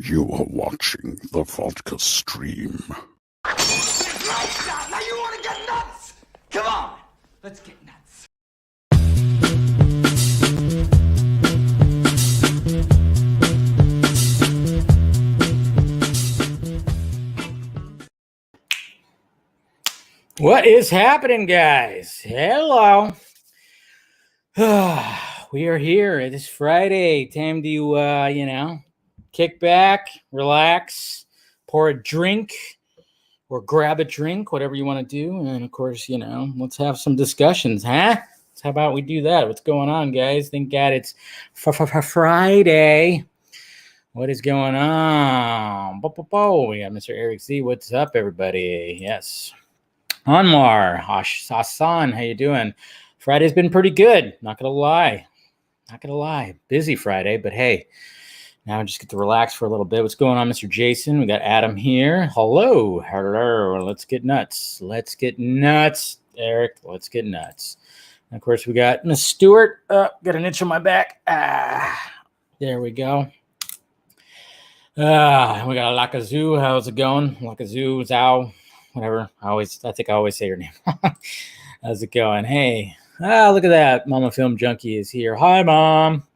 You are watching the Vodka stream. Lights out! Now you want to get nuts? Come on, let's get nuts. What is happening, guys? Hello. We are here. It is Friday. Time to, kick back, relax, pour a drink, or grab a drink, whatever you want to do. And, of course, let's have some discussions, huh? How about we do that? What's going on, guys? Thank God it's Friday. What is going on? We got Mr. Eric Z. What's up, everybody? Yes. Anwar, Hassan, how you doing? Friday's been pretty good. Not gonna lie. Busy Friday, but hey, now I just get to relax for a little bit. What's going on, Mr. Jason? We got Adam here. Hello. Let's get nuts. Eric, let's get nuts. And of course, we got Miss Stewart. Got an itch on my back. There we go. We got Lakazoo. How's it going? Lakazoo, Zhao. Whatever. I think I always say your name. How's it going? Hey. Look at that. Mama Film Junkie is here. Hi, Mom.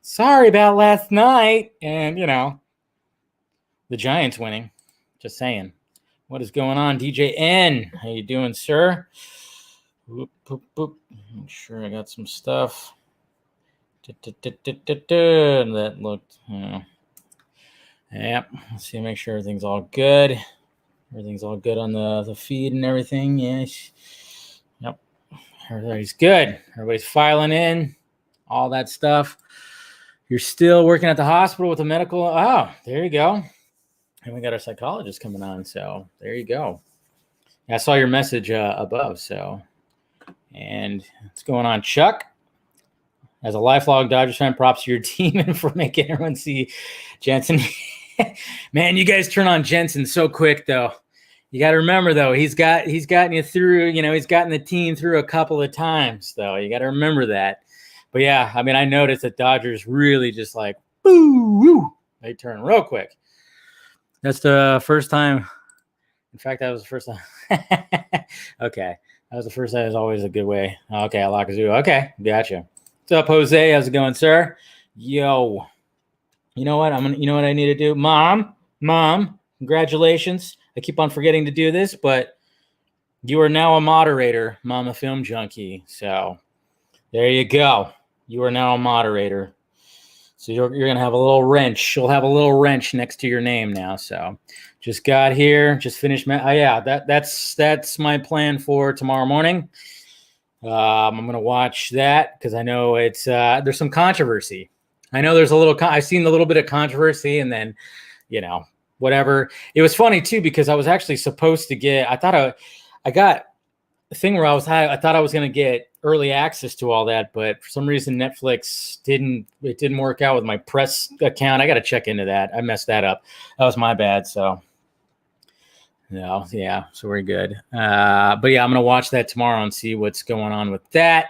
Sorry about last night. And, the Giants winning. Just saying. What is going on? DJ N. How you doing, sir? Boop, boop, boop. Make sure I got some stuff. That looked, Yep. Let's see. Make sure everything's all good. Everything's all good on the feed and everything. Yes. Yep. Everybody's good. Everybody's filing in. All that stuff. You're still working at the hospital with the medical. Oh, there you go. And we got our psychologist coming on. So there you go. I saw your message above. So, and what's going on, Chuck? As a lifelong Dodgers fan, props to your team and for making everyone see Jensen. Man, you guys turn on Jensen so quick, though. You got to remember, though, he's gotten you through, he's gotten the team through a couple of times, though. You got to remember that. But, yeah, I mean, I noticed that Dodgers really just like, boo, they turn real quick. That's the first time. In fact, that was the first time. Okay. That was the first time. It was always a good way. Okay, Alakazoo. Okay, gotcha. What's up, Jose? How's it going, sir? Yo. You know what? You know what I need to do? Mom, congratulations. I keep on forgetting to do this, but you are now a moderator, Mama Film Junkie. So there you go. You are now a moderator. So you're going to have a little wrench. You'll have a little wrench next to your name now. So just got here, just finished. That's my plan for tomorrow morning. I'm going to watch that because I know it's there's some controversy. I know there's a little, I've seen a little bit of controversy and then, whatever. It was funny too, because I was actually supposed to get, I got a thing where I thought I was going to get early access to all that, but for some reason Netflix didn't work out with my press account. I got to check into that. I messed that up. That was my bad. So so we're good. But yeah, I'm going to watch that tomorrow and see what's going on with that.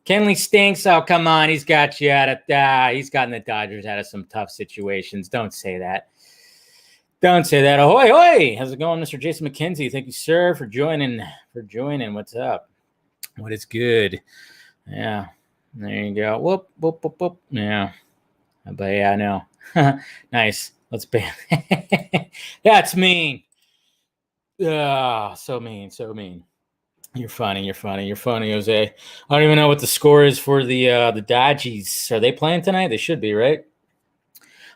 Kenley stinks. Oh, come on. He's got you he's gotten the Dodgers out of some tough situations. Don't say that. Ahoy, hoy. How's it going, Mr. Jason McKenzie? Thank you, sir, for joining. What's up? What is good? Yeah. There you go. Whoop, whoop, whoop, whoop. Yeah. But yeah, I know. Nice. Let's ban. That's mean. So mean. You're funny, Jose. I don't even know what the score is for the Dodgers. Are they playing tonight? They should be, right?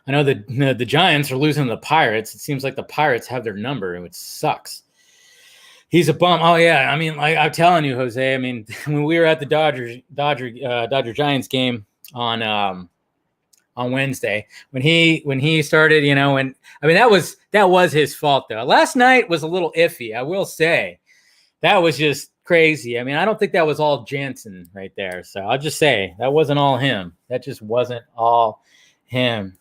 I know the Giants are losing to the Pirates. It seems like the Pirates have their number, which sucks. He's a bum. Oh yeah, I mean, like I'm telling you, Jose. I mean, when we were at the Dodger Giants game on Wednesday, when he started, that was his fault though. Last night was a little iffy, I will say. That was just crazy. I mean, I don't think that was all Jansen right there. So I'll just say that wasn't all him. That just wasn't all him.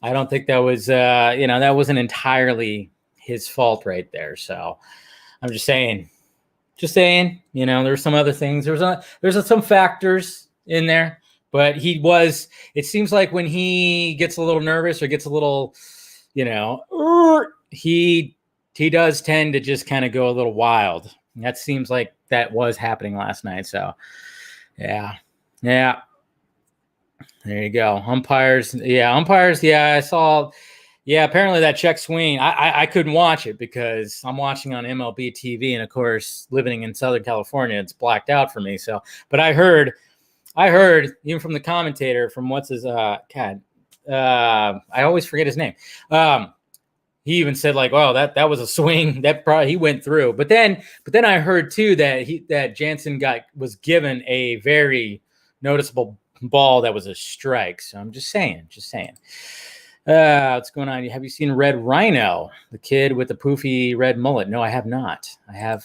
I don't think that was, that wasn't entirely his fault right there. So I'm just saying, there's some other things. There's some factors in there, but it seems like when he gets a little nervous or gets a little he does tend to just kind of go a little wild. That seems like that was happening last night. So, yeah. There you go. Umpires. Yeah, I saw. Yeah, apparently that check swing. I couldn't watch it because I'm watching on MLB TV, and of course, living in Southern California, it's blacked out for me. So, but I heard even from the commentator from what's his cat. I always forget his name. He even said like, "Wow, that was a swing that probably he went through." But then I heard too that Jansen was given a very noticeable ball that was a strike. So I'm just saying. What's going on? Have you seen Red Rhino, the kid with the poofy red mullet? No, I have not. I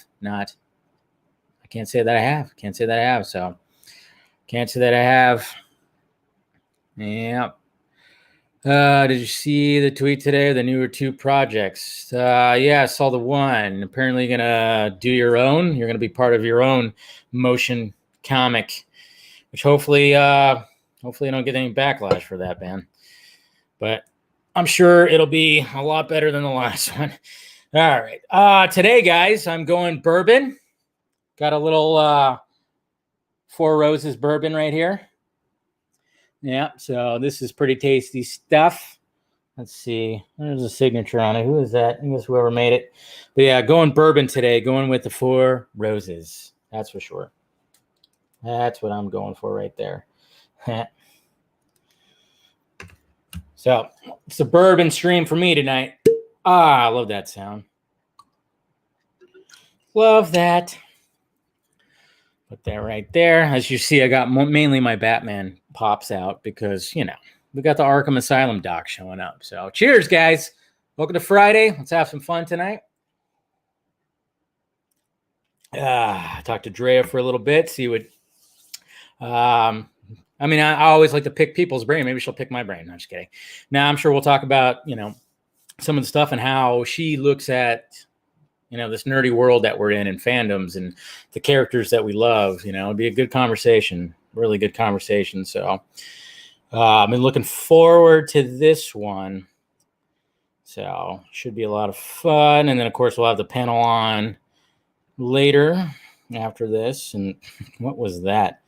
can't say that I have. So can't say that I have. Yeah. Did you see the tweet today? The newer 2 projects. Yeah, I saw the one. Apparently, you're gonna do your own. You're gonna be part of your own motion comic, which hopefully I don't get any backlash for that, man. But I'm sure it'll be a lot better than the last one. All right. Today, guys, I'm going bourbon. Got a little Four Roses bourbon right here. Yeah, so this is pretty tasty stuff. Let's see. There's a signature on it. Who is that? I guess whoever made it. But yeah, going bourbon today. Going with the Four Roses. That's for sure. That's what I'm going for right there. So it's a bourbon stream for me tonight. I love that sound. Love that. Put that right there. As you see, I got mainly my Batman pops out because, we got the Arkham Asylum doc showing up. So cheers, guys. Welcome to Friday. Let's have some fun tonight. I talked to Drea for a little bit. See what... I always like to pick people's brain. Maybe she'll pick my brain. No, I'm just kidding. Now, I'm sure we'll talk about, some of the stuff and how she looks at, this nerdy world that we're in and fandoms and the characters that we love. It'd be a good conversation, really good conversation. So I've been looking forward to this one. So should be a lot of fun. And then, of course, we'll have the panel on later after this. And what was that?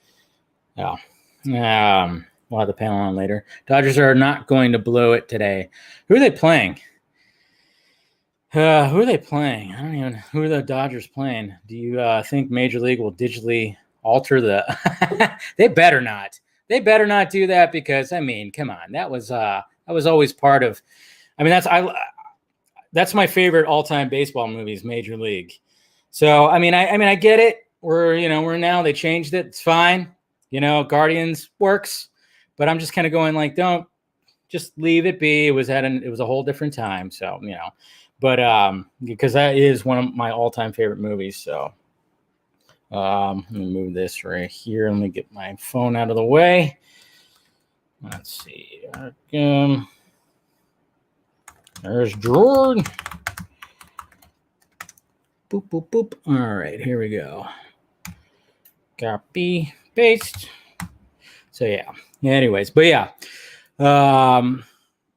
Oh. We'll have the panel on later. Dodgers are not going to blow it today. Who are they playing? Who are they playing? I don't even know. Who are the Dodgers playing? Do you think Major League will digitally alter the... They better not. They better not do that because, come on. That was always part of... that's my favorite all-time baseball movies, Major League. So, I get it. We're now, they changed it. It's fine. Guardians works, but I'm just kind of going like, don't just leave it be. It was a whole different time. So, but because that is one of my all-time favorite movies. So let me move this right here. Let me get my phone out of the way. Let's see. There's Jordan. Boop, boop, boop. All right, here we go. Copy. Paste. So yeah. Anyways, but yeah.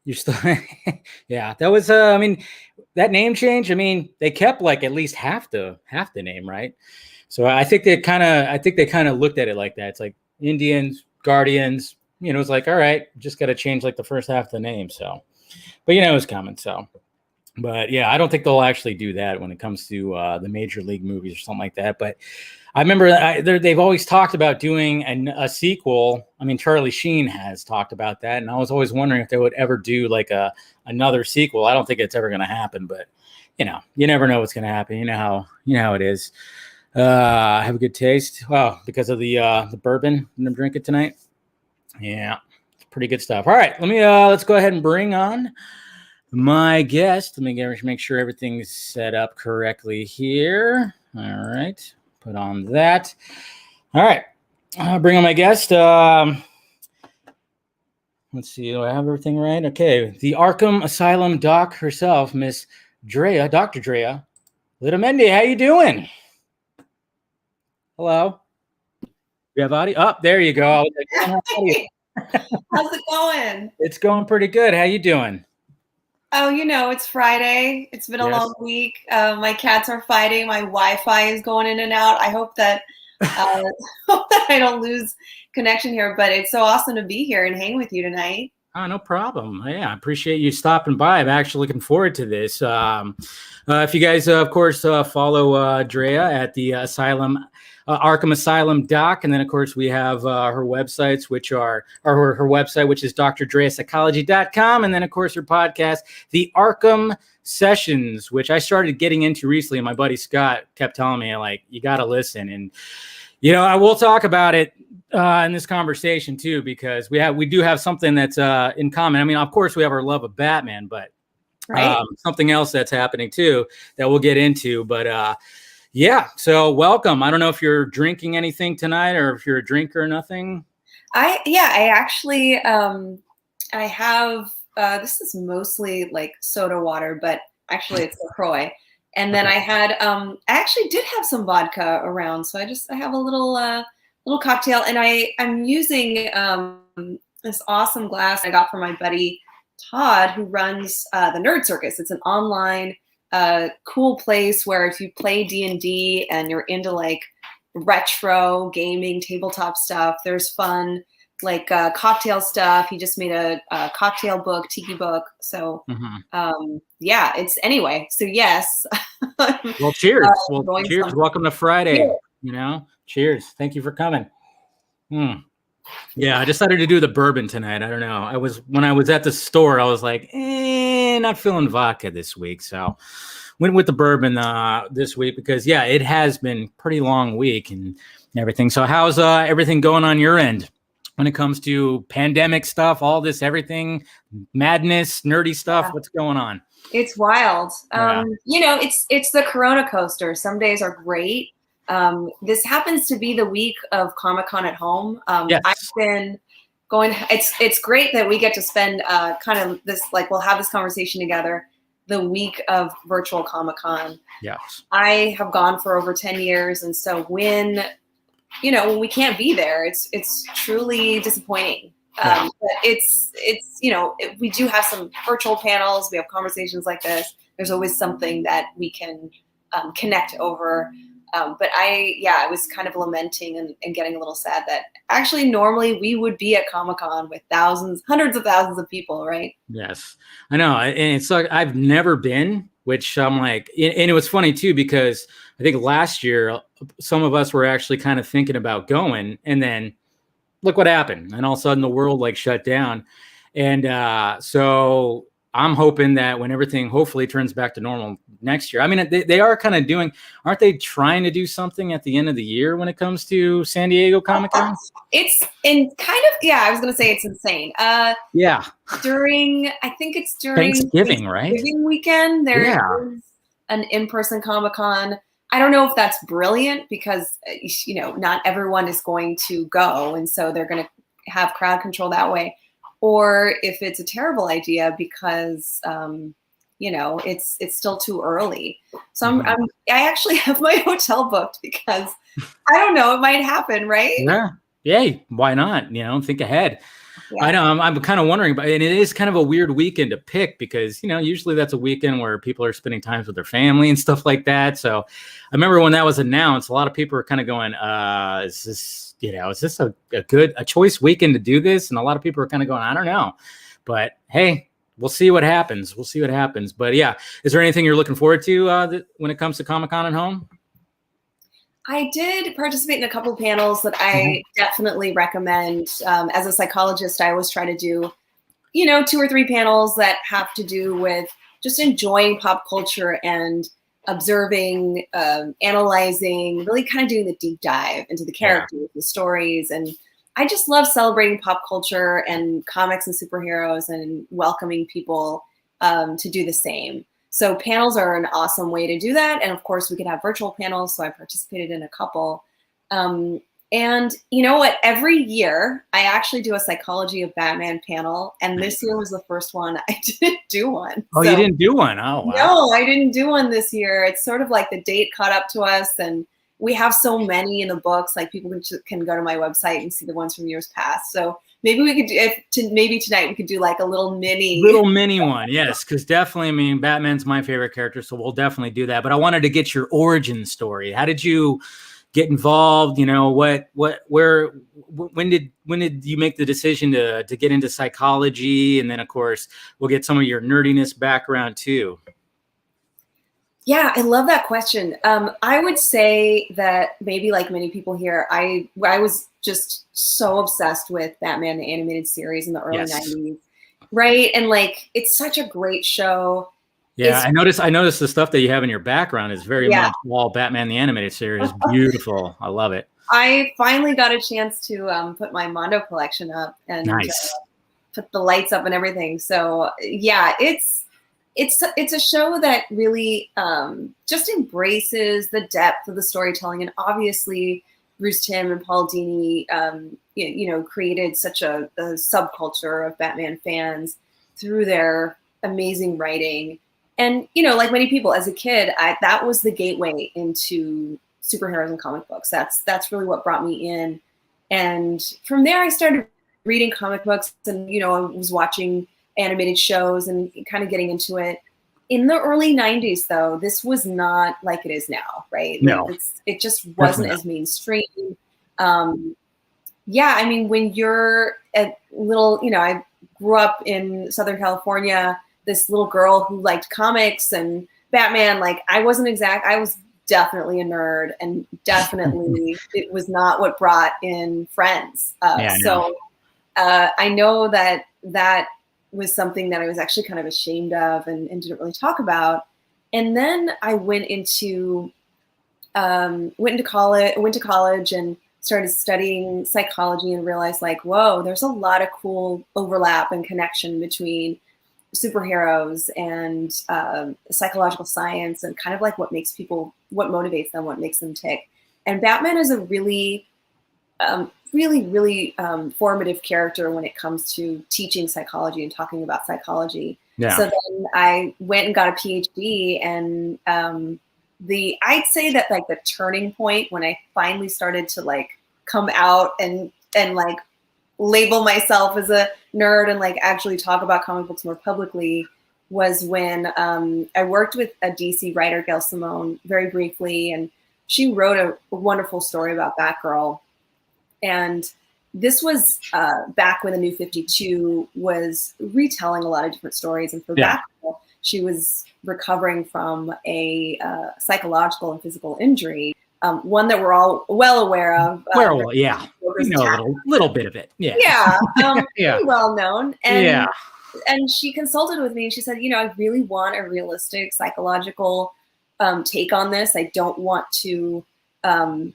You're still yeah, that was that name change, they kept like at least half the name, right? So I think they kind of looked at it like that. It's like Indians, Guardians, it's like, all right, just got to change like the first half of the name. So, but it's coming. So, but yeah, I don't think they'll actually do that when it comes to the Major League movies or something like that. But I remember they've always talked about doing a sequel. Charlie Sheen has talked about that, and I was always wondering if they would ever do like another sequel. I don't think it's ever going to happen, but you never know what's going to happen. You know how it is. Have a good taste. Well, because of the bourbon I'm drinking tonight. Yeah, it's pretty good stuff. All right, let's go ahead and bring on my guest. Let me make sure everything's set up correctly here. All right. Put on that. All right. I'll bring on my guest. Let's see. Do I have everything right? Okay. The Arkham Asylum doc herself, Miss Dr. Drea Letamendi. How you doing? Hello. You have audio? Oh, there you go. How's it going? It's going pretty good. How you doing? Oh, it's Friday. It's been a Yes. long week. My cats are fighting. My Wi-Fi is going in and out. I hope that hope that I don't lose connection here. But it's so awesome to be here and hang with you tonight. Oh, no problem. Yeah, I appreciate you stopping by. I'm actually looking forward to this. If you guys, of course, follow Drea at the Asylum, Arkham Asylum doc, and then of course we have her websites, which are her website, which is drdreapsychology.com, and then of course her podcast, the Arkham Sessions, which I started getting into recently. And my buddy Scott kept telling me, like, you got to listen, and I will talk about it in this conversation too, because we do have something that's in common. I mean, of course, we have our love of Batman, but Right. something else that's happening too that we'll get into. But yeah, so welcome. I don't know if you're drinking anything tonight or if you're a drinker or nothing. I actually I have this is mostly like soda water, but actually it's LaCroix. And then Okay. I had I actually did have some vodka around, so I have a little cocktail, and I'm using this awesome glass I got from my buddy Todd, who runs the Nerd Circus. It's an online cool place where if you play D&D and you're into like retro gaming, tabletop stuff, there's fun like cocktail stuff. He just made a cocktail book, tiki book. So yeah, it's anyway. So yes. Well, cheers. Well, Going cheers. something. Welcome to Friday. Cheers. Cheers. Thank you for coming. Yeah, I decided to do the bourbon tonight. I don't know. When I was at the store, I was like, not feeling vodka this week. So went with the bourbon this week because it has been pretty long week and everything. So how's everything going on your end when it comes to pandemic stuff, all this, everything, madness, nerdy stuff? Yeah. What's going on? It's wild. Yeah. It's the Corona coaster. Some days are great. This happens to be the week of Comic-Con at home. Yes. I've been going. It's great that we get to spend kind of this, like, we'll have this conversation together the week of virtual Comic-Con. Yes. I have gone for over 10 years, and so when we can't be there, it's truly disappointing. But it's we do have some virtual panels. We have conversations like this. There's always something that we can connect over. But I was kind of lamenting and getting a little sad that actually normally we would be at Comic-Con with hundreds of thousands of people, right? Yes, I know. And it's like, I've never been, which I'm like, and it was funny too, because I think last year, some of us were actually kind of thinking about going, and then look what happened. And all of a sudden the world like shut down. And so I'm hoping that when everything hopefully turns back to normal next year. I mean, they are kind of aren't they trying to do something at the end of the year when it comes to San Diego Comic-Con? It's in kind of, I was going to say it's insane. Yeah. I think it's during Thanksgiving, right? Thanksgiving weekend, there is an in-person Comic-Con. I don't know if that's brilliant because, not everyone is going to go. And so they're going to have crowd control that way. Or if it's a terrible idea because, it's still too early. So I actually have my hotel booked because I don't know, it might happen, right? Yeah. Yay. Why not? Think ahead. Yeah. I know. I'm kind of wondering, and it is kind of a weird weekend to pick because, usually that's a weekend where people are spending time with their family and stuff like that. So I remember when that was announced, a lot of people were kind of going, is this a choice weekend to do this? And a lot of people are kind of going, I don't know, but hey, we'll see what happens. But yeah, is there anything you're looking forward to when it comes to Comic-Con at home? I did participate in a couple of panels that I definitely recommend. As a psychologist, I always try to do, 2 or 3 panels that have to do with just enjoying pop culture and observing, analyzing, really kind of doing the deep dive into the characters, the stories. And I just love celebrating pop culture and comics and superheroes and welcoming people to do the same. So panels are an awesome way to do that. And of course, we could have virtual panels. So I participated in a couple. And you know what? Every year, I actually do a Psychology of Batman panel. And this year was the first one I didn't do one. Oh, you didn't do one? Oh, wow. No, I didn't do one this year. It's sort of like the date caught up to us and we have so many in the books. Like people can go to my website and see the ones from years past. So maybe we could do maybe tonight we could do like a little mini one. Yes, because definitely, I mean, Batman's my favorite character, so we'll definitely do that. But I wanted to get your origin story. How did you get involved? You know, when did you make the decision to get into psychology? And then, of course, we'll get some of your nerdiness background too. Yeah, I love that question. I would say that maybe like many people here, I was just so obsessed with Batman, the animated series in the early 90s, right? And like, it's such a great show. Yeah, I noticed the stuff that you have in your background is very much all Batman, the animated series. Beautiful. I love it. I finally got a chance to put my Mondo collection up and put the lights up and everything. So yeah, it's a show that really just embraces the depth of the storytelling, and obviously Bruce Timm and Paul Dini, created such a subculture of Batman fans through their amazing writing. And like many people, as a kid, that was the gateway into superheroes and comic books. That's really what brought me in, and from there I started reading comic books, and I was watching animated shows and kind of getting into it. In the early 90s, though, this was not like it is now, right? No. It just wasn't as mainstream. Yeah, I mean, when you're a little, I grew up in Southern California, this little girl who liked comics and Batman. Like, I was definitely a nerd, and definitely it was not what brought in friends. So I know that was something that I was actually kind of ashamed of and didn't really talk about. And then I went to college and started studying psychology, and realized like, whoa, there's a lot of cool overlap and connection between superheroes and psychological science, and kind of like what motivates them, what makes them tick. And Batman is a really formative character when it comes to teaching psychology and talking about psychology. Yeah. So then I went and got a PhD, and I'd say that like the turning point when I finally started to like come out and like label myself as a nerd and like actually talk about comic books more publicly was when I worked with a DC writer, Gail Simone, very briefly, and she wrote a wonderful story about Batgirl. And this was back when the New 52 was retelling a lot of different stories. And for Batgirl, she was recovering from a psychological and physical injury, one that we're all well aware of. We know a little bit of it. Pretty well known. And she consulted with me, and she said, I really want a realistic psychological take on this. I don't want to... I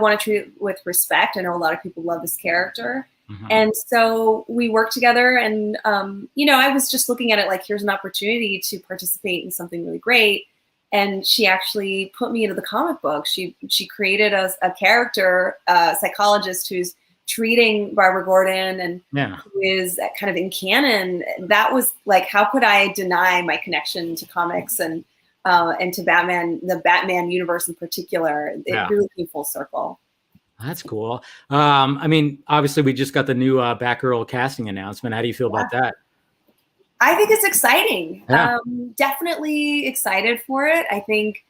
want to treat it with respect. I know a lot of people love this character. Mm-hmm. And so we worked together, and, I was just looking at it like, here's an opportunity to participate in something really great. And she actually put me into the comic book. She created a character, a psychologist who's treating Barbara Gordon, and who is kind of in canon. That was like, how could I deny my connection to comics and to Batman, the Batman universe in particular? It really came full circle. That's cool. I mean, obviously, we just got the new Batgirl casting announcement. How do you feel about that? I think it's exciting. Yeah. Definitely excited for it. I think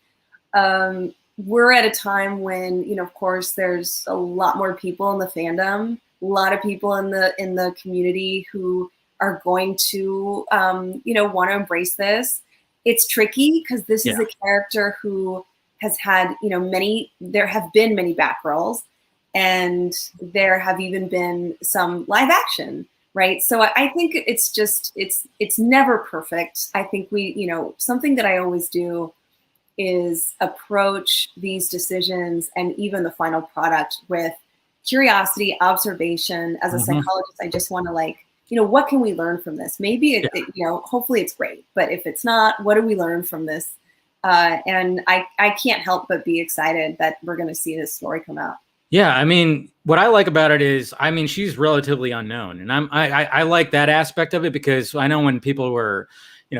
we're at a time when, of course, there's a lot more people in the fandom, a lot of people in the community who are going to, want to embrace this. It's tricky because this is a character who has had, there have been many Batgirls, and there have even been some live action, right? So I think it's never perfect. I think something that I always do is approach these decisions and even the final product with curiosity, observation. As a psychologist, I just want to what can we learn from this? Maybe hopefully it's great, but if it's not, what do we learn from this? And I can't help but be excited that we're going to see this story come out. Yeah, I mean, what I like about it is, she's relatively unknown, and I like that aspect of it, because I know when people were,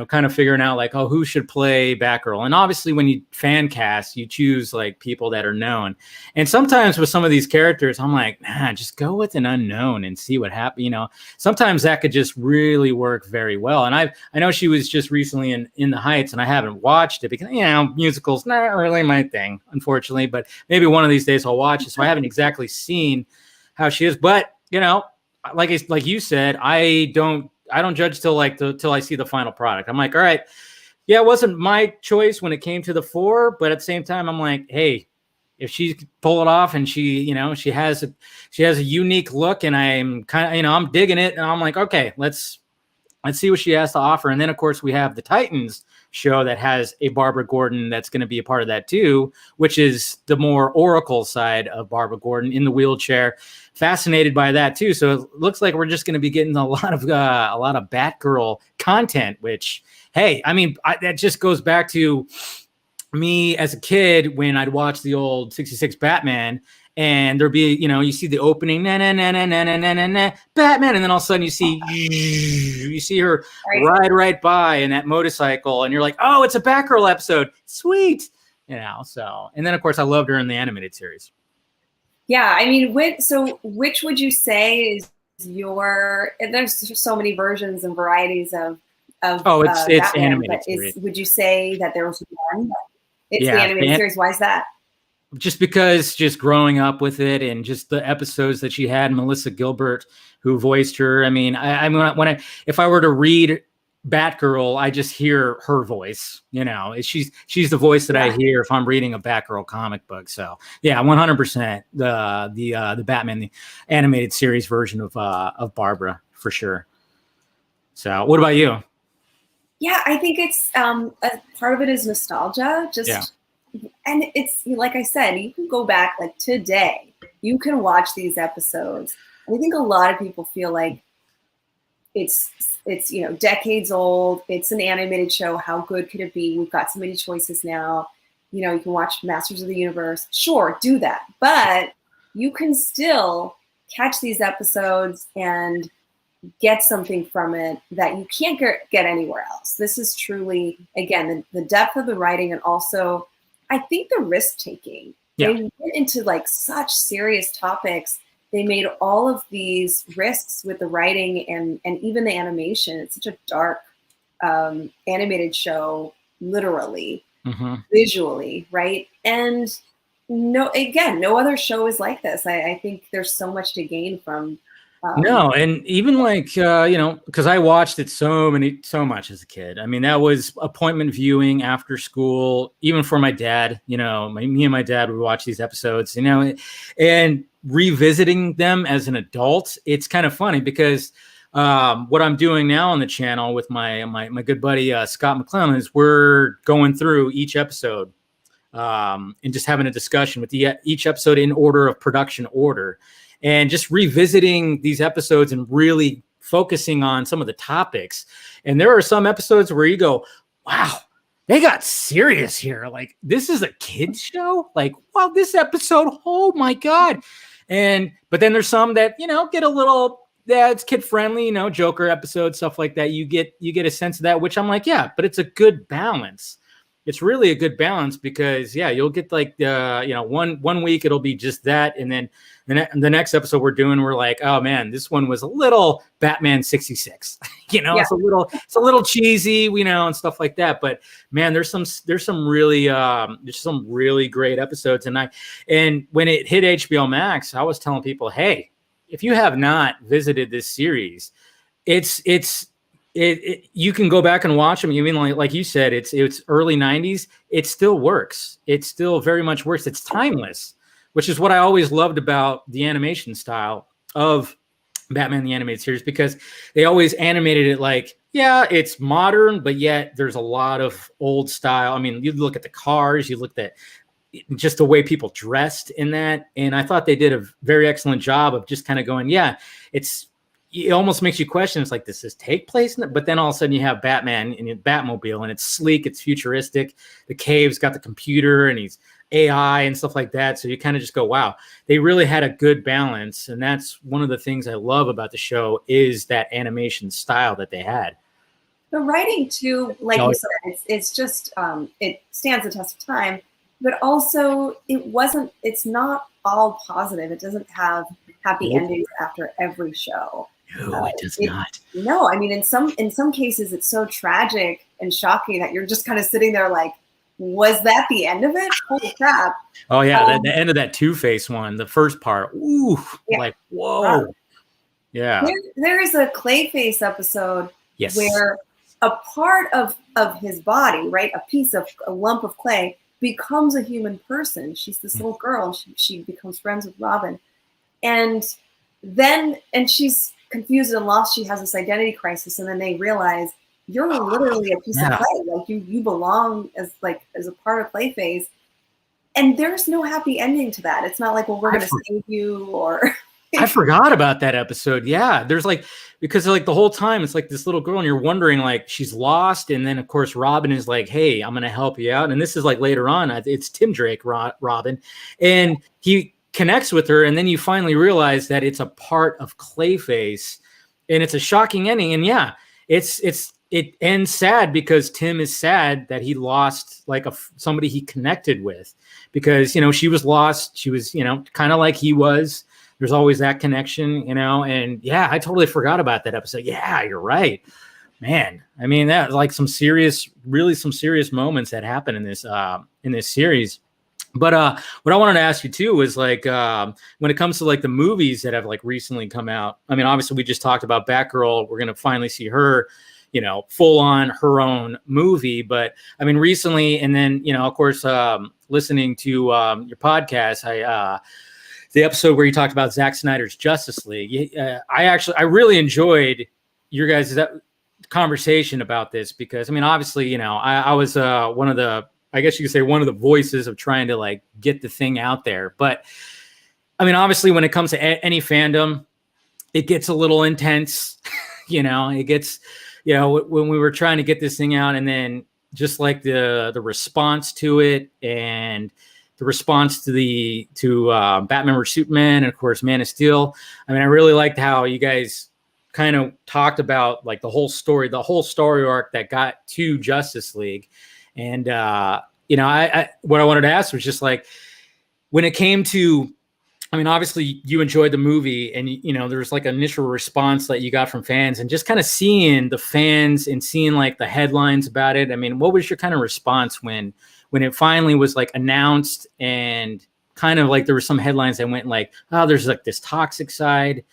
kind of figuring out like, oh, who should play Batgirl. And obviously when you fan cast, you choose like people that are known. And sometimes with some of these characters, I'm like, nah, just go with an unknown and see what happens. Sometimes that could just really work very well. And I know she was just recently in The Heights, and I haven't watched it because, musicals, not really my thing, unfortunately, but maybe one of these days I'll watch it. So I haven't exactly seen how she is, but like you said, I don't judge till I see the final product. I'm like, all right, yeah, it wasn't my choice when it came to the 4, but at the same time, I'm like, hey, if she pull it off and she has a unique look, and I'm kind of, I'm digging it, and I'm like, okay, let's see what she has to offer. And then of course we have the Titans show that has a Barbara Gordon that's going to be a part of that too, which is the more Oracle side of Barbara Gordon in the wheelchair. Fascinated by that too. So it looks like we're just going to be getting a lot of Batgirl content, which, hey, I mean, that just goes back to me as a kid when I'd watch the old 66 Batman, and there'd be, you see the opening, na na na na na na na na Batman, and then all of a sudden you see her ride right by in that motorcycle, and you're like, oh, it's a Batgirl episode, sweet, So, and then of course I loved her in the animated series. Yeah, I mean, which would you say is your? And there's so many versions and varieties of. It's Batman, animated series. Would you say that there was one? It's the animated series. Why is that? Just because, just growing up with it, and just the episodes that she had, Melissa Gilbert, who voiced her. I mean, if I were to read Batgirl, I just hear her voice. She's the voice that I hear if I'm reading a Batgirl comic book. So yeah, 100% the Batman the animated series version of Barbara for sure. So what about you? Yeah, I think it's a part of it is nostalgia. And it's like I said, you can go back like today. You can watch these episodes. And I think a lot of people feel like it's decades old. It's an animated show. How good could it be? We've got so many choices now. You can watch Masters of the Universe. Sure, do that. But you can still catch these episodes and get something from it that you can't get anywhere else. This is truly, again, the depth of the writing, and also I think the risk taking. Yeah. They went into like such serious topics. They made all of these risks with the writing and even the animation. It's such a dark animated show, literally, visually, right? And no other show is like this. I think there's so much to gain from. No, and even like because I watched it so much as a kid. I mean, that was appointment viewing after school, even for my dad. Me and my dad would watch these episodes. And revisiting them as an adult, it's kind of funny because what I'm doing now on the channel with my good buddy Scott McClellan is we're going through each episode and just having a discussion with each episode in order of production order. And just revisiting these episodes and really focusing on some of the topics. And there are some episodes where you go, wow, they got serious here. Like, this is a kid's show? Like, wow, this episode, oh my God. But then there's some that, get a little, it's kid friendly, Joker episodes, stuff like that. You get a sense of that, which I'm like, yeah, but it's a good balance. It's really a good balance because, yeah, you'll get like, one week it'll be just that. And then the next episode we're like, oh man, this one was a little Batman 66, It's a little cheesy, and stuff like that. But man, there's some really great episodes. And when it hit HBO Max, I was telling people, hey, if you have not visited this series, you can go back and watch them. You mean like you said, it's early 90s. It still works. It still very much works. It's timeless, which is what I always loved about the animation style of Batman the Animated Series, because they always animated it like, yeah, it's modern, but yet there's a lot of old style. I mean, you look at the cars, you look at just the way people dressed in that. And I thought they did a very excellent job of just kind of going, yeah, it almost makes you question. It's like, does this take place? But then all of a sudden you have Batman in the Batmobile, and it's sleek, it's futuristic. The cave's got the computer, and he's AI and stuff like that. So you kind of just go, wow, they really had a good balance. And that's one of the things I love about the show is that animation style that they had. The writing too, like Oh, you said, it's just it stands the test of time, but also it's not all positive. It doesn't have happy Nope. endings after every show. No, it does not. No, I mean in some cases it's so tragic and shocking that you're just kind of sitting there like, was that the end of it? Holy crap. Oh yeah, the end of that Two-Face one, the first part. Ooh, Yeah. like whoa. Wow. Yeah. There is a Clayface episode Yes. where a part of his body, right, a lump of clay, becomes a human person. She's this little girl. She becomes friends with Robin, and she's confused and lost. She has this identity crisis, and then they realize you're literally a piece of clay. Like you belong as a part of Clayface, and there's no happy ending to that. It's not like, well, we're going to save you or. I forgot about that episode. Yeah, there's because like the whole time it's like this little girl and you're wondering like she's lost, and then of course Robin is like, hey, I'm gonna help you out, and this is like later on, it's Tim Drake Robin, and he connects with her, and then you finally realize that it's a part of Clayface, and it's a shocking ending. And yeah, it ends sad because Tim is sad that he lost like somebody he connected with, because she was lost, she was kind of like he was. There's always that connection, and yeah, I totally forgot about that episode. Yeah, you're right, man. I mean, that like some serious moments that happen in this series. But what I wanted to ask you too is like when it comes to like the movies that have like recently come out. I mean, obviously we just talked about Batgirl. We're gonna finally see her, full on her own movie. But I mean, recently, and then of course, listening to your podcast, the episode where you talked about Zack Snyder's Justice League. I really enjoyed your guys' conversation about this, because I mean, obviously, I was one of the, I guess you could say, one of the voices of trying to like get the thing out there. But I mean, obviously, when it comes to any fandom, it gets a little intense. It gets, when we were trying to get this thing out, and then just like the response to it, and the response to Batman vs Superman, and of course Man of Steel. I mean, I really liked how you guys kind of talked about like the whole story arc that got to Justice League. And I what I wanted to ask was just like, when it came to, I mean, obviously you enjoyed the movie, and there was like an initial response that you got from fans, and just kind of seeing the fans and seeing like the headlines about it. I mean, what was your kind of response when it finally was like announced, and kind of like there were some headlines that went like, oh, there's like this toxic side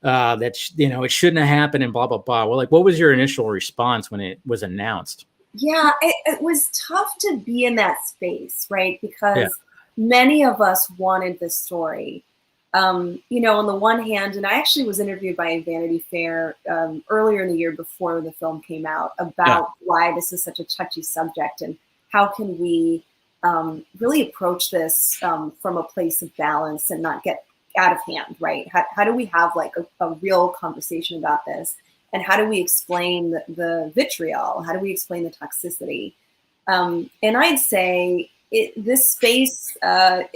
that it shouldn't have happened, and blah blah blah. Well, like, what was your initial response when it was announced? Yeah, it was tough to be in that space, right? Because many of us wanted this story. On the one hand, and I actually was interviewed by Vanity Fair earlier in the year before the film came out about why this is such a touchy subject, and how can we really approach this from a place of balance and not get out of hand, right? How do we have like a real conversation about this? And how do we explain the vitriol? How do we explain the toxicity? And I'd say this space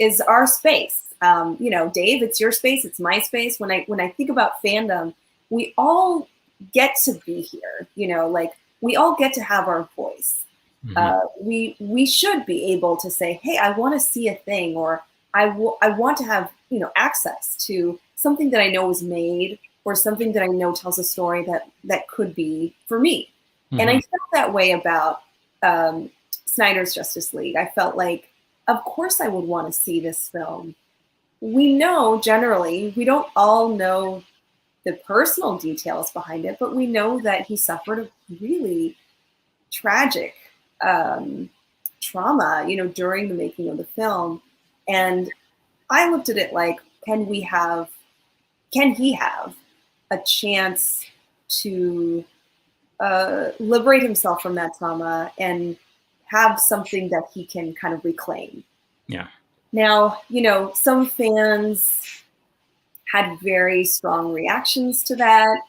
is our space. Dave, it's your space, it's my space. When I think about fandom, we all get to be here. Like we all get to have our voice. Mm-hmm. We should be able to say, hey, I want to see a thing, or I want to have access to something that I know was made, or something that I know tells a story that could be for me. Mm-hmm. And I felt that way about Snyder's Justice League. I felt like, of course I would want to see this film. We know generally, we don't all know the personal details behind it, but we know that he suffered a really tragic trauma, during the making of the film. And I looked at it like, can he have a chance to liberate himself from that trauma and have something that he can kind of reclaim? Yeah. Now, some fans had very strong reactions to that.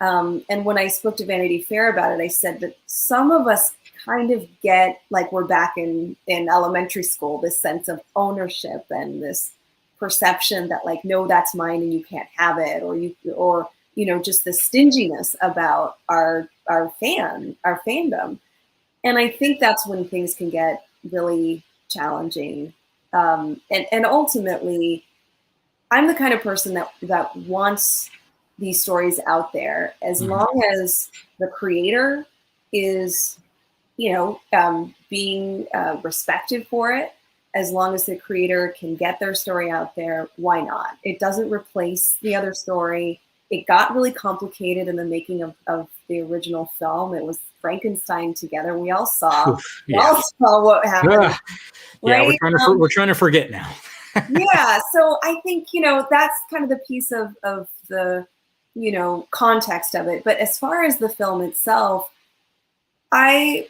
And when I spoke to Vanity Fair about it, I said that some of us kind of get like we're back in elementary school, this sense of ownership and this perception that like, no, that's mine and you can't have it, or just the stinginess about our fandom. And I think that's when things can get really challenging. And ultimately, I'm the kind of person that wants these stories out there as long as the creator is, being respected for it. As long as the creator can get their story out there, why not? It doesn't replace the other story. It got really complicated in the making of the original film. It was Frankenstein together. We all saw what happened. Yeah, right? we're trying to forget now. Yeah, so I think that's kind of the piece of the context of it. But as far as the film itself, I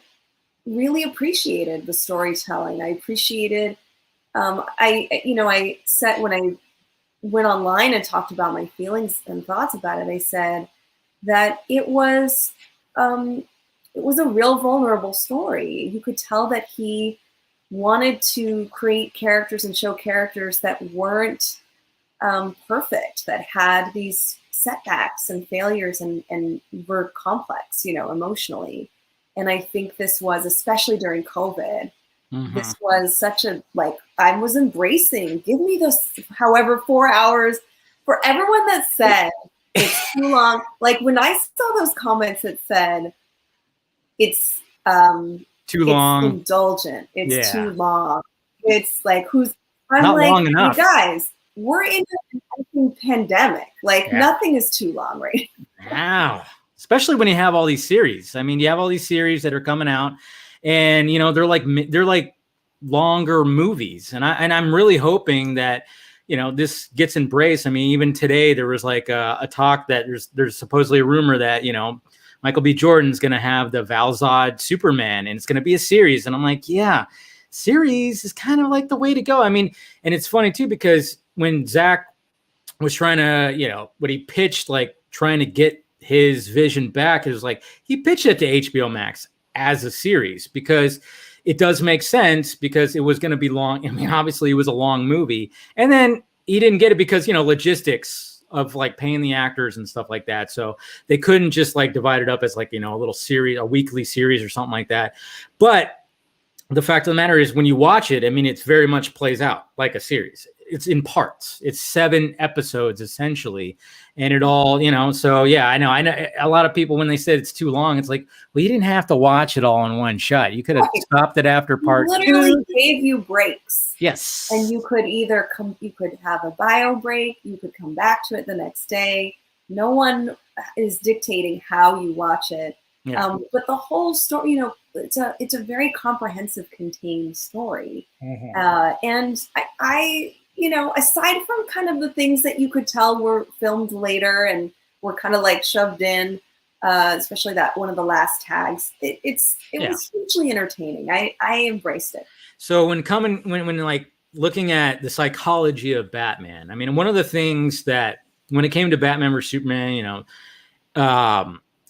really appreciated the storytelling. I appreciated. I said when I went online and talked about my feelings and thoughts about it, I said that it was a real vulnerable story. You could tell that he wanted to create characters and show characters that weren't perfect, that had these setbacks and failures and were complex, emotionally. And I think this was, especially during COVID, this was such a, I was embracing, give me those, however, 4 hours. For everyone that said it's too long, when I saw those comments that said it's too long, indulgent, it's too long, it's I'm not like, long enough. You guys, we're in a pandemic. Nothing is too long right now. Especially when you have all these series. I mean, you have all these series that are coming out, and they're like longer movies. And I'm really hoping that this gets embraced. I mean, even today there was a talk that there's supposedly a rumor that Michael B. Jordan's going to have the Val-Zod Superman, and it's going to be a series. And I'm like, yeah, series is kind of like the way to go. I mean, and it's funny too because when Zack was trying to, when he pitched trying to get his vision back, it was he pitched it to HBO Max as a series because it does make sense because it was going to be long. I mean, obviously it was a long movie, and then he didn't get it because logistics of paying the actors and stuff like that. So they couldn't just divide it up as a little series, a weekly series or something like that. But the fact of the matter is when you watch it, I mean, it's very much plays out like a series. It's in parts. It's 7 episodes essentially. And it all, so yeah, I know a lot of people, when they said it's too long, it's well, you didn't have to watch it all in one shot. You could have stopped it after part 2. Literally gave you breaks. Yes. And you could either you could have a bio break. You could come back to it the next day. No one is dictating how you watch it. Yeah. But the whole story, it's a very comprehensive, contained story. And I aside from kind of the things that you could tell were filmed later and were kind of shoved in, especially that one of the last tags, it was hugely entertaining. I embraced it. So when looking at the psychology of Batman, I mean, one of the things that when it came to Batman vs Superman,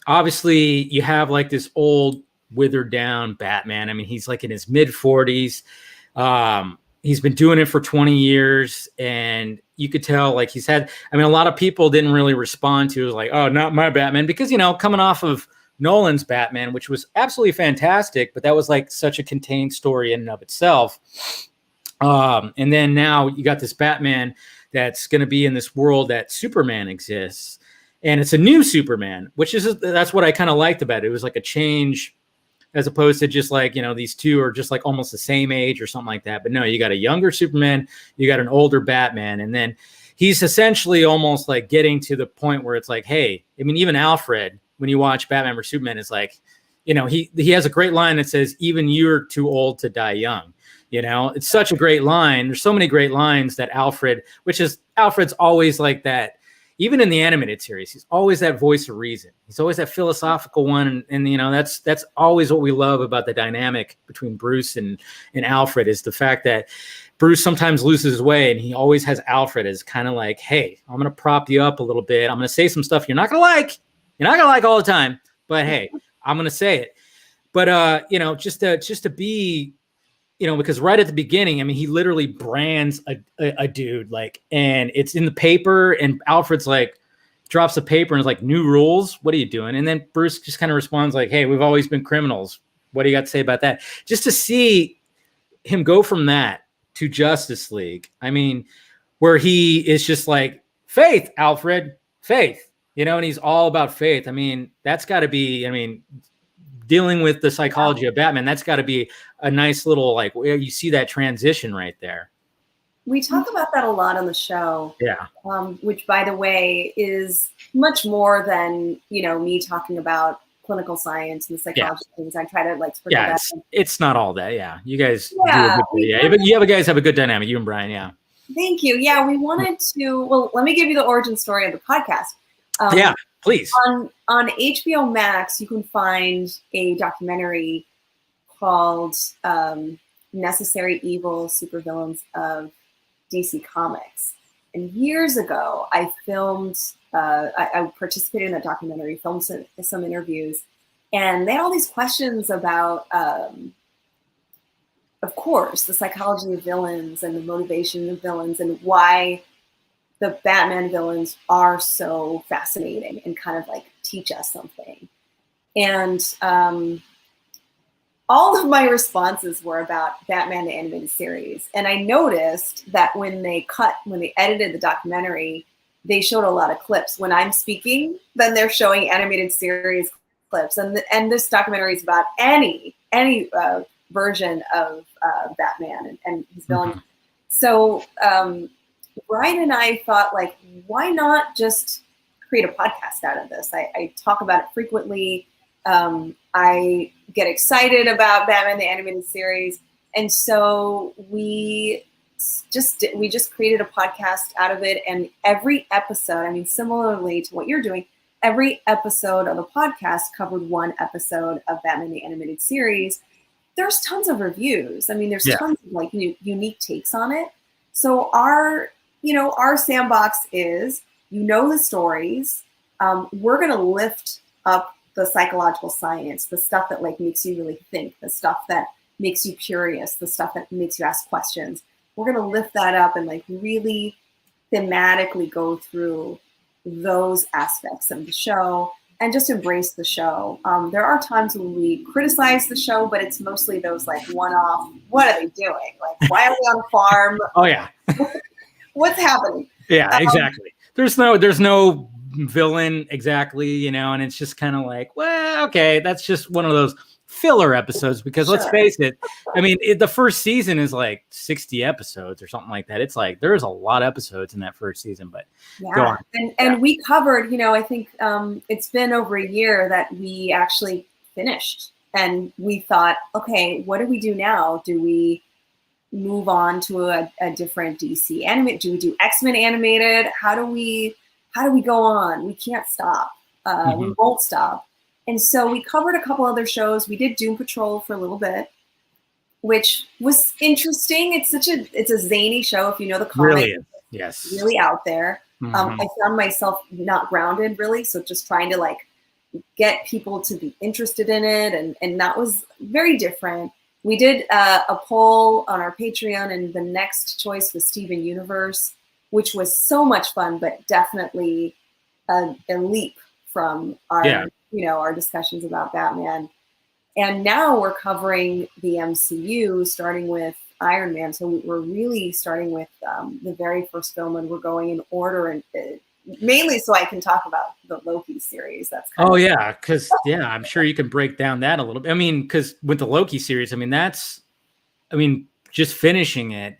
obviously you have this old withered down Batman. I mean, he's in his mid 40s. He's been doing it for 20 years, and you could tell he's had, I mean, a lot of people didn't really respond to it. Oh, not my Batman, because, coming off of Nolan's Batman, which was absolutely fantastic, but that was such a contained story in and of itself. And then now you got this Batman that's going to be in this world that Superman exists, and it's a new Superman, that's what I kind of liked about it. It was a change, as opposed to just these two are just almost the same age or something like that. But no, you got a younger Superman, you got an older Batman. And then he's essentially almost getting to the point where it's hey, I mean, even Alfred, when you watch Batman vs Superman, is he has a great line that says, even you're too old to die young. It's such a great line. There's so many great lines that Alfred's always like that. Even in the animated series, he's always that voice of reason. He's always that philosophical one. And that's always what we love about the dynamic between Bruce and Alfred, is the fact that Bruce sometimes loses his way, and he always has Alfred as kind of hey, I'm going to prop you up a little bit. I'm going to say some stuff you're not going to like. You're not going to like all the time, but hey, I'm going to say it. But, just to be, because right at the beginning, I mean, he literally brands a dude, and it's in the paper, and Alfred's drops a paper and is like, new rules? What are you doing? And then Bruce just kind of responds like, hey, we've always been criminals. What do you got to say about that? Just to see him go from that to Justice League. I mean, where he is just like, faith, Alfred, faith, you know, and he's all about faith. I mean, that's got to be, I mean, dealing with the psychology of Batman, that's got to be a nice little, like, where you see that transition right there. We talk about that a lot on the show. Yeah. Which, by the way, is much more than, you know, me talking about clinical science and the psychology things. I try to like sprinkle that in. It's not all that. Yeah. You guys do a good, but you guys have a good dynamic, you and Brian. Yeah. Thank you. Yeah. We wanted to, well, let me give you the origin story of the podcast. Yeah, please. On HBO Max, you can find a documentary called Necessary Evil Supervillains of DC Comics. And years ago, I filmed, I participated in that documentary, filmed some interviews, and they had all these questions about, of course, the psychology of villains and the motivation of villains and why the Batman villains are so fascinating and kind of like teach us something. And all of my responses were about Batman the Animated Series. And I noticed that when they edited the documentary, they showed a lot of clips. When I'm speaking, then they're showing animated series clips. And this documentary is about any version of Batman and his villain. Mm-hmm. So Brian and I thought, like, why not just create a podcast out of this? I talk about it frequently. I get excited about Batman the Animated Series, and so we just created a podcast out of it. And every episode, I mean, similarly to what you're doing, every episode of the podcast covered one episode of Batman the Animated Series. There's tons of reviews. I mean, there's tons of like unique takes on it. So our sandbox is, the stories. We're gonna lift up the psychological science, the stuff that like makes you really think, the stuff that makes you curious, the stuff that makes you ask questions. We're going to lift that up and like really thematically go through those aspects of the show and just embrace the show. There are times when we criticize the show, but it's mostly those like one-off, what are they doing? Like, why are we on a farm? Oh yeah. What's happening? Yeah, exactly. There's no villain exactly, and it's just kind of like, well, okay, that's just one of those filler episodes because let's face it, I mean, the first season is like 60 episodes or something like that. It's like there's a lot of episodes in that first season, but go on. And we covered, I think it's been over a year that we actually finished, and we thought, okay, what do we do now? Do we move on to a different DC animated? Do we do X-Men animated? How do we go on? We can't stop. We won't stop. And so we covered a couple other shows. We did Doom Patrol for a little bit, which was interesting. It's a zany show. If you know the comic, really is. Yes, really out there. I found myself not grounded really. So just trying to like get people to be interested in it. And that was very different. We did a poll on our Patreon, and the next choice was Steven Universe, which was so much fun, but definitely a leap from our discussions about Batman. And now we're covering the MCU, starting with Iron Man. So we're really starting with the very first film, and we're going in order, and mainly so I can talk about the Loki series. That's because I'm sure you can break down that a little bit. I mean, because with the Loki series, just finishing it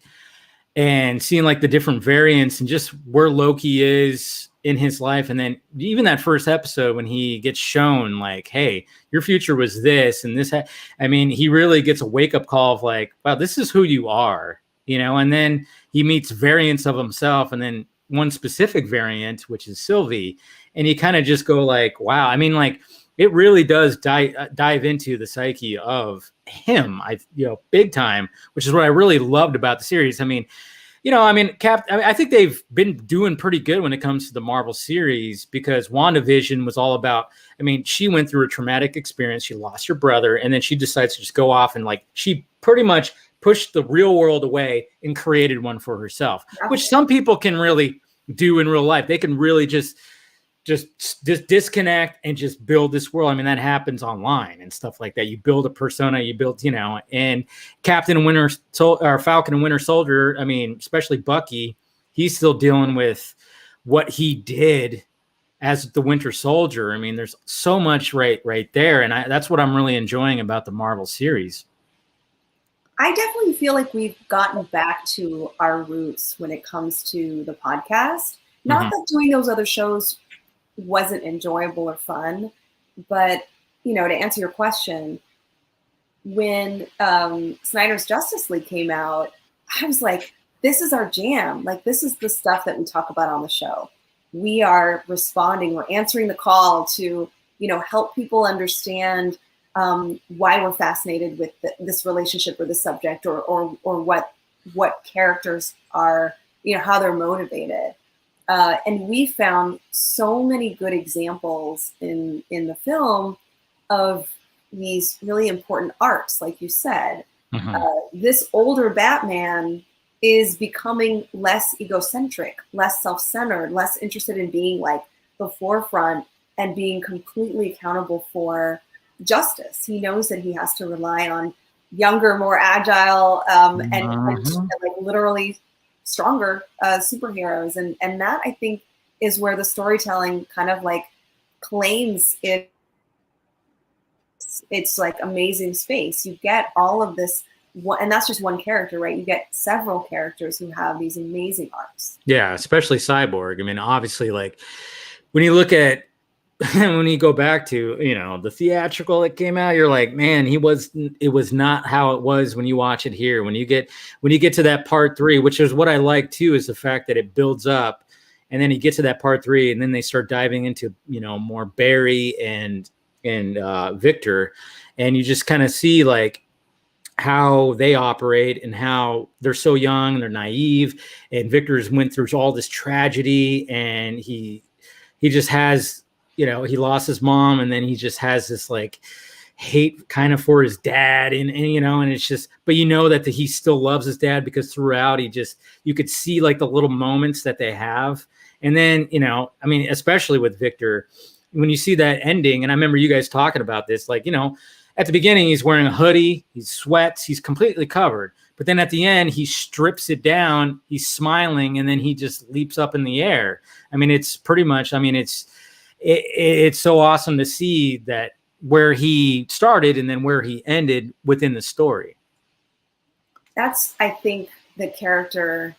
and seeing like the different variants and just where Loki is in his life. And then even that first episode when he gets shown like, hey, your future was this and this. He really gets a wake up call of like, wow, this is who you are, and then he meets variants of himself. And then one specific variant, which is Sylvie. And you kind of just go like, wow. It really does dive into the psyche of him, big time, which is what I really loved about the series. I think they've been doing pretty good when it comes to the Marvel series, because WandaVision was all about, she went through a traumatic experience. She lost her brother, and then she decides to just go off and she pretty much pushed the real world away and created one for herself, which some people can really do in real life. They can really just just disconnect and just build this world. I mean, that happens online and stuff like that. You build a persona, you build, and Falcon and Winter Soldier. I mean, especially Bucky, he's still dealing with what he did as the Winter Soldier. I mean, there's so much right there. And that's what I'm really enjoying about the Marvel series. I definitely feel like we've gotten back to our roots when it comes to the podcast. Not that doing those other shows wasn't enjoyable or fun, but, to answer your question, when Snyder's Justice League came out, I was like, this is our jam. Like, this is the stuff that we talk about on the show. We are responding, we're answering the call to, help people understand why we're fascinated with this relationship or the subject, or what characters are, how they're motivated. And we found so many good examples in the film of these really important arcs, like you said. This older Batman is becoming less egocentric, less self-centered, less interested in being like the forefront and being completely accountable for justice. He knows that he has to rely on younger, more agile, and like literally stronger superheroes, and that I think is where the storytelling kind of like claims it's like amazing space. You get all of this, and that's just one character, right? You get several characters who have these amazing arcs. Yeah, especially Cyborg. I mean, obviously, like when you look at when you go back to the theatrical that came out, you're like, man, it was not how it was when you watch it here. When you get to that part 3, which is what I like too, is the fact that it builds up, and then you get to that part 3, and then they start diving into more Barry and Victor, and you just kind of see like how they operate and how they're so young and they're naive, and Victor's went through all this tragedy, and he just has. He lost his mom, and then he just has this like hate kind of for his dad, and it's just, but that he still loves his dad, because throughout you could see like the little moments that they have. And then, I mean, especially with Victor, when you see that ending, and I remember you guys talking about this, like, at the beginning, he's wearing a hoodie, he sweats, he's completely covered. But then at the end, he strips it down, he's smiling, and then he just leaps up in the air. I mean, it's pretty much, I mean, it's so awesome to see that where he started and then where he ended within the story. That's, I think, the character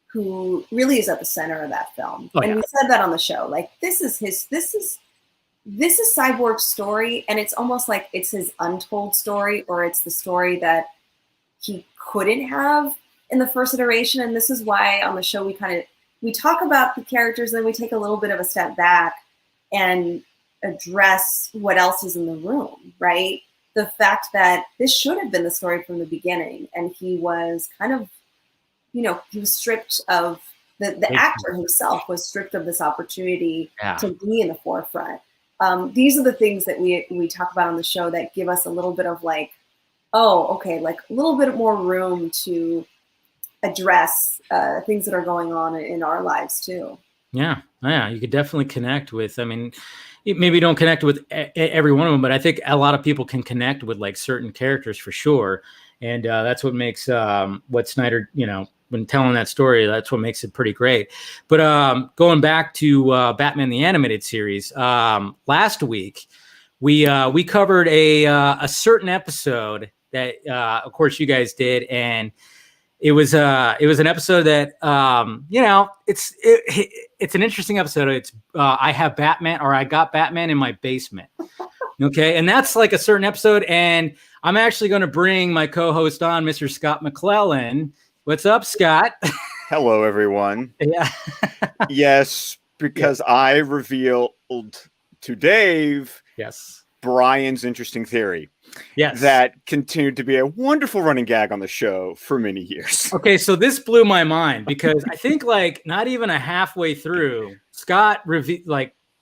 who really is at the center of that film. Oh, and we said that on the show. Like, this is Cyborg's story, and it's almost like it's his untold story, or it's the story that he couldn't have in the first iteration. And this is why on the show we talk about the characters, and then we take a little bit of a step back and address what else is in the room, right? The fact that this should have been the story from the beginning, and he was kind of, he was stripped of, the actor himself was stripped of this opportunity to be in the forefront. These are the things that we talk about on the show that give us a little bit of like, oh, okay, like a little bit more room to address things that are going on in our lives too. Yeah, you could definitely connect with, I mean, maybe you don't connect with every one of them, but I think a lot of people can connect with like certain characters for sure. And that's what makes what Snyder, when telling that story, that's what makes it pretty great. But going back to Batman the Animated Series, last week, we covered a certain episode that, of course, you guys did. And it was an episode that it's an interesting episode. It's I have Batman, or I got Batman in my basement. Okay, and that's like a certain episode. And I'm actually going to bring my co-host on, Mr. Scott McClellan. What's up, Scott? Hello, everyone. Yeah. Yes, because I revealed to Dave. Yes. Brian's interesting theory. Yes. That continued to be a wonderful running gag on the show for many years. Okay, so this blew my mind, because I think like not even a halfway through, Scott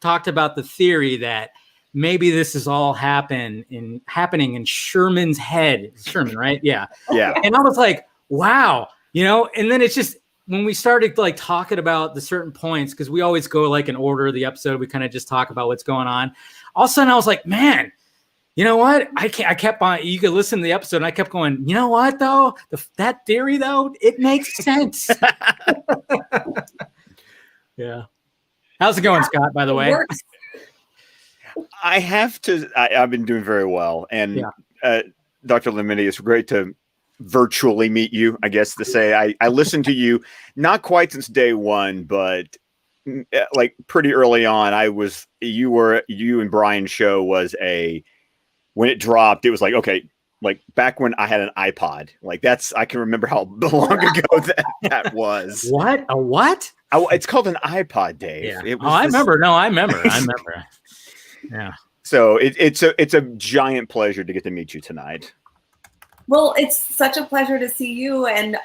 talked about the theory that maybe this is all happening in Sherman's head. Sherman, right? Yeah. Yeah. And I was like, wow, and then it's just when we started like talking about the certain points, because we always go like in order of the episode, we kind of just talk about what's going on. All of a sudden I was like, man, you know what? I kept on, you could listen to the episode and I kept going, you know what though? That theory though, it makes sense. Yeah. How's it going, Scott, by the way? I've been doing very well. And Dr. Letamendi, it's great to virtually meet you, I guess to say. I listened to you not quite since day one, but like pretty early on. You and Brian's show was when it dropped, it was like, okay, like back when I had an iPod, like I can remember how long ago that was. What? A what? It's called an iPod, Dave. Yeah. I remember. No, I remember. Yeah. So it's a giant pleasure to get to meet you tonight. Well, it's such a pleasure to see you. And,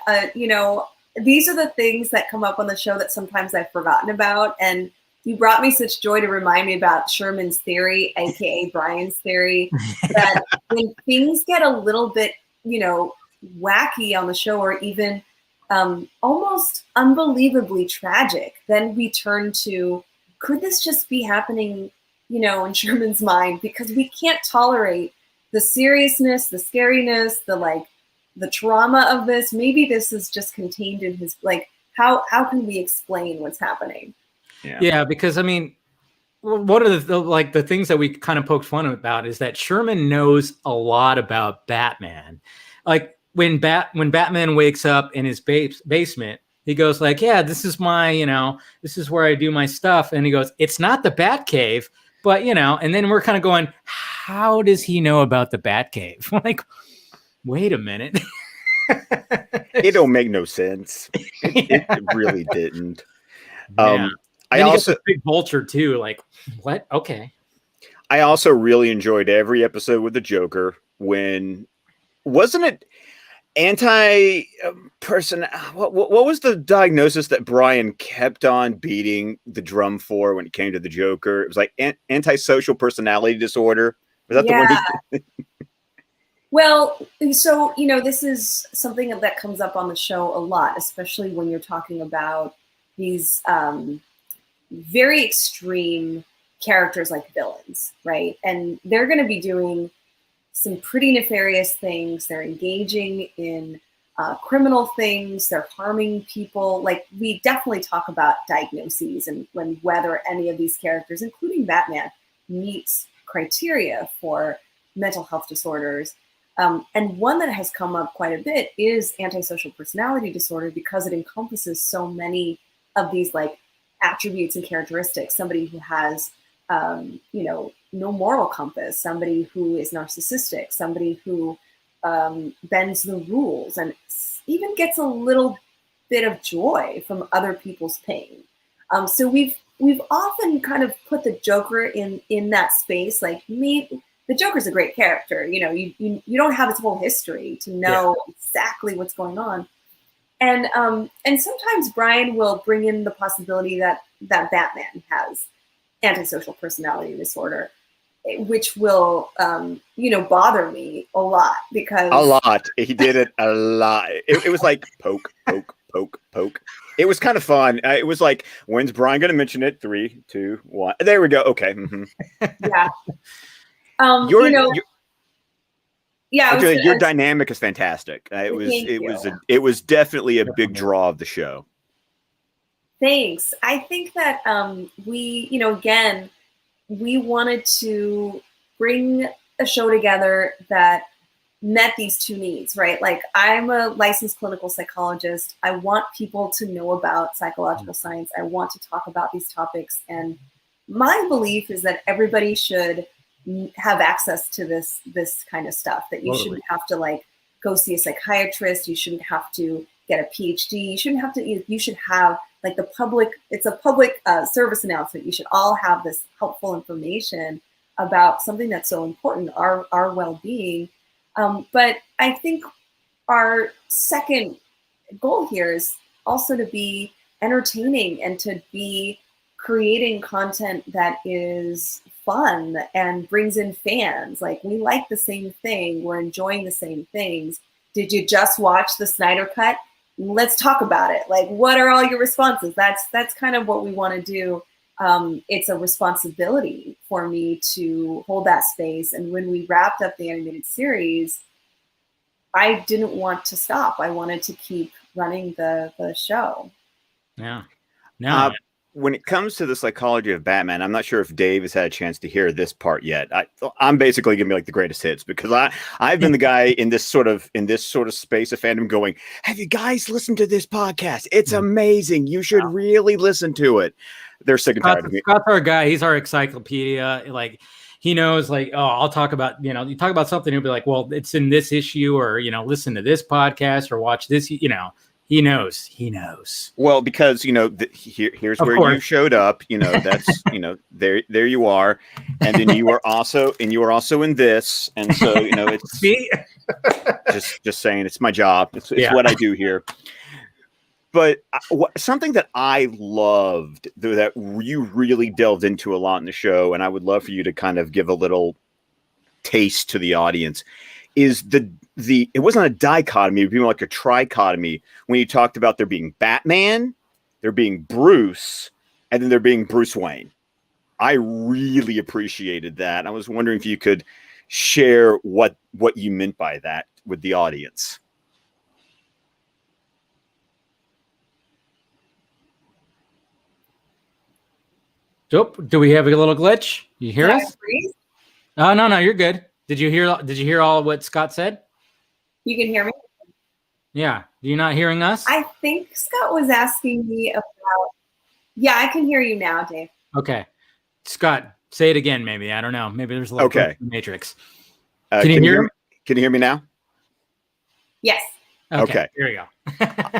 these are the things that come up on the show that sometimes I've forgotten about. And you brought me such joy to remind me about Sherman's theory, AKA Brian's theory, that when things get a little bit, wacky on the show or even almost unbelievably tragic, then we turn to, could this just be happening, in Sherman's mind? Because we can't tolerate the seriousness, the scariness, the trauma of this. Maybe this is just contained in his, how can we explain what's happening? Yeah, because I mean, one of the things that we kind of poked fun about is that Sherman knows a lot about Batman. Like when Batman wakes up in his basement, he goes like, yeah, this is my, this is where I do my stuff. And he goes, it's not the Batcave, but and then we're kind of going, how does he know about the Batcave? Like, wait a minute. It don't make no sense. It really didn't. Yeah. I also big vulture too. Like, what? Okay. I also really enjoyed every episode with the Joker. When wasn't it anti-person? What was the diagnosis that Brian kept on beating the drum for when it came to the Joker? It was like antisocial personality disorder. Was that the one? Well, so this is something that comes up on the show a lot, especially when you're talking about these very extreme characters like villains, right? And they're going to be doing some pretty nefarious things. They're engaging in criminal things. They're harming people. Like, we definitely talk about diagnoses and whether any of these characters, including Batman, meets criteria for mental health disorders. And one that has come up quite a bit is antisocial personality disorder, because it encompasses so many of these attributes and characteristics. Somebody who has, no moral compass, somebody who is narcissistic, somebody who bends the rules and even gets a little bit of joy from other people's pain. So we've often kind of put the Joker in that space. Like, the Joker's a great character. You don't have his whole history to know exactly what's going on. And sometimes Brian will bring in the possibility that Batman has antisocial personality disorder, which will, bother me a lot, because a lot. He did it a lot. It was like poke, poke, poke, poke. It was kind of fun. It was like, when's Brian going to mention it? 3, 2, 1. There we go. Okay. Mm-hmm. Yeah. Your dynamic is fantastic. It was definitely a big draw of the show. Thanks. I think that we wanted to bring a show together that met these two needs, right? Like, I'm a licensed clinical psychologist. I want people to know about psychological science. I want to talk about these topics. And my belief is that everybody should have access to this kind of stuff, that you shouldn't have to go see a psychiatrist. You shouldn't have to get a PhD. You should have it's a public service announcement. You should all have this helpful information about something that's so important, our well-being. But I think our second goal here is also to be entertaining and to be creating content that is fun and brings in fans. Like, we like the same thing. We're enjoying the same things. Did you just watch the Snyder Cut? let's talk about it. Like, what are all your responses? That's kind of what we want to do. It's a responsibility for me to hold that space. And when we wrapped up the animated series, I didn't want to stop. I wanted to keep running the show. Yeah. No. When it comes to the psychology of Batman, I'm not sure if Dave has had a chance to hear this part yet. I'm basically gonna be like the greatest hits, because I've been the guy in this sort of space of fandom going, have you guys listened to this podcast? It's amazing. You should really listen to it. They're sick and tired of me. Scott's our guy. He's our encyclopedia. Like, he knows, like, oh, I'll talk about, you talk about something, he'll be like, well, it's in this issue, or, listen to this podcast or watch this, He knows. Well, because here's where you showed up. That's there you are, and then you are also in this, and so it's See? just saying, it's my job. It's what I do here. But something that I loved that you really delved into a lot in the show, and I would love for you to kind of give a little taste to the audience, is it wasn't a dichotomy, it would be more like a trichotomy, when you talked about there being Batman, there being Bruce, and then there being Bruce Wayne. I really appreciated that. I was wondering if you could share what you meant by that with the audience. Do we have a little glitch? You hear us? Freeze? Oh, no, you're good. Did you hear all of what Scott said? You can hear me? Yeah. You're not hearing us? I think Scott was asking me about... Yeah, I can hear you now, Dave. Okay. Scott, say it again, maybe. I don't know. Maybe there's a little matrix. Can you hear me? Can you hear me now? Yes. Okay. Here we go.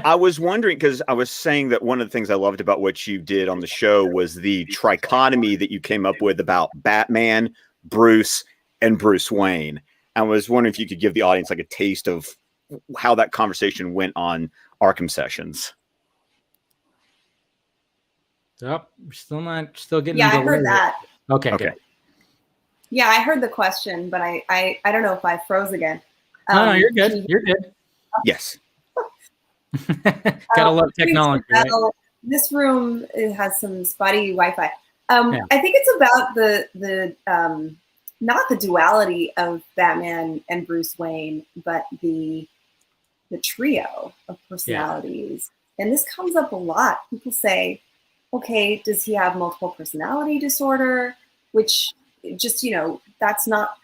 I was wondering, because I was saying that one of the things I loved about what you did on the show was the trichotomy that you came up with about Batman, Bruce, and Bruce Wayne. I was wondering if you could give the audience like a taste of how that conversation went on Arkham Sessions. Oh, we're still getting. Yeah, I heard that. Okay. Good. Yeah, I heard the question, but I don't know if I froze again. No, you're good. You're good. Yes. Gotta love technology, right? This room, it has some spotty Wi-Fi. I think it's about the not the duality of Batman and Bruce Wayne, but the trio of personalities. Yeah. And this comes up a lot. People say, okay, does he have multiple personality disorder? Which just, that's not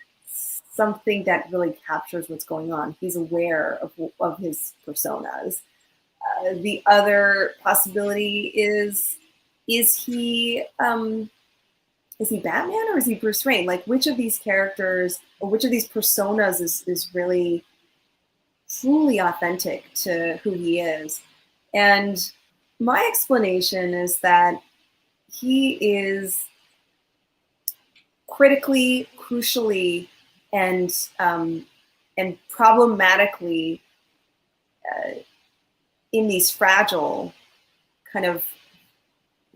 something that really captures what's going on. He's aware of his personas. The other possibility is he Batman or is he Bruce Wayne? Like, which of these characters or which of these personas is really truly authentic to who he is? And my explanation is that he is critically, crucially, and problematically in these fragile kind of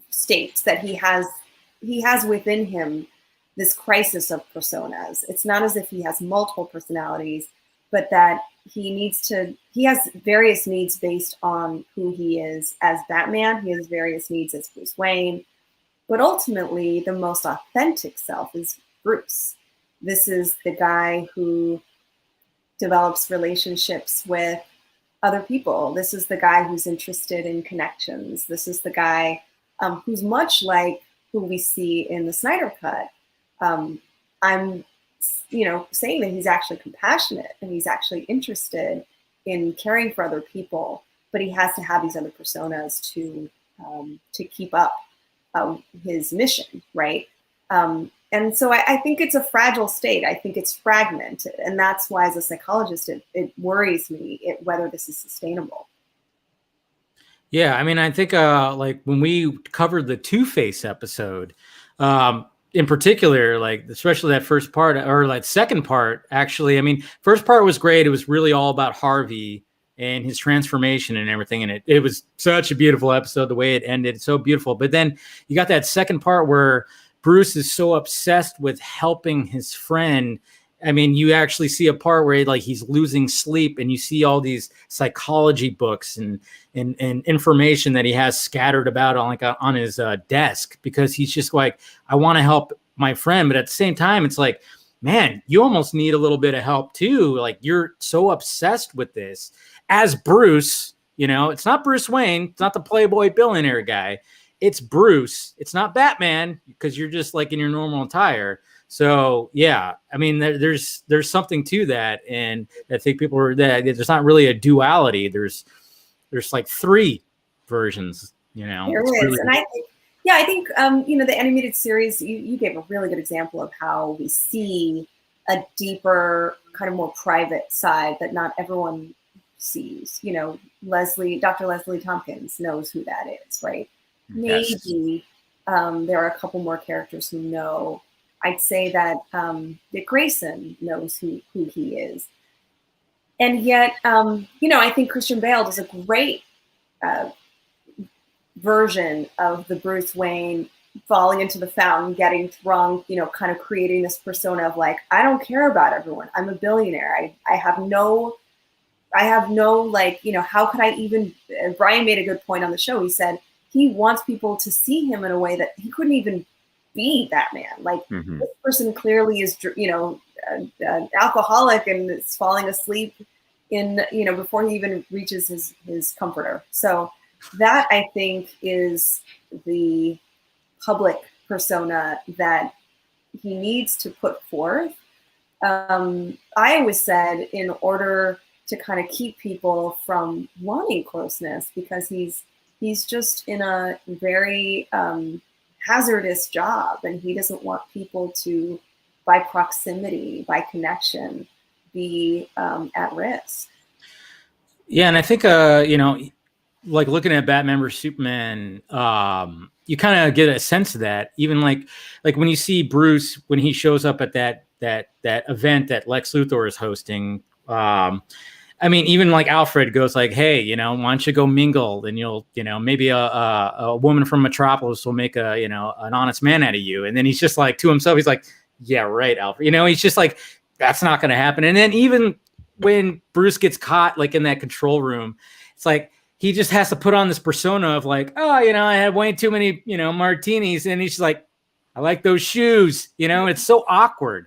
states that he has within him, this crisis of personas. It's not as if he has multiple personalities, but that he has various needs based on who he is as Batman. He has various needs as Bruce Wayne, but ultimately the most authentic self is Bruce. This is the guy who develops relationships with other people. This is the guy who's interested in connections. This is the guy who's much like who we see in the Snyder Cut. I'm, saying that he's actually compassionate and he's actually interested in caring for other people, but he has to have these other personas to keep up his mission, right? And so I think it's a fragile state. I think it's fragmented. And that's why, as a psychologist, it worries me whether this is sustainable. Yeah, I mean, I think like when we covered the Two-Face episode, in particular, like especially that first part or like second part, actually, I mean, first part was great. It was really all about Harvey and his transformation and everything. And it was such a beautiful episode, the way it ended, so beautiful. But then you got that second part where Bruce is so obsessed with helping his friend I mean, you actually see a part where like he's losing sleep, and you see all these psychology books and information that he has scattered about on his desk, because he's just like, I want to help my friend, but at the same time, it's like, man, you almost need a little bit of help too. Like, you're so obsessed with this as Bruce. You know, it's not Bruce Wayne, it's not the Playboy billionaire guy. It's Bruce. It's not Batman, because you're just like in your normal attire. So yeah, I mean, there's something to that, and I think people are that there's not really a duality. There's like three versions, you know. There is, really, and I think you know, the animated series, you gave a really good example of how we see a deeper, kind of more private side that not everyone sees. You know, Dr. Leslie Tompkins knows who that is, right? Yes. Maybe there are a couple more characters who know. I'd say that Dick Grayson knows who he is. And yet, you know, I think Christian Bale does a great version of the Bruce Wayne falling into the fountain, getting drunk, you know, kind of creating this persona of like, I don't care about everyone. I'm a billionaire. I have no, like, you know, how could I even, Brian made a good point on the show. He said he wants people to see him in a way that he couldn't even be Batman. Like, this person clearly is, you know, an alcoholic and is falling asleep in, you know, before he even reaches his comforter. So that, I think, is the public persona that he needs to put forth. I always said, in order to kind of keep people from wanting closeness, because he's just in a very hazardous job, and he doesn't want people to, by proximity, by connection, be at risk. Yeah, and I think you know, like looking at Batman vs Superman, you kind of get a sense of that. Even like when you see Bruce, when he shows up at that event that Lex Luthor is hosting. I mean, even like Alfred goes like, hey, you know, why don't you go mingle, and you'll, you know, maybe a woman from Metropolis will make a, you know, an honest man out of you. And then he's just like, to himself, he's like, yeah, right, Alfred. You know, he's just like, that's not going to happen. And then even when Bruce gets caught like in that control room, it's like he just has to put on this persona of like, oh, you know, I had way too many, you know, martinis. And he's like, I like those shoes. You know, it's so awkward.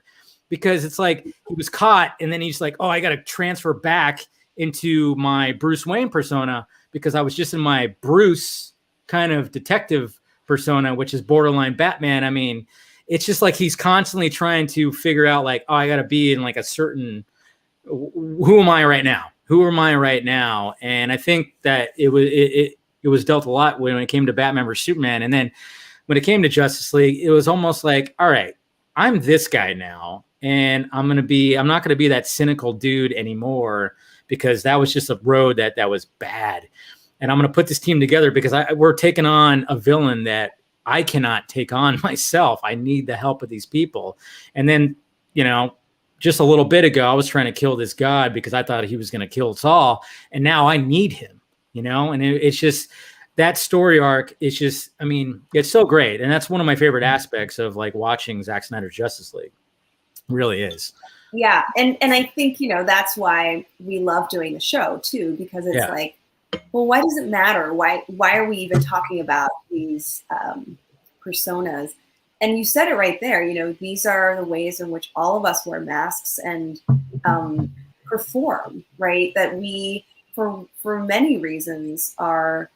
Because it's like he was caught, and then he's like, oh, I got to transfer back into my Bruce Wayne persona, because I was just in my Bruce kind of detective persona, which is borderline Batman. I mean, it's just like he's constantly trying to figure out like, oh, I got to be in like a certain, who am I right now? Who am I right now? And I think that it was dealt a lot when it came to Batman vs Superman. And then when it came to Justice League, it was almost like, all right, I'm this guy now. And I'm not going to be that cynical dude anymore, because that was just a road that was bad. And I'm going to put this team together because we're taking on a villain that I cannot take on myself. I need the help of these people. And then, you know, just a little bit ago, I was trying to kill this god because I thought he was going to kill us all. And now I need him, you know, and it's just that story arc is just, I mean, it's so great. And that's one of my favorite aspects of like watching Zack Snyder's Justice League. Really is. Yeah, and I think, you know, that's why we love doing the show too, because it's like, well, why does it matter? Why are we even talking about these personas? And you said it right there. You know, these are the ways in which all of us wear masks and perform, right? That we, for many reasons, are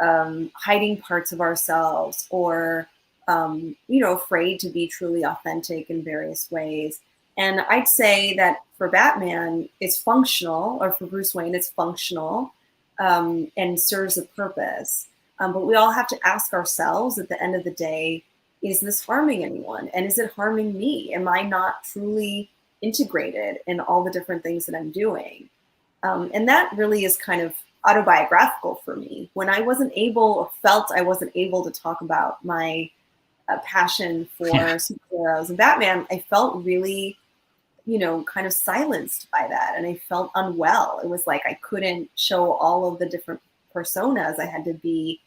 hiding parts of ourselves, or you know, afraid to be truly authentic in various ways. And I'd say that for Batman, it's functional, or for Bruce Wayne, it's functional and serves a purpose. But we all have to ask ourselves at the end of the day, is this harming anyone? And is it harming me? Am I not truly integrated in all the different things that I'm doing? And that really is kind of autobiographical for me. When I felt I wasn't able to talk about my passion for superheroes and Batman, I felt really, you know, kind of silenced by that. And I felt unwell. It was like I couldn't show all of the different personas. I had to be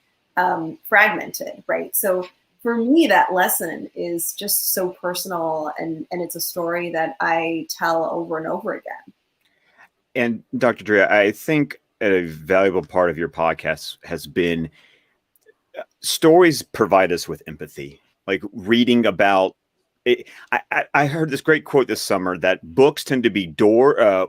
fragmented, right? So for me, that lesson is just so personal, and it's a story that I tell over and over again. And Dr. Drea, I think a valuable part of your podcast has been stories provide us with empathy, like reading about it. I heard this great quote this summer that books tend to be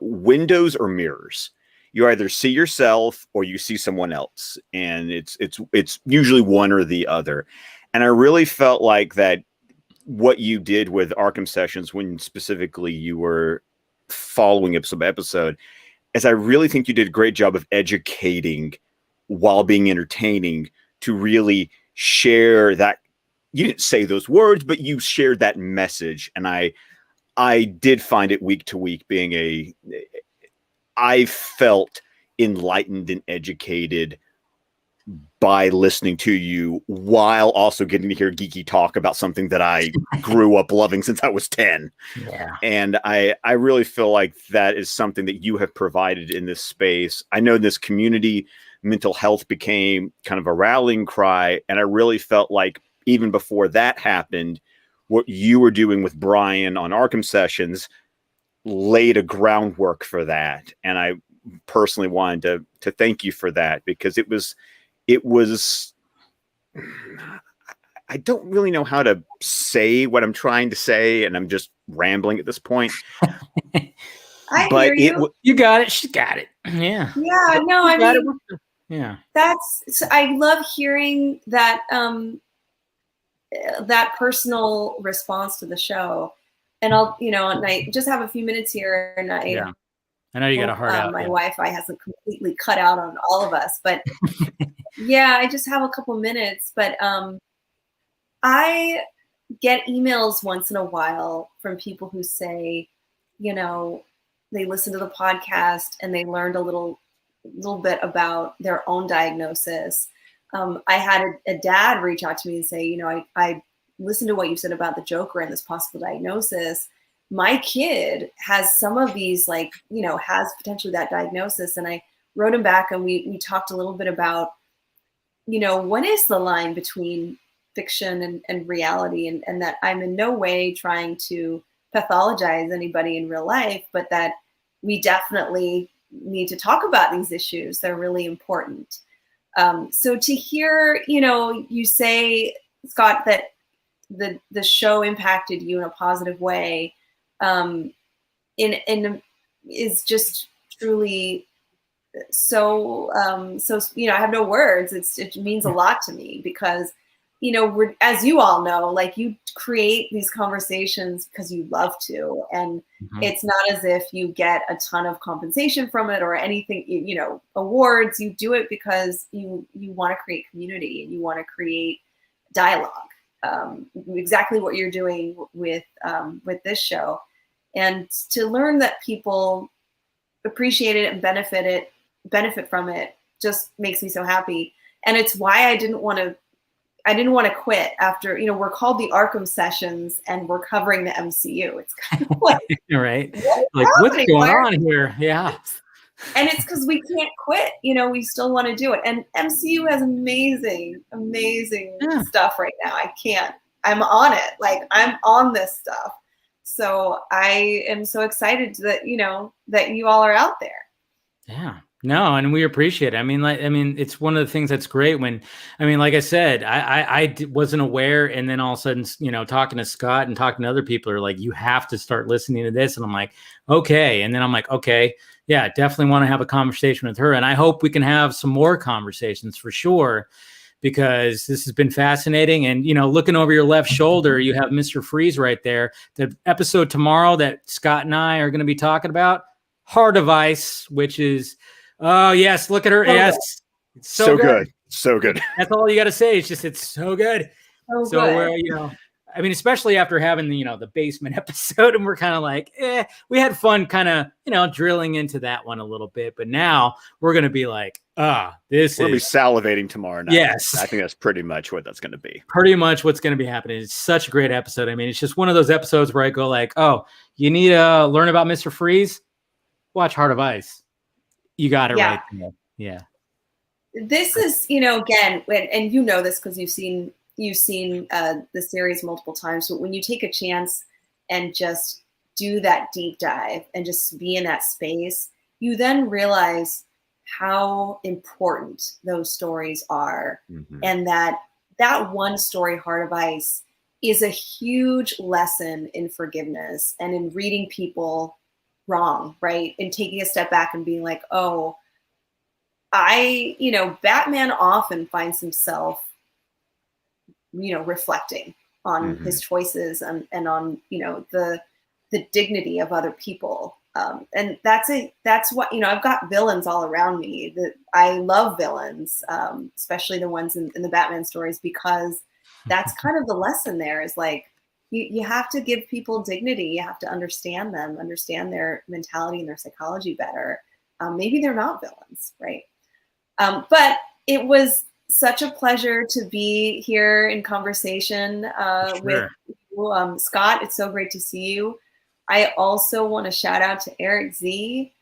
windows or mirrors. You either see yourself or you see someone else, and it's usually one or the other. And I really felt like that what you did with Arkham Sessions, when specifically you were following episode by episode, is I really think you did a great job of educating while being entertaining, to really share that. You didn't say those words, but you shared that message. And I did find it week to week being I felt enlightened and educated by listening to you, while also getting to hear geeky talk about something that I grew up loving since I was 10. Yeah. And I really feel like that is something that you have provided in this space. I know in this community, mental health became kind of a rallying cry. And I really felt like even before that happened, what you were doing with Brian on Arkham Sessions laid a groundwork for that. And I personally wanted to thank you for that, because it was, I don't really know how to say what I'm trying to say, and I'm just rambling at this point. I hear you. You got it. She got it. Yeah. Yeah. No, I mean, yeah. I love hearing that, that personal response to the show. And and I just have a few minutes here, and I know you got a heart out. My Wi-Fi hasn't completely cut out on all of us, but yeah, I just have a couple minutes. But I get emails once in a while from people who say, they listen to the podcast and they learned a little bit about their own diagnosis. I had a dad reach out to me and say, I listened to what you said about the Joker and this possible diagnosis. My kid has some of these, has potentially that diagnosis. And I wrote him back, and we talked a little bit about, what is the line between fiction and reality, and that I'm in no way trying to pathologize anybody in real life, but that we definitely need to talk about these issues. They're really important. So to hear, you say, Scott, that the show impacted you in a positive way, is just truly so, I have no words. It means a lot to me, because, we're, as you all know, you create these conversations because you love to, and it's not as if you get a ton of compensation from it or anything, awards. You do it because you want to create community, and you want to create dialogue. Exactly what you're doing with this show, and to learn that people appreciate it and benefit from it just makes me so happy. And it's why I didn't want to quit after, we're called the Arkham Sessions and we're covering the MCU. It's kind of like, right. What's going on here? Yeah. And it's because we can't quit, we still want to do it. And MCU has amazing stuff right now. I'm on it. I'm on this stuff. So I am so excited that, that you all are out there. Yeah. No, and we appreciate it. I mean, it's one of the things that's great when, like I said, I wasn't aware, and then all of a sudden, talking to Scott and talking to other people are like, you have to start listening to this. And I'm like, okay. And then I'm like, okay, yeah, definitely want to have a conversation with her. And I hope we can have some more conversations for sure, because this has been fascinating. And, looking over your left shoulder, you have Mr. Freeze right there. The episode tomorrow that Scott and I are going to be talking about, Heart of Ice, which is, oh, yes, look at her. Yes. It's so good. So good. That's all you got to say. It's so good. So good. Especially after having the basement episode, and we're kind of like, we had fun kind of, drilling into that one a little bit. But now we're going to be like, we're going to be salivating tomorrow night. Yes. I think that's pretty much what that's going to be. Pretty much what's going to be happening. It's such a great episode. It's just one of those episodes where I go like, oh, you need to learn about Mr. Freeze? Watch Heart of Ice. You got it right there. Yeah. This is, again, and this because you've seen you've seen the series multiple times, but when you take a chance and just do that deep dive and just be in that space, you then realize how important those stories are. And that one story, Heart of Ice, is a huge lesson in forgiveness and in reading people wrong, right? And taking a step back and being like, oh, Batman often finds himself, reflecting on his choices and on, the dignity of other people. And that's what, I've got villains all around me. I love villains, especially the ones in the Batman stories, because that's kind of the lesson there is like, you have to give people dignity. You have to understand them, understand their mentality and their psychology better. Maybe they're not villains, right? But it was such a pleasure to be here in conversation with you. Scott, it's so great to see you. I also want to shout out to Eric Z.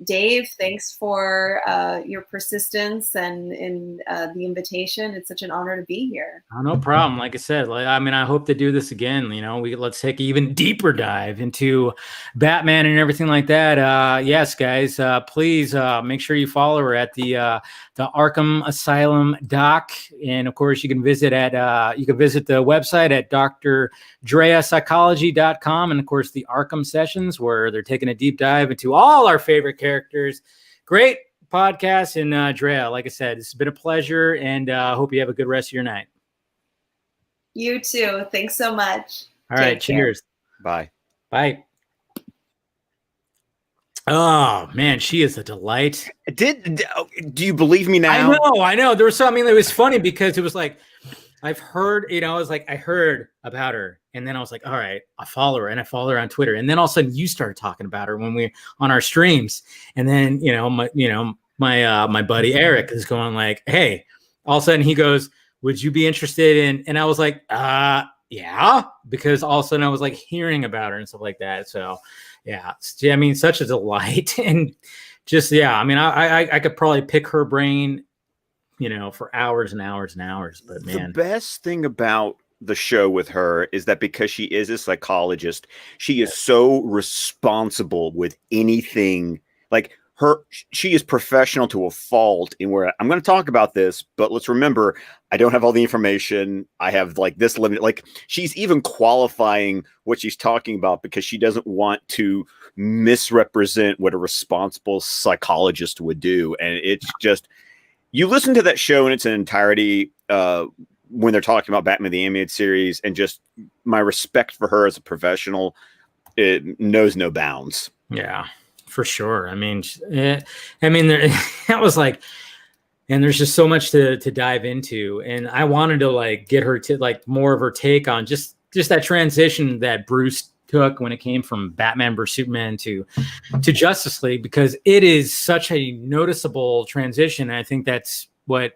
Dave, thanks for your persistence and the invitation. It's such an honor to be here. Oh, no problem. Like I said, I hope to do this again. Let's take an even deeper dive into Batman and everything like that. Yes, guys, please make sure you follow her at the Arkham Asylum doc, and of course you can visit the website at drdreapsychology.com, and of course the Arkham sessions where they're taking a deep dive into all our favorite characters. Great podcast. And Drea, like I said, it's been a pleasure, and hope you have a good rest of your night. You too. Thanks so much. All right. Cheers. Bye. Bye. Oh man, she is a delight. Do you believe me now? I know. There was something that was funny because it was like, I've heard, I heard about her, and then I was like, all right, I follow her, and I follow her on Twitter, and then all of a sudden you started talking about her when we're on our streams, and then my buddy Eric is going like, hey, all of a sudden he goes, would you be interested in? And I was like, yeah, because all of a sudden I was like hearing about her and stuff like that. So yeah, such a delight, and just I could probably pick her brain, for hours and hours and hours. But man, the best thing about the show with her is that because she is a psychologist, she is so responsible with anything. Like she is professional to a fault in where I'm going to talk about this, but let's remember, I don't have all the information. I have like this limit. Like she's even qualifying what she's talking about because she doesn't want to misrepresent what a responsible psychologist would do. And it's just, you listen to that show in its entirety when they're talking about Batman the Animated Series, and just my respect for her as a professional, it knows no bounds. Yeah, for sure. That was like, and there's just so much to dive into, and I wanted to like get her to like more of her take on just that transition that Bruce took when it came from Batman vs Superman to Justice League, because it is such a noticeable transition. And I think that's what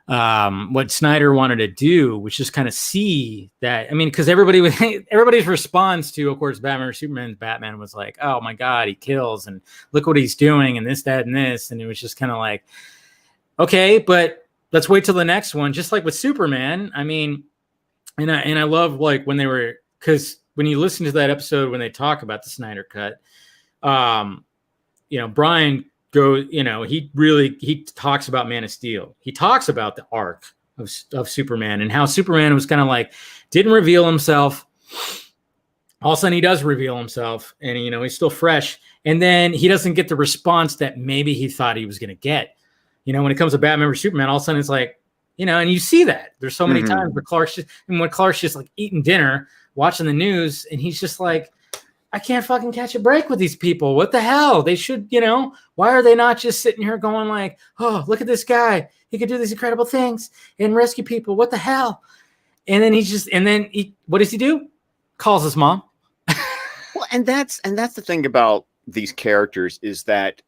what Snyder wanted to do, which is kind of see that. Because everybody's response to, of course, Batman vs Superman, Batman was like, oh my God, he kills, and look what he's doing, and this, that, and this. And it was just kind of like, okay, but let's wait till the next one. Just like with Superman, and I love like when they were, because when you listen to that episode when they talk about the Snyder cut, Brian he talks about Man of Steel. He talks about the arc of Superman and how Superman was kind of like didn't reveal himself. All of a sudden he does reveal himself, and he's still fresh, and then he doesn't get the response that maybe he thought he was going to get. When it comes to Batman vs Superman, all of a sudden it's like, and you see that there's so many times where Clark's just like eating dinner, watching the news, and he's just like, I can't fucking catch a break with these people. What the hell? They should, why are they not just sitting here going like, oh, look at this guy. He could do these incredible things and rescue people. What the hell? And then what does he do? Calls his mom. Well, and that's the thing about these characters is that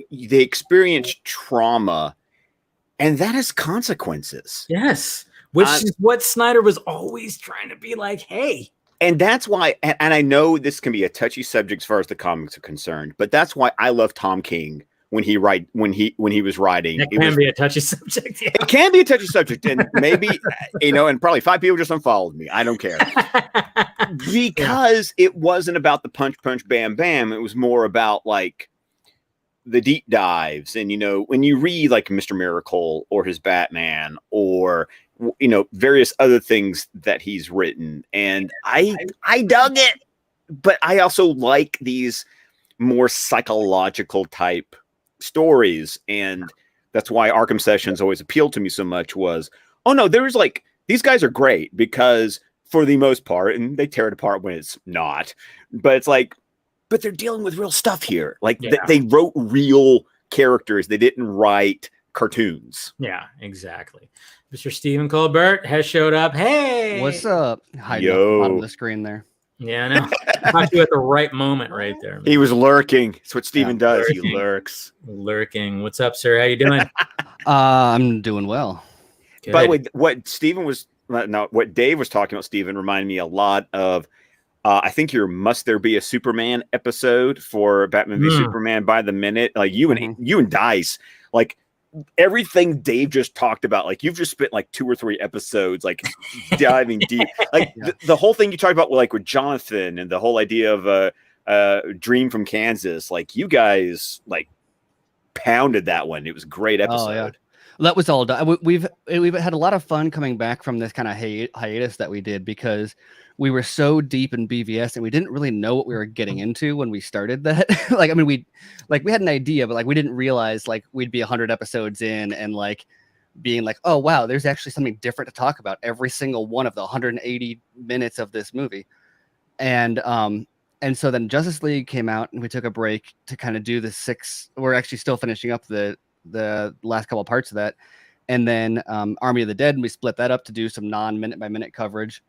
they experience trauma, and that has consequences. Yes. Which is what Snyder was always trying to be like, hey. And that's why, and I know this can be a touchy subject as far as the comics are concerned, but that's why I love Tom King when he was writing. It can be a touchy subject. Yeah. It can be a touchy subject, and maybe and probably 5 people just unfollowed me. I don't care because it wasn't about the punch, bam, bam. It was more about like the deep dives, and when you read like Mr. Miracle or his Batman or various other things that he's written, and I dug it, but I also like these more psychological type stories, and that's why Arkham Sessions always appealed to me so much. There's like, these guys are great because for the most part, and they tear it apart when it's not, but it's like, but they're dealing with real stuff here. Like they wrote real characters. They didn't write cartoons. Yeah, exactly. Mr. Stephen Colbert has showed up. Hey, what's up? Hiding at the bottom of the screen there. Yeah, I know. I caught you at the right moment right there. Man. He was lurking. That's what Steven does. Lurking. He lurks. Lurking. What's up, sir? How you doing? I'm doing well. Good. By the way, what Dave was talking about, Steven, reminded me a lot of, I think your Must There Be a Superman episode for Batman v Superman by the minute. Like you and Dice, like everything Dave just talked about, like you've just spent like 2 or 3 episodes like diving deep, like the whole thing you talked about, like with Jonathan and the whole idea of a Dream from Kansas. Like you guys like pounded that one. It was a great episode. Oh, yeah. Well, that was all done. We've had a lot of fun coming back from this kind of hiatus that we did, because we were so deep in BVS and we didn't really know what we were getting into when we started that. Like, I mean, we had an idea, but like we didn't realize like we'd be 100 episodes in and like being like, oh wow, there's actually something different to talk about every single one of the 180 minutes of this movie. And so then Justice League came out and we took a break to kind of do the 6. We're actually still finishing up the last couple of parts of that. And then Army of the Dead, and we split that up to do some non-minute by minute coverage.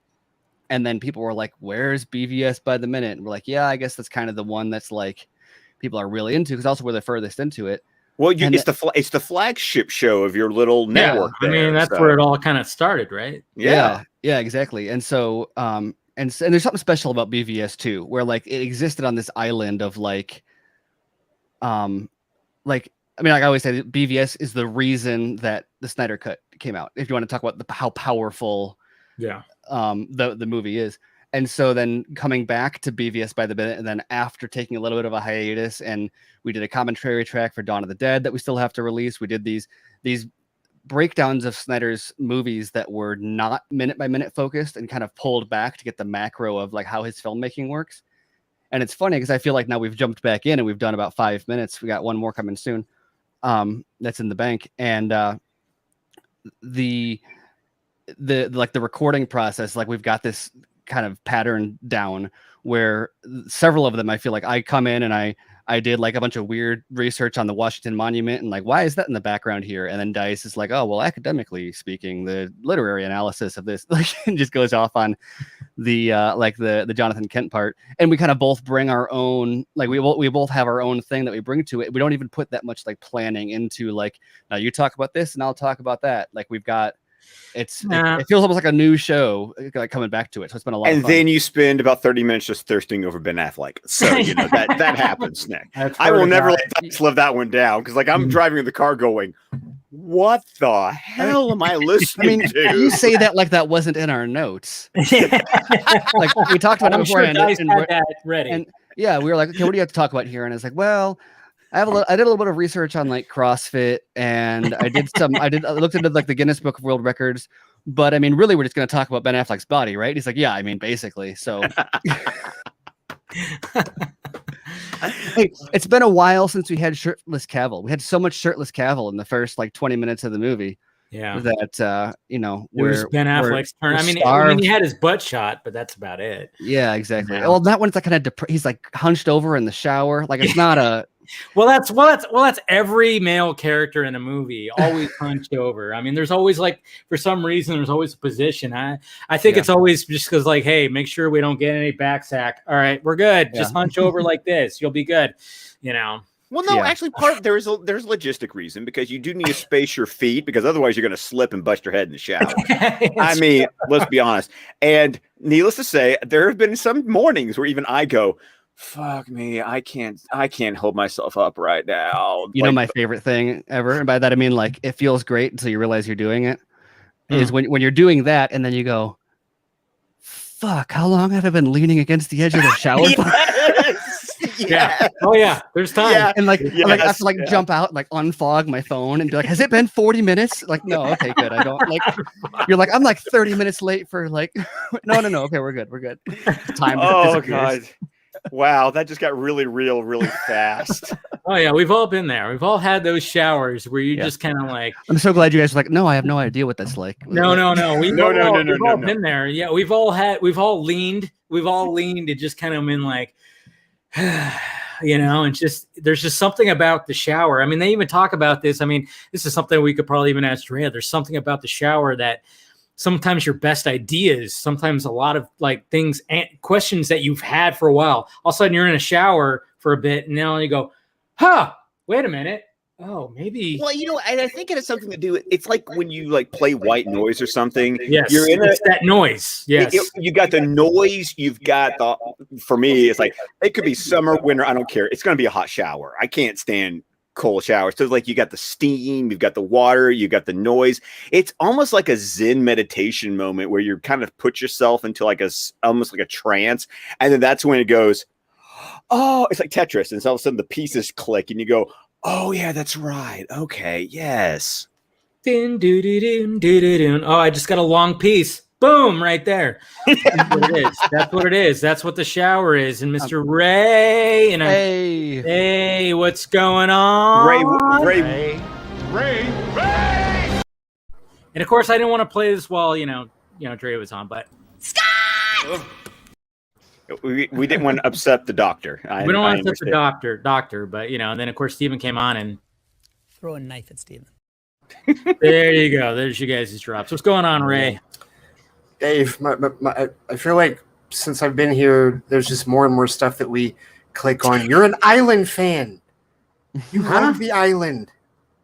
And then people were like, where's BVS by the minute? And we're like, yeah, I guess that's kind of the one that's like people are really into, because also we're the furthest into it. Well, it's the flagship show of your little network. I mean, that's where it all kind of started, right? Yeah, exactly. And so, and there's something special about BVS too, where like it existed on this island of like I always say BVS is the reason that the Snyder Cut came out. If you want to talk about how powerful the movie is. And so then coming back to BVS by the minute, and then after taking a little bit of a hiatus, and we did a commentary track for Dawn of the Dead that we still have to release. We did these breakdowns of Snyder's movies that were not minute by minute focused and kind of pulled back to get the macro of like how his filmmaking works. And it's funny because I feel like now we've jumped back in and we've done about 5 minutes. We got one more coming soon. That's in the bank. And the recording process, like we've got this kind of pattern down where several of them, I feel like I come in and I did like a bunch of weird research on the Washington Monument and like, why is that in the background here? And then Dice is like, oh, well, academically speaking, the literary analysis of this, like, just goes off on the Jonathan Kent part. And we kind of both bring our own, like we both have our own thing that we bring to it. We don't even put that much like planning into like, now you talk about this and I'll talk about that. Like we've got, it feels almost like a new show, like coming back to it. So it's been a lot of fun. And then you spend about 30 minutes just thirsting over Ben Affleck. So, that happens, Nick. I will never let Dice live that one down, because like I'm driving in the car going, what the hell am I listening to? You say that like that wasn't in our notes. Like we talked about it before. Sure Dice had that ready. And yeah, we were like, okay, what do you have to talk about here? And it's like, well, I did a little bit of research on like CrossFit, and I looked into like the Guinness Book of World Records, but I mean, really, we're just going to talk about Ben Affleck's body, right? He's like, yeah, I mean, basically. So hey, it's been a while since we had shirtless Cavill. We had so much shirtless Cavill in the first like 20 minutes of the movie. Yeah, that it was Ben Affleck's turn. I mean, he had his butt shot, but that's about it. Yeah, exactly. Yeah. Well, that one's like kind of he's like hunched over in the shower. Like it's not a. Well, that's every male character in a movie, always hunched over. I mean, there's always like, for some reason, there's always a position. I think it's always just because like, hey, make sure we don't get any back sack. All right, we're good. Just hunch over like this. You'll be good. Well, no, actually, there's logistic reason, because you do need to space your feet, because otherwise you're going to slip and bust your head in the shower. I mean, let's be honest. And needless to say, there have been some mornings where even I go, fuck me, I can't hold myself up right now. You know, my favorite thing ever, and by that I mean like it feels great until you realize you're doing it, is when you're doing that and then you go, fuck, how long have I been leaning against the edge of the shower? Yeah. Oh yeah. There's time. Yeah. And like, I have to like jump out, and, like unfog my phone and be like, has it been 40 minutes? Like, no, okay, good. I don't like, you're like, I'm like 30 minutes late for like, no. Okay, we're good. Time. Oh God. Wow. That just got really real, really fast. Oh yeah. We've all been there. We've all had those showers where you just kind of like, I'm so glad you guys are like, no, I have no idea what that's like. No. We've all No. been there. Yeah. We've all leaned and just kind of been like, and just there's just something about the shower. I mean, they even talk about this. I mean, this is something we could probably even ask Drea. There's something about the shower that sometimes your best ideas, sometimes a lot of like things and questions that you've had for a while, all of a sudden you're in a shower for a bit and now you go, wait a minute. Oh, maybe. Well, I think it has something to do. It's like when you like play white noise or something. Yes, you're in that noise. Yes, you got the noise. You've got the. For me, it's like it could be summer, winter. I don't care. It's going to be a hot shower. I can't stand cold showers. So like you got the steam, you've got the water, you got the noise. It's almost like a Zen meditation moment where you kind of put yourself into like almost like a trance, and then that's when it goes. Oh, it's like Tetris, and so all of a sudden the pieces click, and you go. Oh yeah, that's right. Okay, yes. Oh, I just got a long piece. Boom, right there. That's what it is. That's what it is. That's what the shower is. And Mr. Ray, and hey, what's going on? Ray. And of course, I didn't want to play this while Drea was on, but Scott. We didn't want to upset the doctor. We don't want to upset the doctor, but and then of course Steven came on and throw a knife at Steven. There you go. There's you guys' drops. What's going on, Ray? Dave, I feel like since I've been here, there's just more and more stuff that we click on. You're an Island fan. You love the Island.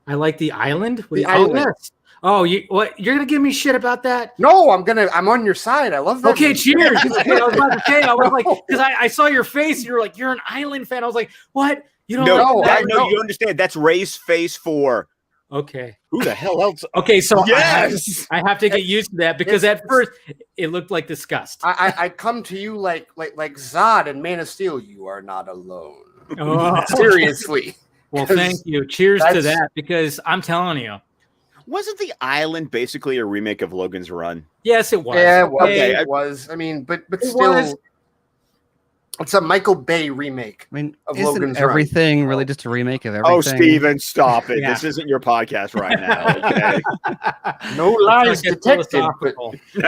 I like the Island. The Island. Yes. Oh, what? You're gonna give me shit about that? No, I'm on your side. I love that. Okay, movie. Cheers. I was about to say, I was like, because I saw your face, and you're like, you're an Island fan. I was like, what? You don't know? No, you understand. That's Ray's face for. Okay. Who the hell else? Okay, so yes, I have to get used to that because at first it looked like disgust. I come to you like Zod and Man of Steel. You are not alone. Oh. Seriously. Well, thank you. Cheers to that because I'm telling you. Wasn't The Island basically a remake of Logan's Run? Yes, it was. Yeah, it was. I mean, but still, it's a Michael Bay remake. I mean, of isn't Logan's everything Run. really just a remake of everything? Oh, Steven, stop it. Yeah. This isn't your podcast right now. Okay? No lies detected.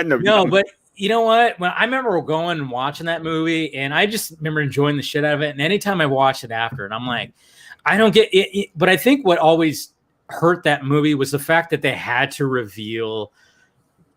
No, but you know what? When I remember going and watching that movie, and I just remember enjoying the shit out of it. And anytime I watched it after, and I'm like, I don't get it. But I think what always hurt that movie was the fact that they had to reveal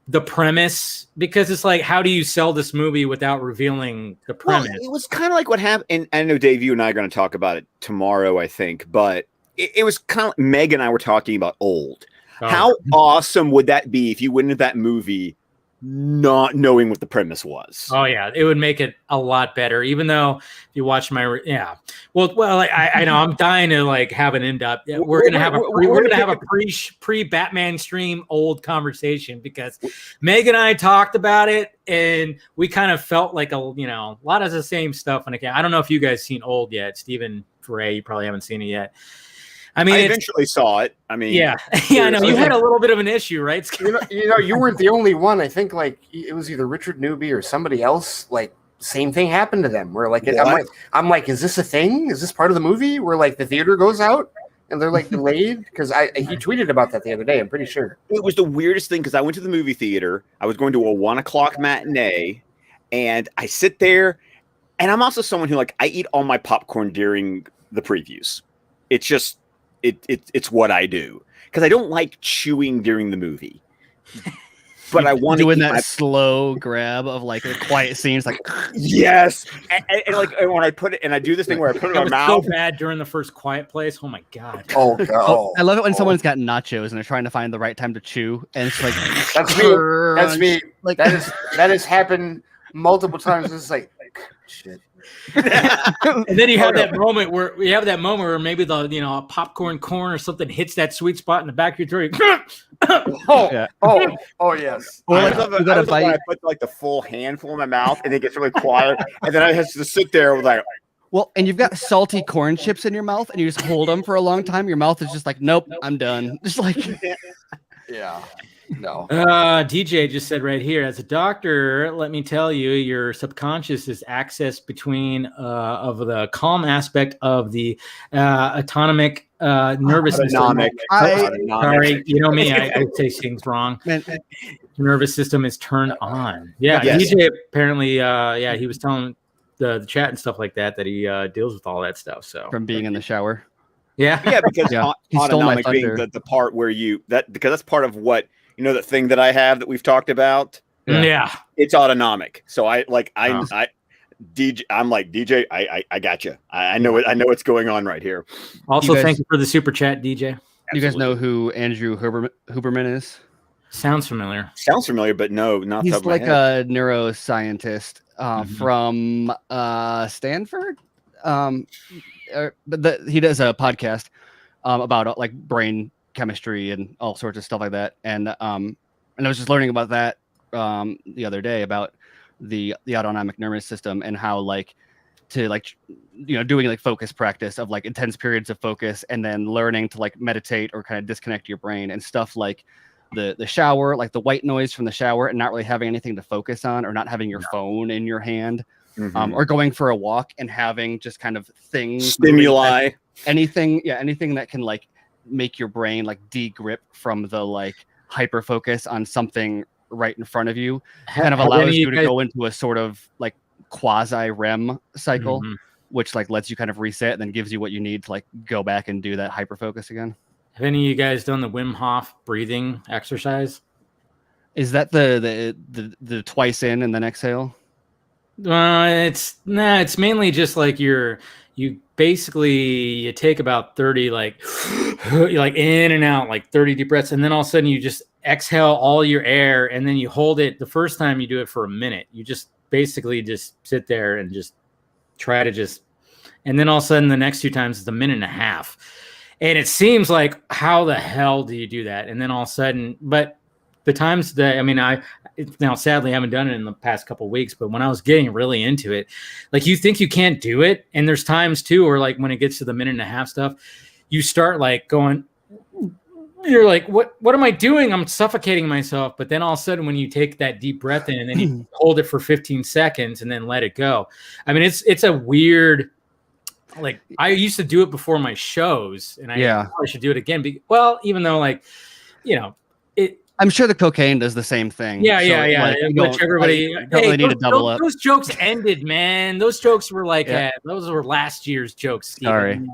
the premise, because it's like, how do you sell this movie without revealing the premise? Well, it was kind of like what happened, and I know Dave, you and I are going to talk about it tomorrow, I think, but it was kind of, Meg and I were talking about Old. Oh. How awesome would that be if you went into that movie not knowing what the premise was? Oh yeah, it would make it a lot better. Even though if you watch well, I know I'm dying to like have an in-depth. We're gonna have a pre Batman stream Old conversation because Meg and I talked about it and we kind of felt like a lot of the same stuff. And again, I don't know if you guys seen Old yet, Stephen, Ray, you probably haven't seen it yet. I mean, I eventually saw it. I mean, yeah, I know you had a little bit of an issue, right? You weren't the only one. I think like it was either Richard Newby or somebody else. Like same thing happened to them. Where like I'm like, is this a thing? Is this part of the movie where like the theater goes out and they're like delayed? Because he tweeted about that the other day. I'm pretty sure it was the weirdest thing because I went to the movie theater. I was going to a 1:00 matinee, and I sit there, and I'm also someone who like I eat all my popcorn during the previews. It's just. It's what I do because I don't like chewing during the movie, but I want to doing that slow grab of like the quiet scenes, like yes, and like when I put it and I do this thing where I put it in my mouth. So bad during the first Quiet Place. Oh my god. Oh god. I love it when someone's got nachos and they're trying to find the right time to chew, and it's like that's me. Like that has happened multiple times. It's like shit. And then you have that moment where maybe the popcorn corn or something hits that sweet spot in the back of your throat. Oh yes. I love it when I put like the full handful in my mouth and it gets really quiet, and then I have to sit there with like. Well, and you've got salty corn chips in your mouth, and you just hold them for a long time. Your mouth is just like, nope, I'm done. Just like, yeah. No. DJ just said right here, as a doctor, let me tell you, your subconscious is accessed between of the calm aspect of the autonomic nervous system. Sorry, you know me, I say things wrong. Nervous system is turned on. Yeah, yes. DJ apparently, he was telling the chat and stuff like that he deals with all that stuff. So from being in the shower. Yeah, because autonomic being the part where because that's part of what. That thing that I have that we've talked about. Yeah. It's autonomic. So I'm like DJ, I got you. I know what's going on right here. Also, thank you for the super chat, DJ. Absolutely. You guys know who Andrew Huberman is? Sounds familiar, but no, not. He's like a neuroscientist from Stanford. But he does a podcast about like brain chemistry and all sorts of stuff like that, and I was just learning about that the other day about the autonomic nervous system and how doing like focus practice of like intense periods of focus and then learning to like meditate or kind of disconnect your brain and stuff like the shower, like the white noise from the shower and not really having anything to focus on or not having your phone in your hand. Or going for a walk and having just kind of things, stimuli, anything that can like make your brain like de-grip from the like hyper focus on something right in front of you, kind of allows you to go into a sort of like quasi REM cycle, which like lets you kind of reset and then gives you what you need to like go back and do that hyper focus again. Have any of you guys done the Wim Hof breathing exercise? Is that the twice in and then exhale? It's mainly just like you take about 30 like in and out, like 30 deep breaths, and then all of a sudden you just exhale all your air, and then you hold it. The first time you do it for a minute, you just basically just sit there and just try to and then all of a sudden the next 2 times it's a minute and a half, and it seems like, how the hell do you do that? And then all of a sudden, but the times that now sadly I haven't done it in the past couple of weeks, but when I was getting really into it, like you think you can't do it, and there's times too where like when it gets to the minute and a half stuff, you start like going, you're like, what am I doing? I'm suffocating myself. But then all of a sudden when you take that deep breath in and then you hold it for 15 seconds and then let it go, I mean it's a weird, like I used to do it before my shows, and I should do it again. Even though like I'm sure the cocaine does the same thing. Yeah. Which everybody really need to double up. Those jokes ended, man. Those jokes were like those were last year's jokes. Steven.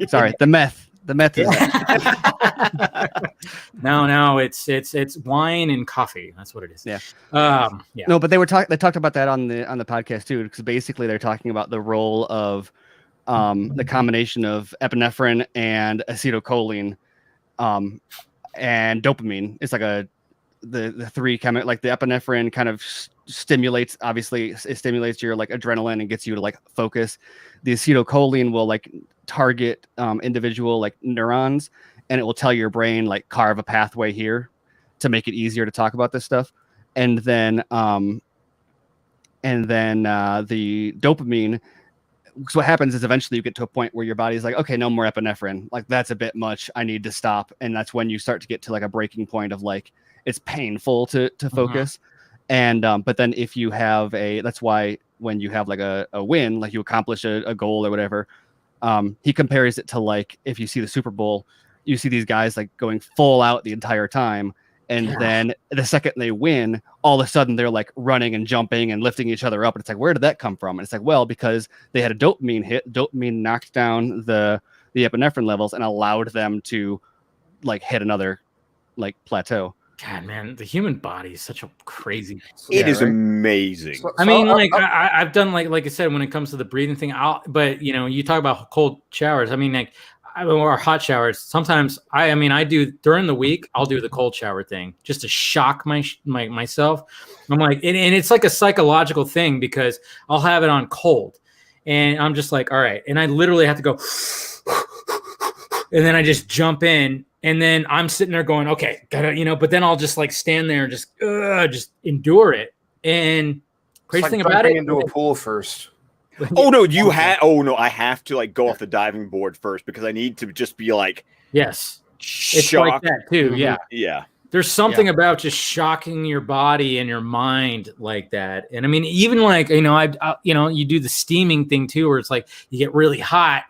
Sorry. The meth is No, it's wine and coffee. That's what it is. Yeah. No, but they talked about that on the podcast too, because basically they're talking about the role of the combination of epinephrine and acetylcholine. And dopamine. It's like the three chemical, like the epinephrine kind of stimulates, obviously it stimulates your like adrenaline and gets you to like focus. The acetylcholine will like target individual like neurons, and it will tell your brain like carve a pathway here to make it easier to talk about this stuff. And then the dopamine. So what happens is eventually you get to a point where your body's like, okay, no more epinephrine. Like that's a bit much. I need to stop. And that's when you start to get to like a breaking point of like, it's painful to focus. And, but then if you have that's why when you have like a win, like you accomplish a goal or whatever, he compares it to like, if you see the Super Bowl, you see these guys like going full out the entire time. And then the second they win, all of a sudden they're like running and jumping and lifting each other up. And it's like, where did that come from? And it's like, well, because they had a dopamine hit. Dopamine knocked down the epinephrine levels and allowed them to like hit another like plateau. God, man, the human body is such a crazy. It is amazing. I've done like I said, when it comes to the breathing thing, but you talk about cold showers. I mean, like, or hot showers. Sometimes I do during the week. I'll do the cold shower thing just to shock myself. I'm like, and it's like a psychological thing because I'll have it on cold. and I'm just like, all right. And I literally have to go, and then I just jump in, and then I'm sitting there going, okay, gotta, but then I'll just like stand there and just endure it. And crazy thing about it, into a pool first. Oh no, I have to like go off the diving board first because I need to just be like, yes, it's shocked. like that too. Yeah. Yeah. There's something about just shocking your body and your mind like that. And I mean, even like, I you do the steaming thing too, where it's like you get really hot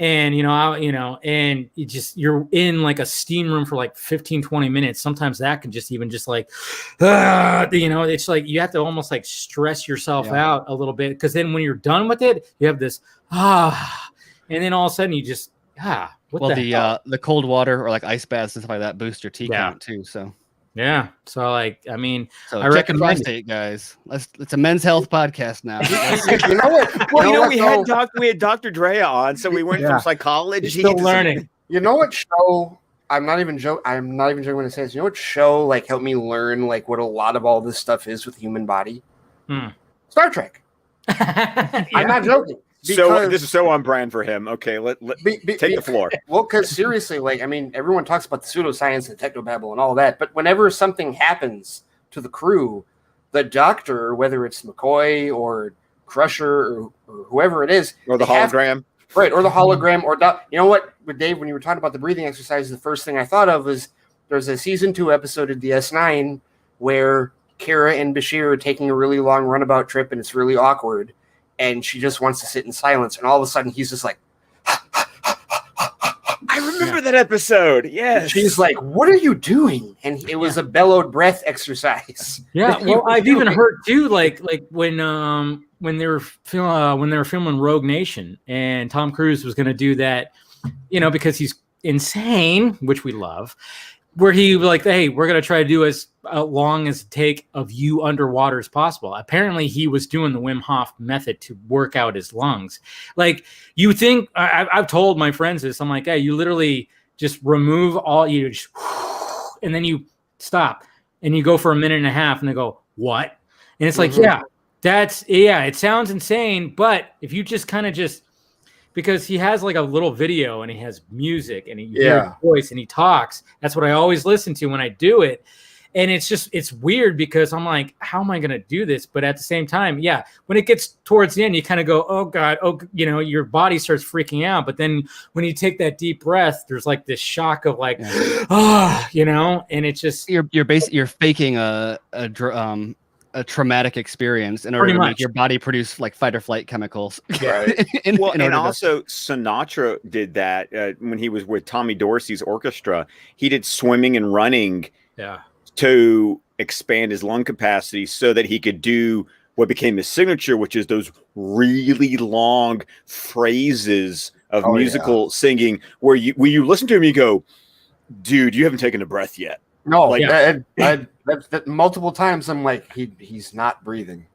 and, and you're in like a steam room for like 15, 20 minutes. Sometimes that can just like, it's like you have to almost like stress yourself out a little bit. Cause then when you're done with it, you have this, and then all of a sudden you just, the cold water or like ice baths and stuff like that boost your T count too. So yeah. So like, I mean, I check prostate, guys. It's a men's health podcast now. You know what? Well, we had Dr. Drea on, so we went from psychology. Still learning. You know what show? I'm not even joking when I say this. You know what show like helped me learn like what a lot of all this stuff is with the human body? Star Trek. I'm not joking. So this is so on brand for him. Okay, take the floor. Well, because seriously, like, I mean, everyone talks about the pseudoscience and technobabble and all that, but whenever something happens to the crew, the doctor, whether it's McCoy or Crusher or whoever it is, or the hologram, or the hologram, or you know what, Dave, when you were talking about the breathing exercises, the first thing I thought of was there's a season 2 episode of DS9 where Kara and Bashir are taking a really long runabout trip, and it's really awkward. And she just wants to sit in silence. And all of a sudden, he's just like, I remember that episode. Yes. She's like, what are you doing? And it was a bellowed breath exercise. Yeah. Well, I've even heard too, like when they were filming Rogue Nation, and Tom Cruise was going to do that, because he's insane, which we love. Where he was like, hey, we're going to try to do as long as take of you underwater as possible. Apparently, he was doing the Wim Hof method to work out his lungs. Like, you think, I've told my friends this, I'm like, hey, you literally just remove and then you stop, and you go for a minute and a half, and they go, what? And it's like, it sounds insane, but if you just kind of because he has like a little video and he has music and he hears his voice and he talks. That's what I always listen to when I do it. And it's weird because I'm like, how am I going to do this? But at the same time, when it gets towards the end, you kind of go, oh God, your body starts freaking out. But then when you take that deep breath, there's like this shock of like, and it's just, you're faking a traumatic experience in order to make your body produce like fight or flight chemicals. Right. Also Sinatra did that when he was with Tommy Dorsey's orchestra. He did swimming and running to expand his lung capacity so that he could do what became his signature, which is those really long phrases of musical singing where you listen to him, you go, dude, you haven't taken a breath yet. No, that multiple times I'm like, he's not breathing.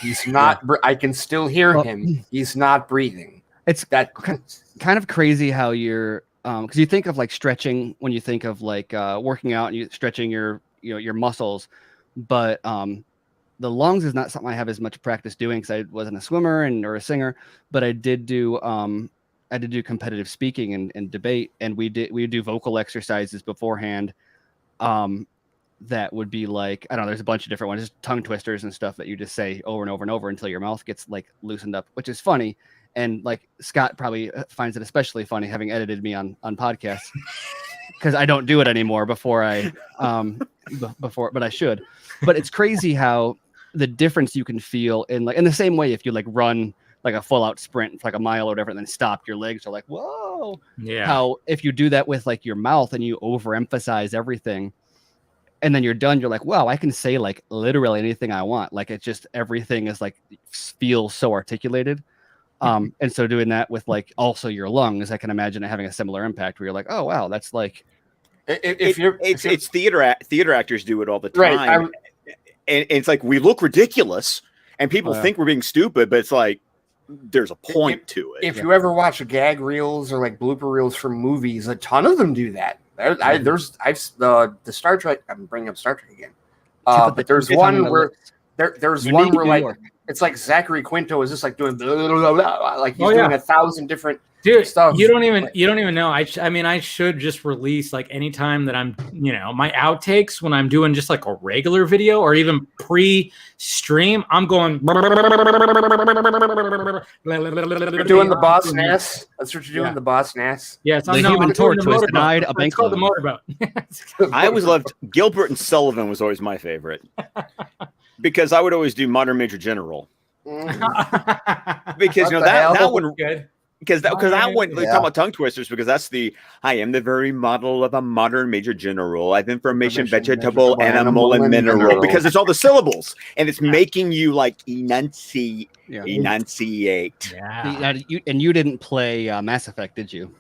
He's not. I can still hear him. He's not breathing. It's that kind of crazy how you're, because you think of like stretching when you think of like working out and you stretching your muscles, but the lungs is not something I have as much practice doing because I wasn't a swimmer or a singer, but I did do competitive speaking and debate, and we do vocal exercises beforehand. That would be like, I don't know, there's a bunch of different ones, just tongue twisters and stuff that you just say over and over and over until your mouth gets like loosened up, which is funny. And like Scott probably finds it especially funny, having edited me on podcasts, because I don't do it anymore but I should. But it's crazy how the difference you can feel in the same way if you like run like a full out sprint for like a mile or whatever, and then stop, your legs are like, whoa. Yeah. How if you do that with like your mouth and you overemphasize everything, and then you're done, you're like, wow, I can say like literally anything I want. Like it's just everything is like feels so articulated. And so doing that with like also your lungs, I can imagine it having a similar impact where you're like, oh wow, that's like it's theater actors do it all the time. Right. And it's like we look ridiculous and people think we're being stupid, but it's like there's a point to it. If you ever watch gag reels or like blooper reels from movies, a ton of them do that. The Star Trek. I'm bringing up Star Trek again. But there's one where like it's like Zachary Quinto is just like doing blah, blah, blah, blah, like he's doing 1,000 different stuff. You don't even know. I mean, I should just release like anytime that I'm, my outtakes when I'm doing just like a regular video or even pre-stream, I'm going. You're doing the boss nass. That's what you're doing. The boss nass. Yeah, the Human Torch was denied a bank loan. The motorboat. I always loved Gilbert and Sullivan was always my favorite because I would always do Modern Major General because that one good. Because that one, talk about tongue twisters, because that's I am the very model of a modern major general. I have information, vegetable, animal, and mineral. Because it's all the syllables, and it's making you like enunciate. Yeah. You didn't play Mass Effect, did you?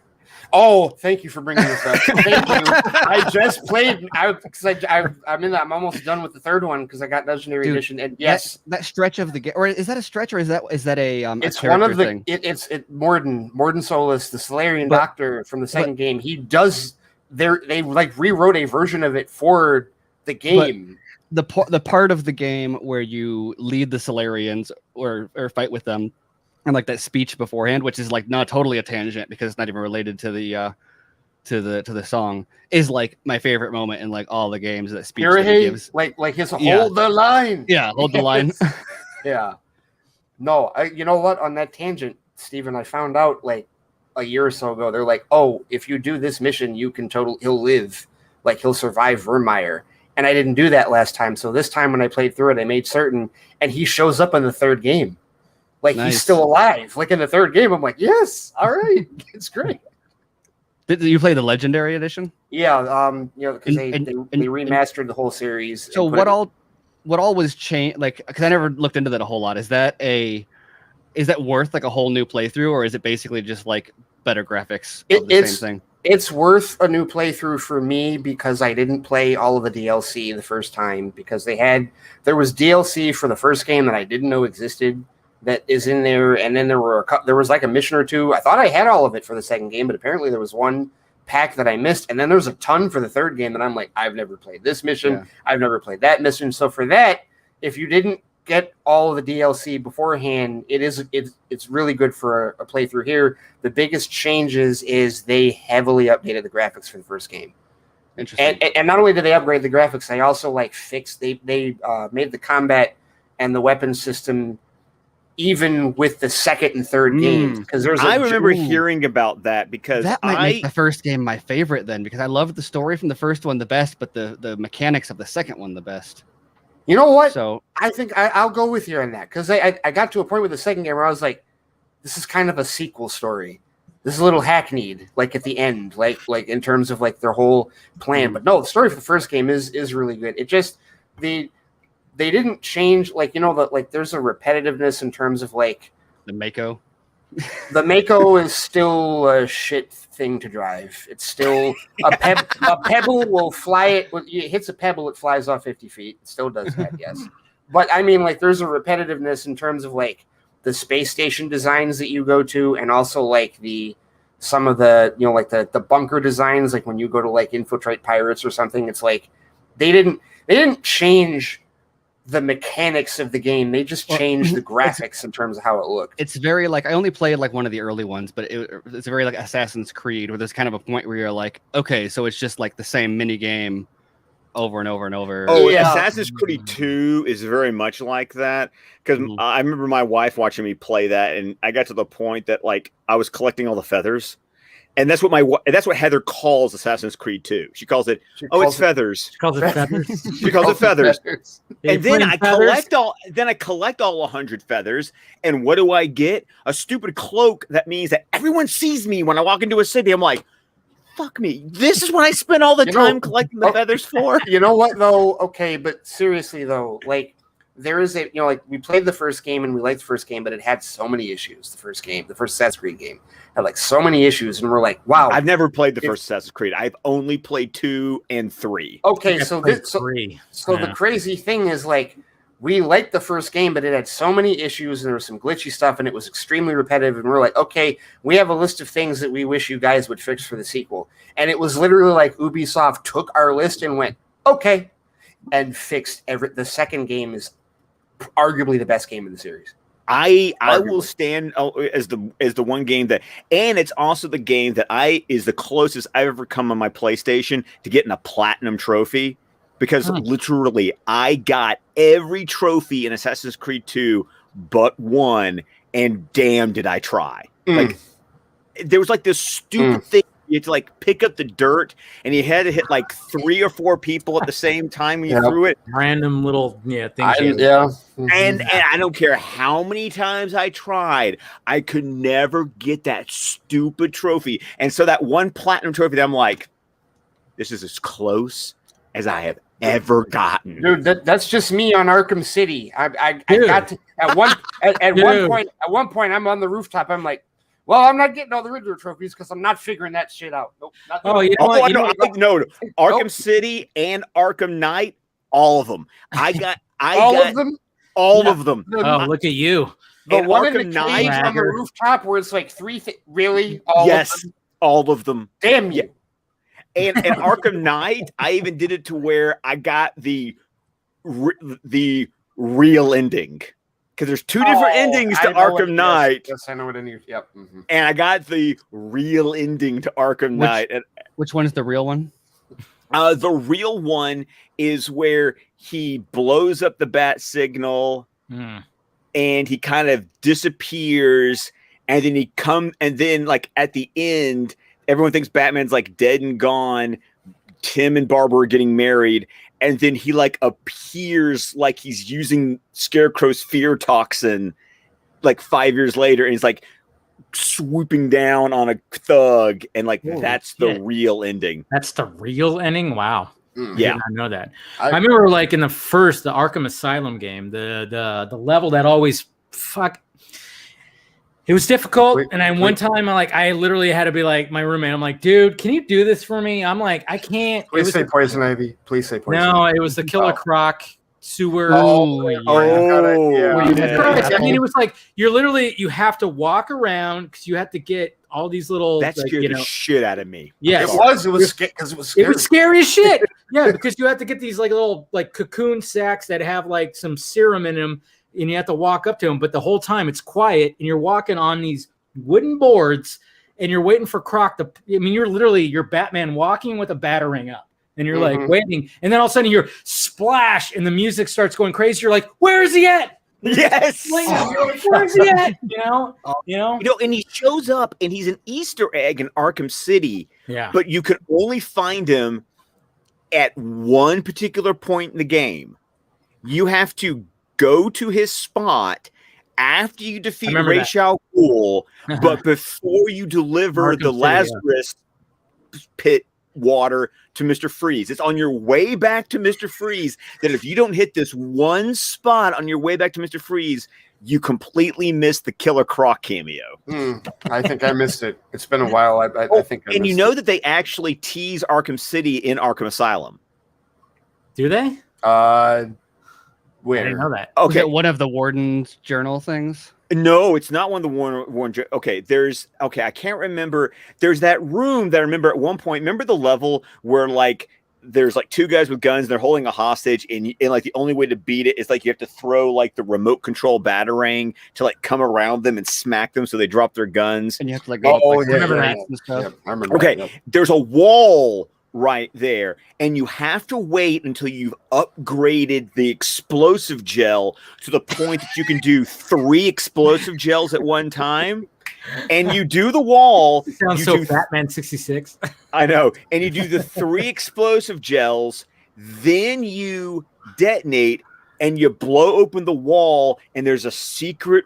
Oh, thank you for bringing this up. Thank you. I just played. I'm almost done with the third one because I got Legendary Edition. And yes, that stretch of the game, or is that a stretch, or is that a? It's one of the. Thing? It's Morden Solus, the Solarian Doctor from the second game. He does. They like rewrote a version of it for the game. The part of the game where you lead the Solarians or fight with them. And like that speech beforehand, which is like not totally a tangent because it's not even related to the to the song, is like my favorite moment in like all the games. That speech that he gives, like his hold the line. Yeah, hold the line. Yeah. No, you know what? On that tangent, Steven, I found out like a year or so ago. They're like, oh, if you do this mission, he'll live, like he'll survive Vermeer. And I didn't do that last time, so this time when I played through it, I made certain, and he shows up in the third game. Like he's still alive. Like in the third game, I'm like, yes, all right, it's great. Did you play the Legendary Edition? Yeah, because they remastered the whole series. So what all was changed? Like, because I never looked into that a whole lot. Is that worth like a whole new playthrough, or is it basically just like better graphics of the same thing? It's worth a new playthrough for me because I didn't play all of the DLC the first time because there was DLC for the first game that I didn't know existed. That is in there, and then there was like a mission or two. I thought I had all of it for the second game, but apparently there was one pack that I missed, and then there's a ton for the third game that I'm like, I've never played this mission, I've never played that mission. So for that, if you didn't get all of the DLC beforehand, it's really good for a playthrough here. The biggest changes is they heavily updated the graphics for the first game. Interesting. And not only did they upgrade the graphics, they also like fixed. They made the combat and the weapon system even with the second and third games, because I remember hearing about that because that might make the first game my favorite then, because I loved the story from the first one the best, but the mechanics of the second one the best. You know what? So I think I'll go with you on that because I got to a point with the second game where I was like, this is kind of a sequel story. This is a little hackneyed, like at the end, like in terms of like their whole plan. But no, the story for the first game is really good. It just they didn't change, like, there's a repetitiveness in terms of like the Mako. The Mako is still a shit thing to drive. It's still a pebble will fly it hits a pebble, it flies off 50 feet. It still does that, yes. But I mean, like, there's a repetitiveness in terms of like the space station designs that you go to, and also like some of the like the bunker designs, like when you go to like infiltrate pirates or something. It's like they didn't change the mechanics of the game. They just changed the graphics in terms of how it looked. It's very like, I only played like one of the early ones, but it's very like Assassin's Creed, where there's kind of a point where you're like, okay, so it's just like the same mini game over and over and over. Oh, yeah. Assassin's Creed 2 is very much like that, because I remember my wife watching me play that, and I got to the point that like I was collecting all the feathers. And that's what Heather calls Assassin's Creed 2. She calls it, it's feathers. She calls it feathers. She calls it feathers. And then I collect all 100 feathers. And what do I get? A stupid cloak that means that everyone sees me when I walk into a city. I'm like, fuck me. This is what I spend all the time collecting the feathers for. You know what though? Okay, but seriously though, like, there is like we played the first game and we liked the first game, but it had so many issues. The first Assassin's Creed game had like so many issues, and we're like, wow. I've never played the first Assassin's Creed. I've only played 2 and 3. Okay, so the crazy thing is, like, we liked the first game, but it had so many issues and there was some glitchy stuff, and it was extremely repetitive. And we're like, okay, we have a list of things that we wish you guys would fix for the sequel. And it was literally like Ubisoft took our list and went, okay, and fixed the second game is arguably the best game in the series. I will stand as the one game that, and it's also the game that is the closest I've ever come on my PlayStation to getting a platinum trophy, because literally I got every trophy in Assassin's Creed 2 but one, and damn did I try. Like there was like this stupid thing. You had to like pick up the dirt, and you had to hit like 3 or 4 people at the same time when you threw it. Random little things. And I don't care how many times I tried, I could never get that stupid trophy. And so that one platinum trophy, that I'm like, this is as close as I have ever gotten. Dude, that's just me on Arkham City. I got to, at one point I'm on the rooftop. I'm like, well, I'm not getting all the Riddler trophies because I'm not figuring that shit out. Nope. No. Arkham City and Arkham Knight, all of them. I got of them. All of them. Oh, look at you! The one in the cage on the rooftop where it's like 3. Really? All of them? All of them. Damn you! And Arkham Knight, I even did it to where I got the real ending. Because there's 2 different endings to Arkham Knight. Yes, I know what ending. Yep. Mm-hmm. And I got the real ending to Arkham Knight. Which one is the real one? The real one is where he blows up the bat signal and he kind of disappears. And then like at the end, everyone thinks Batman's like dead and gone. Tim and Barbara are getting married. And then he like appears like he's using Scarecrow's fear toxin like 5 years later. And he's like swooping down on a thug. And like, that's the real ending. That's the real ending? Wow. Yeah. I did not know that. I remember like in the Arkham Asylum game, the level that always it was difficult. One time I literally had to be like my roommate. I'm like, dude, can you do this for me? I'm like, I can't. Please say Poison Ivy. Please say Poison Ivy. No, it was the Killer Croc sewer. I mean, it was like you have to walk around because you have to get all these little. That scared the shit out of me. Yeah, it was scary. It was scary as shit. Yeah, because you have to get these like little like cocoon sacks that have like some serum in them. And you have to walk up to them, but the whole time it's quiet, and you're walking on these wooden boards, and you're waiting for Croc to. I mean, you're Batman walking with a batarang up, and you're like waiting, and then all of a sudden you're splash, and the music starts going crazy. You're like, "Where is he at?" Yes. Where is he at? You know. And he shows up, and he's an Easter egg in Arkham City. Yeah. But you can only find him at one particular point in the game. You have to go to his spot after you defeat Ra's al Ghul, but before you deliver the Lazarus pit water to Mr. Freeze. It's on your way back to Mr. Freeze that if you don't hit this one spot on your way back to Mr. Freeze, you completely missed the Killer Croc cameo. I think I missed it. It's been a while. I think I and you missed know it. that they actually tease Arkham City in Arkham Asylum. Do they? Where? I didn't know that. Okay, one of the Warden's journal things. No, it's not one of the Warren. Okay, I can't remember. There's that room that I remember at one point. Remember the level where like there's like 2 guys with guns. And they're holding a hostage, and like the only way to beat it is like you have to throw like the remote control batarang to like come around them and smack them so they drop their guns. And you have to like remember that. And stuff. Yeah, I remember. Okay, that, there's a wall right there, and you have to wait until you've upgraded the explosive gel to the point that you can do 3 explosive gels at one time. And you do the wall. It sounds so Batman 66. I know. And you do the 3 explosive gels, then you detonate and you blow open the wall, and there's a secret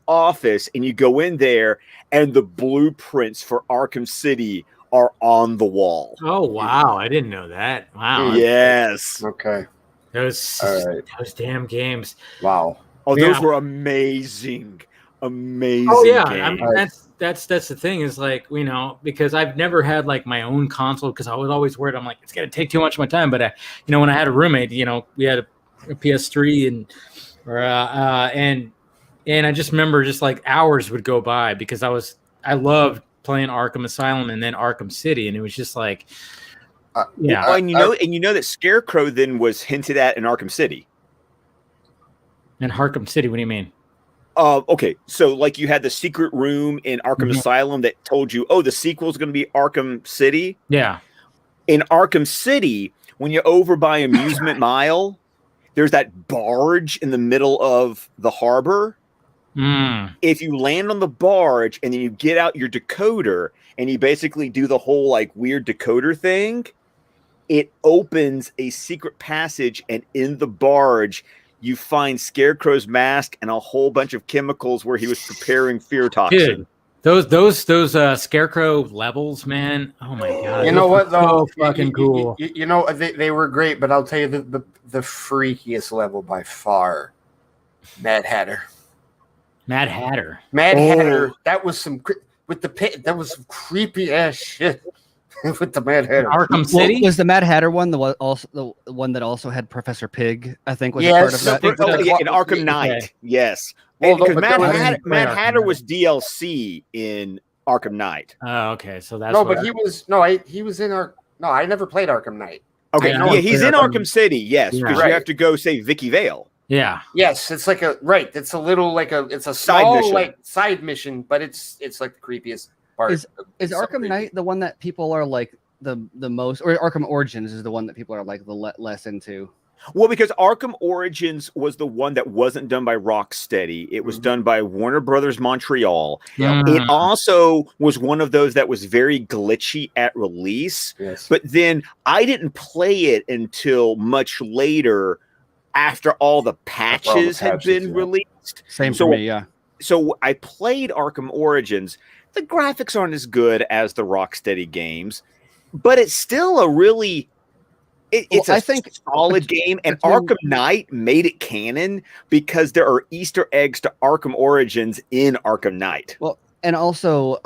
office, and you go in there, and the blueprints for Arkham City are on the wall. Oh wow, I didn't know that. Wow. Yes. Okay. Those damn games. Wow. Oh, those were amazing. Amazing. Oh yeah. games. I mean that's the thing is like, you know, because I've never had like my own console because I was always worried. I'm like, it's gonna take too much of my time. But when I had a roommate, we had a PS3 and I just remember just like hours would go by because I loved playing Arkham Asylum and then Arkham City, and it was just like, and you know that Scarecrow then was hinted at in Arkham City. In Arkham City, what do you mean? Okay, so like you had the secret room in Arkham Asylum that told you, oh, the sequel is going to be Arkham City. Yeah. In Arkham City, when you're over by Amusement Mile, there's that barge in the middle of the harbor. If you land on the barge and then you get out your decoder and you basically do the whole like weird decoder thing, it opens a secret passage, and in the barge you find Scarecrow's mask and a whole bunch of chemicals where he was preparing fear toxin. Dude, those Scarecrow levels, man. Oh my god! You know what though? So fucking cool. You know they were great, but I'll tell you the freakiest level by far, Mad Hatter. Mad Hatter. Hatter. That was some with the pit. That was some creepy ass shit. With the Mad Hatter. Arkham City? Was the Mad Hatter one the one that also had Professor Pig, I think, was part of that? In Arkham Knight, yes. Well, because Mad Hatter was DLC in Arkham Knight. Oh, okay. So that's he was in I never played Arkham Knight. Okay, he's in Arkham City, yes, because you have to go save Vicky Vale. Yeah. Yes, it's like it's a little it's a small side mission, but it's like the creepiest. Is Arkham Knight the one that people are like the most, or Arkham Origins is the one that people are like the less into? Well, because Arkham Origins was the one that wasn't done by Rocksteady. It was done by Warner Brothers Montreal. It also was one of those that was very glitchy at release. Yes. But then I didn't play it until much later after all the patches had been released. Same for me, yeah. So I played Arkham Origins. The graphics aren't as good as the Rocksteady games, but it's still a really I think solid game. And Arkham Knight made it canon because there are Easter eggs to Arkham Origins in Arkham Knight. Well, and also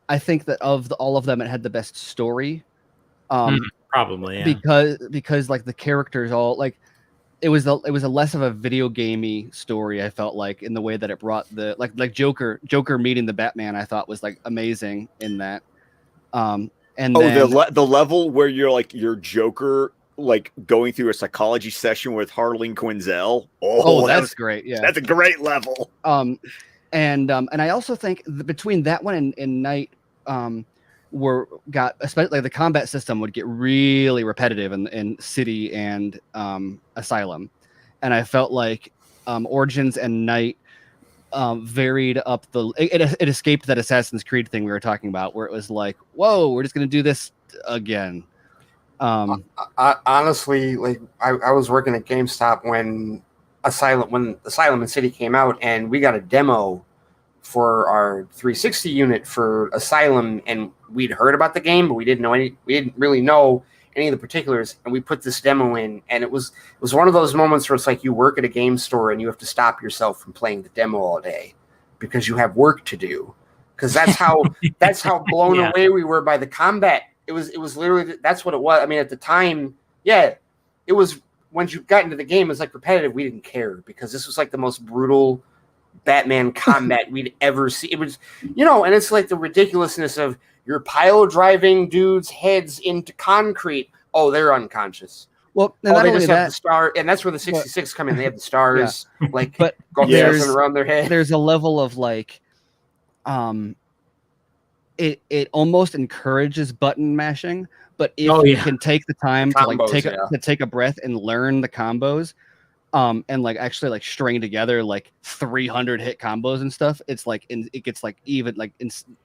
I think that of all of them, it had the best story. Probably, yeah. Because like the characters all like. It was a less of a video gamey story. I felt like in the way that it brought the like Joker meeting the Batman. I thought was like amazing in that. And the level where you're like your Joker like going through a psychology session with Harleen Quinzel. Oh, that's great. Yeah, that's a great level. And I also think between that one and Night, especially the combat system would get really repetitive in City and Asylum, and I felt like Origins and Night varied up it escaped that Assassin's Creed thing we were talking about, where it was like, whoa, we're just gonna do this again. Honestly, like I was working at GameStop when Asylum and City came out, and we got a demo for our 360 unit for Asylum, and we'd heard about the game, but we didn't really know any of the particulars, and we put this demo in, and it was one of those moments where it's like you work at a game store and you have to stop yourself from playing the demo all day because you have work to do, because that's how blown away we were by the combat. It was literally, that's what it was. I mean, at the time, it was, once you got into the game, it was like repetitive. We didn't care because this was like the most brutal Batman combat we'd ever see. It was, and it's like the ridiculousness of you're pile driving dudes' heads into concrete. Oh, they're unconscious. Well, and they just have the star, and that's where the 66 come in. They have the stars, but around their head. There's a level of like, it almost encourages button mashing. But if you can take the time to take a breath and learn the combos, and like actually like string together like 300 hit combos and stuff, it's like it gets like even like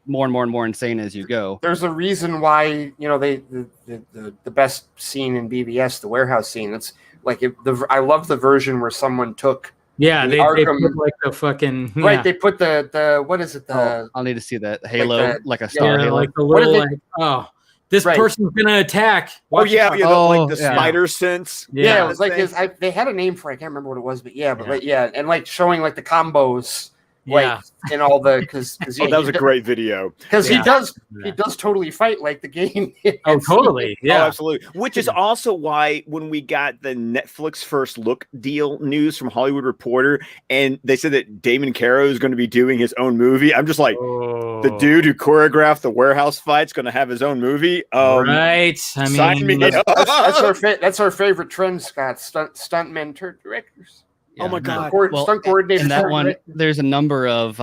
more and more insane as you go. There's a reason why the best scene in BVS, the warehouse scene. It's like I love the version where someone took they put like the fucking right. They put the what is it? I'll need to see that halo like a star halo. Like the little this person's gonna attack. The spider sense. Yeah, it was like they had a name for it. I can't remember what it was, but and like showing like the combos, and all the because that was a great video because he does totally fight like the game. Totally, absolutely. Which is also why when we got the Netflix First Look deal news from Hollywood Reporter, and they said that Damon Caro is going to be doing his own movie, I'm just like, the dude who choreographed the warehouse fight's going to have his own movie. Right. I mean, that's our favorite trend, Scott. Stuntmen turn directors. Yeah. Oh my God! Stunt coordinator. In that one, there's a number of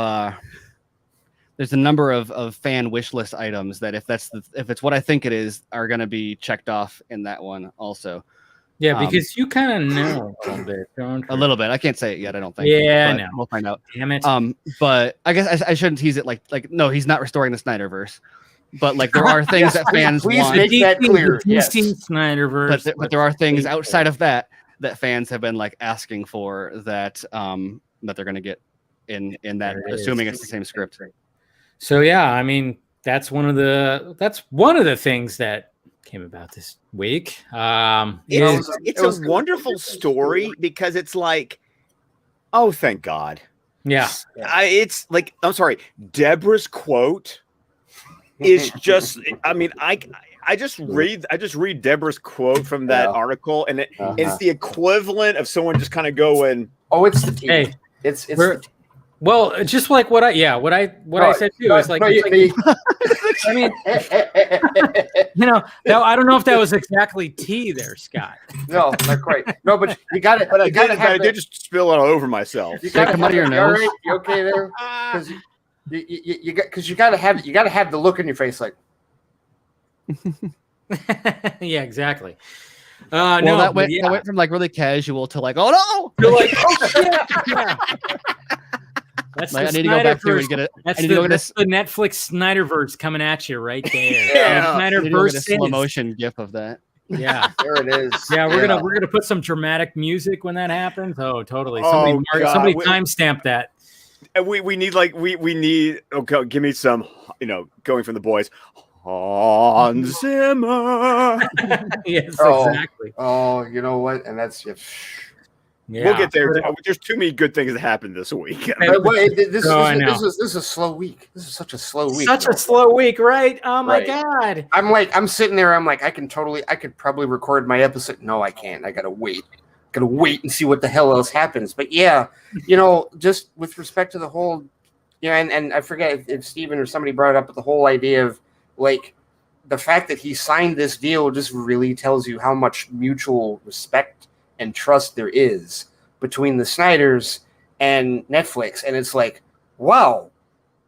fan wish list items that if it's what I think it is, are going to be checked off in that one also. Yeah, because you kind of know a little bit, don't you? A little bit. I can't say it yet. I don't think. Yeah, but no. We'll find out. Damn it. But I guess I shouldn't tease it. Like no, he's not restoring the Snyderverse. But like there are things that fans please want. make that clear. Yes. Snyderverse, But there are things outside of that fans have been like asking for that that they're going to get in that, assuming it's the same script. So yeah, I mean that's one of the things that came about this week. It's a wonderful story because it's like, oh, thank God. Yeah. It's like, I'm sorry, Deborah's quote is just, I mean, I just read Deborah's quote from that article, and it's the equivalent of someone just kind of going, oh, it's the team. Hey, it's well, just like what I said too. It's like, I mean, now I don't know if that was exactly tea there, Scott. No, not quite. No, but you got it. But I did just spill it all over myself. You got to out of your nose. Right? You okay there? Because you got to have the look in your face, like. Yeah, exactly. Well, no, that went from like really casual to like, oh no, you're like, oh shit, yeah. That's like, I need to go back through and get it. That's the Netflix Snyderverse coming at you right there. Yeah. Snyderverse a slow motion gif of that. Yeah, there it is. Yeah, we're gonna put some dramatic music when that happens. Oh, totally. Oh, somebody timestamp that. We need okay, give me some, going from the boys. Hans Zimmer. Yes, exactly. Oh, you know what? And that's just. Yeah. We'll get there. There's too many good things that happened this week. This is a slow week. This is such a slow week. Such a slow week, right? Oh my God. I'm sitting there. I'm like, I could probably record my episode. No, I can't. I gotta wait. And see what the hell else happens. But yeah, just with respect to the whole, and I forget if Steven or somebody brought it up, but the whole idea of like the fact that he signed this deal just really tells you how much mutual respect and trust there is between the Snyders and Netflix. And it's like, wow,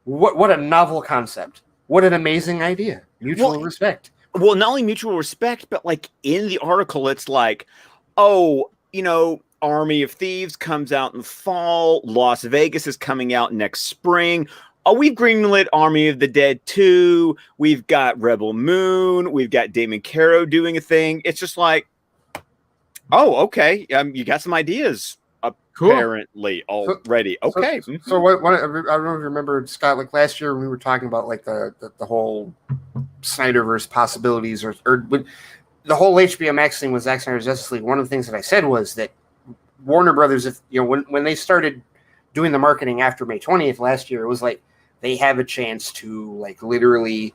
what a novel concept. What an amazing idea. Mutual respect. Well, not only mutual respect, but like in the article, it's like, oh, Army of Thieves comes out in the fall. Las Vegas is coming out next spring. Oh, we've greenlit Army of the Dead 2. We've got Rebel Moon. We've got Damon Caro doing a thing. It's just like, oh, okay. You got some ideas apparently already. Okay. So what? I don't know if you remember, Scott. Like last year, when we were talking about like the whole Snyderverse possibilities, or the whole HBO Max thing with Zack Snyder's Justice League. One of the things that I said was that Warner Brothers, if when they started doing the marketing after May 20th last year, it was like they have a chance to like literally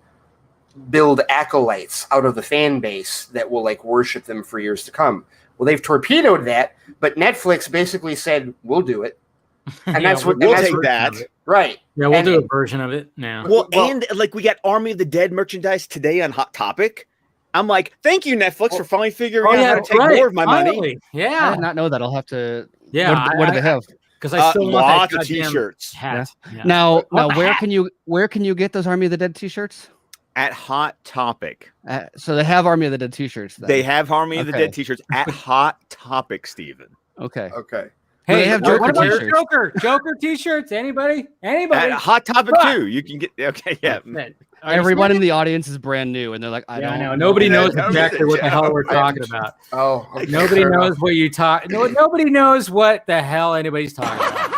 build acolytes out of the fan base that will like worship them for years to come. Well, they've torpedoed that, but Netflix basically said, we'll do it. And that's what we'll take that. Right. Yeah, we'll do a version of it now. Well, and like we got Army of the Dead merchandise today on Hot Topic. I'm like, thank you, Netflix, for finally figuring out how to take more of my money. Yeah. I did not know that. I'll have to. Yeah. What do they have? Because I still want lots that of T-shirts. Hat. Yeah. Now, where can you get those Army of the Dead T-shirts? At Hot Topic. So they have Army of the Dead T-shirts. Then. They have Army of the Dead T-shirts at Hot Topic, Steven. Okay. Hey, they have what about Joker Joker T-shirts? Anybody? At Hot Topic too. You can get. Okay, yeah. Everyone in the audience is brand new, and they're like, I don't know. Nobody knows exactly what the hell we're talking about. Oh, okay. Nobody knows what you talk. Nobody knows what the hell anybody's talking about.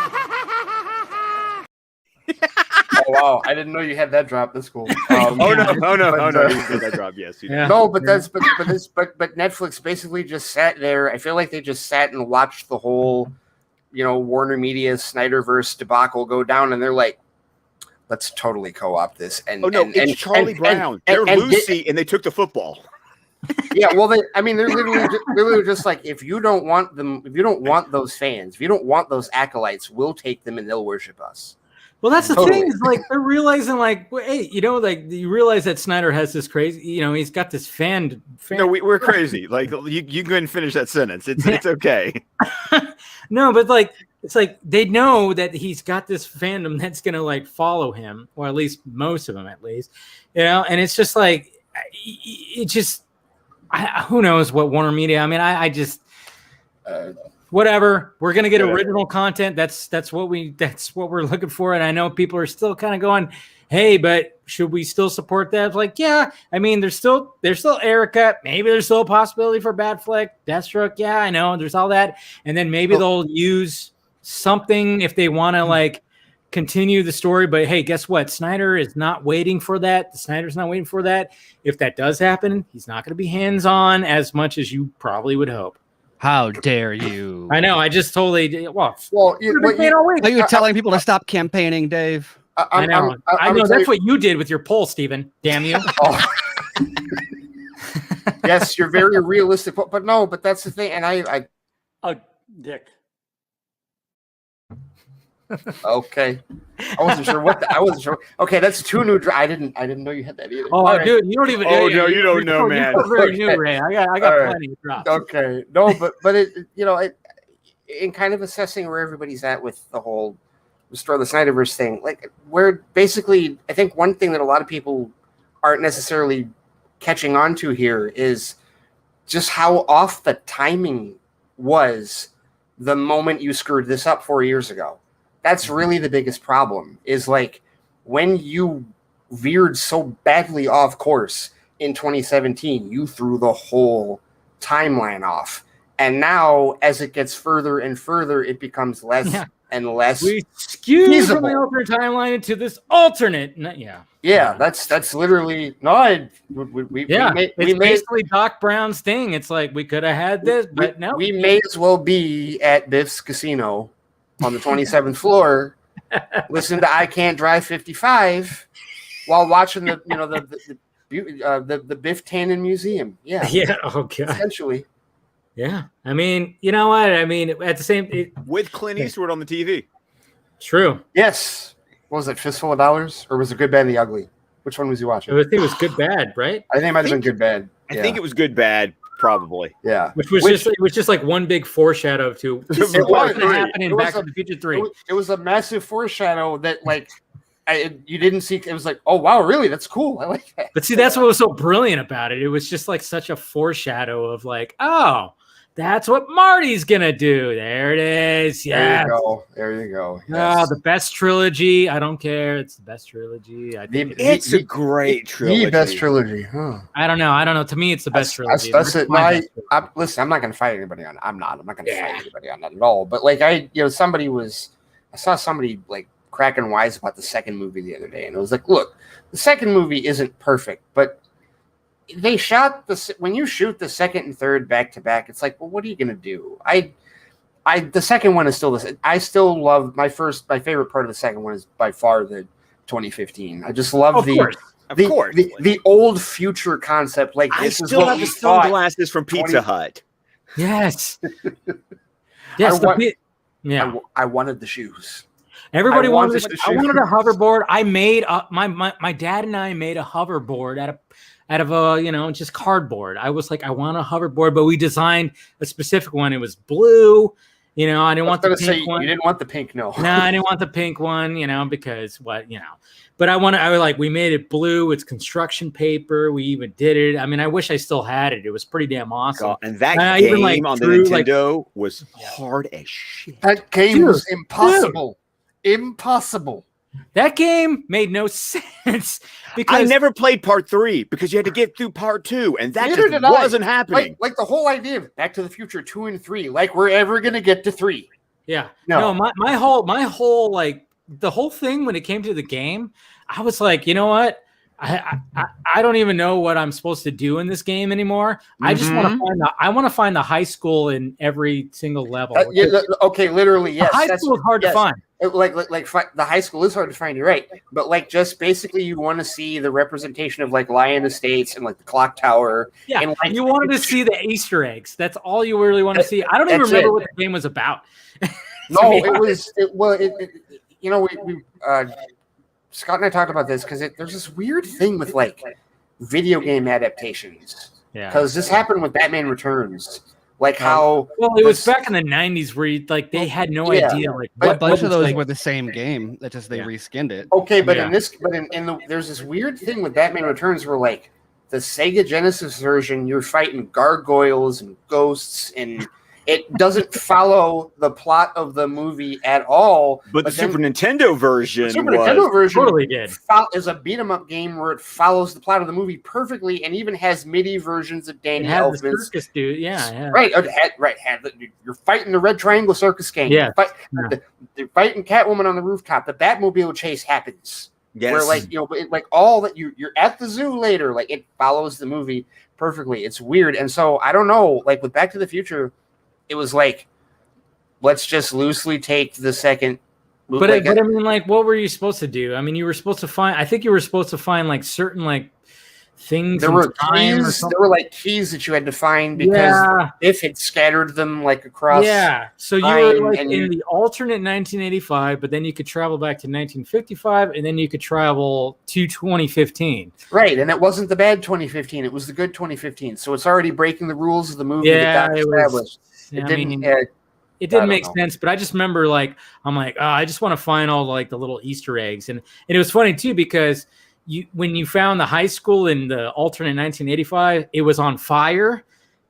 Oh wow! I didn't know you had that drop. That's cool. Oh no! You did that drop. Yes, you did. Yeah. No, but Netflix basically just sat there. I feel like they just sat and watched the whole, Warner Media Snyderverse debacle go down, and they're like, let's totally co-opt this. And it's Charlie Brown. They're Lucy, and they took the football. Yeah, well, they're literally just like, if you don't want them, if you don't want those fans, if you don't want those acolytes, we'll take them and they'll worship us. Well, that's the Totally. thing is like they're realizing like, hey, like you realize that Snyder has this crazy, he's got this fan. No, we're crazy. Like you can go ahead and finish that sentence. It's okay. No, but like it's like they know that he's got this fandom that's gonna like follow him, or at least most of them, at least, And it's just like it just who knows what Warner Media. I mean, I just. Whatever, we're gonna get original content. That's what we're looking for. And I know people are still kind of going, "Hey, but should we still support that?" It's like, yeah. I mean, there's still Erica. Maybe there's still a possibility for Batfleck, Deathstroke. Yeah, I know. There's all that, and then maybe they'll use something if they want to like continue the story. But hey, guess what? Snyder is not waiting for that. Snyder's not waiting for that. If that does happen, he's not going to be hands-on as much as you probably would hope. How dare you? I know. I just totally. Well, are you telling people to stop campaigning, Dave? I know. I know. That's what you did with your poll, Steven. Damn you. Yes, you're very realistic, but that's the thing. And I Dick. Okay, I wasn't sure. Okay, that's two new. I didn't know you had that either. Oh, right. Dude, you don't even. Oh no, you don't know, man. You're very new, Ray. I got plenty of drops. Okay, no, but it in kind of assessing where everybody's at with the whole restore the Snyderverse thing, like where basically I think one thing that a lot of people aren't necessarily catching on to here is just how off the timing was the moment you screwed this up 4 years ago. That's really the biggest problem is like when you veered so badly off course in 2017, you threw the whole timeline off. And now as it gets further and further, it becomes less and less we skew feasible. From the alternate timeline into this alternate. Yeah, that's literally we made basically Doc Brown's thing. It's like we could have had this, but no. We may as well be at Biff's Casino on the 27th floor, listen to I Can't Drive 55 while watching the Biff Tannen Museum. Yeah. Yeah. Oh god. Essentially. Yeah. I mean, you know what? I mean, at the same with Clint Eastwood on the TV. True. Yes. What was it? Fistful of Dollars, or was it Good, Bad, and the Ugly? Which one was he watching? I think it was Good Bad, right? I think it might have been Good, Bad. I think it was Good, Bad. Probably, yeah. Which was just like one big foreshadow to what's going to happen in Back to the Future 3. It was a massive foreshadow that like you didn't see. It was like, oh wow, really? That's cool. I like that. But see, that's what was so brilliant about it. It was just like such a foreshadow of like, oh, that's what Marty's gonna do. There it is. Yeah. There you go. Yes. Oh, the best trilogy. I don't care. It's the best trilogy. I think it's a great trilogy. The best trilogy. Huh. I don't know. To me, it's the best trilogy. That's it. Listen, I'm not going to fight anybody on. I'm not going to fight anybody on that at all. But like I saw somebody like cracking wise about the second movie the other day, and it was like, look, the second movie isn't perfect, but they shot when you shoot the second and third back to back, it's like, well, what are you going to do? The second one is still this. I still love my favorite part of the second one is by far the 2015. I just love the old future concept. Like this is what we thought. Sunglasses from Pizza Hut. Yes. Yes. I wanted the shoes. Everybody wanted the shoes. I wanted a hoverboard. I made my dad and I made a hoverboard out of a just cardboard. I was like, I want a hoverboard, but we designed a specific one. It was blue. I didn't want the pink one. You didn't want the pink, no. No, I didn't want the pink one, because but we made it blue. It's construction paper. We even did it. I mean, I wish I still had it. It was pretty damn awesome. God, and that game on the Nintendo was hard as shit. That game was impossible. Impossible. That game made no sense because I never played part 3 because you had to get through part 2, and that just wasn't happening. Like the whole idea of Back to the Future 2 and 3, like we're ever gonna get to 3. Yeah. No, my whole like the whole thing when it came to the game, I was like, you know what? I don't even know what I'm supposed to do in this game anymore. I just want to find the high school in every single level. Okay, literally, yes. The high school is hard to find. Like the high school is hard to find. You're right, but like just basically, you want to see the representation of like Lion Estates and like the clock tower. Yeah, and, like, you wanted to see the Easter eggs. That's all you really want to see. I don't even remember what the game was about. No, it was we Scott and I talked about this because there's this weird thing with like video game adaptations. Yeah. Because this happened with Batman Returns. Like how it was back in the 90s where they had no idea. Like a bunch of those were the same game. That just they reskinned it. Okay, but there's this weird thing with Batman Returns where like the Sega Genesis version, you're fighting gargoyles and ghosts, and it doesn't follow the plot of the movie at all. But the Super Nintendo version totally did. Is a beat 'em up game where it follows the plot of the movie perfectly, and even has MIDI versions of Danny Elfman's circus dude. Yeah. Right. You're fighting the Red Triangle Circus game. Yeah. They're fighting Catwoman on the rooftop. The Batmobile chase happens. Yes. Where all that you're at the zoo later, like it follows the movie perfectly. It's weird, and so I don't know. Like with Back to the Future, it was like, let's just loosely take the second. But I mean, like, what were you supposed to do? I mean, you were supposed to find. I think you were supposed to find like certain like things. There were keys. There were like keys that you had to find because if it scattered them like across. Yeah. So you were like in the alternate 1985, but then you could travel back to 1955, and then you could travel to 2015. Right, and it wasn't the bad 2015; it was the good 2015. So it's already breaking the rules of the movie. Yeah, that got established. It didn't make sense, but I just remember like I'm like, I just want to find all like the little Easter eggs, and it was funny too because when you found the high school in the alternate 1985, it was on fire,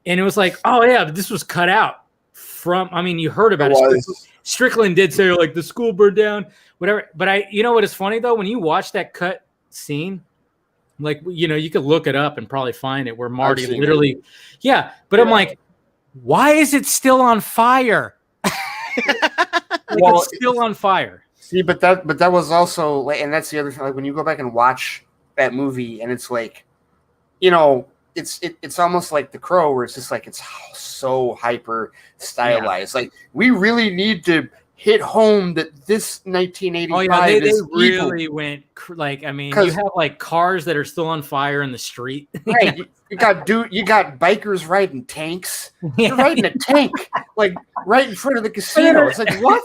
and it was like, oh yeah, but this was cut out from. I mean, you heard about it. Strickland did say like the school burned down, whatever. But you know what is funny though, when you watch that cut scene, like you could look it up and probably find it where Marty literally, But I'm like, why is it still on fire? It's still on fire. See, but that was also like, and that's the other thing. Like when you go back and watch that movie, and it's like, it's almost like The Crow, where it's just like it's so hyper stylized. Like we really need to hit home that this 1985 they is really evil. went like, I mean, you have like cars that are still on fire in the street. Right. You got bikers riding tanks. You're riding a tank like right in front of the casino. It's like, what?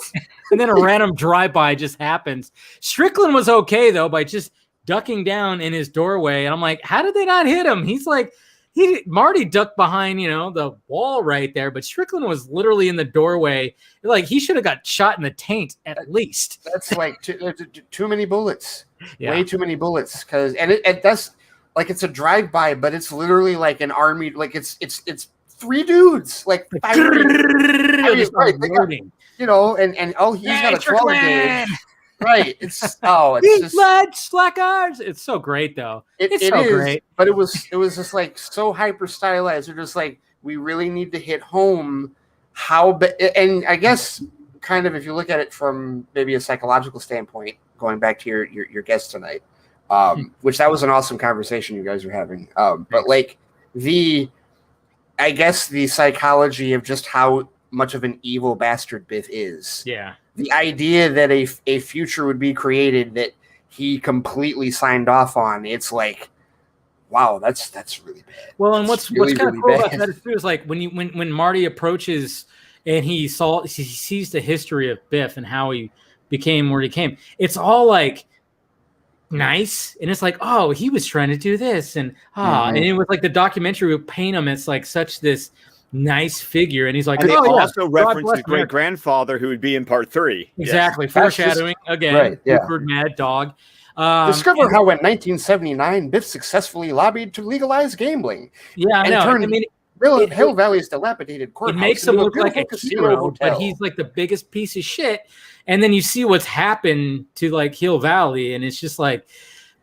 And then a random drive-by just happens. Strickland was okay though by just ducking down in his doorway, and I'm like, how did they not hit him? He's like, Marty ducked behind the wall right there, but Strickland was literally in the doorway. Like he should have got shot in the taint at least. That's like too many bullets. Way too many bullets. And that's like it's a drive-by, but it's literally like an army. Like it's three dudes like fighting. He's got a 12 gauge. Right. It's just blood slackers. It's so great though. It's so great. But it was just like so hyper stylized. We're just like, we really need to hit home and I guess kind of if you look at it from maybe a psychological standpoint, going back to your guest tonight, which that was an awesome conversation you guys were having. But like I guess the psychology of just how much of an evil bastard Biff is. Yeah. The idea that a future would be created that he completely signed off on, it's like, wow, that's really bad. Well, and what's kind of cool about that is like when Marty approaches and he sees the history of Biff and how he became where he came. It's all like nice, and it's like, oh, he was trying to do this, and and it was like the documentary would paint him as like such this nice figure, and he's like, they also reference his great grandfather who would be in part 3. Exactly, foreshadowing again. Right, yeah. Mad Dog. Discover how in 1979 Biff successfully lobbied to legalize gambling. Yeah, I know. Hill Valley's dilapidated courthouse. It makes him look like a hero, but he's like the biggest piece of shit. And then you see what's happened to like Hill Valley, and it's just like,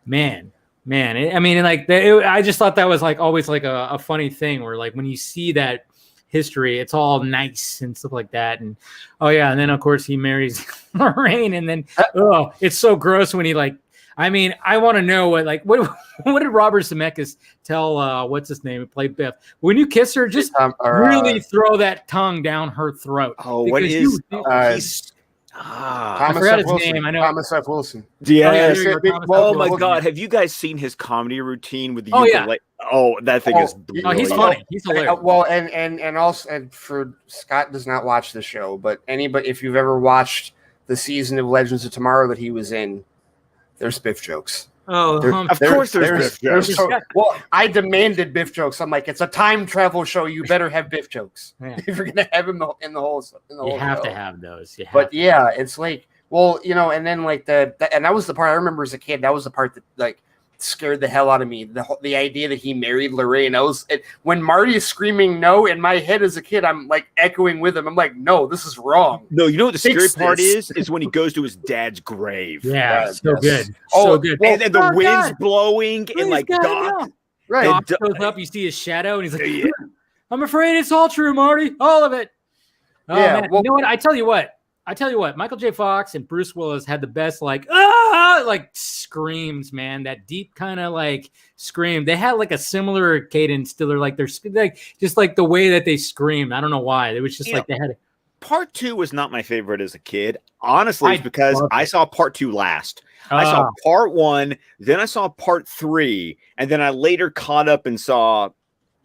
man. I just thought that was like always like a funny thing where like when you see that history, it's all nice and stuff like that. And and then of course he marries Lorraine, and then it's so gross when he like. I mean, I want to know what did Robert Zemeckis tell what's his name? Played Biff. When you kiss her, just really throw that tongue down her throat. Oh, what is? I forgot his name. I know Thomas F. Wilson. Yeah. Oh my God! Have you guys seen his comedy routine with the ukulele? Oh, that thing is. Oh, he's funny. He's hilarious. Well, and also for Scott does not watch the show, but if you've ever watched the season of Legends of Tomorrow that he was in, there's Biff jokes. Oh, Of course there's Biff jokes. Well, I demanded Biff jokes. I'm like, it's a time travel show. You better have Biff jokes Yeah. if you're gonna have him in the whole. You have show. to have those. But yeah, it's like, well, you know, and then like and that was the part I remember as a kid. That was the part that like scared the hell out of me. The idea that he married Lorraine. When Marty is screaming no in my head as a kid, I'm like echoing with him. I'm like, no, this is wrong. No, you know what the scary part this. is when he goes to his dad's grave. Yeah, so good. Oh, So good. And the Oh, wind's God. blowing and like Please, God, Doc. no. Right. Doc shows up, you see his shadow, and he's like, Yeah. I'm afraid it's all true, Marty. All of it. Oh, Yeah, man. well- You know what? I tell you what, Michael J. Fox and Bruce Willis had the best, like screams, man. That deep kind of like scream. They had like a similar cadence to their, like, just like the way that they screamed. I don't know why. It was just like they had Part 2 was not my favorite as a kid. Honestly, it's because loved I it. saw part 2 last. I saw part 1, then I saw part 3, and then I later caught up and saw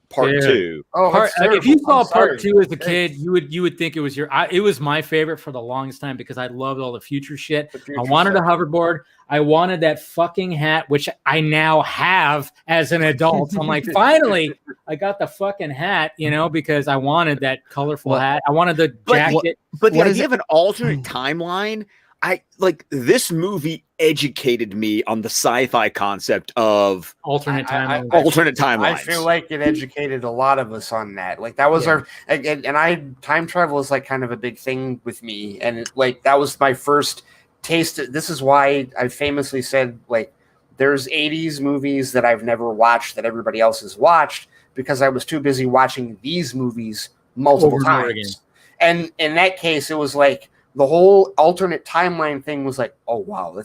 part Dude. 2. Oh, that's if you terrible. saw I'm part sorry. 2 as a kid, you would think it was it was my favorite for the longest time because I loved all the future shit. The future I wanted stuff. a hoverboard. I wanted that fucking hat, which I now have as an adult. I'm like, finally, I got the fucking hat, you know, because I wanted that colorful hat. I wanted the jacket. But the What is idea of an alternate timeline, this movie educated me on the sci-fi concept of Alternate timeline. alternate timelines. I feel like it educated a lot of us on that. Like that was our time travel is like kind of a big thing with me, and that was my first taste. This is why I famously said like there's 80s movies that I've never watched that everybody else has watched because I was too busy watching these movies multiple Over and over times. And in that case, it was like the whole alternate timeline thing was like, oh wow,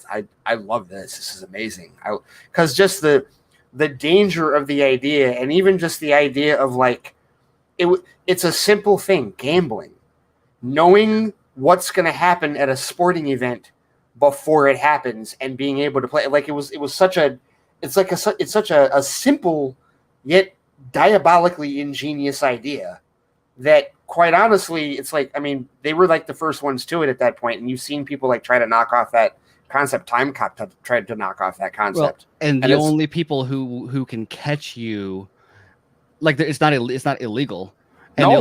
I love this. This is amazing. Because just the danger of the idea, and even just the idea of like it's a simple thing, gambling, knowing what's going to happen at a sporting event before it happens, and being able to play. Like it's such a simple yet diabolically ingenious idea that, quite honestly, it's like, I mean, they were like the first ones to it at that point, and you've seen people like try to knock off that concept. Time Cop tried to knock off that concept. Well, and the only people who can catch you, like, it's not illegal. And No. the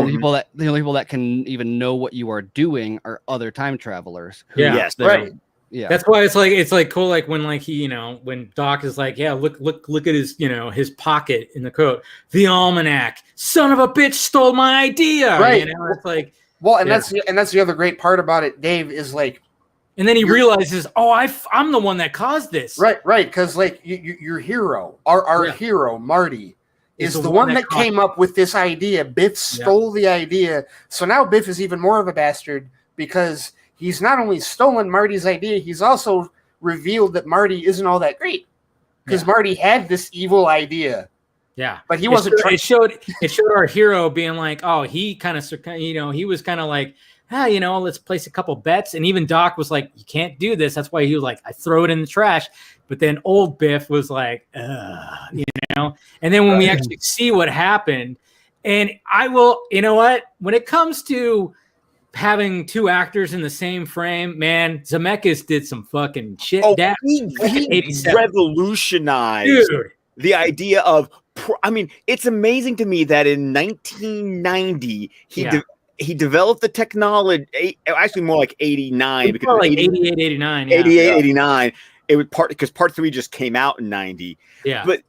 only people that can even know what you are doing are other time travelers. Yeah. Yes, Right. Yeah. That's why it's like cool. Like when like he, you know, when Doc is like, yeah, look at his, you know, his pocket in the coat, the almanac, son of a bitch stole my idea. Right. You know, it's like, Well, and Yeah. that's the other great part about it, Dave, is like, and then he realizes, oh, I'm the one that caused this. right, because like your hero, our Yeah. hero, Marty, Is is the one that caused came up with this idea. Biff stole the idea. So now Biff is even more of a bastard because he's not only stolen Marty's idea, he's also revealed that Marty isn't all that great. Because Marty had this evil idea. Yeah. But he wasn't It showed our hero being like, oh, he kind of, you know, he was kind of like, you know, let's place a couple bets. And even Doc was like, you can't do this. That's why he was like, I throw it in the trash. But then old Biff was like, you know. And then when we actually see what happened, and you know what? When it comes to having two actors in the same frame, man, Zemeckis did some fucking shit. He revolutionized the idea of. I mean, it's amazing to me that in 1990 he developed the technology. Actually, more like 89 because like 88, 89, 89. It was because part 3 just came out in 90. Yeah, but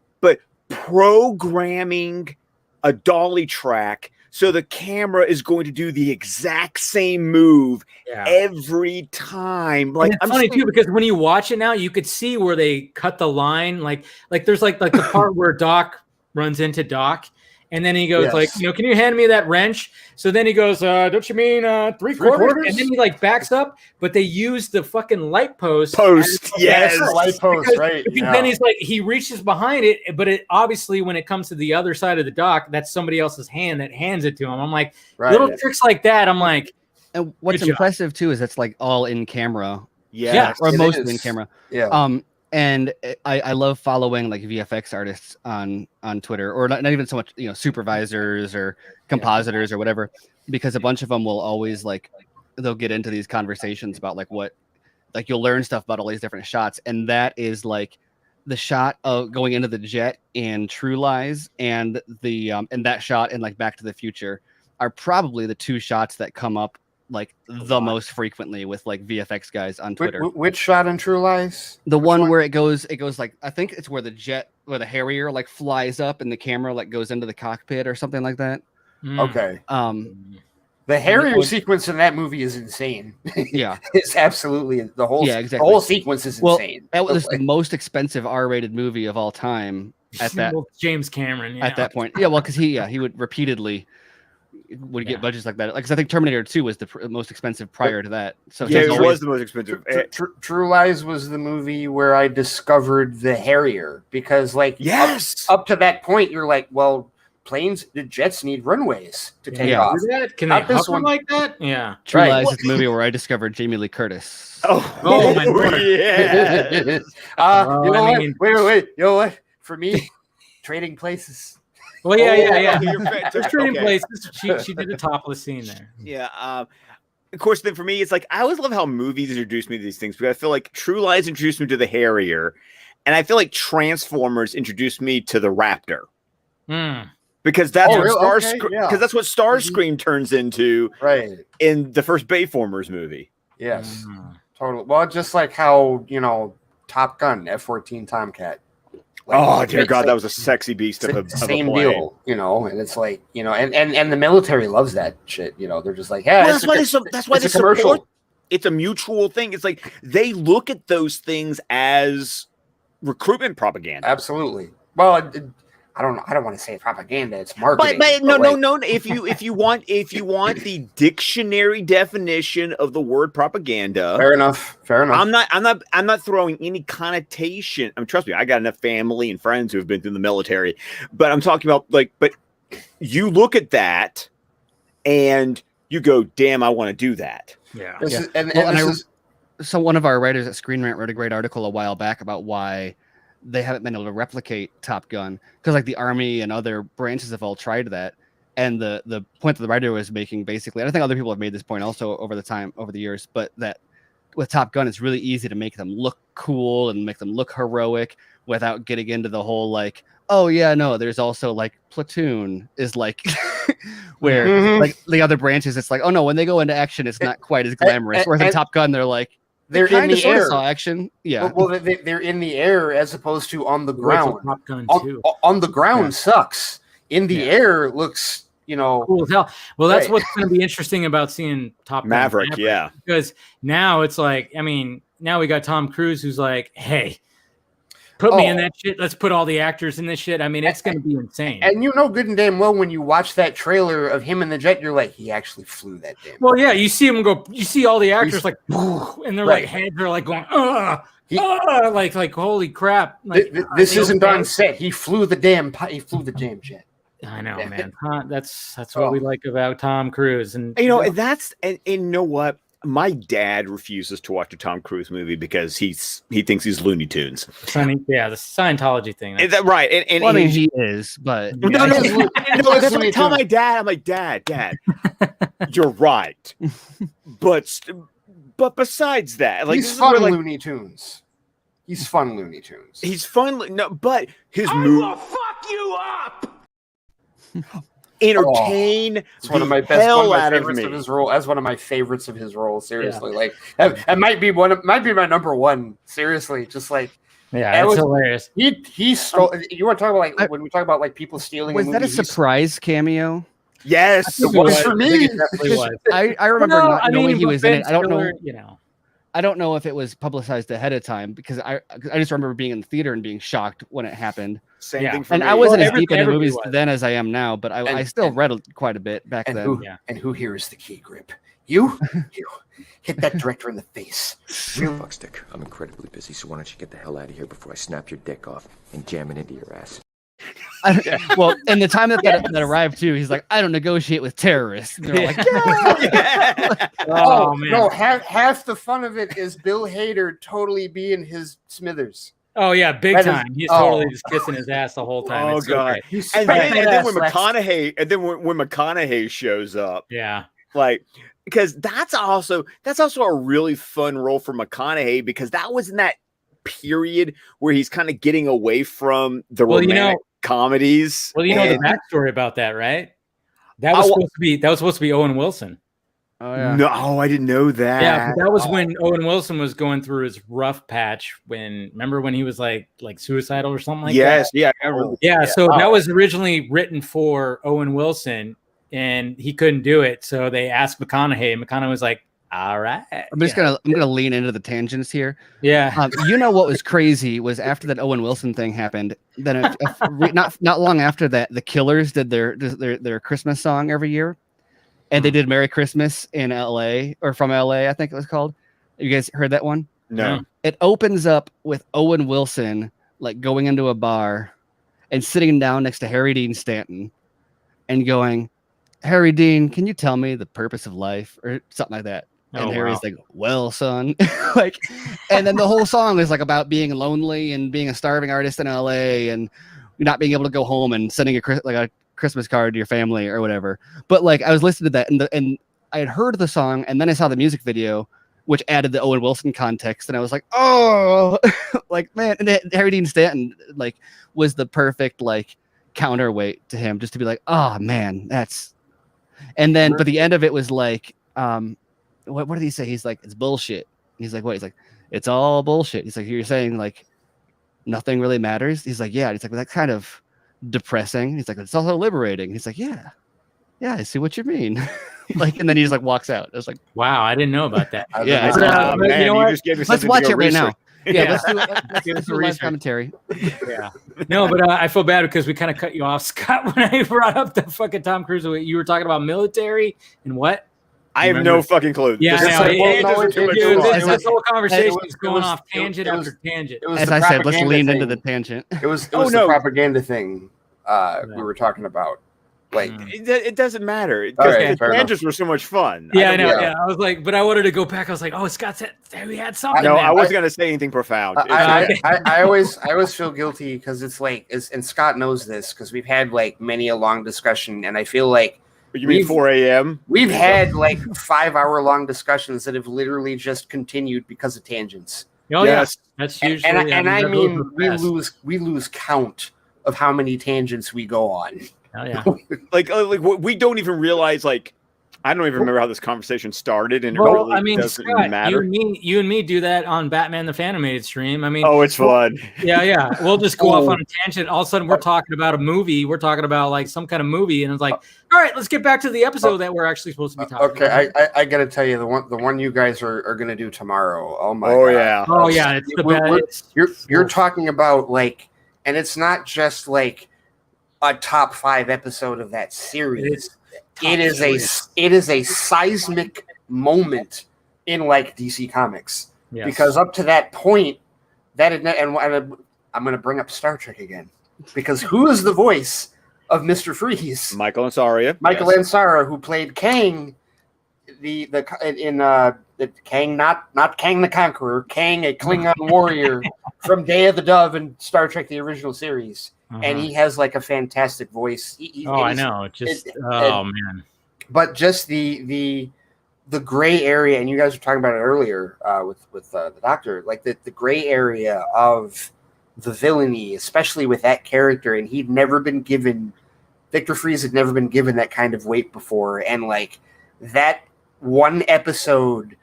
programming a dolly track so the camera is going to do the exact same move every time. Like, it's funny too, because when you watch it now, you could see where they cut the line. Like there's like the part where Doc runs into Doc, and then he goes like, you know, can you hand me that wrench? So then he goes, don't you mean three quarters? And then he like backs up, but they use the fucking light post. Yes, light post, right? Then he's like, he reaches behind it, but it obviously when it comes to the other side of the dock, that's somebody else's hand that hands it to him. I'm like, little tricks like that. I'm like, and what's impressive too is it's like all in camera. Yeah, or mostly in camera. Yeah. And I love following like VFX artists on Twitter, or not even so much, you know, supervisors or compositors or whatever, because a bunch of them will always like they'll get into these conversations about like what, like you'll learn stuff about all these different shots, and that is like the shot of going into the jet in True Lies and the and that shot in like Back to the Future are probably the two shots that come up like the most frequently with like VFX guys on Twitter. Which shot in True Lies? The one where it goes like, I think it's where the Harrier like flies up and the camera like goes into the cockpit or something like that. Okay. The Harrier sequence in that movie is insane. Yeah. It's absolutely the whole exactly. The whole sequence is insane. That was the most expensive R-rated movie of all time at that James Cameron at that point. Yeah, well, because he would repeatedly get budgets like that. Like, 'cause I think Terminator 2 was the most expensive prior to that. So yeah, it was the most expensive. True Lies was the movie where I discovered the Harrier, because like up to that point you're like, well, the jets need runways to take off. Can they hover like that? Yeah. True Lies is the movie where I discovered Jamie Lee Curtis. Oh my God. Yeah. You know what? Wait. You know what? For me, Trading Places. Well, yeah. There's Trading Places. She did the topless scene there. Yeah. Of course, then for me, it's like I always love how movies introduce me to these things, because I feel like True Lies introduced me to the Harrier, and I feel like Transformers introduced me to the Raptor. Because that's that's what Starscream turns into in the first Bayformers movie. Yes, totally. Well, just like how, Top Gun, F-14 Tomcat. Oh dear God, that was a sexy beast of a same plane. deal, and it's like, and the military loves that shit. They're just like, yeah, that's why they support. It's a mutual thing. It's like they look at those things as recruitment propaganda. Absolutely. Well, I don't want to say propaganda. It's marketing. But no. If you want the dictionary definition of the word propaganda, fair enough. I'm not throwing any connotation. Trust me, I got enough family and friends who have been through the military. But I'm talking about but you look at that and you go, damn, I want to do that. Yeah. So one of our writers at Screen Rant wrote a great article a while back about why they haven't been able to replicate Top Gun, because like the Army and other branches have all tried that. And the point that the writer was making, basically, and I think other people have made this point also over the years, but that with Top Gun, it's really easy to make them look cool and make them look heroic without getting into the whole like, oh yeah, no, there's also like Platoon is like where like the other branches, it's like, oh no, when they go into action, it's not quite as glamorous. Whereas in Top Gun, they're like, they're in the air. Saw action. Yeah. Well, they're in the air as opposed to on the ground. Top Gun too. On the ground sucks. In the air looks, cool as hell. Well, that's what's going to be interesting about seeing Top Gun Maverick. Yeah. Because now it's like, now we got Tom Cruise who's like, hey, put me in that shit. Let's put all the actors in this shit. It's going to be insane. And good and damn well when you watch that trailer of him in the jet, you're like, he actually flew that damn. Well, yeah, you see him go. You see all the actors like, and their like heads are like going, like holy crap! Like, this isn't on set. He flew the damn jet. I know, man. That's what we like about Tom Cruise, and that's and you know what. My dad refuses to watch a Tom Cruise movie because he thinks he's Looney Tunes. The Scientology thing. Right. And he is, but that's what I tell my dad. I'm like, Dad, you're right. But besides that, like, he's fun Looney Tunes. He's fun Looney Tunes. He's fun. No, but his movie will fuck you up. Entertain it's one of my best favorites of his role. That's one of my favorites of his role. Seriously, like that might be my number one. Seriously, just like it's hilarious. He stole. You want to talk about like when we talk about like people stealing? Was that a surprise cameo? Yes, it was for me. I remember not knowing he was in it. I don't know. I don't know if it was publicized ahead of time, because I just remember being in the theater and being shocked when it happened. Same thing for me. And I wasn't as deep into movies then as I am now, but I still read quite a bit back then. And who here is the key grip? You hit that director in the face. Fuckstick, I'm incredibly busy, so why don't you get the hell out of here before I snap your dick off and jam it into your ass? Well, in the time that arrived too, he's like, I don't negotiate with terrorists. And they're like, yeah. Oh man. No, half the fun of it is Bill Hader totally being his Smithers. Oh yeah, big time. He's totally just kissing his ass the whole time. Oh god. And then when McConaughey shows up, yeah, like because that's also a really fun role for McConaughey, because that was in that period where he's kind of getting away from the romantic comedies. Well, the backstory about that, right? That was supposed to be Owen Wilson. Oh yeah. No, I didn't know that. Yeah, that was when Owen Wilson was going through his rough patch. Remember when he was like suicidal or something like that? Yes, yeah. So that was originally written for Owen Wilson, and he couldn't do it. So they asked McConaughey, and McConaughey was like, "All right." I'm gonna lean into the tangents here. Yeah. What was crazy was after that Owen Wilson thing happened, then not long after that, the Killers did their Christmas song every year. And they did Merry Christmas in LA, or from LA, I think it was called. You guys heard that one? No. It opens up with Owen Wilson like going into a bar and sitting down next to Harry Dean Stanton and going, "Harry Dean, can you tell me the purpose of life?" or something like that. And Harry's like, "Well, son," and then the whole song is like about being lonely and being a starving artist in LA and not being able to go home and sending a Christmas card to your family or whatever. But like I was listening to that and I had heard the song, and then I saw the music video, which added the Owen Wilson context, and I was like, oh, like, man. And Harry Dean Stanton like was the perfect like counterweight to him, just to be like, oh man, that's. And then but the end of it was like, what did he say? He's like, it's bullshit. He's like, what? He's like, it's all bullshit. He's like, you're saying like nothing really matters. He's like, yeah. He's like, well, that's kind of depressing. He's like, it's also liberating. He's like, yeah, I see what you mean. And then he just like walks out. I was like, wow, I didn't know about that. Yeah, man, you know what? Let's watch it right now. Yeah, let's do some live commentary. Yeah, no, but I feel bad because we kind of cut you off, Scott, when I brought up the fucking Tom Cruise. You were talking about military and what? I have no fucking clue. Yeah, this whole conversation is going off tangent after tangent. As I said, let's lean into the tangent. It was the propaganda thing we were talking about. Like it doesn't matter because the tangents were so much fun. Yeah, I know. Yeah, I was like, but I wanted to go back. I was like, oh, Scott said we had something. No, I wasn't gonna say anything profound. I always feel guilty because it's like, and Scott knows this because we've had like many a long discussion, and I feel like. You mean 4 a.m.? We've had like 5-hour-long discussions that have literally just continued because of tangents. Oh yes, that's usually. And I mean, we lose count of how many tangents we go on. Oh yeah, like we don't even realize. Like, I don't even remember how this conversation started, and doesn't Scott, matter. You and me do that on Batman the Animated stream. I mean, it's fun. Yeah. We'll just go off on a tangent. All of a sudden, we're talking about a movie. We're talking about like some kind of movie, and it's like, all right, let's get back to the episode that we're actually supposed to be talking about. Okay, I got to tell you, the one you guys are going to do tomorrow. Oh my god. Yeah. Oh yeah. It's the best. You're talking about like, and it's not just like a top 5 episode of that series. It is a seismic moment in like DC Comics, because up to that point, and I'm going to bring up Star Trek again, because who is the voice of Mr. Freeze? Michael Ansara. Ansara, who played Kang, Kang, not Kang the Conqueror, Kang, a Klingon warrior from Day of the Dove in Star Trek the original series. And he has like a fantastic voice. I know. Man. But just the gray area, and you guys were talking about it earlier with the Doctor, like the gray area of the villainy, especially with that character. And Victor Freeze had never been given that kind of weight before. And like that one episode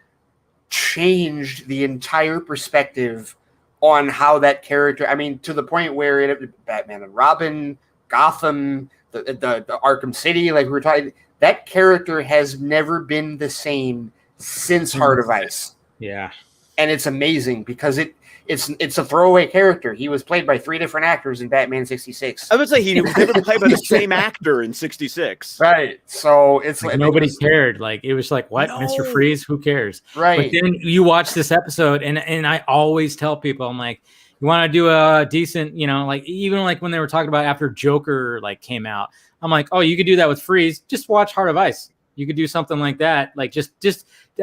changed the entire perspective on how that character, I mean, to the point where Batman and Robin, Gotham, the Arkham City, like we were talking, that character has never been the same since Heart of Ice. Yeah. And it's amazing because it's a throwaway character. He was played by 3 different actors in Batman 66. I would say he was never played by the same actor in 66. Right. So it's like nobody cared. Like it was like, what? No. Mr. Freeze? Who cares? Right. But then you watch this episode, and I always tell people, I'm like, you want to do a decent, like even like when they were talking about after Joker like came out, I'm like, oh, you could do that with Freeze. Just watch Heart of Ice. You could do something like that. Like just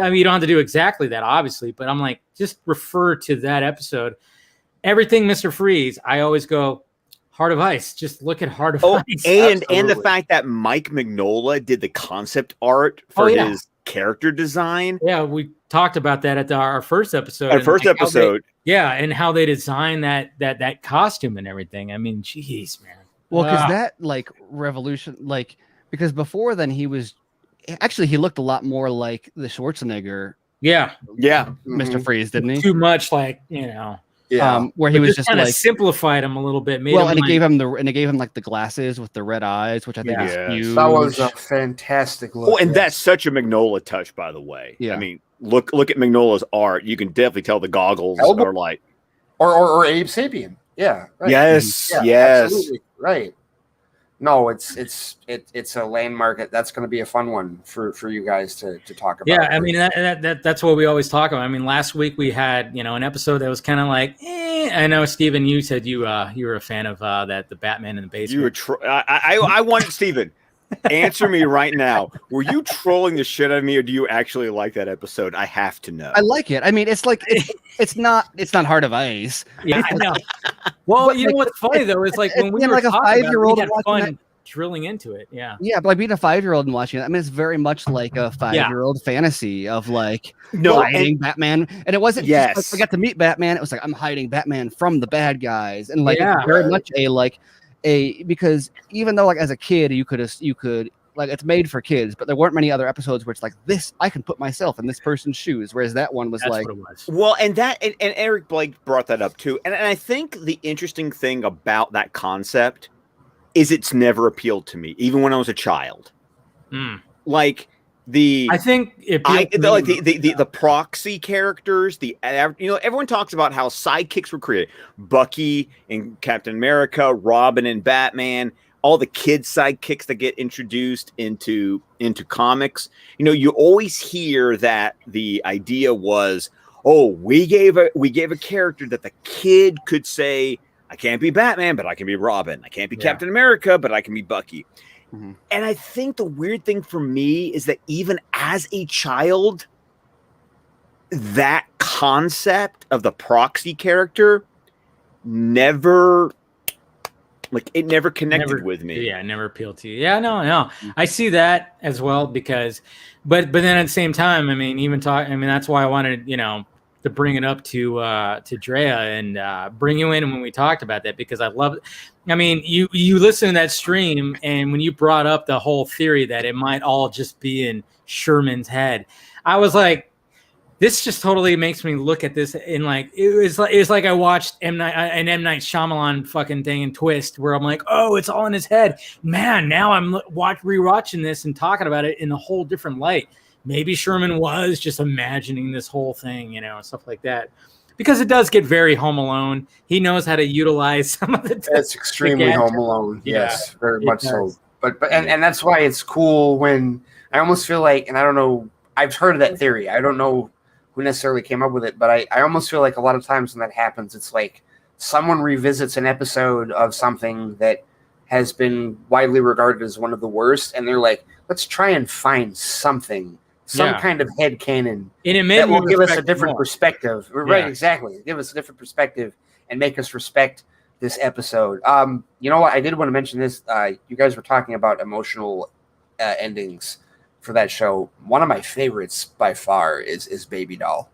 I mean, you don't have to do exactly that, obviously, but I'm like, just refer to that episode. Everything Mr. Freeze, I always go, Heart of Ice. Just look at Heart of Ice. And the fact that Mike Mignola did the concept art for his character design. Yeah, we talked about that at our first episode. And how they designed that costume and everything. I mean, geez, man. Well, because that like revolution, like because before then he looked a lot more like the Schwarzenegger. Yeah. Mr. Freeze, didn't he? Too much, like, you know. Yeah. Where he was just kind of like simplified him a little bit. It gave him like the glasses with the red eyes, which I think is huge. That was a fantastic look. Oh, and that's such a Mignola touch, by the way. Yeah. I mean, look at Mignola's art. You can definitely tell the goggles are like, or Abe Sapien. Yeah. Right. Yes. Absolutely. Right. No, it's a landmark. That's going to be a fun one for you guys to talk about. Yeah, I mean that's what we always talk about. I mean, last week we had an episode that was kind of like, I know, Steven, you said you were a fan of the Batman in the basement. You were I wanted Steven. Answer me right now. Were you trolling the shit out of me, or do you actually like that episode? I have to know. I like it. I mean, it's like it's not Heart of Ice. Yeah, I know. Well, but what's funny though is like when we were like a 5-year-old, we had fun drilling into it. Yeah, but like being a 5-year-old and watching it, I mean, it's very much like a 5-year-old fantasy of like hiding Batman, and it wasn't just like I got to meet Batman. It was like I'm hiding Batman from the bad guys, and like it's very much because even though like as a kid you could like it's made for kids, but there weren't many other episodes where it's like this I can put myself in this person's shoes, whereas that one was like well, and Eric Blake brought that up too, and I think the interesting thing about that concept is it's never appealed to me, even when I was a child. Like I think the proxy characters, everyone talks about how sidekicks were created. Bucky and Captain America, Robin and Batman, all the kid sidekicks that get introduced into comics. You always hear that the idea was, we gave a character that the kid could say, I can't be Batman, but I can be Robin. I can't be Captain America, but I can be Bucky. Mm-hmm. And I think the weird thing for me is that even as a child, that concept of the proxy character never connected with me. Yeah, never appealed to you. Yeah, no. I see that as well because, but then at the same time, I mean, that's why I wanted, to bring it up to Drea and bring you in when we talked about that, because I love it. I mean, you listen to that stream, and when you brought up the whole theory that it might all just be in Sherman's head, I was like, this just totally makes me look at this in like it was like I watched M. Night Shyamalan fucking thing and Twist, where I'm like, oh, it's all in his head, man. Now I'm rewatching this and talking about it in a whole different light. Maybe Sherman was just imagining this whole thing, and stuff like that. Because it does get very Home Alone. He knows how to utilize some of the. It's extremely Home Alone. Yes, very much so. But and that's why it's cool when I almost feel like, and I don't know, I've heard of that theory. I don't know who necessarily came up with it, but I almost feel like a lot of times when that happens, it's like someone revisits an episode of something that has been widely regarded as one of the worst, and they're like, let's try and find something. Some kind of headcanon that will give us a different perspective. Right, exactly. Give us a different perspective and make us respect this episode. You know what? I did want to mention this. You guys were talking about emotional endings for that show. One of my favorites by far is Baby Doll.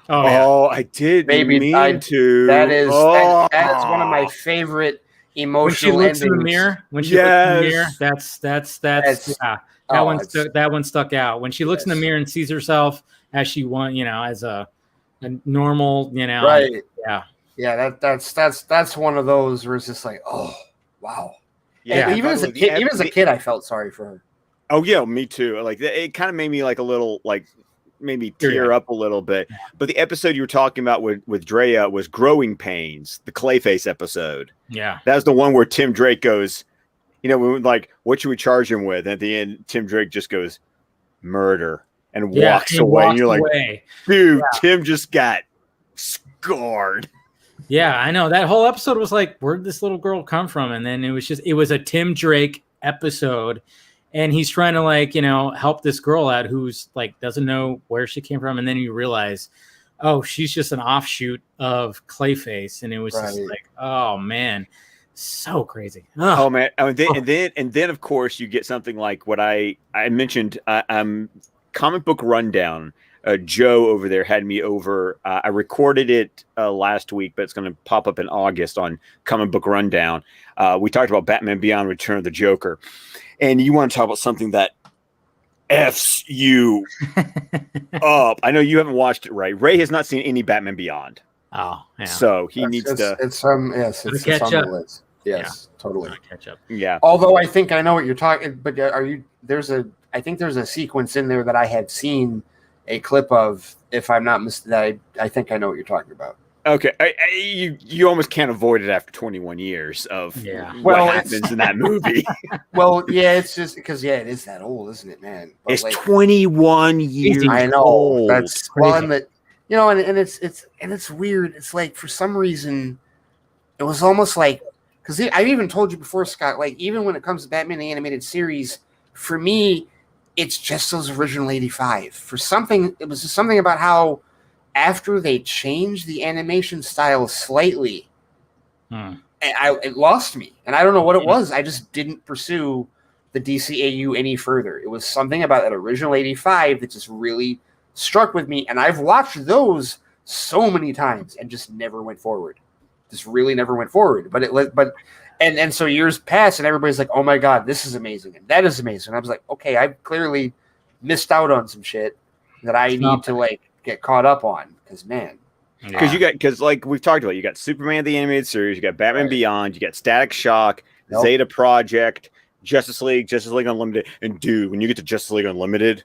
I did. That is one of my favorite emotional endings. When she looks in the mirror, that's that one stuck out. When she looks in the mirror and sees herself as she as a normal, right? Yeah. That's one of those where it's just like, oh wow. Yeah. Even as a kid, I felt sorry for her. Oh yeah, me too. Like it kind of made me like a little made me tear up a little bit. But the episode you were talking about with Drea was Growing Pains, the Clayface episode. Yeah, that was the one where Tim Drake goes, what should we charge him with? And at the end, Tim Drake just goes, murder, and walks away. And you're like, dude, Tim just got scarred. Yeah, I know. That whole episode was like, where'd this little girl come from? And then it was a Tim Drake episode. And he's trying to help this girl out who's doesn't know where she came from. And then you realize, oh, she's just an offshoot of Clayface. And it was just like, oh man. So crazy. Oh man. And then of course you get something like what I mentioned. I'm Comic Book Rundown. Joe over there had me over. I recorded it last week, but it's going to pop up in August on Comic Book Rundown. We talked about Batman Beyond: Return of the Joker, and you want to talk about something that F's you up. I know you haven't watched it, right? Ray has not seen any Batman Beyond. Oh, yeah. So he needs to. It's on the list. Yes, totally. Catch up. Yeah. Although I think I know what you're talking, but I think there's a sequence in there that I had seen a clip of, if I'm not mistaken. I think I know what you're talking about. Okay, you almost can't avoid it after 21 years of what happens in that movie. Well, yeah, it's just because it is that old, isn't it, man? But it's 21 years. I know old. that's one that and it's weird. It's like for some reason, it was almost like because I've even told you before, Scott. Like even when it comes to Batman the Animated Series, for me, it's just those original 85. For something, it was just something about how. After they changed the animation style slightly, it lost me. And I don't know what it was. I just didn't pursue the DCAU any further. It was something about that original 85 that just really struck with me. And I've watched those so many times and just never went forward. Just really never went forward. And so years pass and everybody's like, oh my God, this is amazing. And that is amazing. And I was like, okay, I've clearly missed out on some shit that I need to get caught up on because because like we've talked about, you got Superman the Animated Series, you got Batman Beyond, you got Static Shock, Zeta Project, Justice League Unlimited, and dude, when you get to Justice League Unlimited,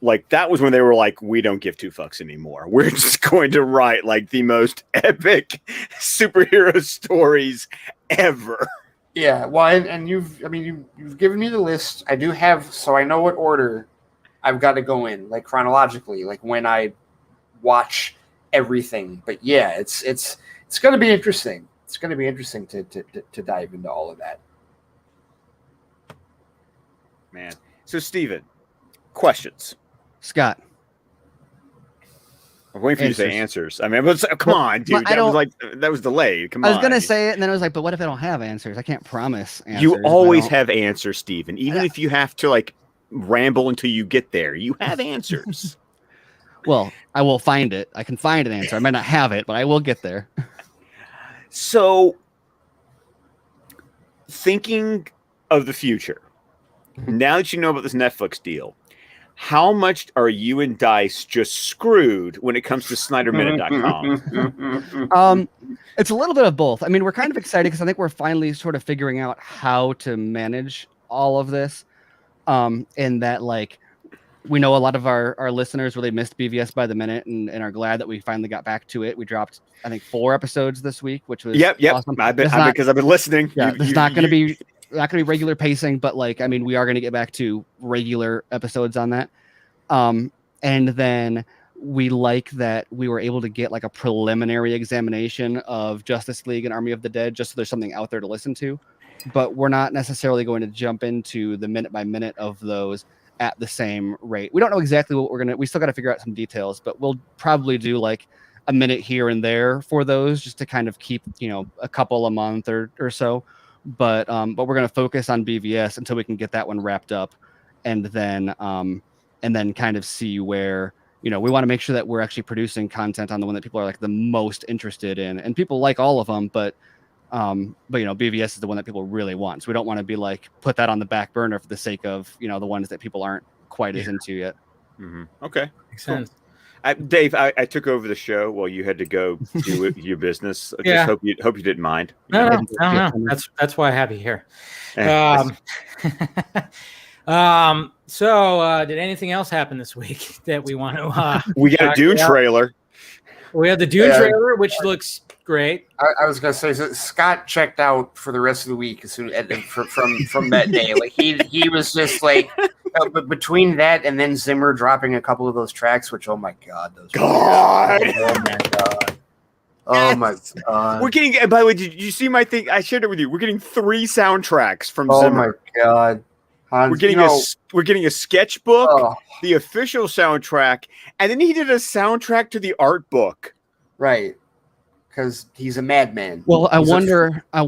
like that was when they were like, we don't give two fucks anymore. We're just going to write like the most epic superhero stories ever. Yeah, well, and you've given me the list. I do have, so I know what order I've got to go in, like chronologically, like when I watch everything. But yeah, it's going to be interesting. It's going to be interesting to dive into all of that. Man. So Steven, questions. Scott. I'm waiting for you to say answers. I mean, come on, dude. That was delayed. Come on. I was gonna say it, and then I was like, but what if I don't have answers? I can't promise answers. You always have answers, Steven. Even if you have to ramble until you get there, you have answers. Well, I will find it. I can find an answer. I might not have it, but I will get there. So, thinking of the future, now that you know about this Netflix deal, how much are you and Dice just screwed when it comes to SnyderMinute.com? It's a little bit of both. I mean, we're kind of excited because I think we're finally sort of figuring out how to manage all of this. In that, we know a lot of our listeners really missed BVS by the minute and are glad that we finally got back to it. We dropped, I think, 4 episodes this week, which was awesome. Because I've been listening. Yeah, it's not going to be regular pacing, but we are going to get back to regular episodes on that. And then we like that we were able to get a preliminary examination of Justice League and Army of the Dead, just so there's something out there to listen to. But we're not necessarily going to jump into the minute by minute of those at the same rate. We don't know exactly what we still got to figure out some details, but we'll probably do a minute here and there for those just to kind of keep, a couple a month or so. But we're going to focus on BVS until we can get that one wrapped up. And then kind of see where, we want to make sure that we're actually producing content on the one that people are the most interested in, and people like all of them, but BVS is the one that people really want. So we don't want to be put that on the back burner for the sake of, the ones that people aren't quite as into yet. Mm-hmm. Okay. Makes sense. Dave, I took over the show while you had to go do your business. I just hope you didn't mind. No. That's why I have you here. So did anything else happen this week that we want to? We got a Dune trailer. We have the Dune trailer, which looks great. I was gonna say, so Scott checked out for the rest of the week as soon from that day. He was just but between that and then Zimmer dropping a couple of those tracks, which oh my god, oh my god. We're getting. By the way, did you see my thing? I shared it with you. We're getting 3 soundtracks from Zimmer. Oh my god. We're getting a sketchbook, the official soundtrack, and then he did a soundtrack to the art book. Right. Because he's a madman. Well, I wonder. I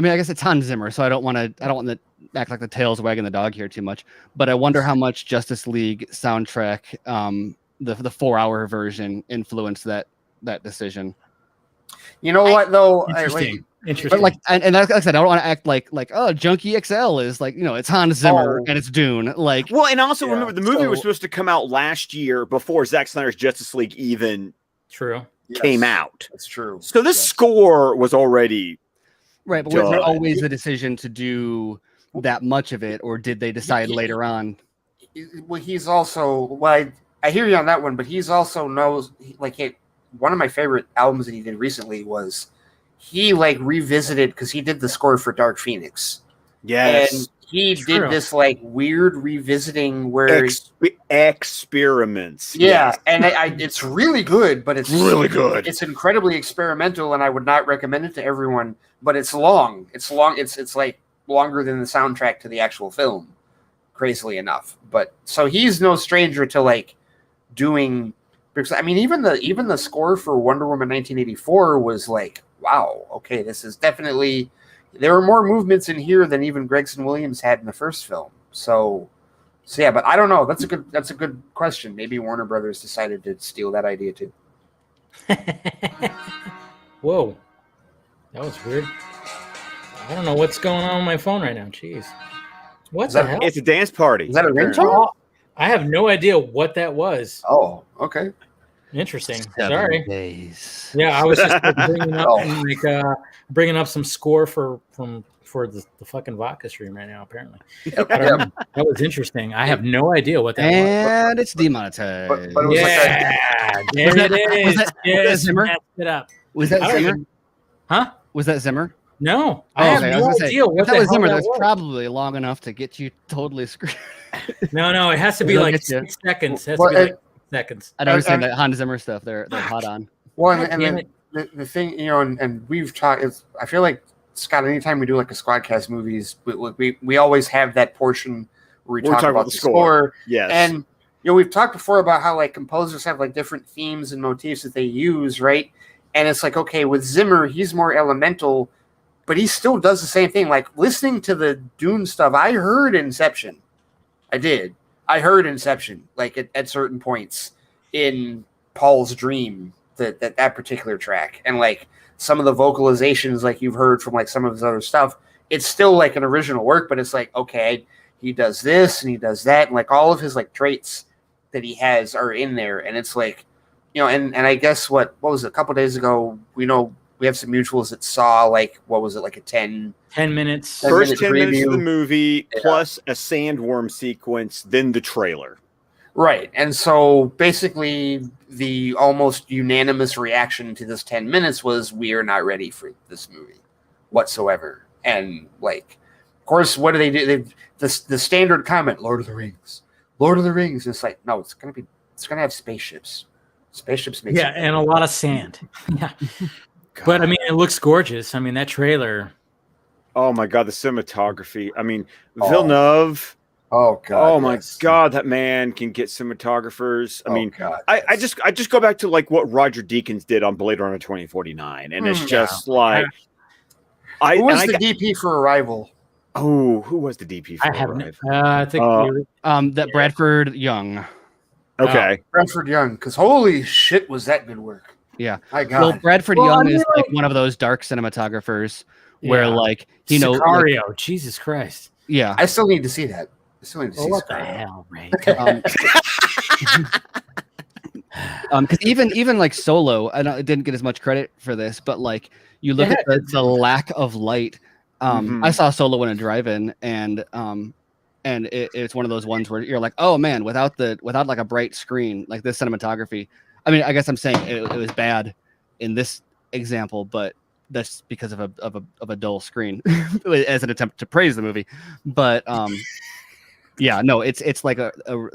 mean, I guess it's Hans Zimmer, so I don't want to act like the tail's wagging the dog here too much, but I wonder how much Justice League soundtrack, the 4-hour version, influenced that decision. You know what though? Interesting. But like, and like I said, I don't want to act like oh, Junkee XL is like, it's Hans Zimmer and it's Dune. Like, well, and also remember the movie was supposed to come out last year before Zack Snyder's Justice League even came out. That's true. So this score was already right. But was there always a decision to do that much of it, or did they decide later on? Well, he's also I hear you on that one, but he's also knows one of my favorite albums that he did recently was he revisited because he did the score for Dark Phoenix. Yes. And he did this weird revisiting where experiments. Yeah, yes. And it's really good, but it's really good. It's incredibly experimental, and I would not recommend it to everyone. But it's long. It's long. It's like longer than the soundtrack to the actual film, crazily enough. But so he's no stranger to doing. Because I mean, even the score for Wonder Woman 1984 was wow, okay, this is definitely. There were more movements in here than even Gregson Williams had in the first film. So yeah, but I don't know. That's a good question. Maybe Warner Brothers decided to steal that idea too. Whoa, that was weird. I don't know what's going on my phone right now. Jeez, what the hell? It's a dance party. Is that a ringtone? I have no idea what that was. Oh, okay. Interesting. 7 Sorry. days. Yeah, I was just bringing up some score for the fucking vodka stream right now. Apparently, that was interesting. I have no idea what that was. And it's demonetized. But it was there it is. Was that Zimmer? It up. Was that Zimmer? Huh? Was that Zimmer? No, I have no idea what that was Zimmer. That That's was. Probably long enough to get you totally screwed. No, it has to be 6 seconds. It has to be 6 seconds. I don't understand that Hans Zimmer stuff. They're hot on. Well, and then the thing, and we've talked. I feel like Scott. Anytime we do a Squadcast movies, we always have that portion where we talk about the score. Yes, and we've talked before about how composers have different themes and motifs that they use, right? And it's okay, with Zimmer, he's more elemental, but he still does the same thing. Listening to the Dune stuff, I heard Inception. I did. I heard Inception, at certain points in Paul's dream, that particular track. And some of the vocalizations, you've heard from some of his other stuff, it's still an original work, but it's okay, he does this and he does that. And all of his traits that he has are in there. And it's and I guess what was it, a couple days ago, we have some mutuals that saw what was it, a 10 minutes. First 10 minutes of the movie plus a sandworm sequence, then the trailer. Right. And so basically the almost unanimous reaction to this 10 minutes was we are not ready for this movie whatsoever. And of course, what do they do? The standard comment, Lord of the Rings. It's no, it's gonna have spaceships. Spaceships make and a lot of sand. Yeah. But I mean, it looks gorgeous. I mean, that trailer. Oh my God, the cinematography. I mean, Villeneuve. Oh God. Oh my God, that man can get cinematographers. I mean, God, I just go back to what Roger Deakins did on Blade Runner 2049, and it's just who was the DP for Arrival? Oh, who was the DP for Arrival? I think that Bradford Young. Okay, Bradford Young, because holy shit, was that good work? Yeah, my God. Well, Bradford Young is one of those dark cinematographers where he knows. Sicario, Jesus Christ. Yeah, I still need to see that. I still need to see what Sicario. the hell, Ray? Because even Solo, I know it didn't get as much credit for this, but you look at the lack of light. I saw Solo in a drive-in, and it's one of those ones where you're oh man, without a bright screen, this cinematography. I mean, I guess I'm saying it was bad in this example, but that's because of a dull screen as an attempt to praise the movie. But yeah, no, it's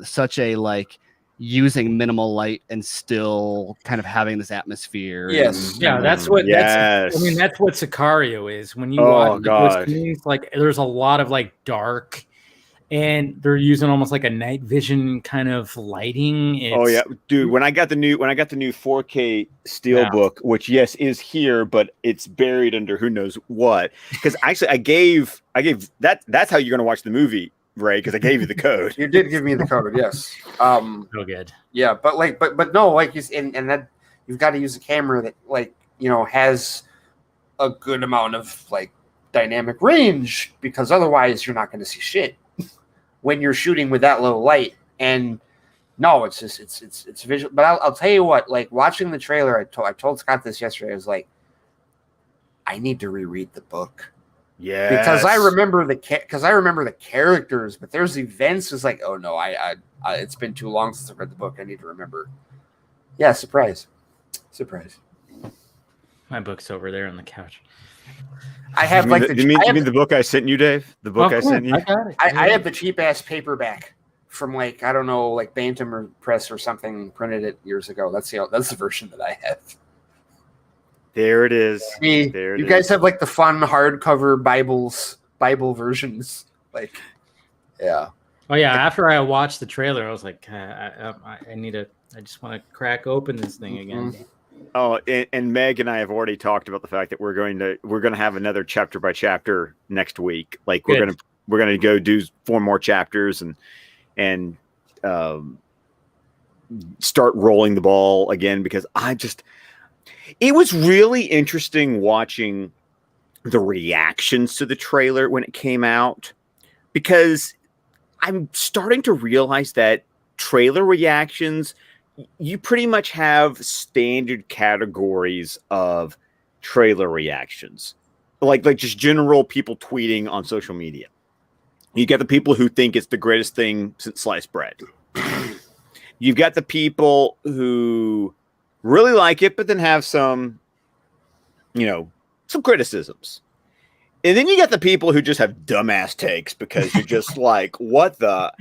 such a using minimal light and still kind of having this atmosphere. Yes. That's what that's what Sicario is. When you watch those scenes, there's a lot of dark and they're using almost like a night vision kind of lighting. Oh yeah, dude! When I got the new 4K Steelbook, which yes is here, but it's buried under who knows what. Because actually, I gave that. That's how you're going to watch the movie, Ray. Because I gave you the code. You did give me the code, yes. So good. Yeah, but no, like and that you've got to use a camera that like has a good amount of like dynamic range, because otherwise you're not going to see shit when you're shooting with that low light. And no, it's just it's visual. But I'll tell you what, like watching the trailer, I told Scott this yesterday. I was like, I need to reread the book. Yeah, because I remember the characters, but there's events. It's like, oh no, I it's been too long since I read the book. I need to remember. Yeah, surprise. My book's over there on the couch. I have you mean the book I sent you, Dave? The book I sent you. I got it. I have the cheap ass paperback from like I don't know, like Bantam or Press or something printed it years ago. That's the version that I have. There it is. You guys have like the fun hardcover Bible versions, like yeah. Oh yeah. After I watched the trailer, I was like, I just want to crack open this thing again. Mm-hmm. Oh, and Meg and I have already talked about the fact that we're going to have another chapter by chapter next week. Like we're gonna go do 4 more chapters and start rolling the ball again, because it was really interesting watching the reactions to the trailer when it came out, because I'm starting to realize that trailer reactions, you pretty much have standard categories of trailer reactions, like just general people tweeting on social media. You get the people who think it's the greatest thing since sliced bread. You've got the people who really like it, but then have some criticisms. And then you got the people who just have dumbass takes, because you're just like, what the...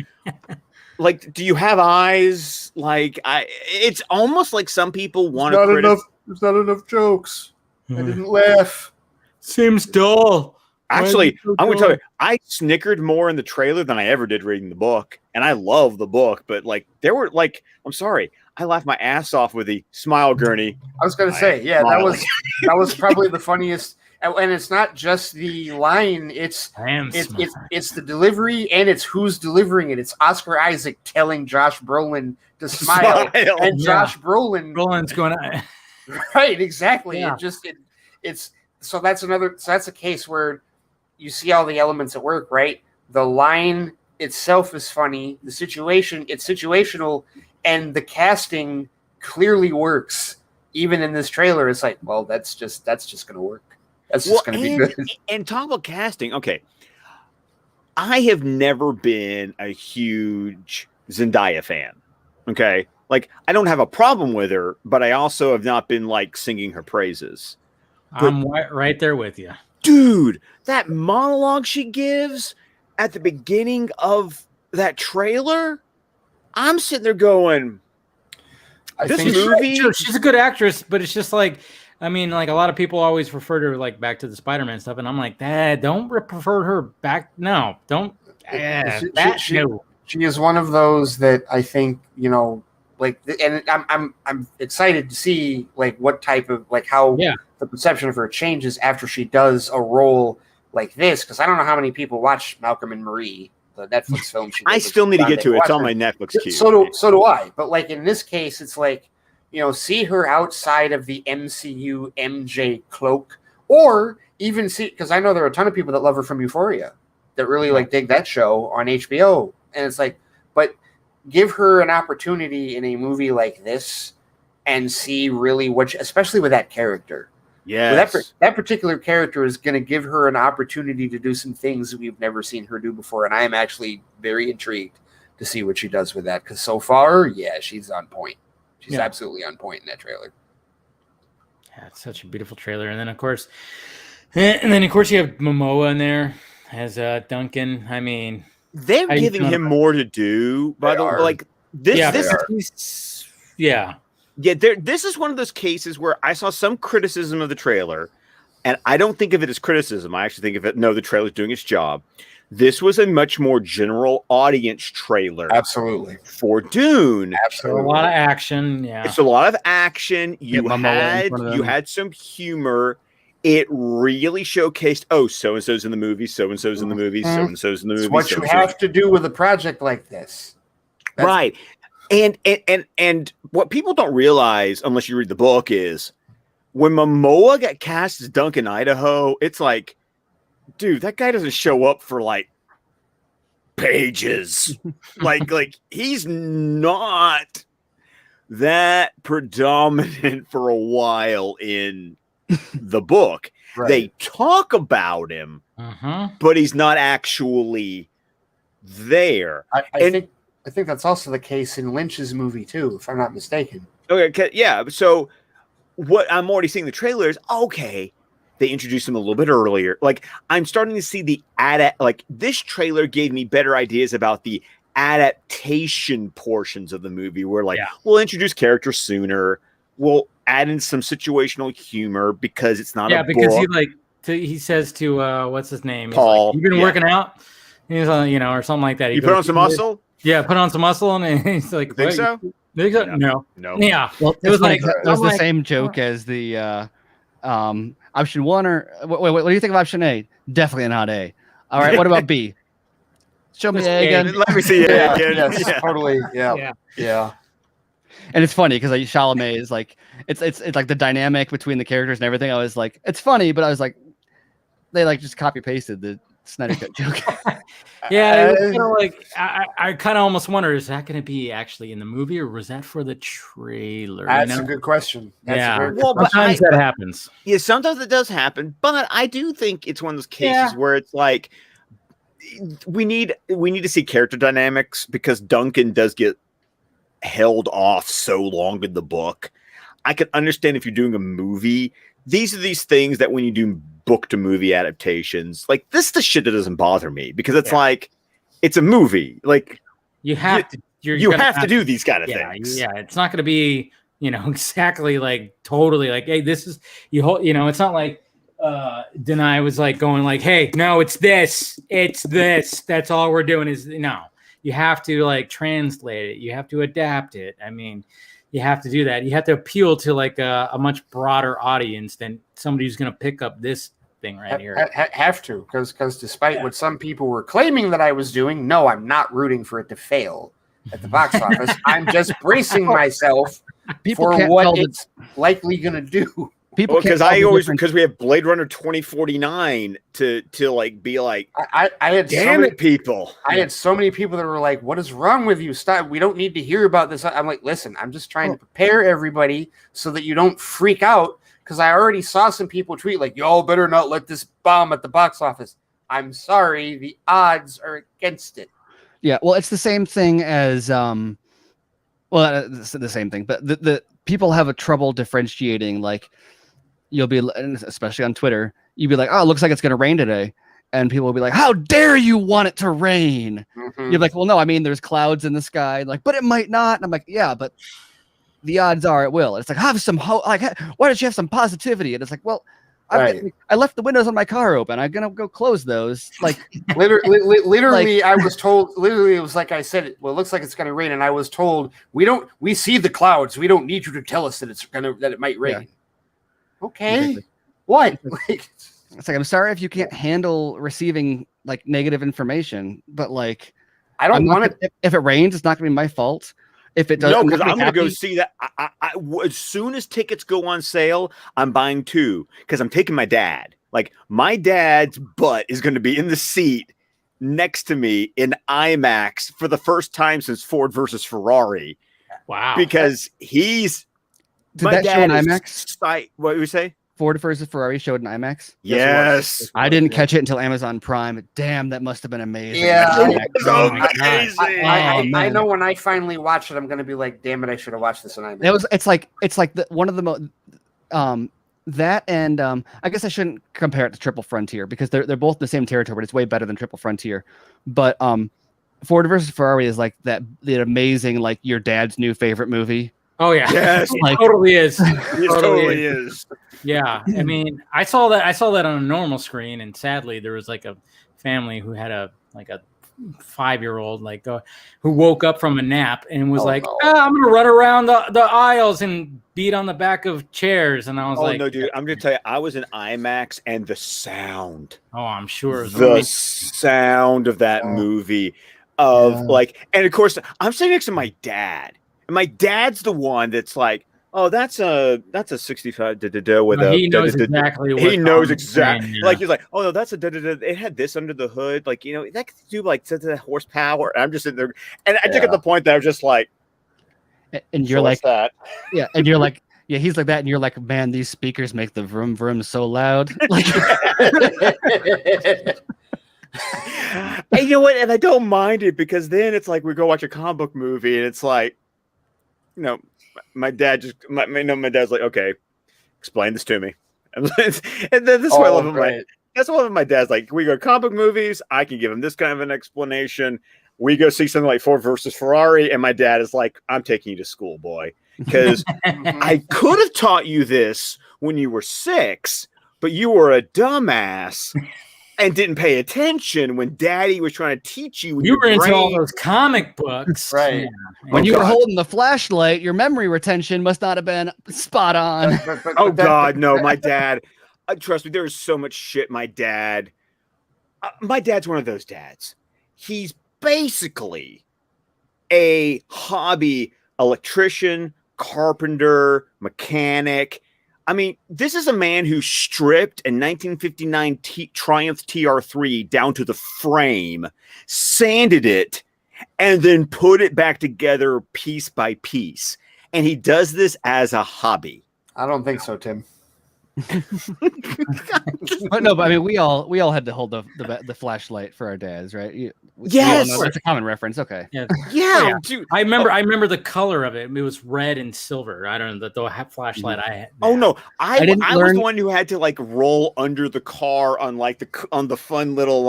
Like, do you have eyes? Like, it's almost like some people want to. There's not enough jokes. I didn't laugh. Seems dull. Actually, I'm going to tell you, I snickered more in the trailer than I ever did reading the book, and I love the book. But like, there were like, I'm sorry, I laughed my ass off with the smile gurney. I was going to say, yeah, that was probably the funniest. And it's not just the line; it's the delivery, and it's who's delivering it. It's Oscar Isaac telling Josh Brolin to smile, and Josh Brolin's going to right, exactly. Yeah. It's so that's a case where you see all the elements at work, right? The line itself is funny, the situation it's situational, and the casting clearly works. Even in this trailer, it's like, well, that's just going to work. That's just going to be good. And talk about casting. Okay. I have never been a huge Zendaya fan. Okay. Like, I don't have a problem with her, but I also have not been like singing her praises. I'm right there with you. Dude, that monologue she gives at the beginning of that trailer, I'm sitting there going, she's a good actress, but it's just like, I mean, like a lot of people always refer to her like back to the Spider-Man stuff, and I'm like, don't prefer her back. No, don't. She is one of those that I think like, and I'm excited to see like what type of like how the perception of her changes after she does a role like this, because I don't know how many people watch Malcolm and Marie, the Netflix film. I still need to get to it. It's on my Netflix queue. So do I. But like in this case, it's like, see her outside of the MCU MJ cloak, or even see, because I know there are a ton of people that love her from Euphoria that really like dig that show on HBO. And it's like, but give her an opportunity in a movie like this and see really especially with that character. Yeah. That particular character is going to give her an opportunity to do some things that we've never seen her do before. And I am actually very intrigued to see what she does with that. Because so far, she's on point. She's absolutely on point in that trailer. Yeah, it's such a beautiful trailer. And then of course you have Momoa in there as Duncan. I mean, they're giving him more to do. By the way, like this is one of those cases where I saw some criticism of the trailer, and I don't think of it as criticism. I actually think of it. No, the trailer's doing its job. This was a much more general audience trailer. Absolutely. For Dune. Absolutely. A lot of action. Yeah. It's a lot of action. You had some humor. It really showcased, so-and-so's in the movie, so-and-so's in the movie, so-and-so's in the movie. It's what you have to do with a project like this. Right. And what people don't realize, unless you read the book, is when Momoa got cast as Duncan Idaho, it's like, dude, that guy doesn't show up for like pages. like he's not that predominant for a while in the book. Right. They talk about him, but he's not actually there. I think that's also the case in Lynch's movie too, if I'm not mistaken. Okay, yeah. So what I'm already seeing the trailer is okay. They introduced him a little bit earlier. Like I'm starting to see this trailer gave me better ideas about the adaptation portions of the movie where we'll introduce characters sooner. We'll add in some situational humor because it's not because he says to what's his name? Paul. You've been working out? He's or something like that. You put on some muscle? Yeah, put on some muscle and he's like, think so? No. Yeah. Well, it was the same joke as the option 1 or what do you think of option A? Definitely not A. All right, what about B? Show me A again. Let me see A again. Yes, totally. Yeah. And it's funny because Chalamet is like it's like the dynamic between the characters and everything. I was like, it's funny, but I was like, they just copy pasted the Snyder Cut joke. Yeah, it was kind of like I kind of almost wonder, is that going to be actually in the movie or was that for the trailer? That's a good question. Sometimes that happens. Yeah, sometimes it does happen, but I do think it's one of those cases where it's like we need to see character dynamics because Duncan does get held off so long in the book. I can understand if you're doing a movie. These are these things that when you do book to movie adaptations, like this is the shit that doesn't bother me because it's like it's a movie. Like you have to do these kind of things. Yeah, it's not going to be exactly like totally like, hey, this is it's not like Denai was like going like, hey, no, it's this, that's all we're doing is no. You have to like translate it. You have to adapt it. I mean, you have to do that. You have to appeal to like a much broader audience than somebody who's going to pick up this thing right here. Have to, because despite what some people were claiming that I was doing, no, I'm not rooting for it to fail at the box office. I'm just bracing myself for what it's likely going to do. Because we have Blade Runner 2049 to like be like, I had damn it, people. I had so many people that were like, what is wrong with you? Stop. We don't need to hear about this. I'm like, listen, I'm just trying to prepare everybody so that you don't freak out. Because I already saw some people tweet like, y'all better not let this bomb at the box office. I'm sorry. The odds are against it. Yeah. Well, it's the same thing as, it's the same thing, but the people have a trouble differentiating like, you'll be, especially on Twitter, you'll be like, oh, it looks like it's going to rain today. And people will be like, how dare you want it to rain? Mm-hmm. You're like, well, no, I mean, there's clouds in the sky. Like, but it might not. And I'm like, yeah, but the odds are it will. It's like, have some hope. Like, why don't you have some positivity? And it's like, well, I left the windows on my car open. I'm going to go close those. Like, literally, I was told, it was like I said, well, it looks like it's going to rain. And I was told, we see the clouds. We don't need you to tell us that that it might rain. Yeah. Okay. Exactly. What? It's like, I'm sorry if you can't handle receiving like negative information, but like, I don't want it. If it rains, it's not going to be my fault. If it doesn't, no, because I'm going to go see that. As soon as tickets go on sale, I'm buying 2 because I'm taking my dad. Like my dad's butt is going to be in the seat next to me in IMAX for the first time since Ford versus Ferrari. Wow. Because he's. Did that show in IMAX? What did we say? Ford versus Ferrari showed in IMAX? Yes. I didn't catch it until Amazon Prime. Damn, that must have been amazing. Yeah. It was amazing. I know when I finally watch it, I'm going to be like, damn it, I should have watched this in IMAX. It's like one of the most that and I guess I shouldn't compare it to Triple Frontier because they're both the same territory, but it's way better than Triple Frontier. But Ford versus Ferrari is like the amazing like your dad's new favorite movie. Oh yeah, yes, it totally is. It totally is. Yeah, I mean, I saw that on a normal screen, and sadly, there was like a family who had a a 5-year-old who woke up from a nap and was I'm gonna run around the aisles and beat on the back of chairs, and I was no, dude, I'm gonna tell you, I was in IMAX, and the sound, I'm sure the sound of that movie of and of course I'm sitting next to my dad, and my dad's the one that's like, oh, that's a 65 with he knows exactly what he knows exactly like he's like, oh no, that's a it had this under the hood, like, you know, that could do like the horsepower. And I'm just sitting there, and I took at the point that I was just like, and you're like that, and you're like, yeah, he's like that, and you're like, man, these speakers make the vroom vroom so loud, like. And you know what? And I don't mind it, because then it's like we go watch a comic book movie, and it's like, you know, my dad's like, okay, explain this to me. And then this is what I love of that's one of my dad's like, we go to comic book movies, I can give him this kind of an explanation. We go see something like Ford versus Ferrari, and my dad is like, I'm taking you to school, boy, because I could have taught you this when you were 6, but you were a dumbass and didn't pay attention when Daddy was trying to teach you. You were into all those comic books, right? Yeah. When you were holding the flashlight, your memory retention must not have been spot on. Oh God, no! My dad, trust me, there is so much shit. My dad's one of those dads. He's basically a hobby electrician, carpenter, mechanic. I mean, this is a man who stripped a 1959 Triumph TR3 down to the frame, sanded it, and then put it back together piece by piece. And he does this as a hobby. I don't think so, Tim. But no, but I mean, we all had to hold the flashlight for our dads, right? Yes, that's a common reference. Okay, yeah. Dude. I remember the color of it. It was red and silver. I don't know the flashlight I had. Oh no, I was the one who had to like roll under the car on the fun little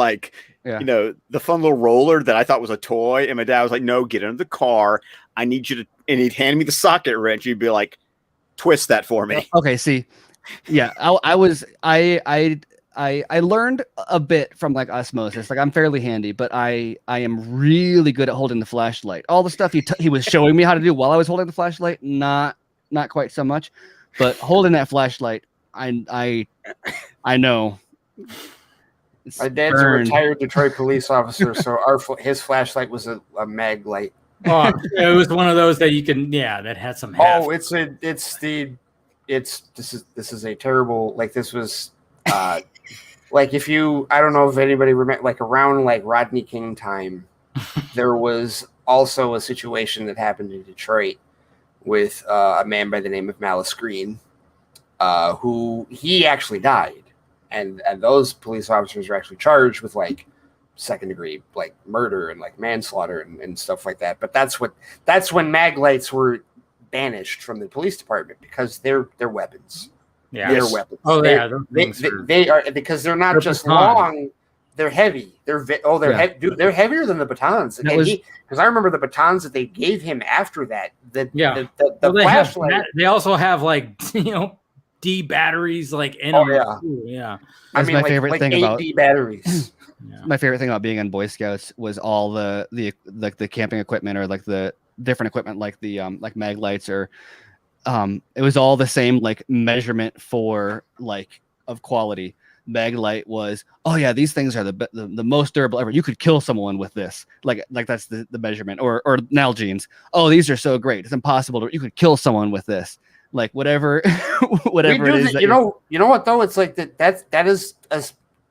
you know, the fun little roller that I thought was a toy, and my dad was like, "No, get under the car. I need you to," and he'd hand me the socket wrench. He'd be like, "Twist that for me." Okay, see. Yeah, I learned a bit from like osmosis. Like, I'm fairly handy, but I am really good at holding the flashlight. All the stuff he was showing me how to do while I was holding the flashlight, not quite so much. But holding that flashlight, I know. My dad's a retired Detroit police officer, so his flashlight was a mag light. Oh, it was one of those that you can, that had some heft. Oh, this is a terrible, like, this was like, if you, I don't know if anybody remember, like around like Rodney King time, there was also a situation that happened in Detroit with a man by the name of Malice Green, who he actually died, and those police officers were actually charged with like second degree like murder and like manslaughter and stuff like that. But that's when mag lights were banished from the police department, because they're weapons. Yeah, they're weapons. Oh yeah, they are, because they're not just long. They're heavy. They're dude, they're heavier than the batons. Because I remember the batons that they gave him after that. The flashlight. They also have like D batteries like in them. Yeah. That's my favorite thing about D batteries. My favorite thing about being on Boy Scouts was all the camping equipment, or like the different equipment, like the like mag lights, or it was all the same like measurement for like of quality. Mag light was, oh yeah, these things are the most durable ever. You could kill someone with this. Like that's the measurement. Or Nalgene's, oh, these are so great, it's impossible you could kill someone with this. Like whatever it is. You know what though? It's like that is a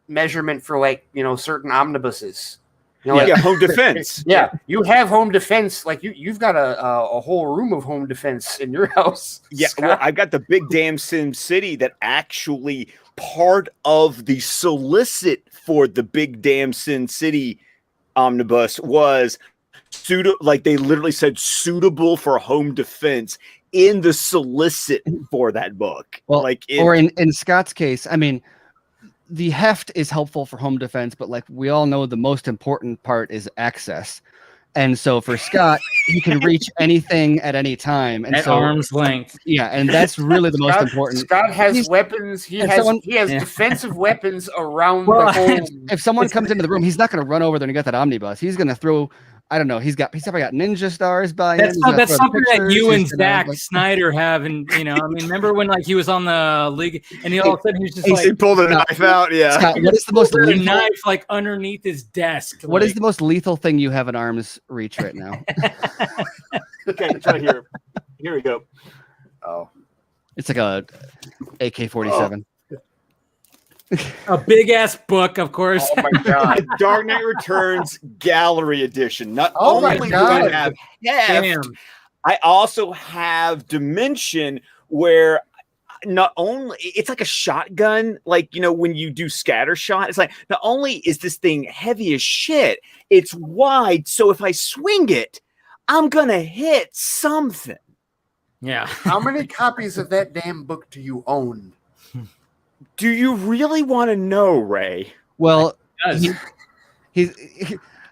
measurement for like, certain omnibuses. Home defense. Yeah, you have home defense. Like you've got a whole room of home defense in your house. Yeah, well, I've got the big damn Sim City that actually part of the solicit for the big damn Sin City omnibus was like they literally said suitable for home defense in the solicit for that book. Well, or in Scott's case, I mean, the heft is helpful for home defense, but like we all know, the most important part is access. And so for Scott, he can reach anything at any time. And At so, arm's length. Yeah, and that's really the most important. Scott has weapons. He has defensive weapons around the whole. If someone comes into the room, he's not going to run over there and get that omnibus. He's going to throw. I don't know. He's probably got ninja stars by him. That's something that you and Zack Snyder have, and I mean, remember when like he was on the league, and all of a sudden he was just he pulled a knife out. Yeah, Scott, what is the most lethal knife like underneath his desk? What is the most lethal thing you have in arm's reach right now? Okay, it's right here. Here we go. Oh, it's like a AK-47. A big ass book, of course. Oh my god! Dark Knight Returns Gallery Edition. Not Oh my only do God. I have heft, I also have Dimension, where not only it's like a shotgun, like when you do scatter shot, it's like not only is this thing heavy as shit, it's wide, so if I swing it, I'm gonna hit something. Yeah. How many copies of that damn book do you own? Do you really want to know, Ray? Well, he's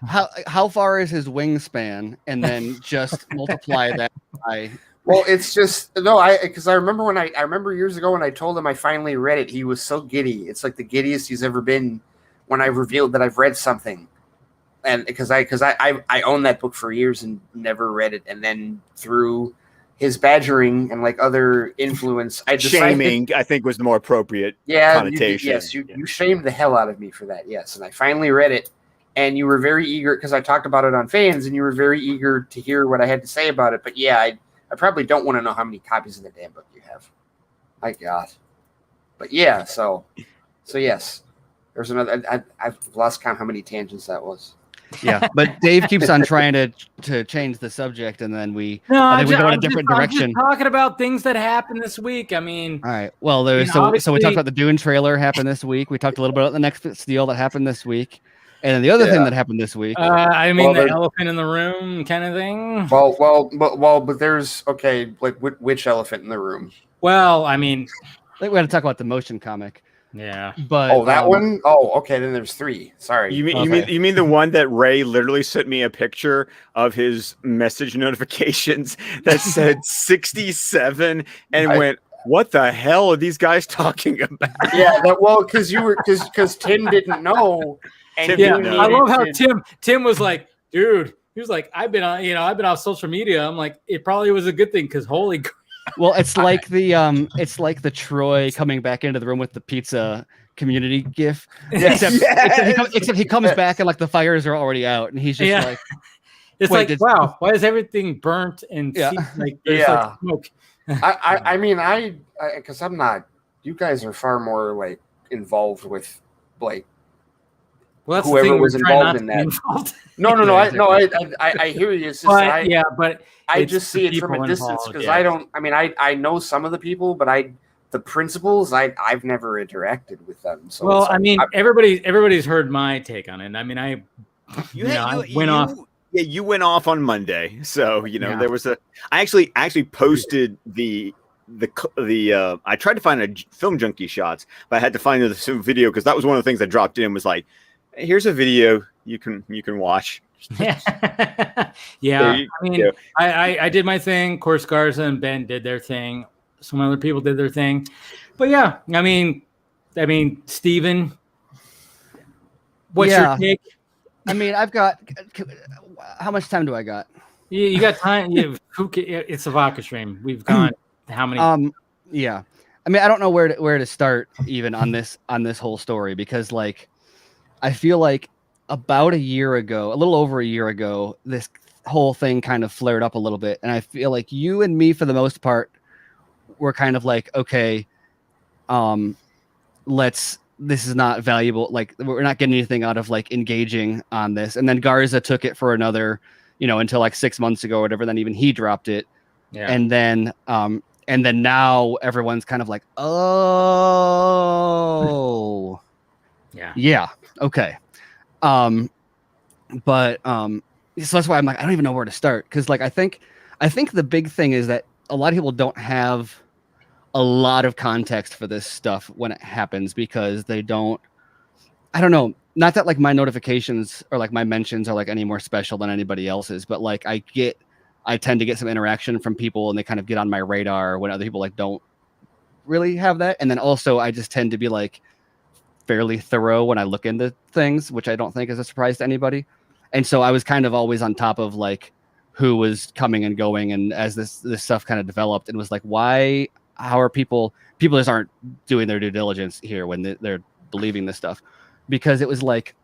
how far is his wingspan, and then just multiply that by. Well, it's just because I remember years ago when I told him I finally read it, he was so giddy. It's like the giddiest he's ever been when I revealed that I've read something, and because I owned that book for years and never read it, and then through his badgering and like other influence, I decided, shaming, I think, was the more appropriate connotation. You shamed the hell out of me for that. Yes, and I finally read it, and you were very eager because I talked about it on Fans, and you were very eager to hear what I had to say about it. But yeah, I probably don't want to know how many copies of the damn book you have. My God. But yeah, so yes, there's another. I've lost count how many tangents that was. Yeah, but Dave keeps on trying to change the subject, and then we go in a different direction. I'm just talking about things that happened this week. I mean, all right. Well, so we talked about the Dune trailer happened this week. We talked a little bit about the next deal that happened this week, and then the other thing that happened this week. I mean, the elephant in the room kind of thing. But there's like which elephant in the room? Well, I mean, we got to talk about the motion comic. Yeah, but that one. Oh, okay. Then there's three. Sorry. You mean the one that Ray literally sent me a picture of his message notifications that said 67 and went, "What the hell are these guys talking about?" Yeah, because Tim didn't know. And I love how Tim was like, dude. He was like, I've been off social media. I'm like, it probably was a good thing because holy. Well, it's like the Troy coming back into the room with the pizza community gif. Except he comes back and like the fires are already out, and he's just like, it's like, wow, why is everything burnt and like smoke? I mean, because I'm not. You guys are far more like involved with like. Well, that's whoever was involved in that. No. I hear you. It's just, but I just see it from a distance because I don't. I mean, I know some of the people, but the principals, I've never interacted with them. So well, I mean, everybody's heard my take on it. I mean, I went off. Yeah, you went off on Monday, so there was I actually posted the I tried to find a film junkie shots, but I had to find the video because that was one of the things I dropped in was like, here's a video you can watch. Yeah. I mean, I did my thing. Of course, Garza and Ben did their thing. Some other people did their thing. But yeah, I mean, Steven, what's your take? I mean, I've got how much time do I got? You got time. It's a vodka stream. We've gone how many? Yeah. I mean, I don't know where to start even on this whole story because like I feel like about a little over a year ago, this whole thing kind of flared up a little bit. And I feel like you and me, for the most part, were kind of like, okay, this is not valuable. Like we're not getting anything out of like engaging on this. And then Garza took it for another, until like 6 months ago or whatever. Then even he dropped it. Yeah. And then now everyone's kind of like, oh, yeah. Okay. So that's why I'm like, I don't even know where to start. Cause like, I think the big thing is that a lot of people don't have a lot of context for this stuff when it happens because they don't, I don't know. Not that like my notifications or like my mentions are like any more special than anybody else's, but like I tend to get some interaction from people and they kind of get on my radar when other people like don't really have that. And then also I just tend to be like fairly thorough when I look into things, which I don't think is a surprise to anybody. And so I was kind of always on top of like who was coming and going. And as this stuff kind of developed, it was like, how are people just aren't doing their due diligence here when they're believing this stuff. Because it was like,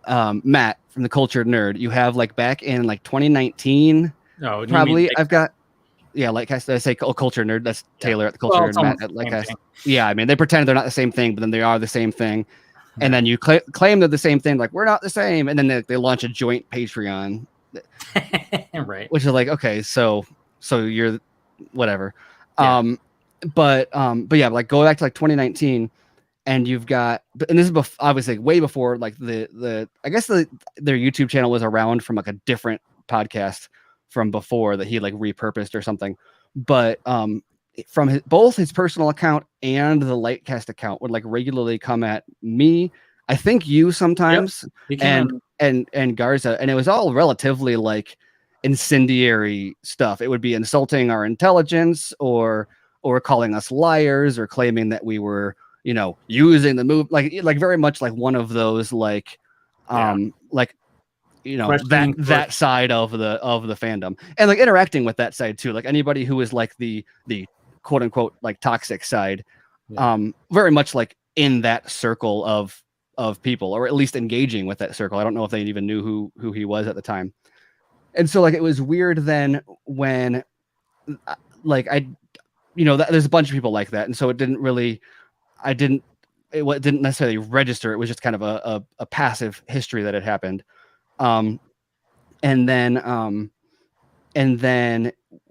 Matt from the Cultured Nerd, you have like back in like 2019, probably I've got, like I say, Cultured Nerd, that's Taylor at the Cultured Nerd, Matt at like I mean, they pretend they're not the same thing, but then they are the same thing. And then you claim they're the same thing, like we're not the same. And then they launch a joint Patreon, right? Which is like, okay, so you're whatever. Yeah. But yeah, like go back to like 2019. And you've got, and this is obviously way before like I guess their YouTube channel was around from like a different podcast from before that he like repurposed or something. But from both his personal account and the Lightcast account would like regularly come at me, I think you sometimes, and Garza, and it was all relatively like incendiary stuff. It would be insulting our intelligence or calling us liars or claiming that we were, using the move like very much like one of those like like that side of the fandom, and like interacting with that side too, like anybody who is like the quote unquote like toxic side, very much like in that circle of people, or at least engaging with that circle. I don't know if they even knew who he was at the time. And so like it was weird then when like there's a bunch of people like that, and so it didn't necessarily register. It was just kind of a passive history that had happened. And then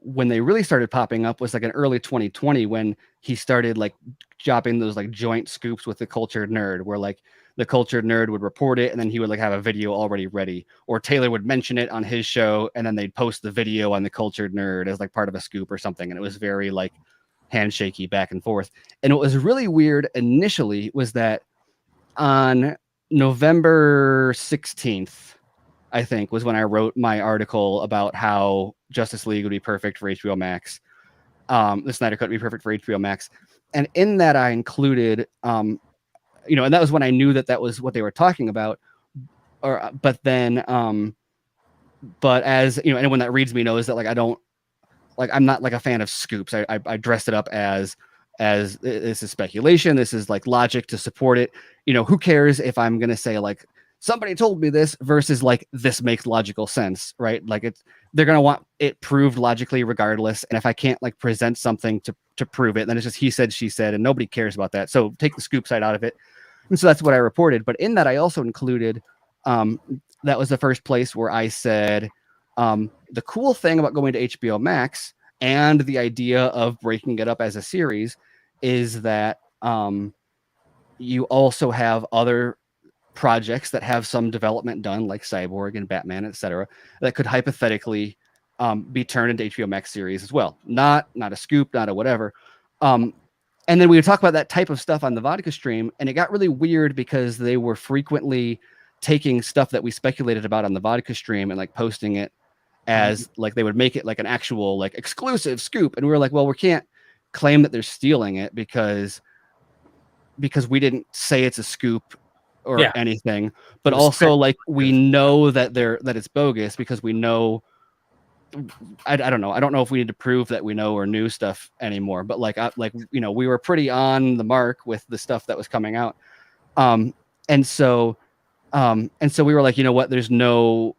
when they really started popping up was like in early 2020, when he started like dropping those like joint scoops with the Cultured Nerd, where like the Cultured Nerd would report it and then he would like have a video already ready, or Taylor would mention it on his show and then they'd post the video on the Cultured Nerd as like part of a scoop or something. And it was very like handshaky back and forth. And what was really weird initially was that on November 16th, I think, was when I wrote my article about how Justice League would be perfect for HBO Max. The Snyder Cut would be perfect for HBO Max. And in that I included, and that was when I knew that was what they were talking about. But as, anyone that reads me knows that like, I'm not like a fan of scoops. I dressed it up as this is speculation. This is like logic to support it. Who cares if I'm going to say like, somebody told me this versus like, this makes logical sense, right? Like they're going to want it proved logically regardless. And if I can't like present something to prove it, then it's just he said, she said, and nobody cares about that. So take the scoop side out of it. And so that's what I reported. But in that, I also included, that was the first place where I said, the cool thing about going to HBO Max and the idea of breaking it up as a series is that you also have other projects that have some development done, like Cyborg and Batman, etc., that could hypothetically be turned into HBO Max series as well. Not a scoop, not a whatever. And then we would talk about that type of stuff on the Vodka stream, and it got really weird because they were frequently taking stuff that we speculated about on the Vodka stream and like posting it as like they would make it like an actual like exclusive scoop. And we were like, well, we can't claim that they're stealing it because we didn't say it's a scoop or anything, but also like we know that it's bogus because we know. I don't know. I don't know if we need to prove that we know or knew stuff anymore, but we were pretty on the mark with the stuff that was coming out. And so we were like, you know what, there's no,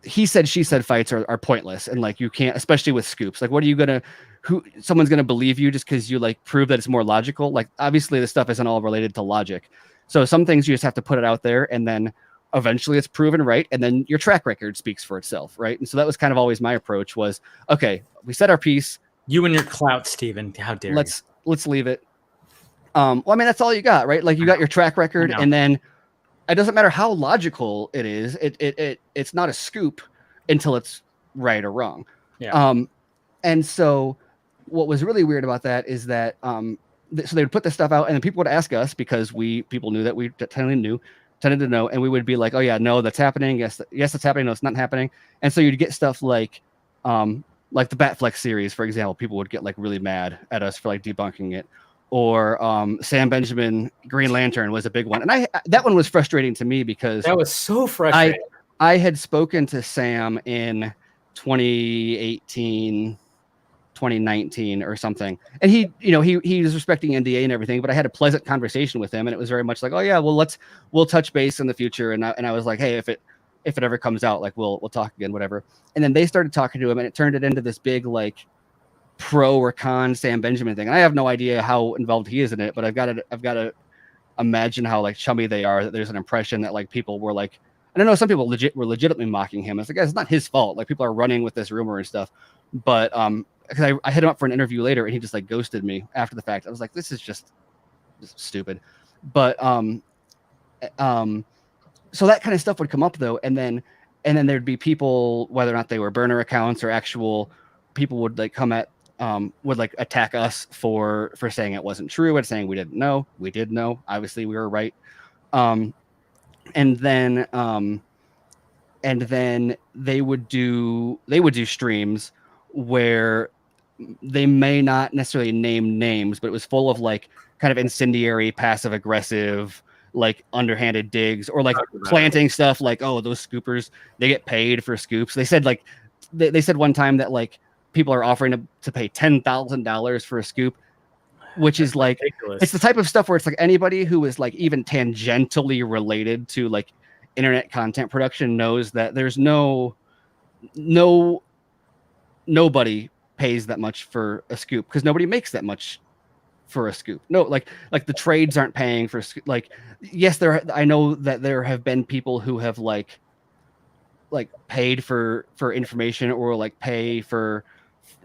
he said, she said fights are pointless. And like, you can't, especially with scoops, like, what are you going to, someone's going to believe you just because you like prove that it's more logical. Like, obviously this stuff isn't all related to logic. So some things you just have to put it out there and then eventually it's proven right. And then your track record speaks for itself. Right. And so that was kind of always my approach was, okay, we said our piece. You and your clout, Steven, how dare you? Let's leave it. Well, I mean, that's all you got, right? Like you got your track record and then it doesn't matter how logical it is. It's not a scoop until it's right or wrong. Yeah. And so what was really weird about that is that so they would put this stuff out, and then people would ask us because people knew that we tended to know, and we would be like, oh yeah, no, that's happening. Yes, that's happening. No, it's not happening. And so you'd get stuff like the Batfleck series, for example. People would get like really mad at us for like debunking it. Or Sam Benjamin Green Lantern was a big one, and that one was frustrating to me because that was so frustrating. I had spoken to Sam in 2018, 2019 or something, and he was respecting NDA and everything, but I had a pleasant conversation with him, and it was very much like, oh yeah, well we'll touch base in the future, and I was like, hey, if it ever comes out, like we'll talk again, whatever. And then they started talking to him, and it turned it into this big like pro or con Sam Benjamin thing. And I have no idea how involved he is in it, but I've got to imagine how like chummy they are, that there's an impression that like people were like, I don't know, some people were legitimately mocking him. It's like, guys, it's not his fault. Like people are running with this rumor and stuff. But because I hit him up for an interview later, and he just like ghosted me after the fact. I was like, this is just stupid. But so that kind of stuff would come up though, and then there'd be people, whether or not they were burner accounts or actual people, would like come at would like attack us for saying it wasn't true and saying we didn't know. We did know. Obviously, we were right. And then they would do streams where they may not necessarily name names, but it was full of like kind of incendiary, passive aggressive, like underhanded digs, or like planting stuff like, oh, those scoopers, they get paid for scoops. They said like they said one time that like people are offering to pay $10,000 for a scoop, which is like ridiculous. It's the type of stuff where it's like anybody who is like even tangentially related to like internet content production knows that there's nobody pays that much for a scoop, because nobody makes that much for a scoop. No, like the trades aren't paying for like, yes, I know that there have been people who have like paid for information, or like pay for,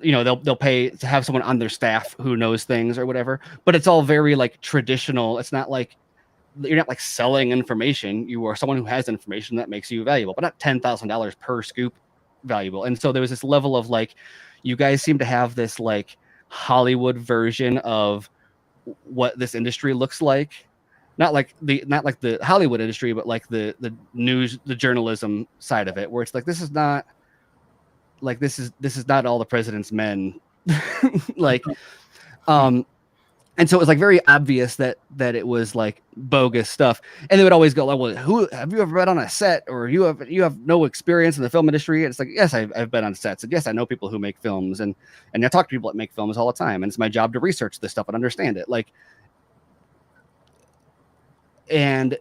they'll pay to have someone on their staff who knows things or whatever, but it's all very like traditional. It's not like you're not like selling information. You are someone who has information that makes you valuable, but not $10,000 per scoop valuable. And so there was this level of like, you guys seem to have this like Hollywood version of what this industry looks like. Not like the Hollywood industry, but like the news, the journalism side of it, where it's like, this is not all the president's men. Like, and so it was like very obvious that it was like bogus stuff. And they would always go like, well, who have you ever been on a set, or you have no experience in the film industry? And it's like, yes, I've been on sets, and yes, I know people who make films, and I talk to people that make films all the time, and it's my job to research this stuff and understand it. Like, and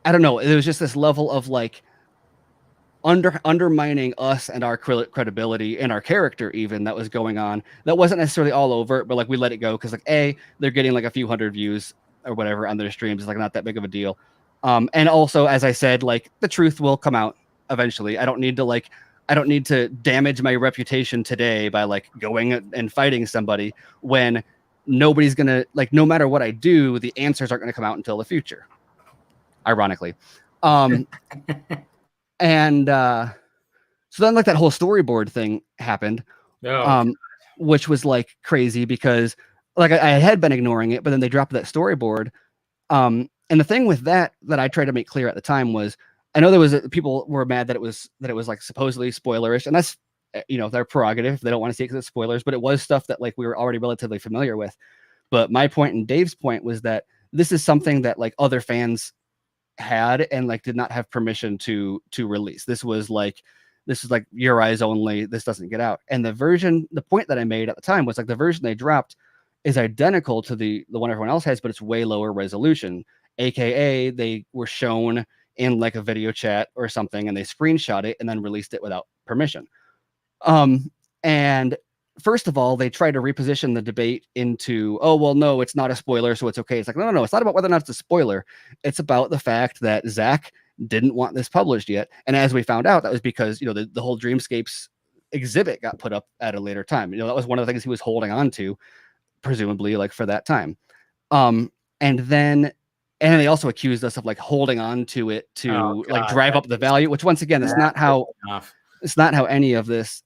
I don't know, there was just this level of like undermining us and our credibility and our character even that was going on. That wasn't necessarily all over, but like we let it go because like they're getting like a few hundred views or whatever on their streams. It's like not that big of a deal. And also, as I said, like the truth will come out eventually. I don't need to damage my reputation today by like going and fighting somebody when nobody's gonna, like, no matter what I do, the answers aren't gonna come out until the future, ironically. And so then like that whole storyboard thing happened, which was like crazy because like I had been ignoring it, but then they dropped that storyboard. And the thing with that I tried to make clear at the time was, I know there was people were mad that it was like supposedly spoilerish, and that's, their prerogative. They don't want to see it because it's spoilers, but it was stuff that like we were already relatively familiar with. But my point and Dave's point was that this is something that like other fans had and like did not have permission to release. This was like your eyes only. This doesn't get out. And the point that I made at the time was like the version they dropped is identical to the one everyone else has, but it's way lower resolution. AKA they were shown in like a video chat or something, and they screenshot it and then released it without permission. And first of all, they tried to reposition the debate into, oh, well, no, it's not a spoiler, so it's okay. It's like, no, it's not about whether or not it's a spoiler. It's about the fact that Zack didn't want this published yet. And as we found out, that was because, the whole Dreamscapes exhibit got put up at a later time. That was one of the things he was holding on to, presumably, like for that time. And then they also accused us of like holding on to it to like drive up the value, which once again, it's not how any of this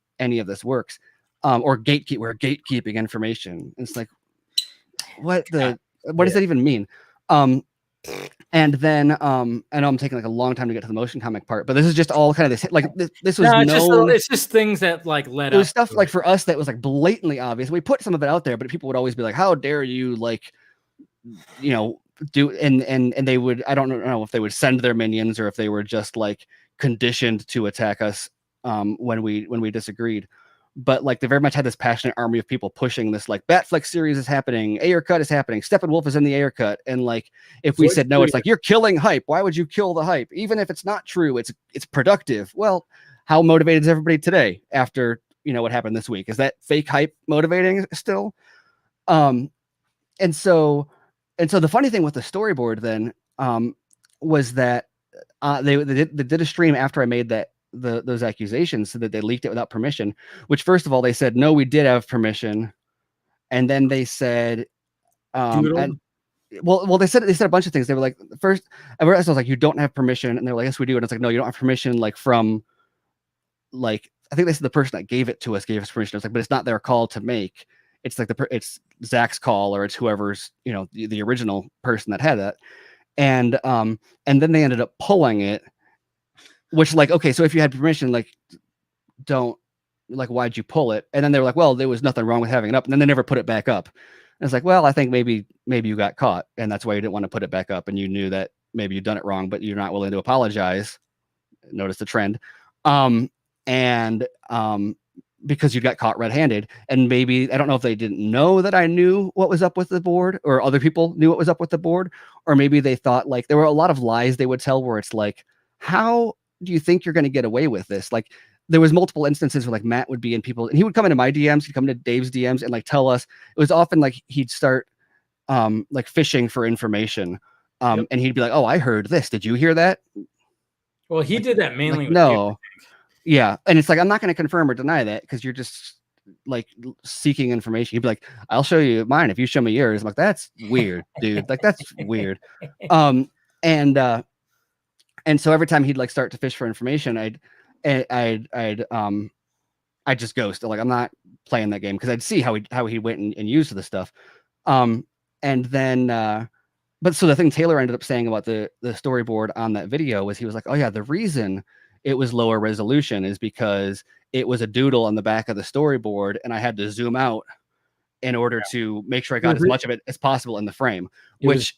works. Or gatekeeping information. It's like, what does that even mean? And then I know I'm taking like a long time to get to the motion comic part, but this is just all kind of this like this was it's just things that like led up. It was stuff like for us that was like blatantly obvious. We put some of it out there, but people would always be like, "How dare you?" Like, you know, do and they would. I don't know if they would send their minions or if they were just like conditioned to attack us when we disagreed. But like they very much had this passionate army of people pushing this like Batfleck series is happening, Ayer cut is happening, Steppenwolf is in the Ayer cut, and like if we said no, it's like you're killing hype. Why would you kill the hype? Even if it's not true, it's productive. Well, how motivated is everybody today after what happened this week? Is that fake hype motivating still? And so the funny thing with the storyboard then was that they did a stream after I made those accusations, so that they leaked it without permission, which first of all they said no, we did have permission, and then they said well they said a bunch of things. They were like, first I was like, you don't have permission, and they were like, yes we do, and it's like, no, you don't have permission, like from like I think they said the person that gave it to us gave us permission. It's like, but it's not their call to make. It's like it's Zack's call, or it's whoever's the original person that had that, and then they ended up pulling it. Which like, okay, so if you had permission, like, don't like, why'd you pull it? And then they were like, well, there was nothing wrong with having it up, and then they never put it back up. And it's like, well, I think maybe you got caught, and that's why you didn't want to put it back up, and you knew that maybe you'd done it wrong, but you're not willing to apologize. Notice the trend, because you got caught red-handed, and maybe I don't know if they didn't know that I knew what was up with the board, or other people knew what was up with the board, or maybe they thought like there were a lot of lies they would tell where it's like, how do you think you're going to get away with this? Like there was multiple instances where like Matt would be in people, and he would come into my DMs, he'd come into Dave's DMs and like tell us. It was often like he'd start like fishing for information, and he'd be like, oh, I heard this, did you hear that? Well, he did that mainly like, with no you, yeah, and it's like, I'm not going to confirm or deny that because you're just like seeking information. He'd be like, I'll show you mine if you show me yours. I'm like, that's weird, dude. Like that's weird. And so every time he'd like start to fish for information, I'd just ghost. Like, I'm not playing that game, because I'd see how he went and used the stuff. And then but so the thing Taylor ended up saying about the storyboard on that video was, he was like, oh yeah, the reason it was lower resolution is because it was a doodle on the back of the storyboard, and I had to zoom out in order to make sure I got as much of it as possible in the frame, which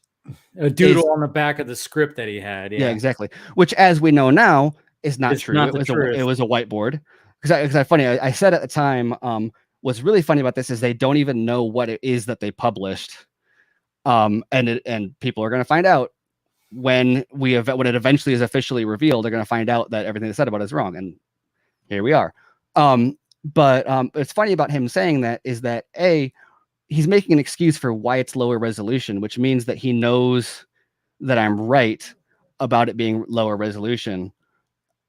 a doodle on the back of the script that he had. Yeah, exactly. Which, as we know now, is not true. It was a whiteboard. Because I said at the time, what's really funny about this is they don't even know what it is that they published, and people are going to find out when it eventually is officially revealed. They're going to find out that everything they said about it is wrong, and here we are. But it's funny about him saying that is that he's making an excuse for why it's lower resolution, which means that he knows that I'm right about it being lower resolution,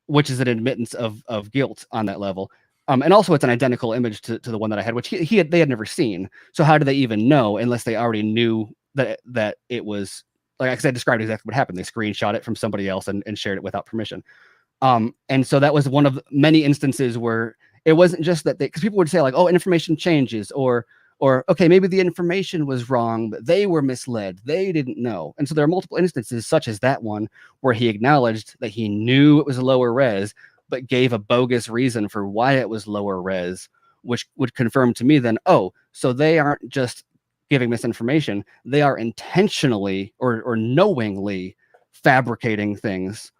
which is an admittance of guilt on that level. And also it's an identical image to the one that I had, which they had never seen. So how do they even know unless they already knew that it was, like I said, described exactly what happened. They screenshot it from somebody else and shared it without permission. And so that was one of many instances where it wasn't just that because people would say like, oh, information changes, or okay, maybe the information was wrong, but they were misled. They didn't know. And so there are multiple instances, such as that one, where he acknowledged that he knew it was a lower res, but gave a bogus reason for why it was lower res, which would confirm to me then, oh, so they aren't just giving misinformation. They are intentionally or knowingly fabricating things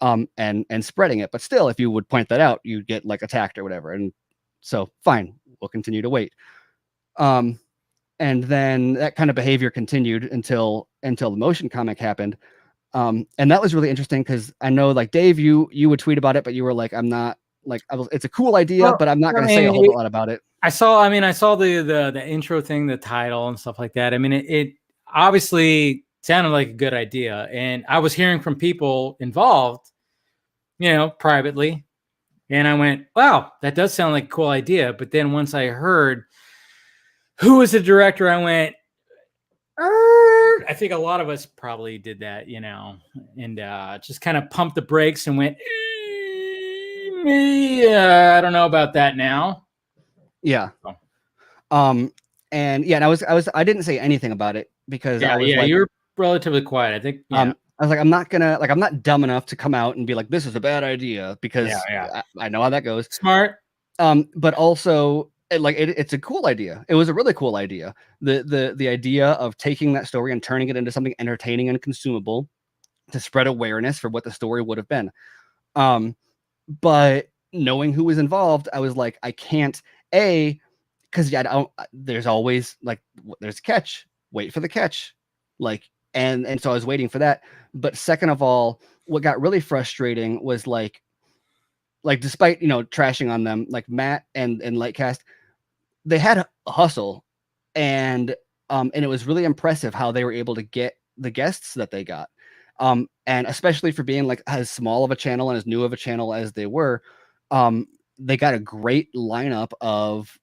and spreading it. But still, if you would point that out, you'd get like attacked or whatever. And so fine, we'll continue to wait. And then that kind of behavior continued until the motion comic happened. And that was really interesting because I know like Dave, you would tweet about it, but you were like, I'm not like, it's a cool idea, but I'm not going to say a whole lot about it. I saw the intro thing, the title and stuff like that. I mean, it obviously sounded like a good idea. And I was hearing from people involved, privately. And I went, wow, that does sound like a cool idea. But then once I heard who was the director, I went, I think a lot of us probably did that, and just kind of pumped the brakes and went, I don't know about that now. Yeah. And yeah, and I didn't say anything about it because I was like, you're relatively quiet. I think. Yeah. I was like, I'm not dumb enough to come out and be like, this is a bad idea, because I know how that goes. Smart. But also, it's a cool idea. It was a really cool idea. The idea of taking that story and turning it into something entertaining and consumable to spread awareness for what the story would have been. But knowing who was involved, I was like, I can't, because there's always like, there's a catch, wait for the catch. And so I was waiting for that. But second of all, what got really frustrating was like despite, trashing on them, like Matt and Lightcast, they had a hustle, and it was really impressive how they were able to get the guests that they got. And especially for being like as small of a channel and as new of a channel as they were, they got a great lineup of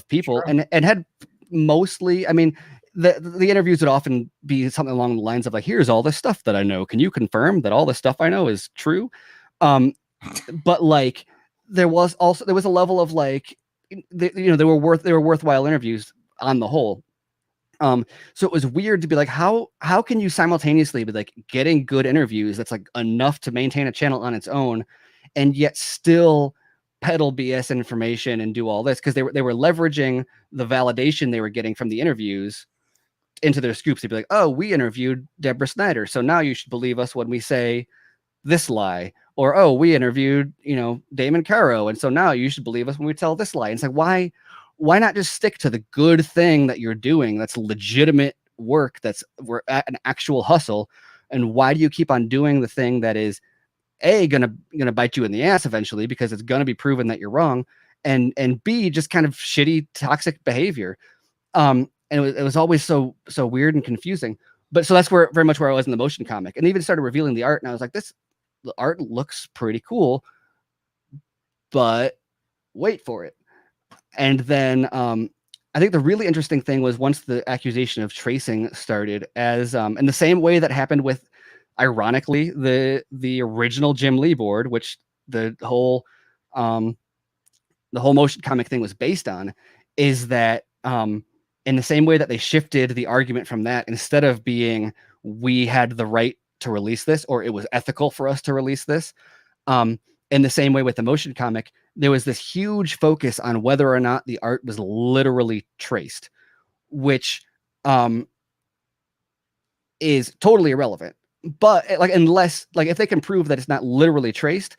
people. Sure. and had mostly, I mean, the interviews would often be something along the lines of like, here's all the stuff that I know. Can you confirm that all the stuff I know is true? But like, there was a level of like, they were worthwhile interviews on the whole. So it was weird to be like, how can you simultaneously be like getting good interviews that's like enough to maintain a channel on its own, and yet still peddle BS information and do all this? Because they were leveraging the validation they were getting from the interviews into their scoops. They'd be like, oh, we interviewed Deborah Snyder, so now you should believe us when we say this lie. Or, oh, we interviewed, Damon Caro, and so now you should believe us when we tell this lie. And it's like, why not just stick to the good thing that you're doing that's legitimate work, we're at an actual hustle? And why do you keep on doing the thing that is gonna bite you in the ass eventually, because it's gonna be proven that you're wrong, and B, just kind of shitty, toxic behavior? And it was always so weird and confusing. But so that's very much where I was in the motion comic, and they even started revealing the art, and I was like, the art looks pretty cool, but wait for it. And then I think the really interesting thing was once the accusation of tracing started, as in the same way that happened with, ironically, the original Jim Lee board, which the whole motion comic thing was based on, is that in the same way that they shifted the argument from that, instead of being we had the right to release this, or it was ethical for us to release this, in the same way with the motion comic, there was this huge focus on whether or not the art was literally traced, which is totally irrelevant. But unless if they can prove that it's not literally traced,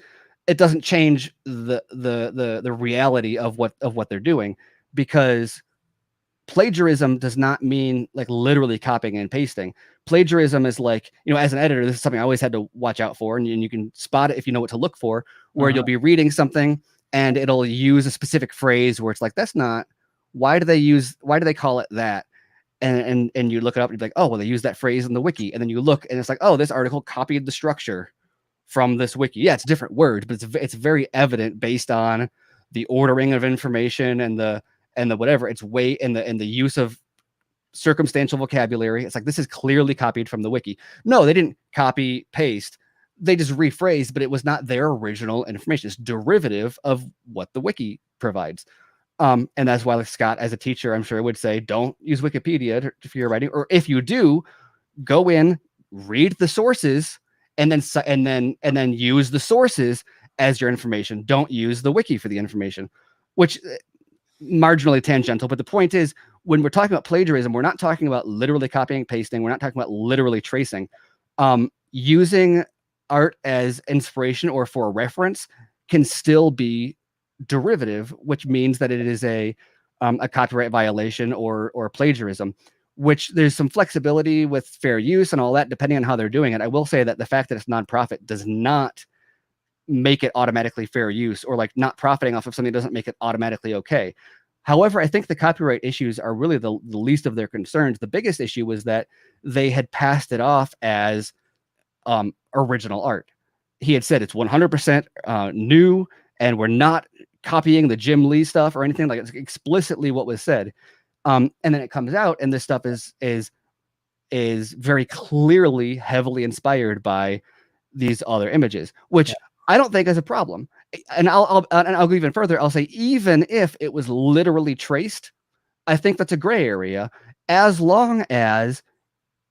it doesn't change the reality of what they're doing, because plagiarism does not mean literally copying and pasting. Plagiarism is as an editor, this is something I always had to watch out for, and you can spot it if you know what to look for, where you'll be reading something and it'll use a specific phrase where it's like, that's not, why do they call it that? And you look it up and you're like, oh, well, they use that phrase in the wiki. And then you look and it's like, oh, this article copied the structure from this wiki. Yeah, it's different words, but it's very evident based on the ordering of information and the whatever, its weight and the use of circumstantial vocabulary. It's like, this is clearly copied from the wiki. No, they didn't copy paste. They just rephrased, but it was not their original information. It's derivative of what the wiki provides. And that's why Scott, as a teacher, I'm sure would say, don't use Wikipedia for your writing, or if you do, go in, read the sources, and then use the sources as your information. Don't use the wiki for the information, which marginally tangential. But the point is, when we're talking about plagiarism, we're not talking about literally copying and pasting. We're not talking about literally tracing. Using art as inspiration or for reference can still be derivative, which means that it is a copyright violation or plagiarism, which there's some flexibility with fair use and all that, depending on how they're doing it. I will say that the fact that it's nonprofit does not make it automatically fair use, or not profiting off of something doesn't make it automatically okay. However, I think the copyright issues are really the least of their concerns. The biggest issue was that they had passed it off as original art. He had said it's 100% new, and we're not copying the Jim Lee stuff or anything. It's explicitly what was said. And then it comes out, and this stuff is very clearly heavily inspired by these other images, which I don't think is a problem. And I'll go even further. I'll say, even if it was literally traced, I think that's a gray area, as long as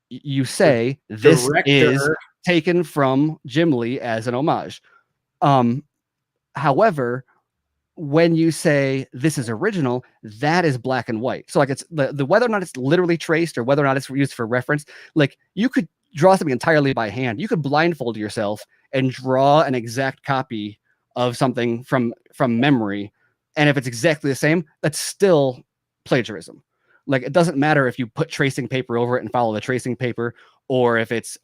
you say this is taken from Jim Lee as an homage. However, when you say this is original, that is black and white. So like it's the whether or not it's literally traced or whether or not it's used for reference, like you could draw something entirely by hand. You could blindfold yourself and draw an exact copy of something from memory. And if it's exactly the same, that's still plagiarism. Like it doesn't matter if you put tracing paper over it and follow the tracing paper, or if it's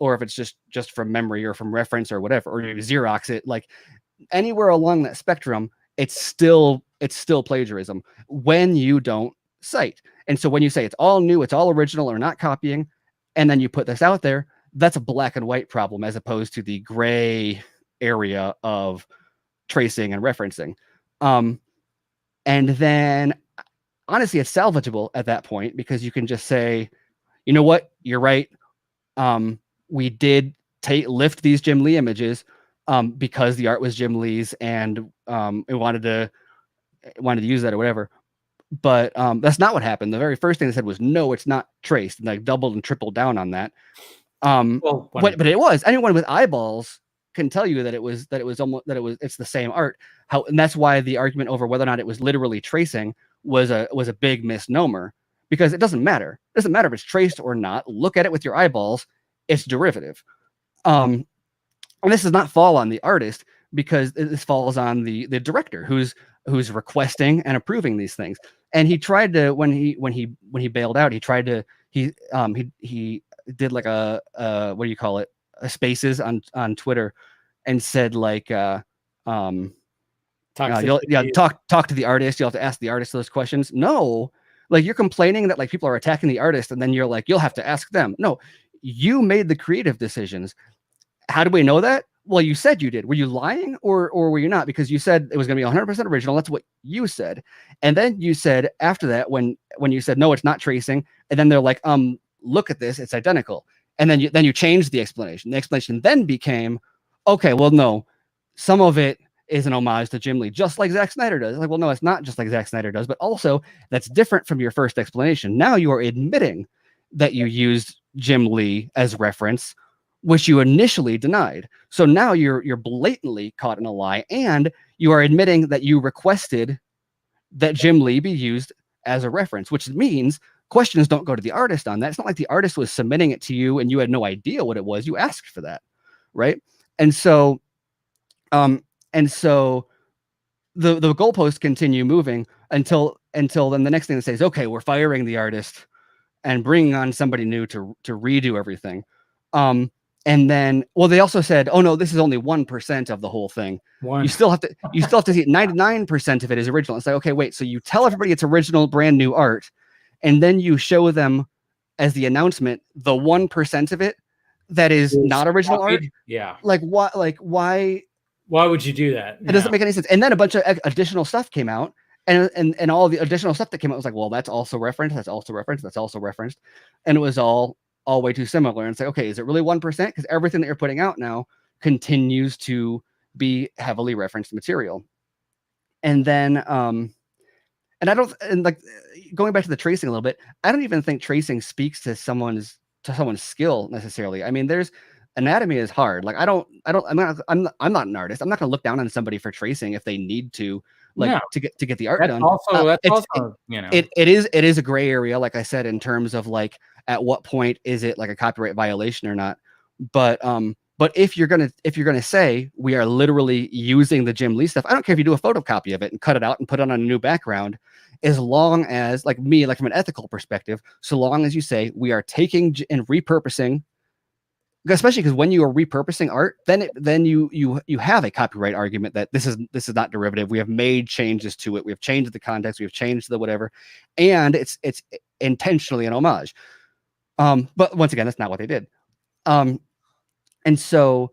just from memory or from reference or whatever, or you Xerox it. Like anywhere along that spectrum, it's still plagiarism when you don't cite. And so when you say it's all new, it's all original, or not copying, and then you put this out there, that's a black and white problem as opposed to the gray area of tracing and referencing. And then honestly, it's salvageable at that point because you can just say, you know what, you're right. We did lift these Jim Lee images because the art was Jim Lee's and it wanted to use that or whatever. But that's not what happened. The very first thing they said was, no, it's not traced, and like doubled and tripled down on that. But it was. Anyone with eyeballs can tell you that it's the same art. And that's why the argument over whether or not it was literally tracing was a big misnomer, because it doesn't matter. It doesn't matter if it's traced or not. Look at it with your eyeballs. It's derivative. And this does not fall on the artist, because this falls on the director who's requesting and approving these things. And he tried to, when he bailed out, he did like a what do you call it? A spaces on Twitter, and said like talk to the artist. You'll have to ask the artist those questions. No, like you're complaining that like people are attacking the artist, and then you're like, you'll have to ask them. No, you made the creative decisions. How do we know that? Well, you said you did. Were you lying or were you not? Because you said it was going to be 100% original. That's what you said. And then you said after that, when you said, no, it's not tracing. And then they're like, look at this. It's identical. And then you changed the explanation. The explanation then became, okay, well, no, some of it is an homage to Jim Lee, just like Zack Snyder does. Like, well, no, it's not just like Zack Snyder does, but also that's different from your first explanation. Now you are admitting that you used Jim Lee as reference, which you initially denied. So now you're blatantly caught in a lie, and you are admitting that you requested that Jim Lee be used as a reference, which means questions don't go to the artist on that. It's not like the artist was submitting it to you and you had no idea what it was. You asked for that, right? And so the goalposts continue moving until then the next thing that says, okay, we're firing the artist and bringing on somebody new to redo everything. And then, well, they also said, oh no, this is only 1% of the whole thing. You still have to see 99% of it is original. It's like, okay, wait, so you tell everybody it's original, brand new art, and then you show them as the announcement the 1% of it that is not original art. Yeah. Like what? Like why? Why would you do that? It doesn't make any sense. And then a bunch of additional stuff came out, and all the additional stuff that came out was like, well, that's also referenced. That's also referenced. That's also referenced, and it was all way too similar. And it's like, okay, is it really 1%? Because everything that you're putting out now continues to be heavily referenced material. And then, like going back to the tracing a little bit, I don't even think tracing speaks to someone's skill necessarily. I mean, anatomy is hard. Like I'm not an artist. I'm not going to look down on somebody for tracing if they need to, to get the art done. It is a gray area, like I said, in terms of like, at what point is it like a copyright violation or not? But if you're gonna say we are literally using the Jim Lee stuff, I don't care if you do a photocopy of it and cut it out and put it on a new background, as long as like from an ethical perspective, so long as you say we are taking and repurposing, especially because when you are repurposing art, then you have a copyright argument that this is not derivative. We have made changes to it. We have changed the context. We have changed the whatever, and it's intentionally an homage. But once again, that's not what they did. And so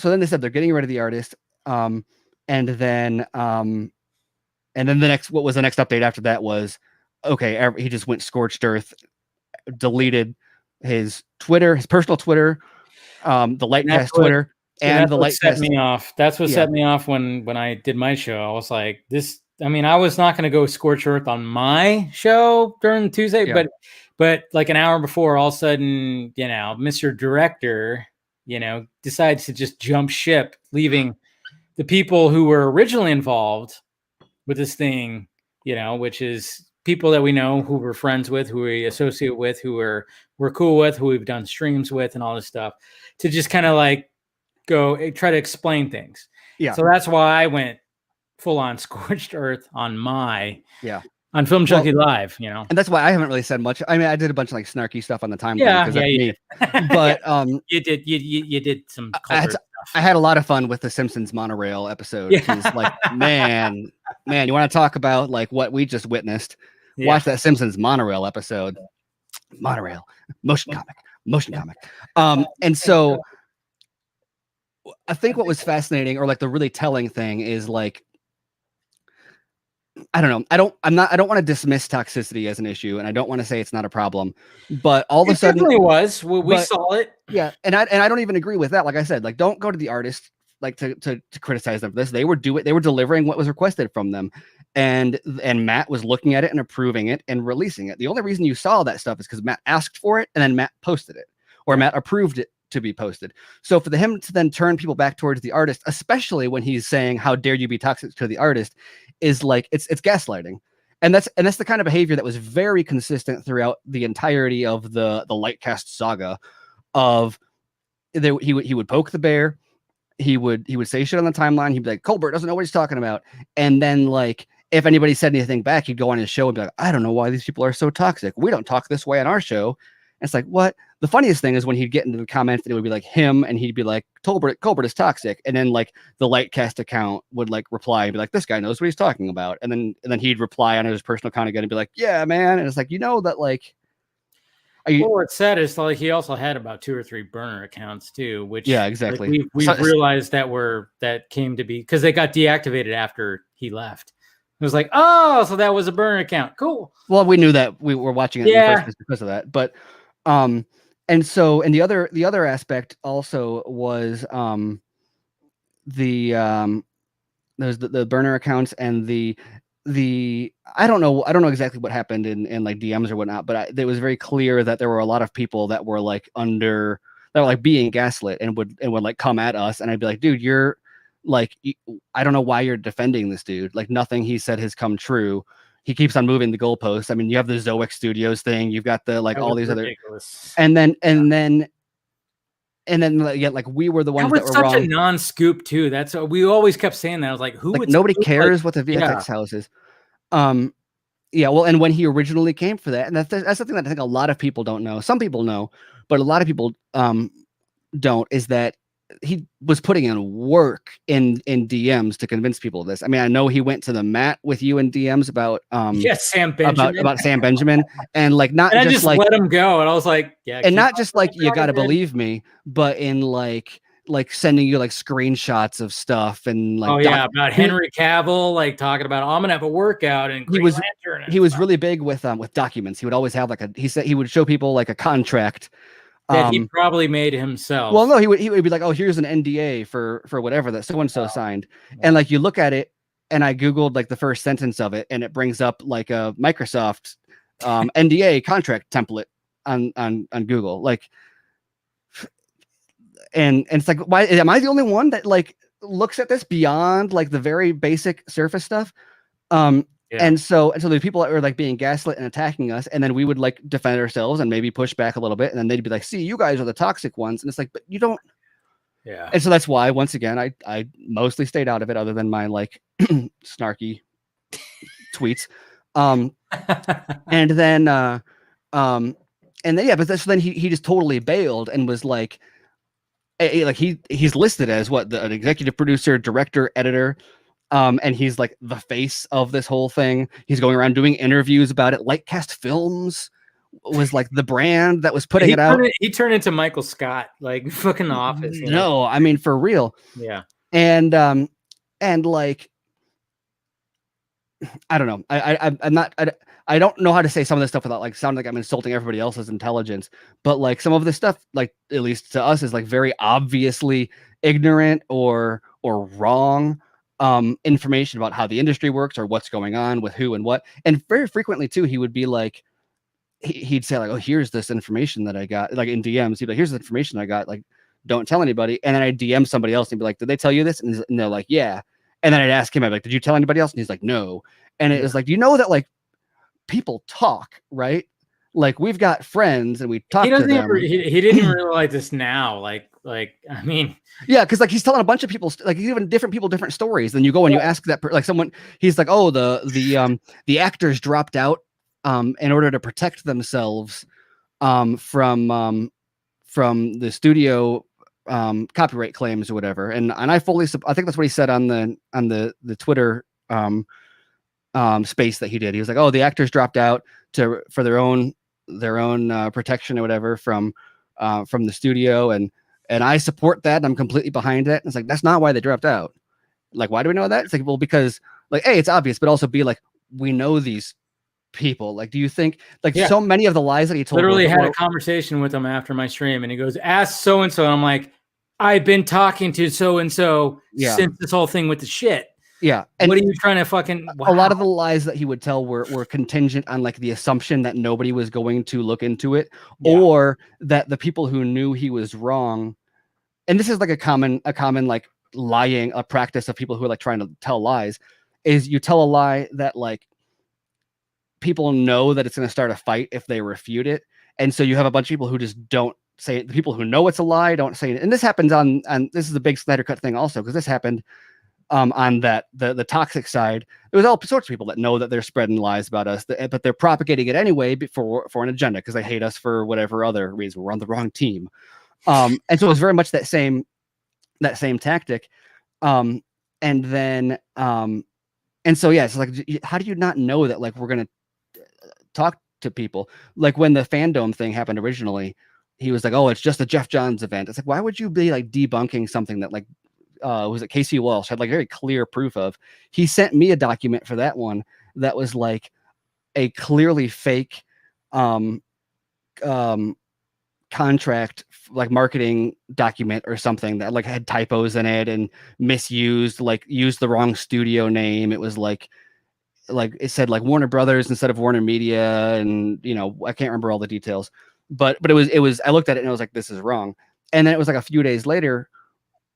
then they said they're getting rid of the artist. And then what was the next update after that was, okay, he just went scorched earth, deleted his Twitter, his personal Twitter, the Lightcast Twitter, and the Lightcast. Set me off. That's what set me off when I did my show. I was like, this I mean, I was not going to go scorch earth on my show during Tuesday, but like an hour before, all of a sudden, Mr. Director, decides to just jump ship, leaving the people who were originally involved with this thing, which is people that we know, who we're friends with, who we associate with, who we're cool with, who we've done streams with and all this stuff, to just kind of like go try to explain things. Yeah. So that's why I went full on scorched earth on on Film Junkee Live, and that's why I haven't really said much. I mean, I did a bunch of like snarky stuff on the timeline. You did. But you did some. I had a lot of fun with the Simpsons monorail episode. Yeah. Like, man, you want to talk about like what we just witnessed? Yeah. Watch that Simpsons monorail episode. Monorail, motion comic. And so I think what was fascinating, or like the really telling thing, is like, I don't know. I don't want to dismiss toxicity as an issue, and I don't want to say it's not a problem, but all of a sudden it was. We saw it. Yeah, and I don't even agree with that. Like I said, like, don't go to the artist like to criticize them for this. They were delivering what was requested from them, and Matt was looking at it and approving it and releasing it. The only reason you saw that stuff is because Matt asked for it, and then Matt posted it, or Matt approved it to be posted. So for him to then turn people back towards the artist, especially when he's saying, "How dare you be toxic to the artist," is like it's gaslighting. And that's the kind of behavior that was very consistent throughout the entirety of the Lightcast saga. He would poke the bear, he would say shit on the timeline, he'd be like, Colbert doesn't know what he's talking about. And then like if anybody said anything back, he'd go on his show and be like, I don't know why these people are so toxic. We don't talk this way on our show. And it's like, what? The funniest thing is when he'd get into the comments and it would be like him, and he'd be like, Colbert is toxic. And then like the Lightcast account would like reply and be like, this guy knows what he's talking about. And then he'd reply on his personal account again and be like, yeah, man. And it's like, that like, what's sad is like he also had about 2 or 3 burner accounts too, which exactly. Like, we've realized that came to be because they got deactivated after he left. It was like, oh, so that was a burner account. Cool. Well, we knew that. We were watching it in the first place because of that. But and the other aspect also was there's the burner accounts and the I don't know exactly what happened in like DMs or whatnot, but it was very clear that there were a lot of people that were like being gaslit and would like come at us, and I'd be like, dude, you're like, I don't know why you're defending this dude. Like nothing he said has come true. He keeps on moving the goalposts. I mean, you have the Zoic Studios thing. You've got the like all these ridiculous other, and then like we were the ones that were such wrong. A non-scoop too. That's we always kept saying that. I was like, who? Like, nobody cares what the VFX house is. Well, and when he originally came for that, and that's something that I think a lot of people don't know. Some people know, but a lot of people don't. Is that he was putting in work in DMs to convince people of this. I mean, I know he went to the mat with you in DMs about Sam Benjamin about Sam Benjamin, and like not and just I just like let him go, and I was like, yeah, and not just like you got to believe me, but in like sending you like screenshots of stuff and like about Henry Cavill, like talking about I'm gonna have a workout, and he was really big with documents. He would always have like he said he would show people like a contract that he probably made himself. Well, no, he would be like, oh, here's an NDA for whatever that so and so signed, and like you look at it, and I googled like the first sentence of it, and it brings up like a Microsoft NDA contract template on Google, like, and it's like, why am I the only one that like looks at this beyond like the very basic surface stuff? And so the people that were like being gaslit and attacking us, and then we would like defend ourselves and maybe push back a little bit, and then they'd be like, see, you guys are the toxic ones. And it's like, but you don't. Yeah. And so that's why, once again, I mostly stayed out of it, other than my like snarky tweets. And then but then he just totally bailed and was like he's listed as an executive producer, director, editor. And he's like the face of this whole thing. He's going around doing interviews about it. Lightcast Films was like the brand that was putting it out. He turned into Michael Scott, like fucking The Office. No, I mean for real. Yeah. And like, I don't know. I'm not. I don't know how to say some of this stuff without like sounding like I'm insulting everybody else's intelligence. But like some of this stuff, like at least to us, is like very obviously ignorant or wrong. information about how the industry works or what's going on with who and what. And very frequently too, he would be like, he'd say like, oh, here's this information that I got, like in DMs. He'd be like, here's the information I got, like, don't tell anybody. And then I'd DM somebody else and be like, did they tell you this? And they're like, yeah. And then I'd ask him, I'd be like, did you tell anybody else? And he's like, no. And it was like, you know that like people talk, right? Like we've got friends and we talk to them. He didn't realize this now. Like, I mean, yeah, because like he's telling a bunch of people, like he's giving different people different stories. Then you go and you ask that, like someone, he's like, oh, the actors dropped out in order to protect themselves from the studio copyright claims or whatever. And I fully, I think that's what he said on the Twitter space that he did. He was like, oh, the actors dropped out for their own protection or whatever from the studio, and I support that and I'm completely behind it. And it's like, that's not why they dropped out. Like, why do we know that? It's like, well, because like, A, it's obvious, but also B, like, we know these people. Like, do you think like so many of the lies that he told literally had a conversation with him after my stream, and he goes, ask so and so. I'm like, I've been talking to so and so since this whole thing with the shit. Yeah. And what are you trying to fucking a lot of the lies that he would tell were contingent on like the assumption that nobody was going to look into it, or that the people who knew he was wrong. And this is like a common like lying, a practice of people who are like trying to tell lies, is you tell a lie that like people know that it's going to start a fight if they refute it. And so you have a bunch of people who just don't say it. The people who know it's a lie don't say it. And this happens on this is a big Snyder Cut thing also, because this happened on that the toxic side. There was all sorts of people that know that they're spreading lies about us, but they're propagating it anyway for an agenda, because they hate us for whatever other reason. We're on the wrong team. And so it was very much that same tactic. And then and so yeah, it's like, how do you not know that like we're gonna talk to people? Like when the fandom thing happened originally, he was like, oh, it's just a Jeff Johns event. It's like, why would you be like debunking something that like was it Casey Walsh had like very clear proof of? He sent me a document for that one that was like a clearly fake contract, like marketing document or something that like had typos in it and misused, like used the wrong studio name. It was like it said like Warner Brothers instead of Warner Media, and you know, I can't remember all the details, but it was I looked at it and I was like, this is wrong. And then it was like a few days later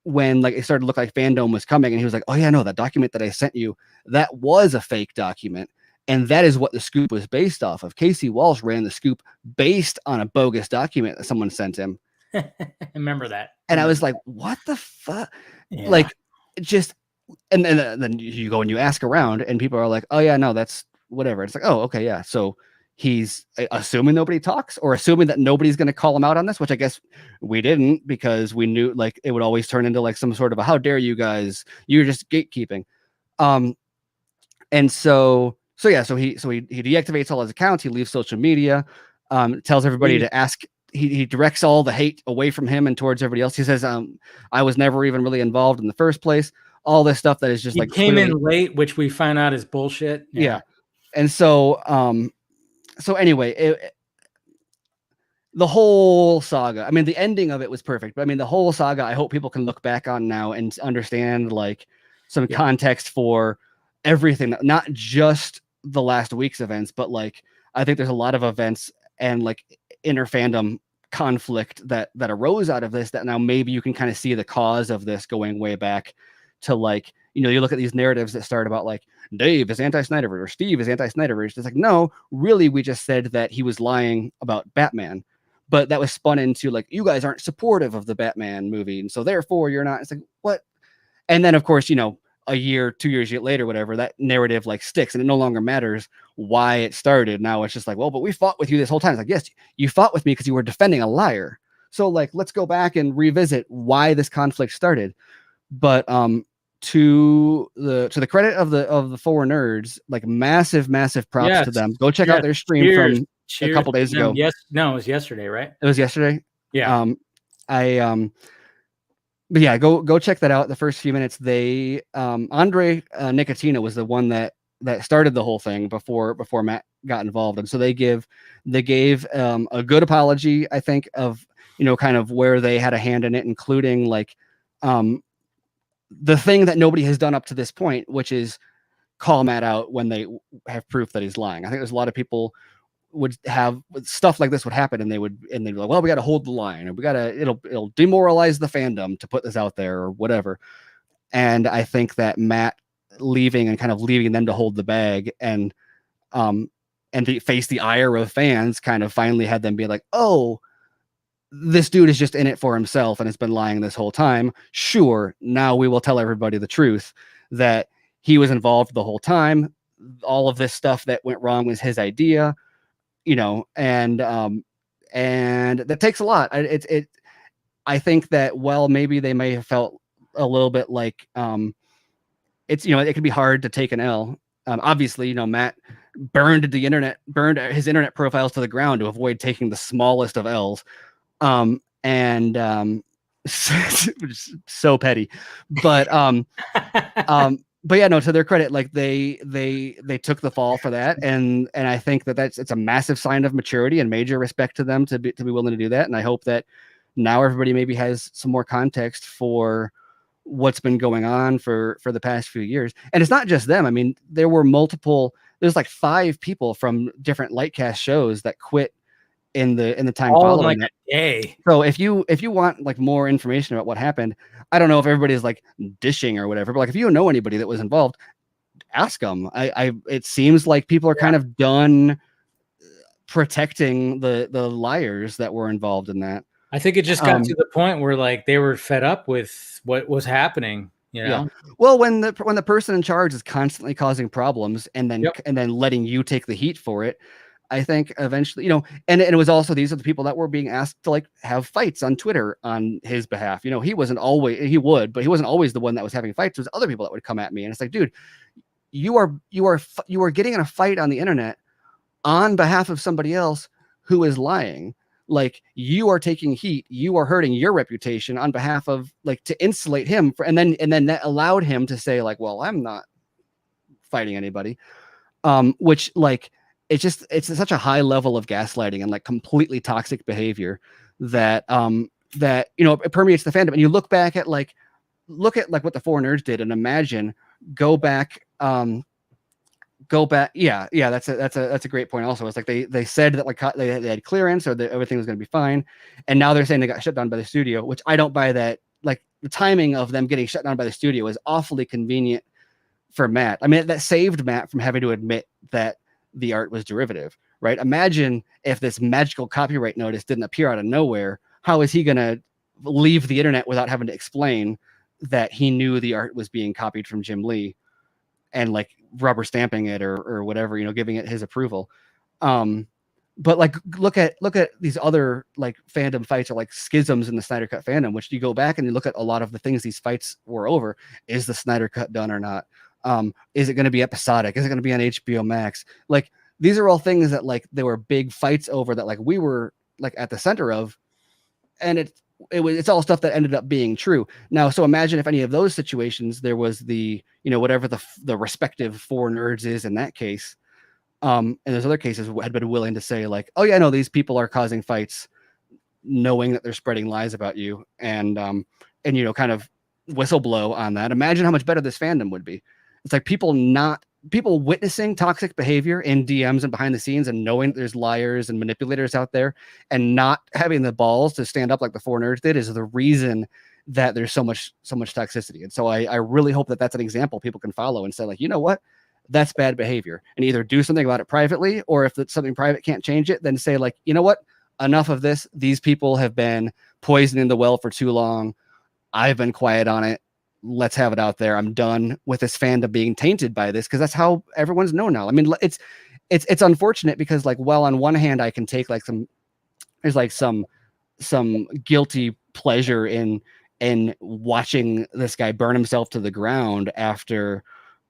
when like it started to look like fandom was coming, and he was like, oh yeah, no, that document that I sent you, that was a fake document. And that is what the scoop was based off of. Casey Walsh ran the scoop based on a bogus document that someone sent him. I remember that. And I was like, what the fuck? Yeah. Like, just, and then you go and you ask around and people are like, oh yeah, no, that's whatever. It's like, oh, okay, yeah. So he's assuming nobody talks, or assuming that nobody's going to call him out on this, which I guess we didn't, because we knew like it would always turn into like some sort of a, how dare you guys, you're just gatekeeping. And so he deactivates all his accounts. He leaves social media, tells everybody to ask. He directs all the hate away from him and towards everybody else. He says, I was never even really involved in the first place. All this stuff that is just like came in late, which we found out is bullshit. Yeah. And so, anyway, the whole saga, I mean, the ending of it was perfect, but I mean, the whole saga, I hope people can look back on now and understand like some context for everything, not just the last week's events, but like, I think there's a lot of events and like inner fandom conflict that arose out of this, that now maybe you can kind of see the cause of this going way back to like, you know, you look at these narratives that start about like Dave is anti-Snyderverse or Steve is anti-Snyderverse. It's like, no, really, we just said that he was lying about Batman, but that was spun into like, you guys aren't supportive of the Batman movie, and so therefore you're not. It's like, what? And then of course, you know, a year, 2 years later, whatever, that narrative like sticks, and it no longer matters why it started. Now it's just like, well, but we fought with you this whole time. It's like, yes, you fought with me because you were defending a liar. So like, let's go back and revisit why this conflict started. But to the credit of the four nerds, like massive props to them. Go check out their stream from a couple days ago. Yes, no, it was yesterday, right? It was yesterday. Yeah. But yeah, go check that out. The first few minutes, they Andre Nicotina was the one that started the whole thing before Matt got involved, and so they gave a good apology, I think, of, you know, kind of where they had a hand in it, including like the thing that nobody has done up to this point, which is call Matt out when they have proof that he's lying. I think there's a lot of people would have stuff like this would happen, and they'd be like, well, we got to hold the line, or it'll demoralize the fandom to put this out there or whatever. And I think that Matt leaving and kind of leaving them to hold the bag and to face the ire of fans kind of finally had them be like, oh, this dude is just in it for himself and has been lying this whole time. Sure, now we will tell everybody the truth that he was involved the whole time. All of this stuff that went wrong was his idea, and that takes a lot. I think that, well, maybe they may have felt a little bit like it can be hard to take an L. Obviously, Matt burned his internet profiles to the ground to avoid taking the smallest of L's. So petty, but yeah, no, to their credit, like they took the fall for that. And I think it's a massive sign of maturity and major respect to them to be willing to do that. And I hope that now everybody maybe has some more context for what's been going on for the past few years. And it's not just them. I mean, there's like 5 people from different Lightcast shows that quit in the time following like a day. So if you want like more information about what happened, I don't know if everybody's like dishing or whatever, but like if you know anybody that was involved, ask them. It seems like people are kind of done protecting the liars that were involved in that. I think it just got to the point where like they were fed up with what was happening. Yeah. Well, when the person in charge is constantly causing problems and then letting you take the heat for it, I think eventually, and it was also, these are the people that were being asked to like have fights on Twitter on his behalf. He wasn't always, he would, but he wasn't always the one that was having fights. There's other people that would come at me, and it's like, dude, you are getting in a fight on the internet on behalf of somebody else who is lying. Like, you are taking heat, you are hurting your reputation on behalf of, like, to insulate him and then that allowed him to say, like, well, I'm not fighting anybody. Which, like, it's such a high level of gaslighting and like completely toxic behavior that it permeates the fandom. And you look at what the 4 Nerds did, and imagine go back. Yeah. That's a great point. Also, it's like they said that like they had clearance or that everything was going to be fine, and now they're saying they got shut down by the studio, which I don't buy that. Like, the timing of them getting shut down by the studio is awfully convenient for Matt. I mean, that saved Matt from having to admit that the art was derivative, right? Imagine if this magical copyright notice didn't appear out of nowhere. How is he going to leave the internet without having to explain that he knew the art was being copied from Jim Lee and like rubber stamping it or whatever, giving it his approval? But like, look at these other like fandom fights or like schisms in the Snyder Cut fandom, which you go back and you look at a lot of the things these fights were over. Is the Snyder Cut done or not? Is it going to be episodic? Is it going to be on HBO Max? Like, these are all things that like there were big fights over that like we were like at the center of, and it's all stuff that ended up being true. Now, so imagine if any of those situations there was the whatever the respective 4 Nerds is in that case, and there's other cases had been willing to say like, oh yeah, no, these people are causing fights, knowing that they're spreading lies about you, and kind of whistleblow on that. Imagine how much better this fandom would be. It's like people witnessing toxic behavior in DMs and behind the scenes and knowing that there's liars and manipulators out there and not having the balls to stand up like the 4 Nerds did is the reason that there's so much toxicity. And so I really hope that that's an example people can follow and say, like, you know what, that's bad behavior, and either do something about it privately, or if it's something private can't change it, then say like, you know what, enough of this. These people have been poisoning the well for too long. I've been quiet on it. Let's have it out there. I'm done with this fandom being tainted by this, because that's how everyone's known now. I mean, it's unfortunate because, like, well, on one hand, I can take like some guilty pleasure in watching this guy burn himself to the ground after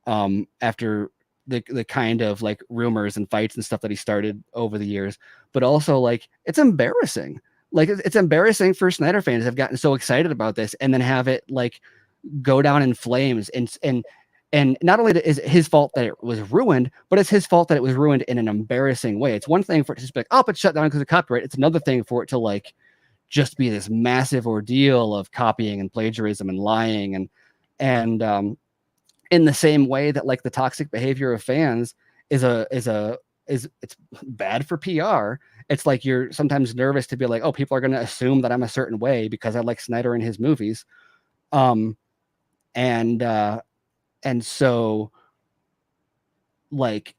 the kind of like rumors and fights and stuff that he started over the years, but also like it's embarrassing. Like, it's embarrassing for Snyder fans to have gotten so excited about this and then have it like go down in flames. And not only is it his fault that it was ruined, but it's his fault that it was ruined in an embarrassing way. It's one thing for it to just be like, oh, it's shut down because of copyright. It's another thing for it to like just be this massive ordeal of copying and plagiarism and lying. And in the same way that like the toxic behavior of fans is it's bad for PR. It's like you're sometimes nervous to be like, oh, people are going to assume that I'm a certain way because I like Snyder and his movies. And so like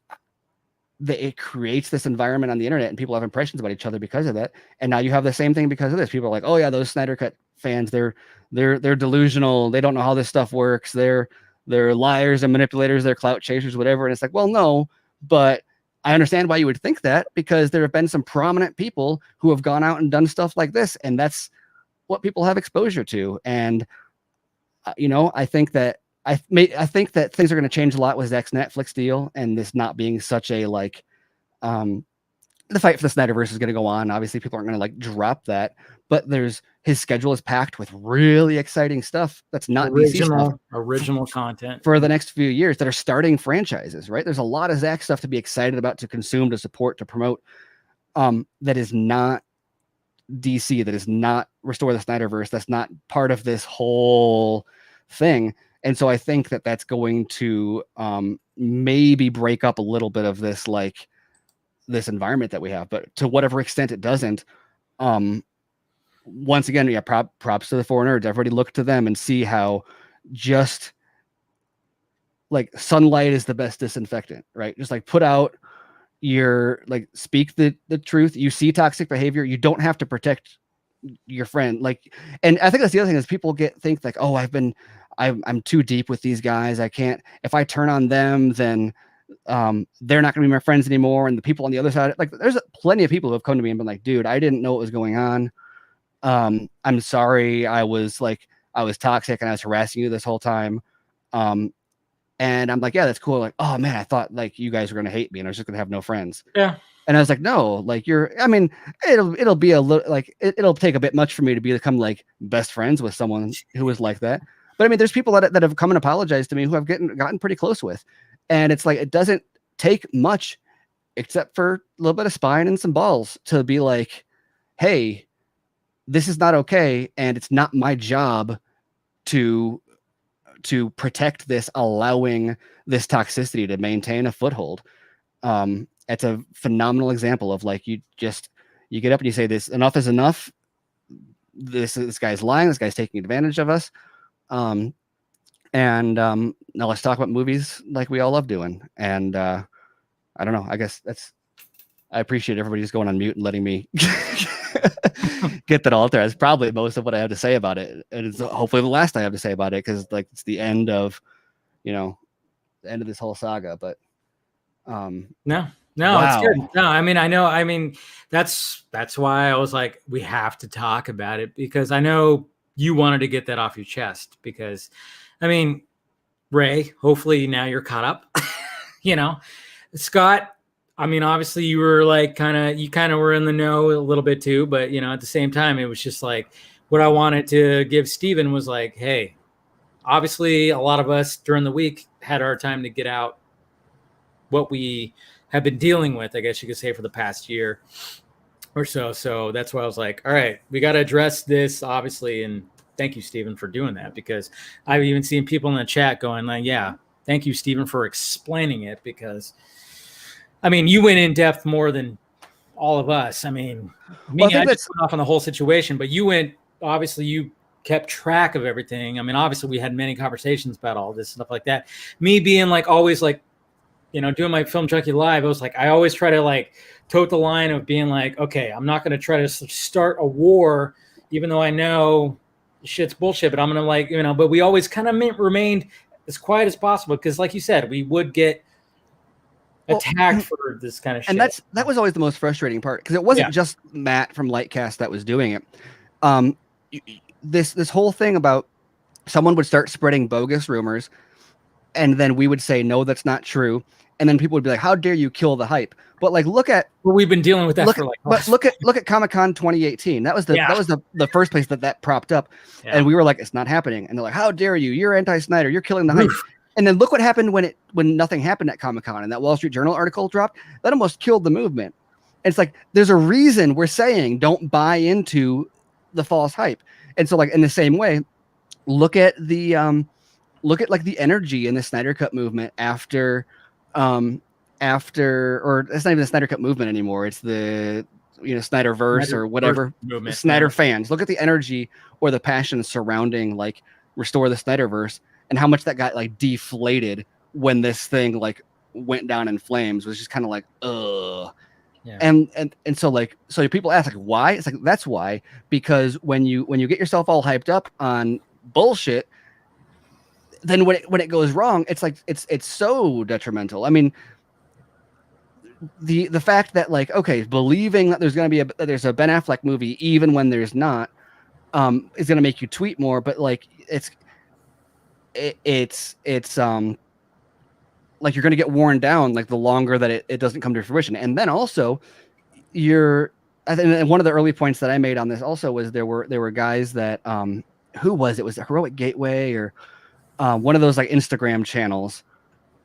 it creates this environment on the internet and people have impressions about each other because of that. And now you have the same thing because of this. People are like, oh yeah, those Snyder Cut fans, they're delusional. They don't know how this stuff works. They're liars and manipulators. They're clout chasers, whatever. And it's like, well, no, but I understand why you would think that, because there have been some prominent people who have gone out and done stuff like this. And that's what people have exposure to. And, I think that things are going to change a lot with Zack's Netflix deal and this not being such a like, the fight for the Snyderverse is going to go on. Obviously, people aren't going to like drop that, but his schedule is packed with really exciting stuff that's not original content for the next few years that are starting franchises. Right? There's a lot of Zack stuff to be excited about, to consume, to support, to promote. That is not DC. That is not Restore the Snyderverse. That's not part of this whole thing. And so I think that that's going to maybe break up a little bit of this like this environment that we have, but to whatever extent it doesn't, once again, yeah, props to the 4 nerds. Everybody look to them and see how just like sunlight is the best disinfectant, right? Just like put out speak the truth. You see toxic behavior, you don't have to protect your friend. Like, and I think that's the other thing is people think like, oh, I'm too deep with these guys. I can't, if I turn on them, then they're not going to be my friends anymore. And the people on the other side, like there's plenty of people who have come to me and been like, dude, I didn't know what was going on. I'm sorry. I was toxic and I was harassing you this whole time. And I'm like, yeah, that's cool. Like, oh man, I thought like you guys were going to hate me and I was just going to have no friends. Yeah. And I was like, no, like it'll be a little like, it'll take a bit much for me to become like best friends with someone who was like that. But I mean, there's people that have come and apologized to me who I've gotten pretty close with. And it's like, it doesn't take much except for a little bit of spine and some balls to be like, hey, this is not okay. And it's not my job to protect this, allowing this toxicity to maintain a foothold. It's a phenomenal example of like, you get up and you say this, enough is enough. This guy's lying. This guy's taking advantage of us. Now let's talk about movies like we all love doing. And I don't know. I guess I appreciate everybody just going on mute and letting me get that all there. That's probably most of what I have to say about it. And it's hopefully the last I have to say about it, because like it's the end of, the end of this whole saga. But no, wow. It's good. No, I mean, I know. I mean, that's why I was like, we have to talk about it, because I know you wanted to get that off your chest, because I mean, Ray, hopefully now you're caught up. Scott, I mean, obviously you were like you kind of were in the know a little bit too, but at the same time, it was just like what I wanted to give Steven was like, hey, obviously a lot of us during the week had our time to get out what we have been dealing with, I guess you could say, for the past year or so. So that's why I was like, all right, we got to address this, obviously. And thank you, Steven, for doing that, because I've even seen people in the chat going like, yeah, thank you, Steven, for explaining it, because I mean, you went in depth more than all of us. I mean, I just went off on the whole situation, but you kept track of everything. I mean, obviously we had many conversations about all this stuff like that. Me being like, always like, doing my Film Junkie Live, I was like, I always try to like tote the line of being like, okay, I'm not going to try to start a war, even though I know shit's bullshit, but I'm going to like, but we always kind of remained as quiet as possible, because like you said, we would get attacked for this kind of shit. And that was always the most frustrating part, because it wasn't just Matt from Lightcast that was doing it. This whole thing about someone would start spreading bogus rumors, and then we would say, no, that's not true. And then people would be like, how dare you kill the hype? But like, look at we've been dealing with that for like. But look at Comic-Con 2018. That was the first place that propped up, and we were like, it's not happening. And they're like, how dare you? You're anti-Snyder. You're killing the hype. And then look what happened when nothing happened at Comic-Con, and that Wall Street Journal article dropped. That almost killed the movement. And it's like, there's a reason we're saying don't buy into the false hype. And so like in the same way, look at the look at like the energy in the Snyder Cut movement after or it's not even the Snyder Cut movement anymore. It's the Snyderverse or whatever movement. Snyder fans. Look at the energy or the passion surrounding like restore the Snyderverse and how much that got like deflated when this thing like went down in flames. It was just kind of like yeah. And so people ask like why? It's like that's why, because when you get yourself all hyped up on bullshit, then when it goes wrong, it's like it's so detrimental. I mean, the fact that like, okay, believing that there's going to be there's a Ben Affleck movie even when there's not is going to make you tweet more, but like it's like you're going to get worn down like the longer that it doesn't come to fruition. And then also I think one of the early points that I made on this also was there were guys that who was it? Was it Heroic Gateway or one of those like Instagram channels?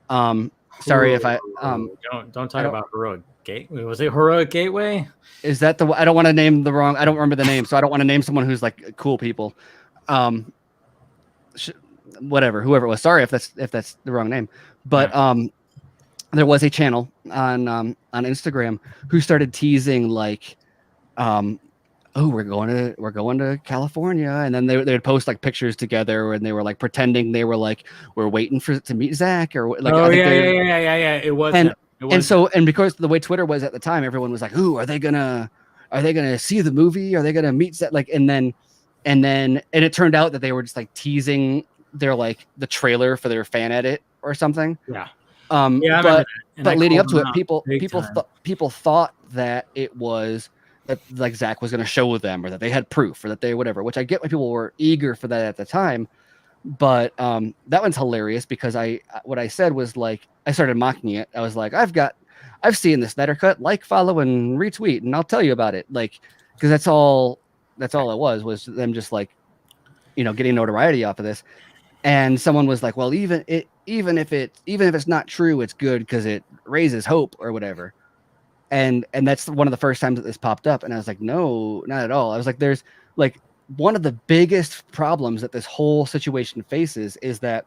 Sorry if I don't talk about Heroic Gateway. Was it Heroic Gateway? Is that the? I don't want to name the wrong. I don't remember the name, so I don't want to name someone who's like cool people. Whoever it was. Sorry if that's the wrong name. But there was a channel on Instagram who started teasing like, we're going to California, and then they would post like pictures together, and they were like pretending they were like we're waiting to meet Zack or like. Oh yeah. It wasn't. And because the way Twitter was at the time, everyone was like, "Ooh, are they gonna see the movie? Are they gonna meet Zack?" Like, and it turned out that they were just like teasing their like the trailer for their fan edit or something. Yeah. But leading up to it, people thought that it was that like Zack was going to show them, or that they had proof, or that they whatever. Which I get why people were eager for that at the time. But that one's hilarious because what I said was like I started mocking it. I was like, I've seen the Snyder Cut, like, follow, and retweet, and I'll tell you about it. Like, because that's all it was them just like, getting notoriety off of this. And someone was like, well, even if it's not true, it's good because it raises hope or whatever. And that's one of the first times that this popped up. And I was like, no, not at all. I was like, there's like one of the biggest problems that this whole situation faces is that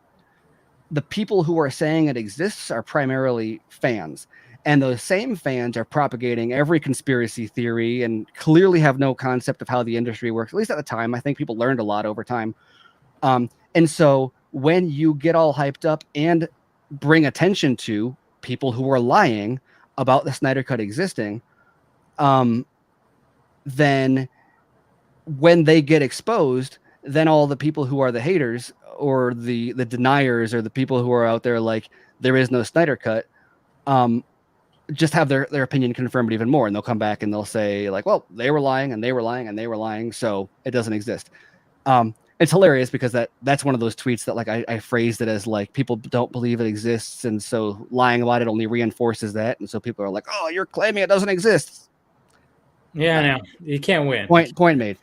the people who are saying it exists are primarily fans. And those same fans are propagating every conspiracy theory and clearly have no concept of how the industry works. At least at the time, I think people learned a lot over time. And so when you get all hyped up and bring attention to people who are lying about the Snyder Cut existing, then when they get exposed, then all the people who are the haters or the deniers or the people who are out there like there is no Snyder Cut, just have their opinion confirmed even more. And they'll come back and they'll say like, well, they were lying and they were lying and they were lying, so it doesn't exist. It's hilarious because that's one of those tweets that like I phrased it as like people don't believe it exists, and so lying about it only reinforces that, and so people are like, oh, you're claiming it doesn't exist. Yeah, no, you can't win. Point made.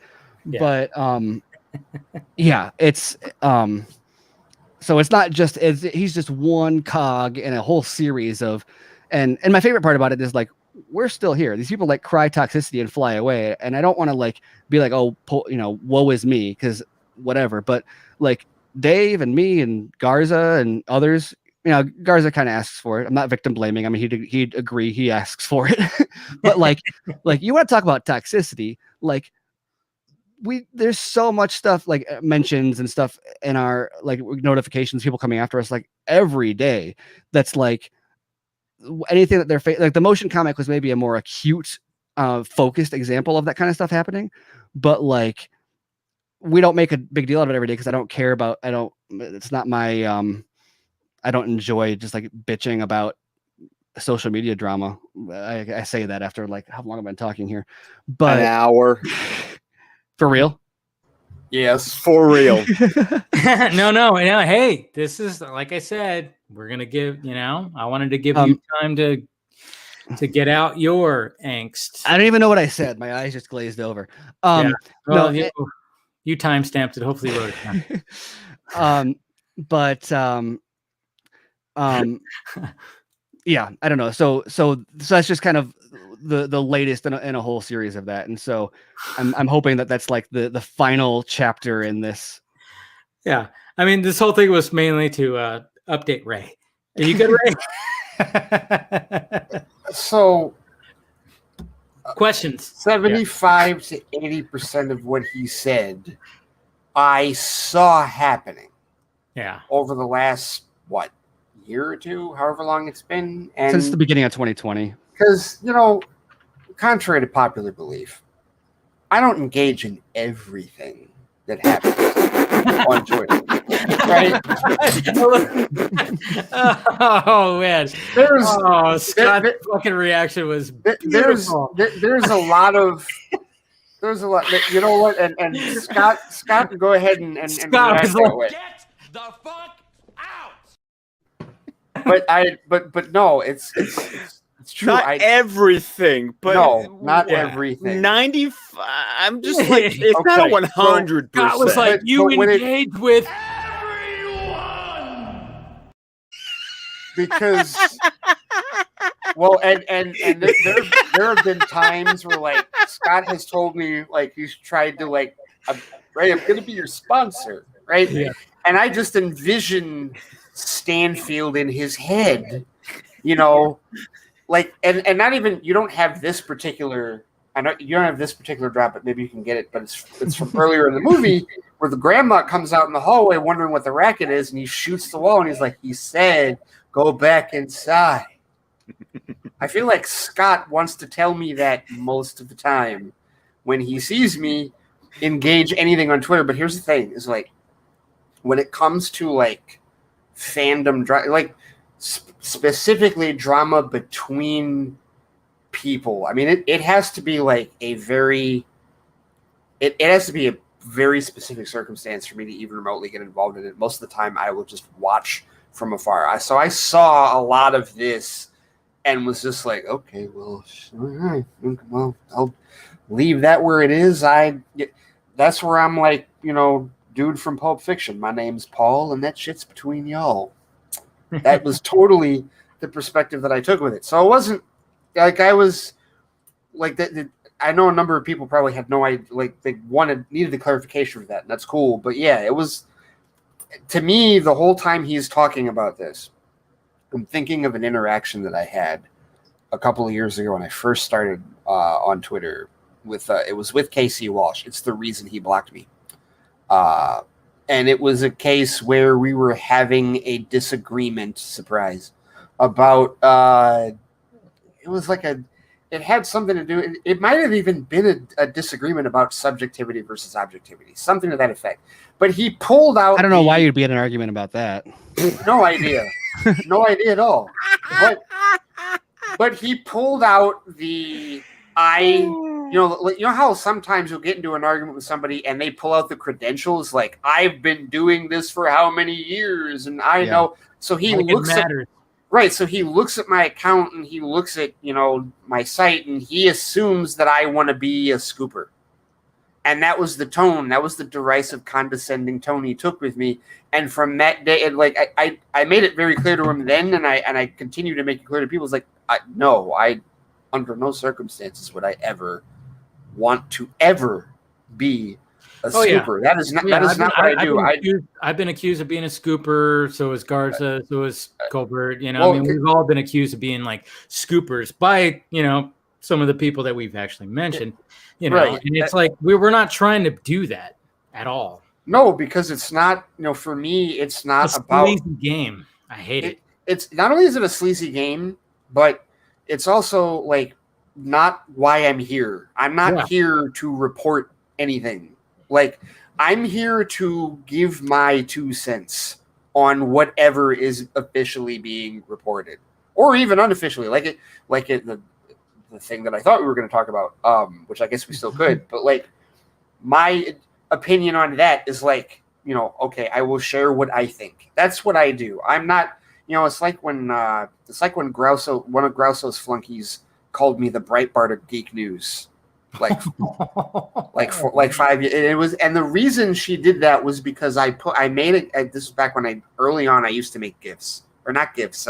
Yeah. But yeah, it's so it's not just he's just one cog in a whole series of, and my favorite part about it is like we're still here. These people like cry toxicity and fly away, and I don't want to like be like, oh, woe is me, because whatever. But like Dave and me and Garza and others, Garza kind of asks for it. I'm not victim blaming. I mean, he'd agree. He asks for it. But like you want to talk about toxicity? Like there's so much stuff like mentions and stuff in our like notifications, people coming after us like every day. That's like anything that they're like the motion comic was maybe a more acute, focused example of that kind of stuff happening. But like, we don't make a big deal out of it every day because I don't care about, it's not my, I don't enjoy just like bitching about social media drama. I say that after like, how long have I been talking here? But an hour. For real? Yes, for real. No. Hey, this is, like I said, we're going to give, I wanted to give you time to get out your angst. I don't even know what I said. My eyes just glazed over. Yeah. Well, you time stamped it. Hopefully you wrote it down. Yeah, I don't know. So that's just kind of the latest in a whole series of that. And so I'm hoping that that's like the final chapter in this Yeah. I mean, this whole thing was mainly to update Ray. Are you good, Ray? So, questions. 75 to 80% of what he said, I saw happening. Yeah. Over the last, year or two, however long it's been. And since the beginning of 2020. Because, contrary to popular belief, I don't engage in everything that happens on Twitter. Right? Oh man! Scott's fucking reaction was beautiful. There's a lot. You know what? And Scott, go ahead and Scott was like, get the fuck out. But no, it's true. Not everything, but no, not everything. 95. I'm just like it's not 100%. Scott was like, you engage with Everyone. Because and there have been times where like Scott has told me like he's tried to like Ray, I'm gonna be your sponsor, right? Yeah. And I just envision Stanfield in his head, like and not even you don't have this particular. I know you don't have this particular drop, but maybe you can get it. But it's from earlier in the movie where the grandma comes out in the hallway wondering what the racket is, and he shoots the wall, and he's like, "He said, go back inside." I feel like Scott wants to tell me that most of the time when he sees me engage anything on Twitter. But here's the thing: is like when it comes to like fandom, like specifically drama between people. I mean, it has to be like it has to be a very specific circumstance for me to even remotely get involved in it. Most of the time, I will just watch from afar. So I saw a lot of this and was just like, okay, well, all right, well, I'll leave that where it is. That's where I'm like, dude from Pulp Fiction. My name's Paul, and that shit's between y'all. That was totally the perspective that I took with it. So it wasn't like I was like that. I know a number of people probably had no idea, like they needed the clarification for that, and that's cool. But yeah, it was to me the whole time he's talking about this. I'm thinking of an interaction that I had a couple of years ago when I first started on Twitter. It was with Casey Walsh. It's the reason he blocked me. And it was a case where we were having a disagreement, surprise, about it was like it had something to do, it might have even been a disagreement about subjectivity versus objectivity, something to that effect. But he pulled out. I don't know why you'd be in an argument about that. No idea. No idea at all. But he pulled out you know how sometimes you'll get into an argument with somebody and they pull out the credentials, like I've been doing this for how many years, and I know. So he looks at right. So he looks at my account and he looks at my site and he assumes that I want to be a scooper, and that was the tone. That was the derisive, condescending tone he took with me. And from that day, I made it very clear to him then, and I continue to make it clear to people. It's like I under no circumstances would I ever want to ever be a scooper. That is not what I do. I've been accused of being a scooper. So is Garza. So is Colbert. We've all been accused of being like scoopers by some of the people that we've actually mentioned. Right. And it's like we're not trying to do that at all. No, because it's not. For me, it's not about sleazy game. I hate it. It's not only is it a sleazy game, but it's also like not why I'm here. I'm not here to report anything. Like I'm here to give my 2 cents on whatever is officially being reported, or even unofficially, the thing that I thought we were going to talk about, which I guess we still could. But like my opinion on that is like, okay, I will share what I think. That's what I do. I'm not. It's like when Grosso, one of Grosso's flunkies, called me the Breitbart of geek news, like 5 years. It was, and the reason she did that was because I made it. This was back when early on I used to make GIFs, or not GIFs,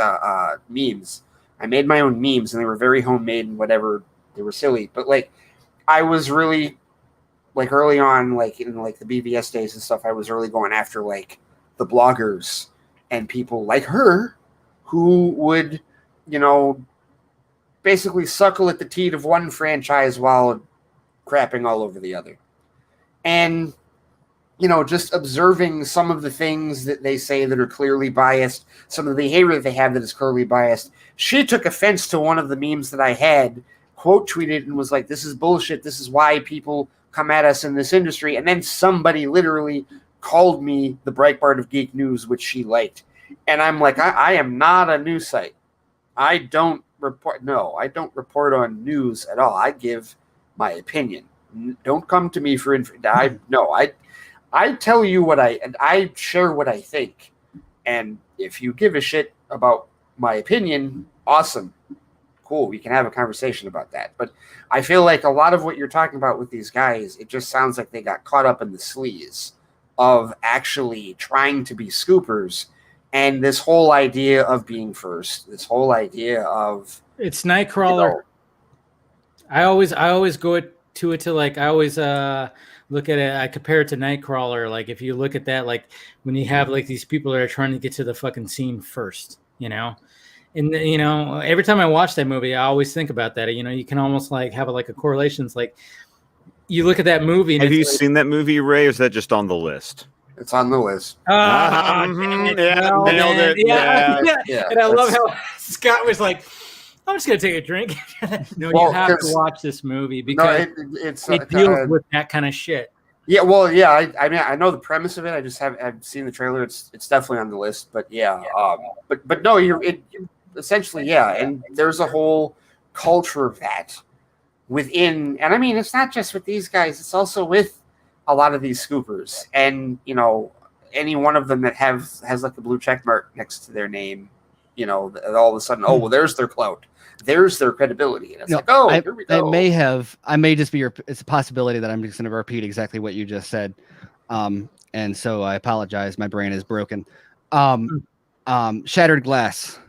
memes. I made my own memes, and they were very homemade and whatever. They were silly, but like I was really like early on, like in like the BVS days and stuff, I was really going after like the bloggers and people like her who would, you know, basically suckle at the teat of one franchise while crapping all over the other. And, you know, just observing some of the things that they say that are clearly biased, some of the behavior that they have that is clearly biased. She took offense to one of the memes that I had, quote tweeted, and was like, this is bullshit. This is why people come at us in this industry. And then somebody literally called me the Breitbart of Geek News, which she liked. And I'm like, I am not a news site. I don't report. No, I don't report on news at all. I give my opinion. Don't come to me for info. I tell you what I share what I think. And if you give a shit about my opinion, awesome. Cool. We can have a conversation about that. But I feel like a lot of what you're talking about with these guys, it just sounds like they got caught up in the sleaze of actually trying to be scoopers. And this whole idea of being first, this whole idea of it's Nightcrawler. You know, I always go to it to like I always look at it. I compare it to Nightcrawler. Like if you look at that, like when you have like these people that are trying to get to the fucking scene first, you know. And you know, every time I watch that movie, I always think about that. You know, you can almost like have a correlation. It's like you look at that movie. And have you seen that movie, Ray? Or is that just on the list? It's on the list. Nailed it. Yeah. And I love how Scott was like, I'm just going to take a drink. No, you have to watch this movie because it deals with that kind of shit. Yeah, well, yeah. I mean, I know the premise of it. I just I've seen the trailer. It's definitely on the list. But yeah. But no, essentially, yeah. And there's a whole culture of that within. And I mean, it's not just with these guys. It's also with a lot of these scoopers, and you know, any one of them that has like the blue check mark next to their name, you know, all of a sudden, oh well, there's their clout, there's their credibility, and it's like, oh, here we go. I may just be it's a possibility that I'm just going to repeat exactly what you just said, and so I apologize. My brain is broken. Shattered Glass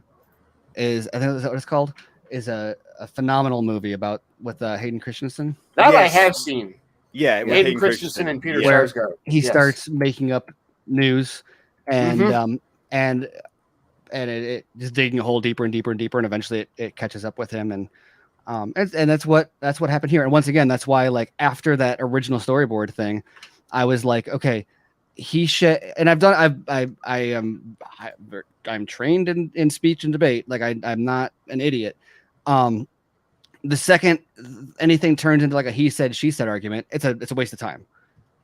is, I think that's what it's called, is a phenomenal movie with Hayden Christensen. That I have seen. Yeah, Hayden Christensen and Peter Sarsgaard. He starts making up news, and it just digging a hole deeper and deeper and deeper, and eventually it catches up with him, and that's what happened here. And once again, that's why like after that original storyboard thing, I was like, okay, and I'm trained in speech and debate. Like I'm not an idiot. The second anything turns into like a he said, she said argument, it's a waste of time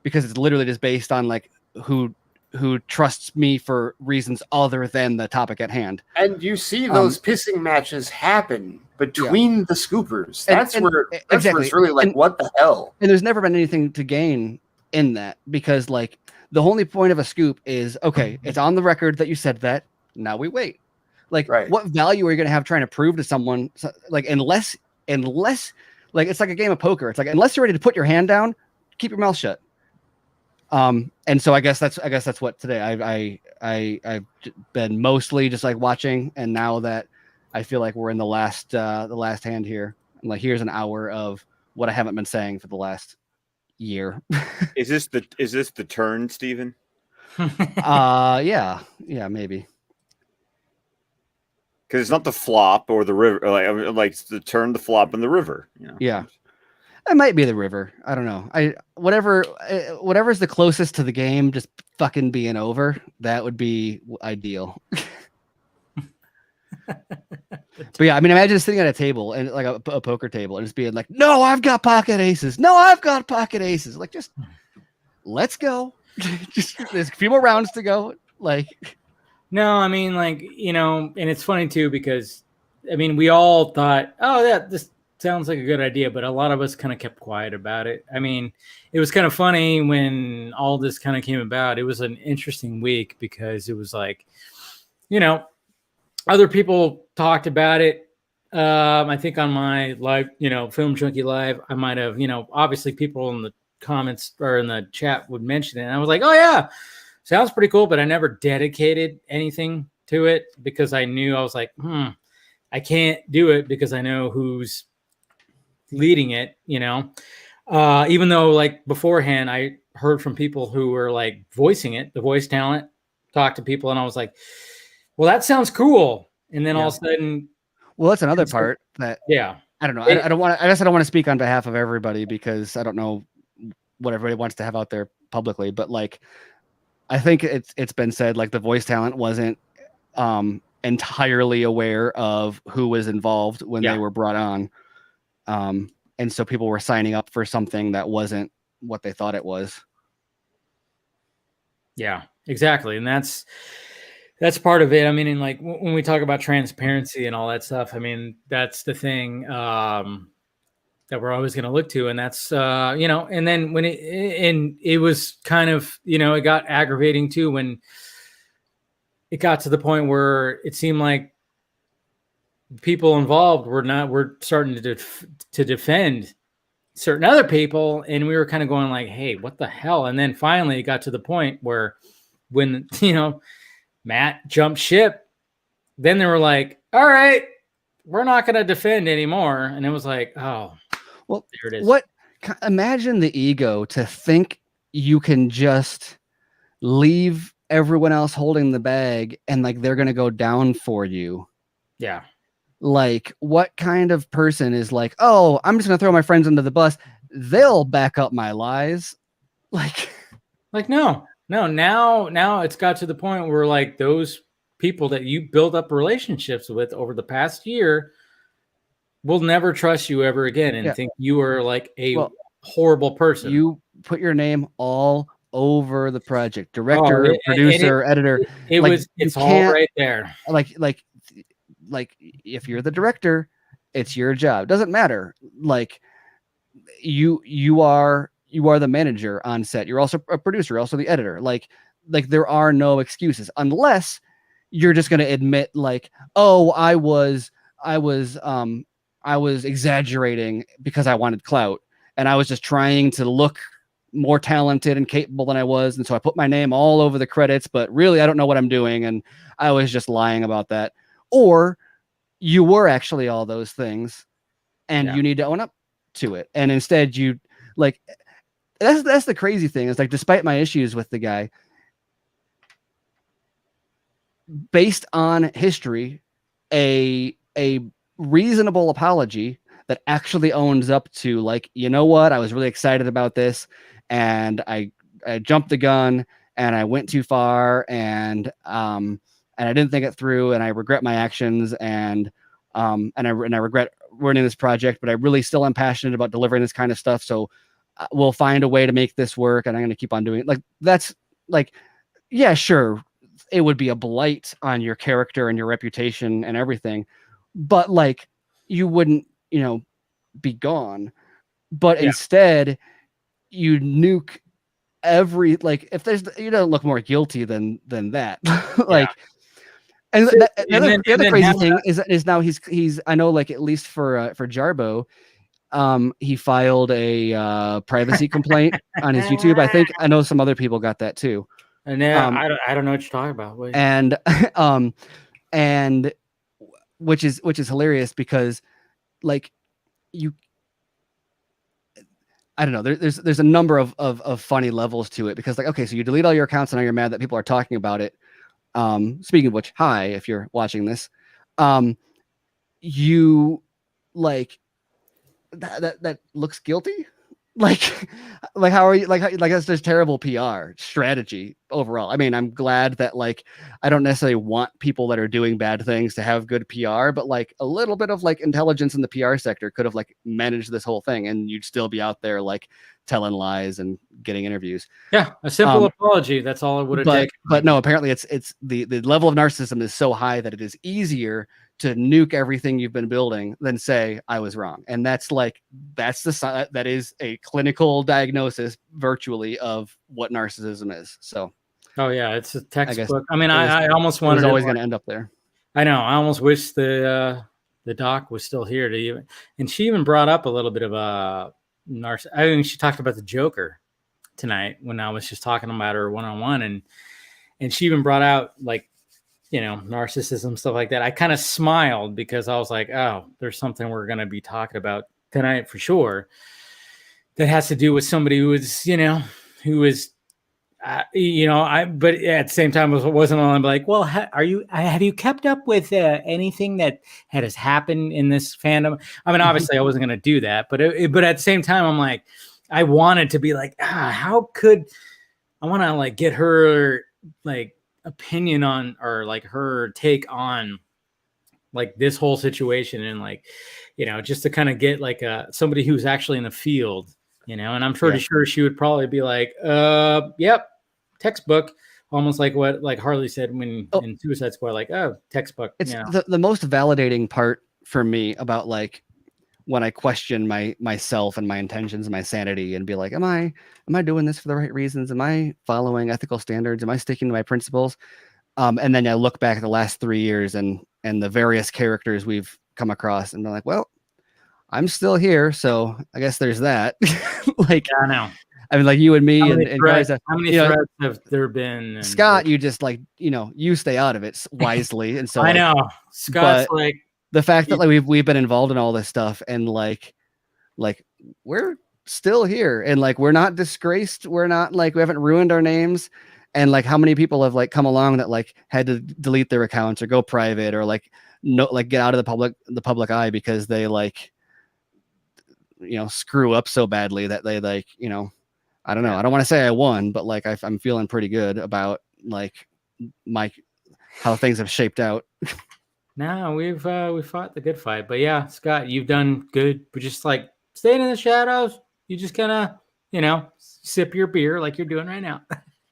because it's literally just based on like who trusts me for reasons other than the topic at hand. And you see those pissing matches happen between the scoopers. That's where it's really like, what the hell? And there's never been anything to gain in that because like the only point of a scoop is, okay, it's on the record that you said that. Now we wait. Like what value are you going to have trying to prove to someone like unless like it's like a game of poker. It's like unless you're ready to put your hand down, keep your mouth shut. And so I guess that's what today I've been mostly just like watching, and now that I feel like we're in the last hand here, I'm like here's an hour of what I haven't been saying for the last year. Is this the turn, Steven? Yeah, maybe. Because it's not the flop or the river, like it's the turn, the flop, and the river. You know? Yeah, it might be the river. I don't know. Whatever's the closest to the game, just fucking being over. That would be ideal. But yeah, I mean, imagine sitting at a table and like a poker table and just being like, "No, I've got pocket aces. No, I've got pocket aces." Like, just let's go. Just there's a few more rounds to go. Like. No, I mean, like, you know, and it's funny too because, I mean, we all thought, oh, yeah, this sounds like a good idea, but a lot of us kind of kept quiet about it. I mean, it was kind of funny when all this kind of came about. It was an interesting week because it was like, you know, other people talked about it. I think on my live, you know, Film Junkee Live, I might have, you know, obviously people in the comments or in the chat would mention it. And I was like, oh, yeah. Sounds pretty cool, but I never dedicated anything to it because I knew I was like, I can't do it because I know who's leading it, you know. Even though like beforehand, I heard from people who were like voicing it, the voice talent, talked to people, and I was like, well, that sounds cool. And then all of a sudden, well, that's another part that I don't know. I don't want to. I guess I don't want to speak on behalf of everybody because I don't know what everybody wants to have out there publicly. But like, I think it's been said like the voice talent wasn't entirely aware of who was involved when they were brought on, and so people were signing up for something that wasn't what they thought it was. Yeah, exactly, and that's part of it. I mean, and like when we talk about transparency and all that stuff, I mean, that's the thing that we're always going to look to. And that's, and then when it was kind of, it got aggravating too, when it got to the point where it seemed like people involved were starting to defend certain other people. And we were kind of going like, hey, what the hell? And then finally it got to the point where when, Matt jumped ship, then they were like, all right, we're not going to defend anymore. And it was like, oh, well, there it is. Imagine the ego to think you can just leave everyone else holding the bag and like, they're going to go down for you. Yeah. Like what kind of person is like, oh, I'm just going to throw my friends under the bus. They'll back up my lies. Like no, now it's got to the point where like those people that you build up relationships with over the past year will never trust you ever again and think you are like a horrible person. You put your name all over the project, director, producer, editor. It's all right there. Like if you're the director, it's your job. Doesn't matter. Like you are the manager on set. You're also a producer, you're also the editor. Like there are no excuses unless you're just going to admit like, oh, I was exaggerating because I wanted clout and I was just trying to look more talented and capable than I was. And so I put my name all over the credits, but really I don't know what I'm doing. And I was just lying about that. Or you were actually all those things and you need to own up to it. And instead you like, that's the crazy thing is like, despite my issues with the guy, based on history, a reasonable apology that actually owns up to like, you know what, I was really excited about this and I jumped the gun and I went too far and I didn't think it through and I regret my actions and I regret running this project, but I really still am passionate about delivering this kind of stuff. So we'll find a way to make this work and I'm going to keep on doing it. Like, that's like, yeah, sure. It would be a blight on your character and your reputation and everything, but like you wouldn't, be gone, but instead you nuke every, like if there's, you don't look more guilty than that. Like, and the other crazy thing is now he's, I know like at least for Jarbo, he filed a privacy complaint on his YouTube. I think I know some other people got that too. And then I don't know what you're talking about. Wait. And which is hilarious because like I don't know. There's a number of funny levels to it because like, okay, so you delete all your accounts and now you're mad that people are talking about it. Speaking of which, hi, if you're watching this, you like that looks guilty. Like how are you like that's just terrible PR strategy overall. I mean, I'm glad that like I don't necessarily want people that are doing bad things to have good PR, but like a little bit of like intelligence in the PR sector could have like managed this whole thing and you'd still be out there like telling lies and getting interviews. Yeah, a simple apology. That's all it would have taken. But no, apparently it's the level of narcissism is so high that it is easier to nuke everything you've been building than say I was wrong. And that's that is a clinical diagnosis virtually of what narcissism is. So, oh yeah, it's a textbook. I mean, I almost wanted always going to end up there. I know. I almost wish the doc was still here to even, and she even brought up a little bit of a I think she talked about the Joker tonight when I was just talking about her one-on-one and she even brought out like, narcissism, stuff like that. I kind of smiled because I was like, oh, there's something we're going to be talking about tonight for sure. that has to do with somebody who was, who was, but at the same time, it wasn't on. I'm like, well, have you kept up with anything that has happened in this fandom? I mean, obviously I wasn't going to do that, but at the same time, I'm like, I wanted to be like, how could I want to like get her like opinion on, or like her take on like this whole situation, and like, just to kind of get like somebody who's actually in the field, and I'm pretty sure she would probably be like, yep, textbook, almost like what like Harley said when in Suicide Squad, like, oh, textbook. It's the most validating part for me about like when I question myself and my intentions and my sanity, and be like, am I doing this for the right reasons? Am I following ethical standards? Am I sticking to my principles? And then I look back at the last 3 years and the various characters we've come across, and be like, well, I'm still here, so I guess there's that. Like, I know. I mean, like you and me and guys. How many threats have there been? Scott, you just like, you stay out of it wisely, and so I know Scott's like the fact that like we've been involved in all this stuff, and like we're still here, and like we're not disgraced, we're not like, we haven't ruined our names, and like how many people have like come along that like had to delete their accounts or go private, or like get out of the public eye because they like screw up so badly that they like I don't know. I don't want to say I won, but like I'm feeling pretty good about like how things have shaped out. No, we fought the good fight, but yeah, Scott, you've done good. But just like staying in the shadows, you just kind of sip your beer like you're doing right now.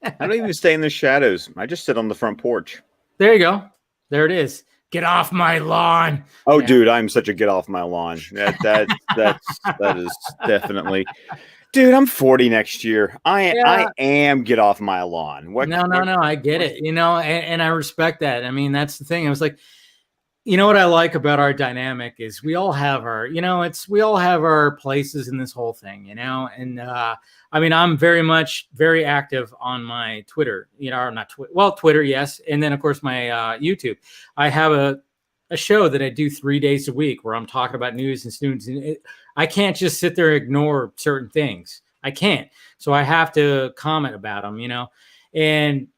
I don't even stay in the shadows. I just sit on the front porch. There you go. There it is. Get off my lawn. Oh, yeah. Dude, I'm such a get off my lawn. That is definitely. Dude, I'm 40 next year. I am get off my lawn. No. I get it. And I respect that. I mean, that's the thing. I was like, what I like about our dynamic is we all have our, we all have our places in this whole thing, and I mean, I'm very active on my Twitter, or not Twitter. Well, Twitter, yes. And then of course my YouTube. I have a show that I do 3 days a week where I'm talking about news and students. And I can't just sit there and ignore certain things. I can't. So I have to comment about them, and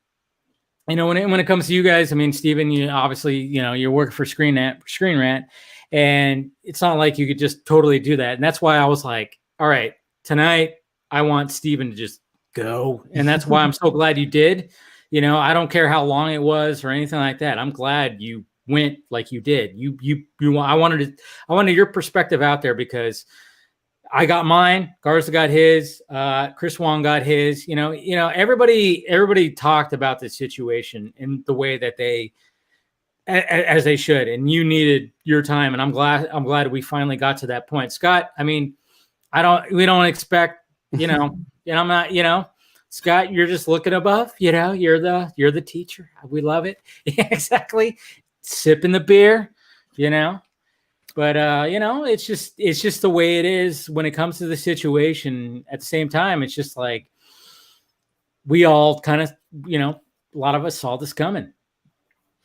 when it comes to you guys, I mean, Steven, you obviously, you're working for Screen Rant, and it's not like you could just totally do that. And that's why I was like, all right, tonight I want Steven to just go. And that's why I'm so glad you did. I don't care how long it was or anything like that. I'm glad you went like you did. I wanted your perspective out there, because I got mine, Garza got his, Chris Wong got his, everybody talked about this situation in the way that as they should. And you needed your time. And I'm glad we finally got to that point. Scott, I mean, we don't expect, and I'm not, Scott, you're just looking above, you're the teacher. We love it. Yeah, exactly. Sipping the beer, but it's just the way it is when it comes to the situation. At the same time, it's just like we all kind of, a lot of us saw this coming.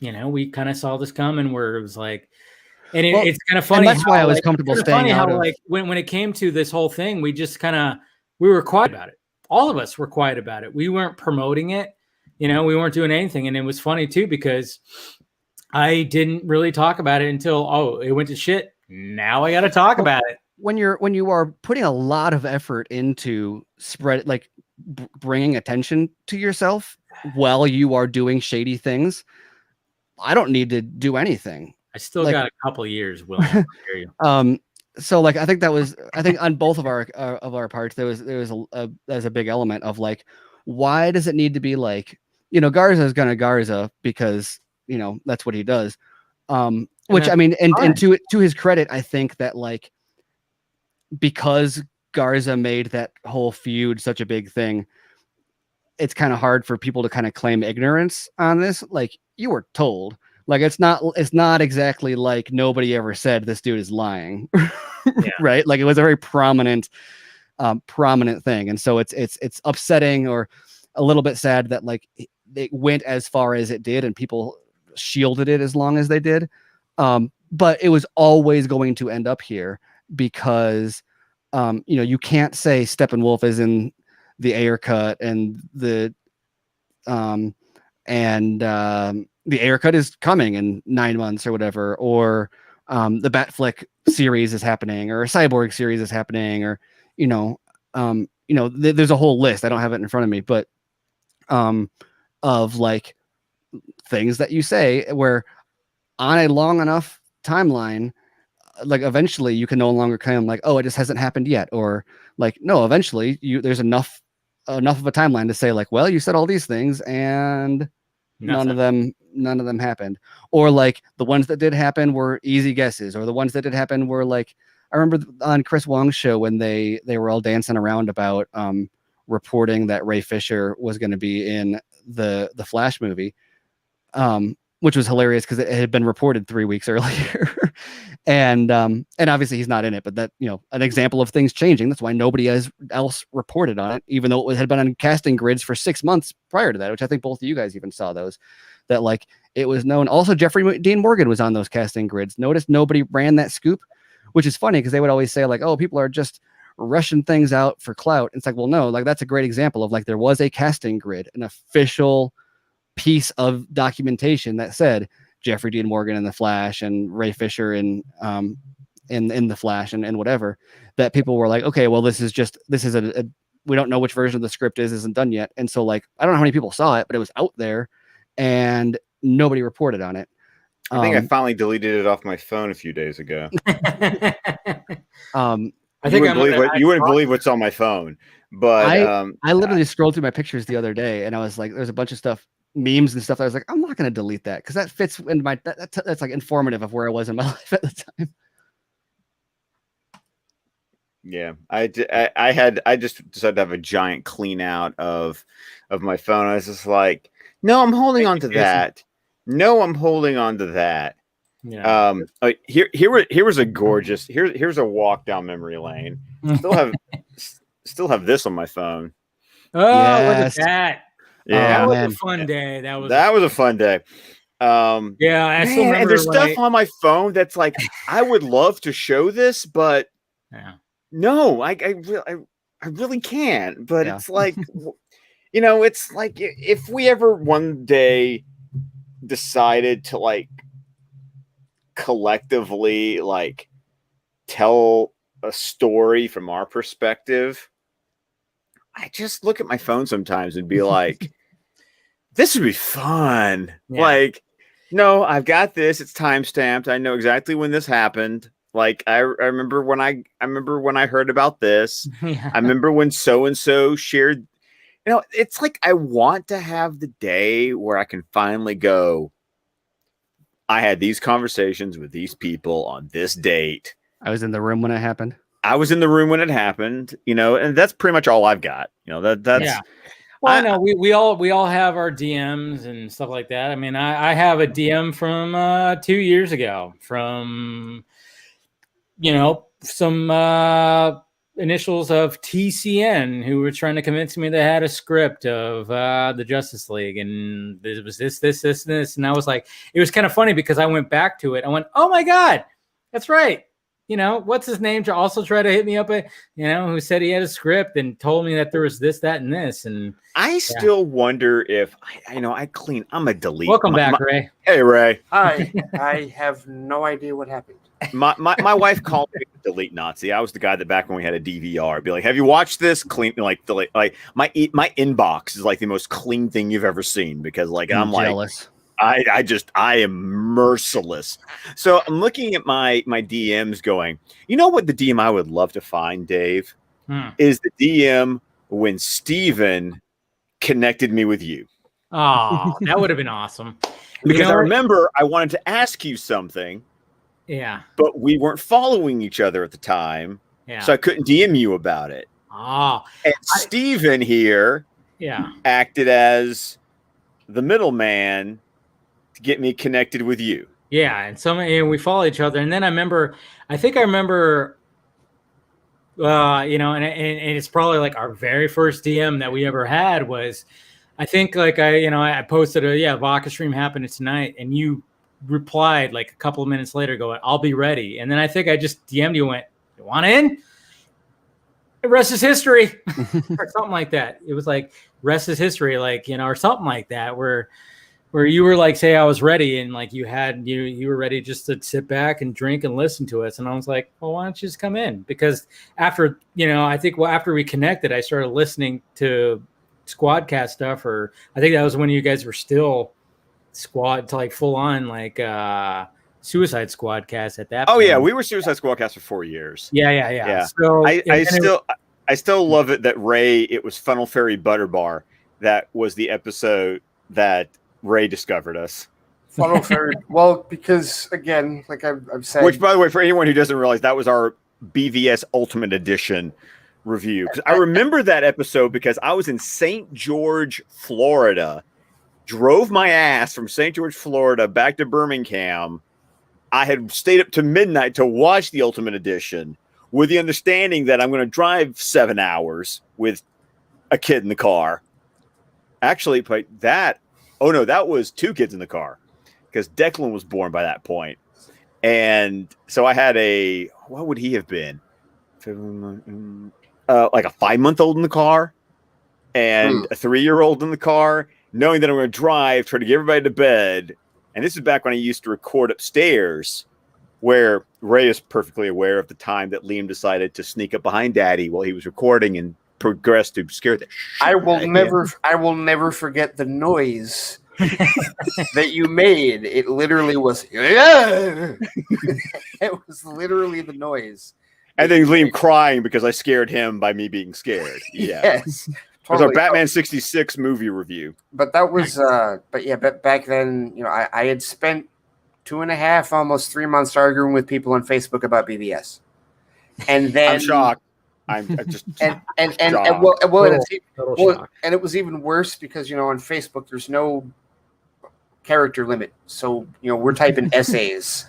We kind of saw this coming, where it was like, and it's kind of funny. And that's why I was comfortable staying out of. Like when it came to this whole thing, we just we were quiet about it. All of us were quiet about it. We weren't promoting it. We weren't doing anything. And it was funny too, because I didn't really talk about it until, it went to shit. Now I got to talk about it. When you are putting a lot of effort into bringing attention to yourself while you are doing shady things, I don't need to do anything. I still got a couple of years, Will. I hear you. So like, I think on both of our parts, there was a big element of like, why does it need to be like, Garza is going to Garza because, that's what he does. Which I mean, and to his credit, I think that like, because Garza made that whole feud such a big thing, it's kind of hard for people to kind of claim ignorance on this. Like, you were told, like, it's not exactly like nobody ever said this dude is lying. Yeah. Right. Like, it was a very prominent thing. And so it's upsetting, or a little bit sad that like it went as far as it did and people shielded it as long as they did. But it was always going to end up here because you can't say Steppenwolf is in the Ayer cut and the Ayer cut is coming in 9 months or whatever, or the Batfleck series is happening, or a Cyborg series is happening, or there's a whole list. I don't have it in front of me, but of like things that you say where on a long enough timeline, like eventually you can no longer claim like, oh, it just hasn't happened yet, or like, no, eventually there's enough of a timeline to say like, well, you said all these things and none of them happened, or like the ones that did happen were easy guesses, or the ones that did happen were like, I remember on Chris Wong's show when they were all dancing around about reporting that Ray Fisher was going to be in the Flash movie, which was hilarious because it had been reported 3 weeks earlier. and obviously he's not in it, but that, an example of things changing. That's why nobody else reported on it, even though it had been on casting grids for 6 months prior to that, which I think both of you guys even saw those, that like it was known. Also, Jeffrey Dean Morgan was on those casting grids. Notice nobody ran that scoop, which is funny because they would always say like, oh, people are just rushing things out for clout. It's like, well, no, like that's a great example of like, there was a casting grid, an official piece of documentation that said Jeffrey Dean Morgan in the Flash and Ray Fisher in the Flash and whatever, that people were like, okay, well, this is a we don't know which version of the script isn't done yet. And so like, I don't know how many people saw it, but it was out there and nobody reported on it. I think I finally deleted it off my phone a few days ago. You wouldn't believe what's on my phone, but I literally scrolled through my pictures the other day and I was like, there's a bunch of stuff, memes and stuff. I was like, I'm not going to delete that because that fits into my, that's like informative of where I was in my life at the time. Yeah, I just decided to have a giant clean out of my phone. I was just like, no, I'm holding on to that. No, I'm holding on to that. Yeah. Here was a gorgeous. Here's a walk down memory lane. Still have this on my phone. Oh, yes. Look at that! Yeah, that was a fun day. That was a fun day. Yeah, I still remember. And there's stuff on my phone that's like, I would love to show this, but no, I really can't. But it's like, it's like if we ever one day decided to like collectively like tell a story from our perspective, I just look at my phone sometimes and be like, this would be fun. Yeah. Like, no, I've got this. It's timestamped. I know exactly when this happened. Like, I remember when I heard about this. Yeah. I remember when so-and-so shared, it's like, I want to have the day where I can finally go, I had these conversations with these people on this date. I was in the room when it happened. And that's pretty much all I've got. That's. Yeah. Well, no, we all have our DMs and stuff like that. I mean, I have a DM from 2 years ago from, some initials of TCN who were trying to convince me they had a script of the Justice League, and it was this, and I was like, it was kind of funny because I went back to it. I went, oh my God, that's right. What's his name to also try to hit me up, who said he had a script and told me that there was this, that, and this. And I still wonder if I'm a delete. Welcome back, Ray. Hey, Ray. Hi. I have no idea what happened. My wife called me a delete Nazi. I was the guy that back when we had a DVR, I'd be like, have you watched this? Clean, like delete. Like my inbox is like the most clean thing you've ever seen because like I'm jealous. I am merciless. So I'm looking at my DMs going, what the DM I would love to find, Dave, is the DM when Steven connected me with you. Oh, that would have been awesome. Because I remember I wanted to ask you something. Yeah. But we weren't following each other at the time. Yeah. So I couldn't DM you about it. Oh. And Steven here acted as the middleman to get me connected with you. Yeah, and we follow each other. And then I remember, and it's probably like our very first DM that we ever had was, I think like I posted Vodka stream happening tonight, and you replied like a couple of minutes later going, I'll be ready. And then I think I just DM'd you and went, you want in? rest is history, or something like that. It was like rest is history, like, you know, or something like that, where you were like, say I was ready, and like you were ready just to sit back and drink and listen to us. And I was like, well, why don't you just come in? Because after, you know, I think after we connected, I started listening to Squadcast stuff, or I think that was when you guys were still Squad to like full on like Suicide Squadcast at that point. Oh yeah, we were Suicide Squadcast for 4 years. Yeah. So I still love it that Ray, it was Funnel Fairy Butter Bar. That was the episode that Ray discovered us. Funnel Fairy. Well, because again, like I've said, which, by the way, for anyone who doesn't realize, that was our BVS Ultimate Edition review. Because I remember that episode because I was in St. George, Florida, drove my ass from St. George, Florida, back to Birmingham. I had stayed up to midnight to watch the Ultimate Edition with the understanding that I'm going to drive 7 hours with a kid in the car. Actually, but that was 2 kids in the car because Declan was born by that point. And so I had what would he have been? Like a 5-month-old in the car and a 3-year-old in the car, knowing that I'm going to drive, try to get everybody to bed. And this is back when I used to record upstairs, where Ray is perfectly aware of the time that Liam decided to sneak up behind Daddy while he was recording and progressed to scare the shit I will never forget the noise that you made. It literally was it was literally the noise. And then Liam crying because I scared him by me being scared. Yeah. Yes. It was our Batman 66 movie review. But that was but back then, you know, I had spent 2.5, almost 3 months arguing with people on Facebook about BBS. And then I'm shocked. I'm just and it was even worse because, you know, on Facebook there's no character limit. So, you know, we're typing essays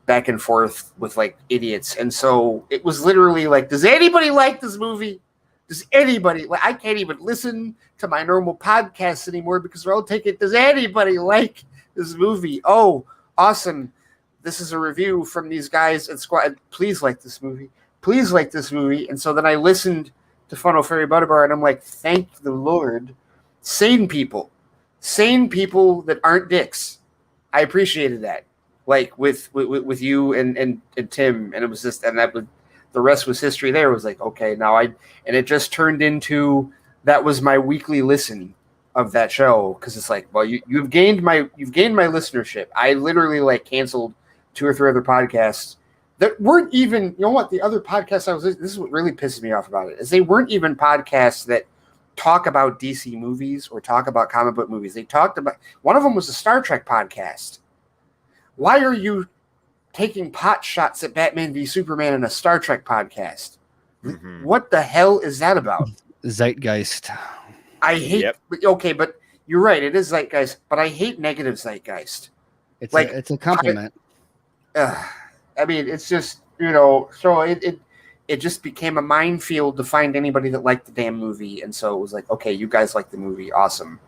back and forth with like idiots. And so it was literally like, does anybody like this movie? Does anybody like? I can't even listen to my normal podcasts anymore because they're all taking. Does anybody like this movie? Oh, awesome. This is a review from these guys at Squad. Please like this movie. Please like this movie. And so then I listened to Funnel Fairy Butter Bar and I'm like, thank the Lord. Sane people that aren't dicks. I appreciated that. Like with you and Tim, and it was just, and that would, the rest was history. There was like, okay, and it just turned into, that was my weekly listen of that show. Cause it's like, well, you've gained my listenership. I literally like canceled 2 or 3 other podcasts that weren't even, you know what, the other podcasts I was listening, this is what really pisses me off about it, is they weren't even podcasts that talk about DC movies or talk about comic book movies. They talked about, one of them was a Star Trek podcast. Why are you taking pot shots at Batman v Superman in a Star Trek podcast? Mm-hmm. What the hell is that about? Zeitgeist. I hate. Yep. Okay, but you're right. It is zeitgeist, but I hate negative zeitgeist. It's like it's a compliment. I mean, it's just, you know. So it just became a minefield to find anybody that liked the damn movie, and so it was like, okay, you guys like the movie, awesome.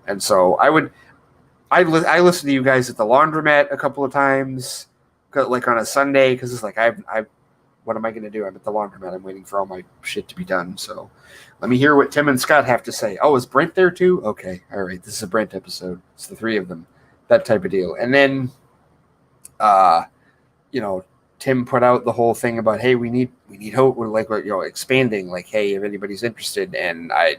And so I listened to you guys at the laundromat a couple of times, like on a Sunday, because it's like I what am I going to do? I'm at the laundromat. I'm waiting for all my shit to be done. So let me hear what Tim and Scott have to say. Oh, is Brent there too? Okay, all right. This is a Brent episode. It's the 3 of them, that type of deal. And then, you know, Tim put out the whole thing about, hey, we need hope. We're like, you know, expanding. Like, hey, if anybody's interested, and I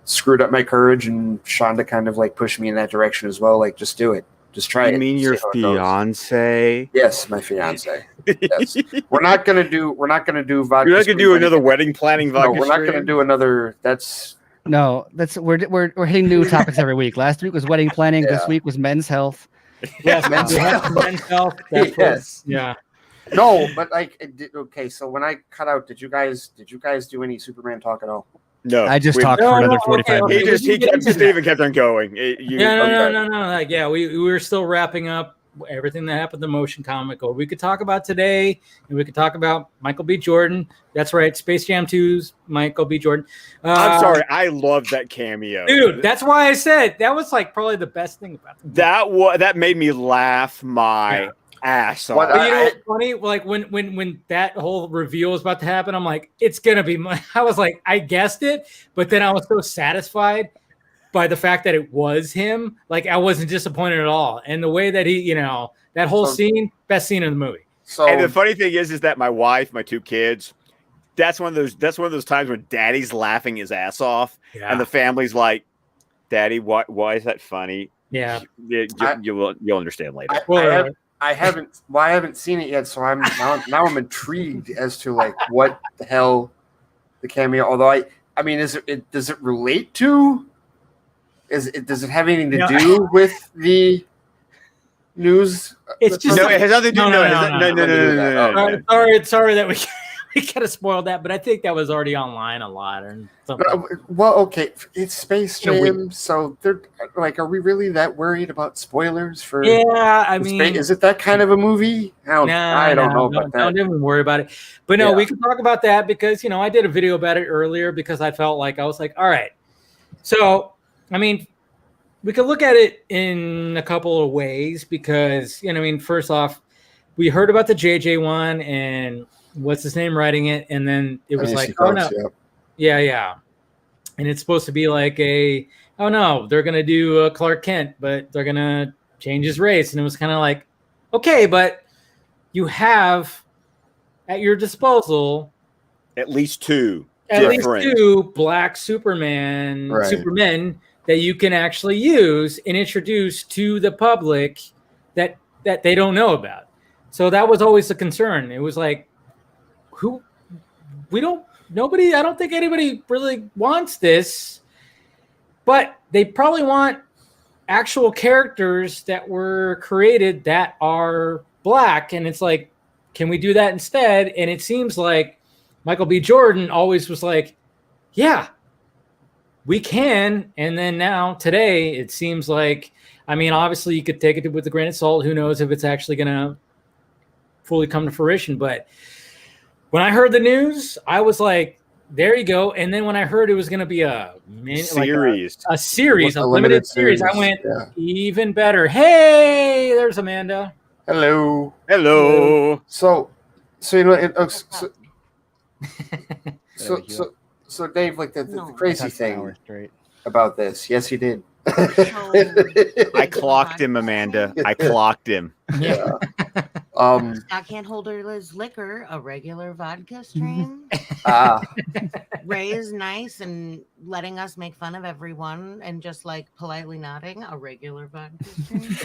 screwed up my courage, and Shonda kind of like pushed me in that direction as well. Like, just do it. Just try it. You mean your fiance? Yes, my fiance. Yes. We're not gonna do vodka. You're not gonna do another wedding planning vodka. No, we're not gonna do another. We're hitting new topics every week. Last week was wedding planning. Yeah. This week was men's health. Yes, men's health. Yes. Yeah. No, but like, okay. So when I cut out, did you guys do any Superman talk at all? No, I just talked for another 45 minutes. Stephen kept on going. No. Like, yeah, we were still wrapping up everything that happened to Motion Comic. Or we could talk about today, and we could talk about Michael B. Jordan. That's right, Space Jam 2's Michael B. Jordan. I'm sorry, I love that cameo, dude. That's why I said that was like probably the best thing about it. That made me laugh my ass What off. But you know what's funny? Like when that whole reveal was about to happen, I'm like, it's gonna be my. I was like, I guessed it, but then I was so satisfied by the fact that it was him. Like I wasn't disappointed at all, and the way that he, you know, that whole scene, best scene in the movie. So And the funny thing is that my wife, my 2 kids, that's one of those times when Daddy's laughing his ass off, and the family's like, "Daddy, why is that funny?" Yeah, you'll understand later. I haven't seen it yet, so I'm now I'm intrigued as to like what the hell the cameo. Although I mean, does it relate to? Does it have anything to do with the news? It's just no, it has nothing to do. No. Sorry that we kind of spoiled that, but I think that was already online a lot or something. Well, okay, it's Space Jam, so they're like, are we really that worried about spoilers for? Yeah, I mean, is it that kind of a movie? I don't know about that. Don't even worry about it. But no, we can talk about that because I did a video about it earlier because I felt like I was like, all right, so I mean, we could look at it in a couple of ways because first off, we heard about the JJ one and what's his name writing it, and then it was like, oh no, yeah, and it's supposed to be like oh no, they're gonna do Clark Kent, but they're gonna change his race, and it was kind of like, okay, but you have at your disposal at least two black supermen that you can actually use and introduce to the public that they don't know about. So that was always the concern. It was like, I don't think anybody really wants this, but they probably want actual characters that were created that are black. And it's like, can we do that instead? And it seems like Michael B. Jordan always was like, yeah, we can. And then now today, it seems like, obviously you could take it with a grain of salt. Who knows if it's actually going to fully come to fruition. But when I heard the news, I was like, there you go. And then when I heard it was going to be a limited series, I went, even better. Hey, there's Amanda. Hello. So So Dave, like the crazy thing about this, yes, you did. I clocked him, Amanda. I clocked him. Yeah. Scott can't hold his liquor, a regular vodka stream. Ray is nice and letting us make fun of everyone and just like politely nodding, a regular vodka stream.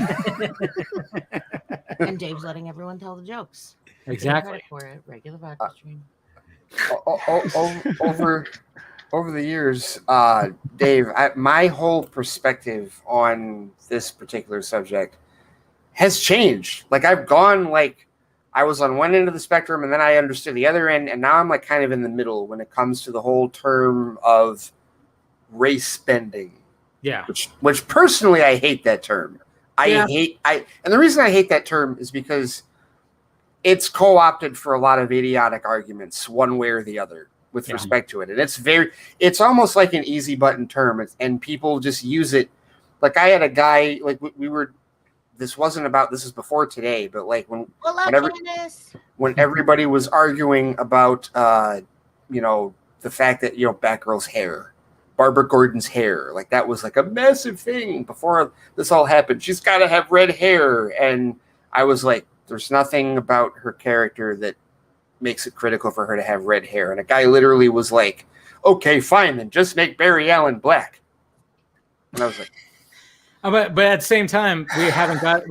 And Dave's letting everyone tell the jokes. Exactly. For it, regular vodka stream. Over the years, Dave, my whole perspective on this particular subject has changed. Like I've gone I was on one end of the spectrum and then I understood the other end, and now I'm like kind of in the middle when it comes to the whole term of race bending. Yeah. Which personally I hate that term. And the reason I hate that term is because it's co-opted for a lot of idiotic arguments one way or the other with respect to it. And it's almost like an easy button term, and people just use it. Like I had a guy, like this is before today, but like when everybody was arguing about, the fact that, Batgirl's hair, Barbara Gordon's hair, like that was like a massive thing before this all happened. She's got to have red hair. And I was like, there's nothing about her character that makes it critical for her to have red hair. And a guy literally was like, okay, fine, then just make Barry Allen black. And I was like, but at the same time, we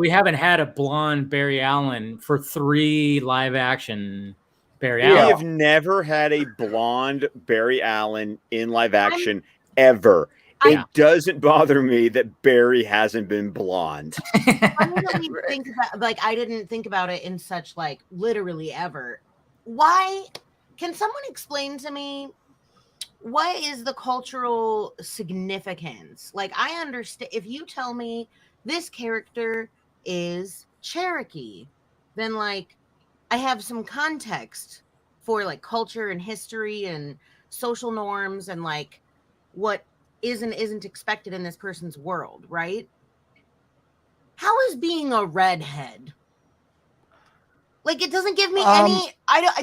haven't had a blonde Barry Allen for 3 live action Barry Allen. We have never had a blonde Barry Allen in live action ever. It doesn't bother me that Barry hasn't been blonde. I didn't think about it in such literally ever. Why? Can someone explain to me what is the cultural significance? I understand if you tell me this character is Cherokee, then I have some context for culture and history and social norms and what is and isn't expected in this person's world, right? How is being a redhead Like, it doesn't give me Well,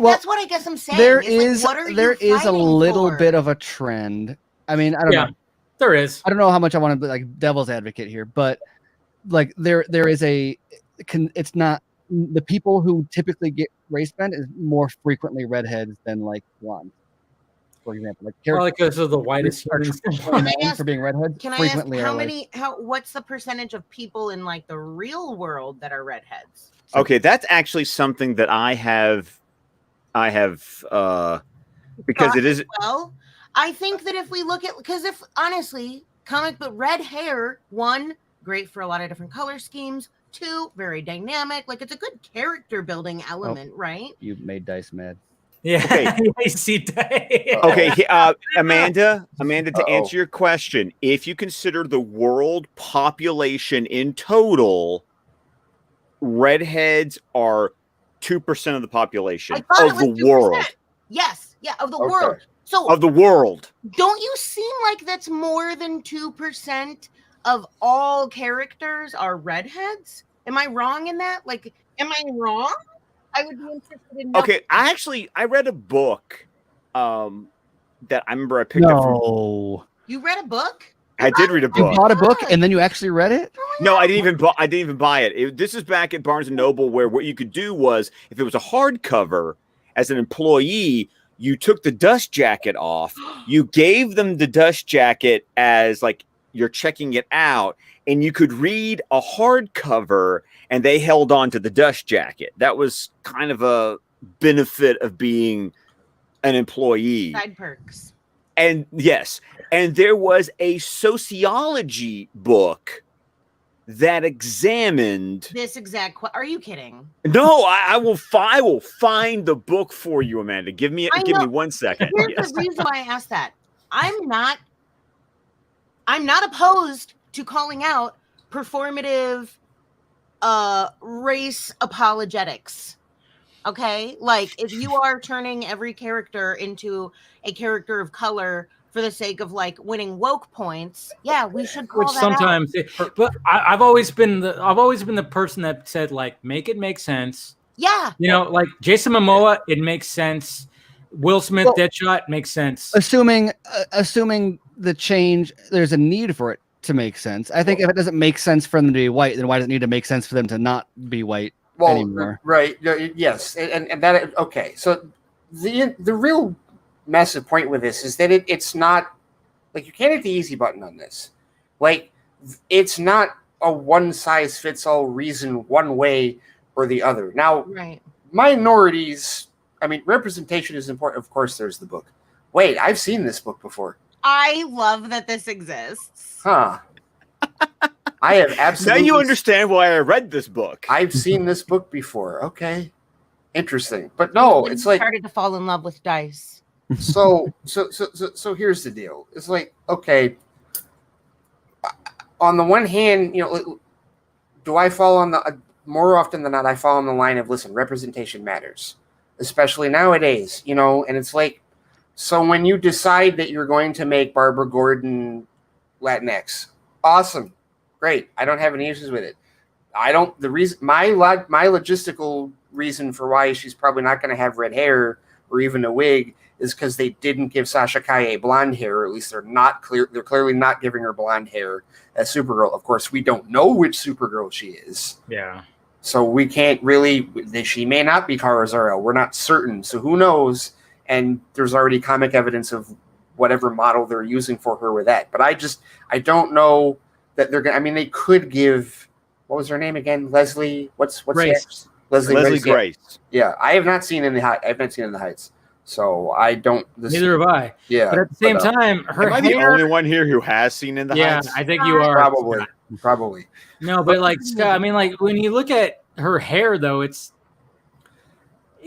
that's what I guess I'm saying. There is is like, what are there you is a fighting little for? bit of a trend. I mean, I don't know. There is. I don't know how much I want to be like devil's advocate here, but like there is it's not the people who typically get race bend is more frequently redheads than like blondes. For example, like Probably because of the whitest are humans. known for being redheads. Can I frequently ask what's the percentage of people in like the real world that are redheads? Okay, that's actually something that I have because it is well. I think that if we look at if honestly, comic book red hair, one, great for a lot of different color schemes. Two, very dynamic. Like it's a good character building element, right? You made Dice mad. Yeah. Okay. I see. Okay, Amanda, to answer your question, if you consider the world population in total, redheads are 2% of the population of the world. Yes, of the world. So of the world. Don't you seem like that's more than 2% of all characters are redheads? Am I wrong in that? Like, am I wrong? I would be interested in knowing. Okay, I read a book that I remember I picked up from. You read a book? I did read a book. You bought a book and then you actually read it? No, I didn't even buy it. This is back at Barnes and Noble, where what you could do was, if it was a hardcover, as an employee, you took the dust jacket off. You gave them the dust jacket as like you're checking it out, and you could read a hardcover, and they held on to the dust jacket. That was kind of a benefit of being an employee. Side perks. And yes, and there was a sociology book that examined this exact. Are you kidding? No, I will find the book for you, Amanda. Give me 1 second. Here's the reason why I asked that. I'm not opposed to calling out performative race apologetics. Okay, like if you are turning every character into a character of color for the sake of like winning woke points, yeah, we should call Which that sometimes, but I've always been the person that said like make it make sense. Yeah, you know, like Jason Momoa, it makes sense. Will Smith, Deadshot makes sense. Assuming the change, there's a need for it to make sense. I think if it doesn't make sense for them to be white, then why does it need to make sense for them to not be white anymore? Right? Yes, and that okay. So the real massive point with this is that it's not like you can't hit the easy button on this. Like it's not a one size fits all reason one way or the other. Now, minorities. I mean, representation is important. Of course, there's the book. Wait, I've seen this book before. I love that this exists. Huh. I have absolutely. Now you understand why I read this book. I've seen this book before. Okay. Interesting. But no, it's like started to fall in love with dice. So here's the deal. It's like, okay, on the one hand, you know, do I fall on the more often than not, I fall on the line of, listen, representation matters, especially nowadays, you know, and it's like, so when you decide that you're going to make Barbara Gordon Latinx, awesome, great. I don't have any issues with it. My logistical reason for why she's probably not going to have red hair or even a wig is because they didn't give Sasha Calle blonde hair, or at least they're clearly not giving her blonde hair as Supergirl. Of course, we don't know which Supergirl she is. Yeah. So we can't really, she may not be Kara Zor-El. We're not certain. So who knows? And there's already comic evidence of whatever model they're using for her with that. But I don't know that they're going to, I mean, they could give, what was her name again? Leslie, what's Grace. Leslie Grace. Yeah. I have not seen In the Heights. So I don't. Neither have I. Yeah. But at the same time, her am I the only one here who has seen In the Heights? Yeah, I think you are. Probably. No, but like Scott, I mean, like when you look at her hair, though, it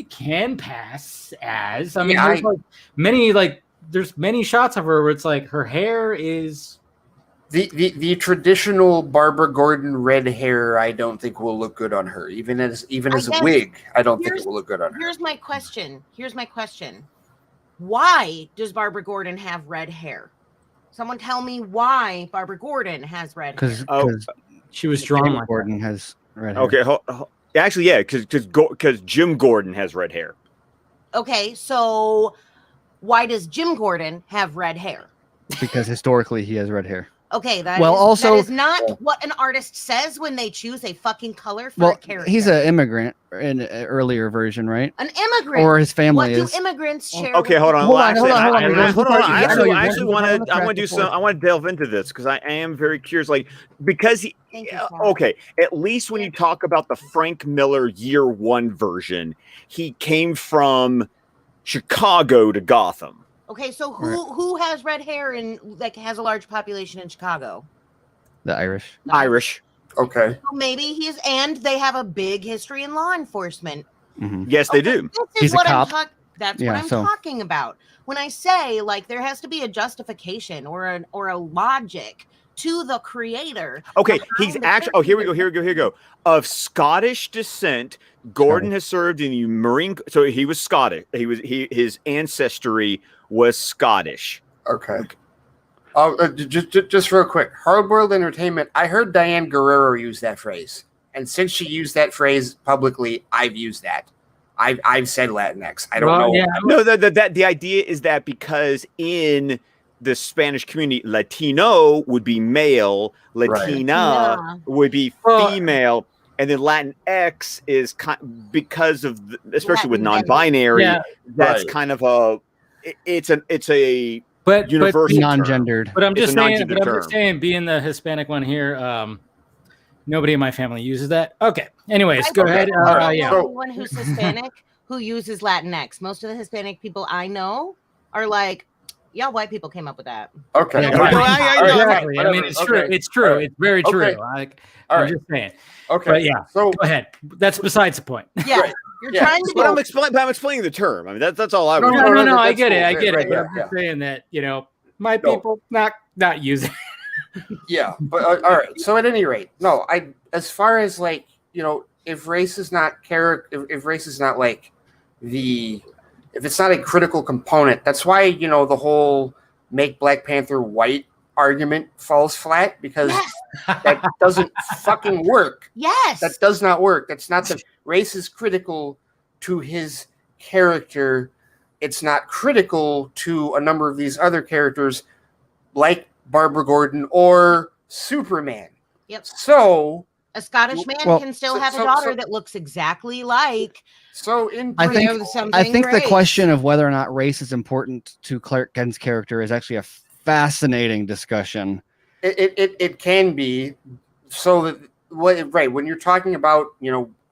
can pass as. I mean, there's many shots of her where it's like her hair is. The traditional Barbara Gordon red hair, I don't think will look good on her. Even as a wig, I don't think it will look good on her. Here's my question. Why does Barbara Gordon have red hair? Someone tell me why Barbara Gordon has red hair. Because she was drawn like Gordon has red hair. Okay, Actually, yeah, because Jim Gordon has red hair. Okay, so why does Jim Gordon have red hair? Because historically he has red hair. Okay, that is not what an artist says when they choose a fucking color for a character. He's an immigrant in an earlier version, right? An immigrant, or his family what is. do immigrants share? Okay, hold on. Hold on. I actually want to delve into this because I am very curious. Like, because okay, at least when you talk about the Frank Miller Year One version, he came from Chicago to Gotham. Okay, so who has red hair and like has a large population in Chicago? The Irish. Irish. Okay. So maybe they have a big history in law enforcement. Mm-hmm. Yes, they do. This is what I'm talking about. When I say like there has to be a justification or a logic to the creator. Okay, he's actually. Oh, here we go. Of Scottish descent, Gordon has served in the Marine. So he was Scottish. His ancestry was Scottish. Okay. Just real quick, Hardboiled Entertainment. I heard Diane Guerrero use that phrase, and since she used that phrase publicly, I've used that. I've said Latinx. I don't know. Yeah. No, the idea is that because in the Spanish community, Latino would be male, Latina would be female, and then Latinx is because of especially with non-binary. Yeah. That's kind of it's a universal non-gendered. But I'm just saying, being the Hispanic one here, nobody in my family uses that. Okay. Anyways, go ahead. Anyone who's Hispanic who uses Latinx. Most of the Hispanic people I know are like, yeah, white people came up with that. Okay. Exactly. I mean, it's true. It's true. It's very true. I'm just saying. Okay. But yeah. So go ahead. That's besides the point. Yeah. You're trying to. But I'm explaining the term. I mean, that's all I. No. I get it. I get it. I'm just saying that my people not using. Yeah, but all right. So at any rate, no. As far as like if race is not if race is not like if it's not a critical component, that's why the whole make Black Panther white argument falls flat, because that doesn't fucking work. Yes, that does not work. That's not the race is critical to his character. It's not critical to a number of these other characters, like Barbara Gordon or Superman. Yep. So a Scottish man can still have a daughter that looks exactly like. So I think the question of whether or not race is important to Clark Kent's character is actually a fascinating discussion. It can be. So that when you're talking about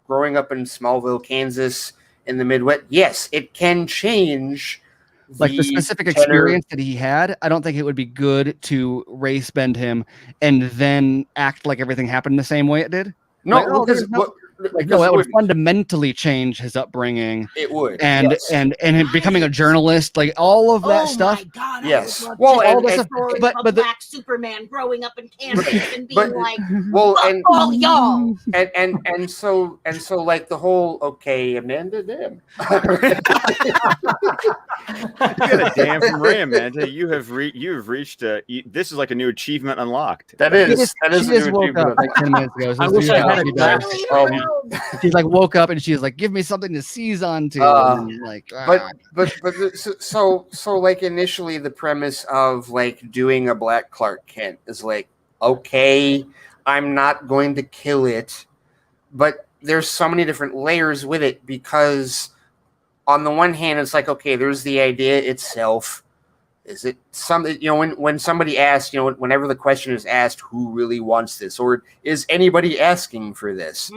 growing up in Smallville, Kansas, in the Midwest, yes, it can change. Like the specific experience that he had, I don't think it would be good to race bend him and then act like everything happened the same way it did. No, that would fundamentally change his upbringing. It would, and him becoming a journalist, like all of that stuff. My God, yes. Well, but Black Superman growing up in Kansas and being like, fuck all y'all. And so like the whole Amanda, damn. You got a damn from Ray, Amanda. You have reached. This is like a new achievement unlocked. That is a new achievement. Like 10 minutes ago. I wish I had a she's like woke up and she's like, give me something to seize onto. So like initially the premise of like doing a Black Clark Kent is like, okay, I'm not going to kill it, but there's so many different layers with it, because on the one hand it's like, okay, there's the idea itself. Is it something, when somebody asks, whenever the question is asked, who really wants this, or is anybody asking for this?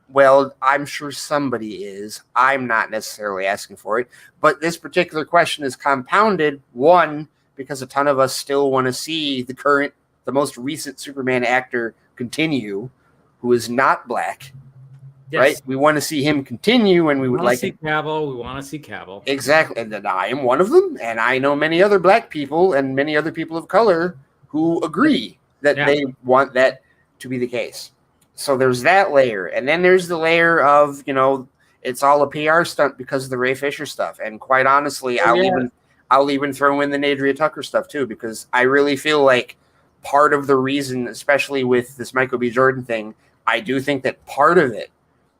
Well, I'm sure somebody is. I'm not necessarily asking for it. But this particular question is compounded, one, because a ton of us still want to see the most recent Superman actor continue, who is not Black. Yes. Right? We want to see him continue, and we would like to see Cavill. We want to see Cavill. Exactly. And then I am one of them, and I know many other Black people and many other people of color who agree that they want that to be the case. So there's that layer. And then there's the layer of, it's all a PR stunt because of the Ray Fisher stuff. And quite honestly, I'll even throw in the Nadria Tucker stuff too, because I really feel like part of the reason, especially with this Michael B. Jordan thing, I do think that part of it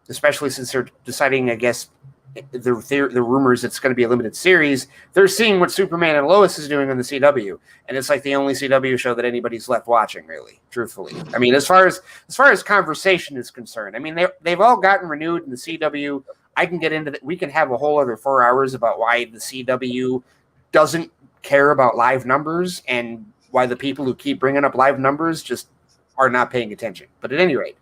especially since they're deciding, I guess, the rumors it's going to be a limited series. They're seeing what Superman and Lois is doing on the CW, and it's like the only CW show that anybody's left watching, really, truthfully. I mean, as far as conversation is concerned, I mean, they've all gotten renewed in the CW. I can get into that. We can have a whole other 4 hours about why the CW doesn't care about live numbers and why the people who keep bringing up live numbers just are not paying attention. But at any rate,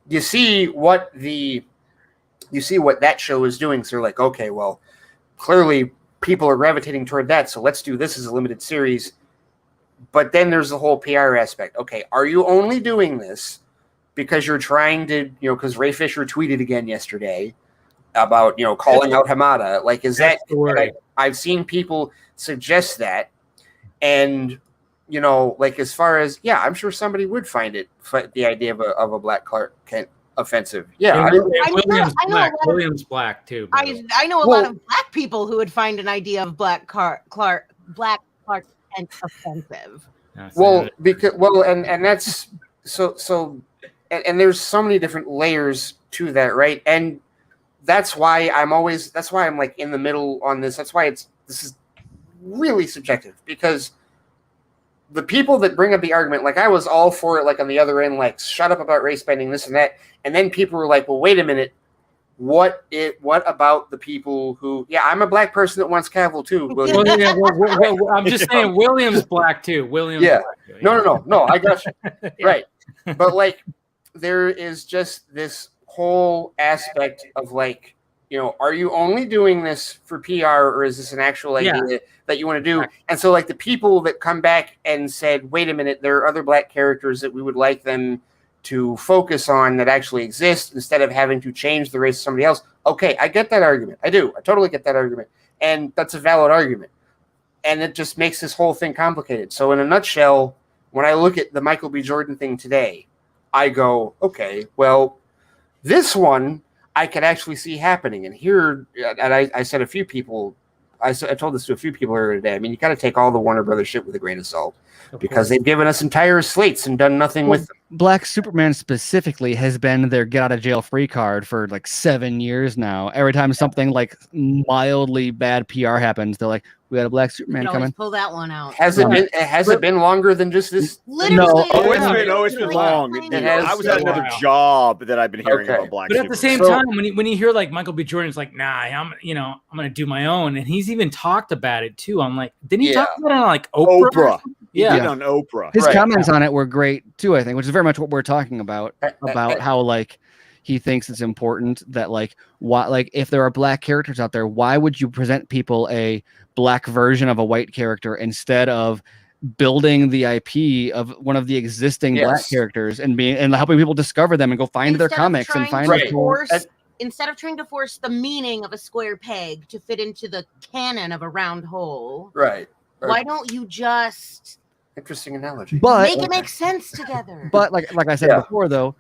you see what that show is doing. So you're like, okay, well, clearly people are gravitating toward that. So let's do this as a limited series. But then there's the whole PR aspect. Okay, are you only doing this because you're trying to, because Ray Fisher tweeted again yesterday about, calling out Hamada. Like, is that, I've seen people suggest that. And, like as far as, I'm sure somebody would find the idea of a Black Clark Kent offensive. Yeah. Williams Black too. I know a lot of Black people who would find an idea of Black Clark Kent offensive. And that's so and there's so many different layers to that, right? And that's why I'm like in the middle on this. That's why this is really subjective, because the people that bring up the argument, like I was all for it, like on the other end, like shut up about race bending, this and that. And then people were like, well, wait a minute. What about the people who, I'm a Black person that wants Cavill too. I'm just saying Williams Black too. Williams Black too. No, I got you. Right. But like, there is just this whole aspect of like, are you only doing this for PR, or is this an actual idea that you want to do? And so like the people that come back and said, wait a minute, there are other Black characters that we would like them to focus on that actually exist instead of having to change the race of somebody else. Okay, I get that argument. I do. I totally get that argument. And that's a valid argument. And it just makes this whole thing complicated. So in a nutshell, when I look at the Michael B. Jordan thing today, I go, okay, well, this one I could actually see happening. And here, and I said a few people, I told this to a few people earlier today. I mean, you got to take all the Warner Brothers shit with a grain of salt, because they've given us entire slates and done nothing with them. Black Superman specifically has been their get out of jail free card for like 7 years now. Every time something like mildly bad PR happens, they're like, we got a Black Superman coming. Pull that one out. Has it been longer than just this? Literally, it's been long. I was at another job that I've been hearing about Black Superman. But at the same time, when you hear like Michael B. Jordan's like, nah, I'm gonna do my own, and he's even talked about it too. I'm like, didn't he talk about it on like Oprah? He did on Oprah. His comments on it were great too, I think, which is very much what we're talking about how like he thinks it's important that like if there are Black characters out there, why would you present people a Black version of a white character instead of building the IP of one of the existing Black characters and helping people discover them and go find their comics and find instead of trying to force the meaning of a square peg to fit into the canon of a round hole. Right. Why don't you just interesting analogy, but make it make sense together? But like I said before, though,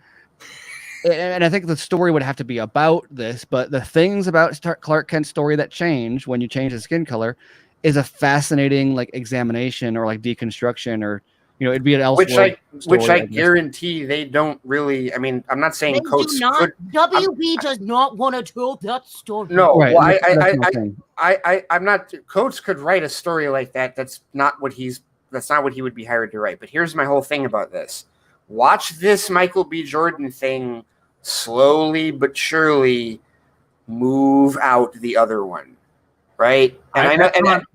and I think the story would have to be about this, but the things about Clark Kent's story that change when you change his skin color is a fascinating like examination or like deconstruction, or it'd be an elsewhere which I guarantee they don't really. I mean, I'm not saying Coates WB does not want to tell that story. No, right. Well, I'm not. Coates could write a story like that. That's not what he would be hired to write. But here's my whole thing about this. Watch this Michael B. Jordan thing slowly but surely move out the other one, right? And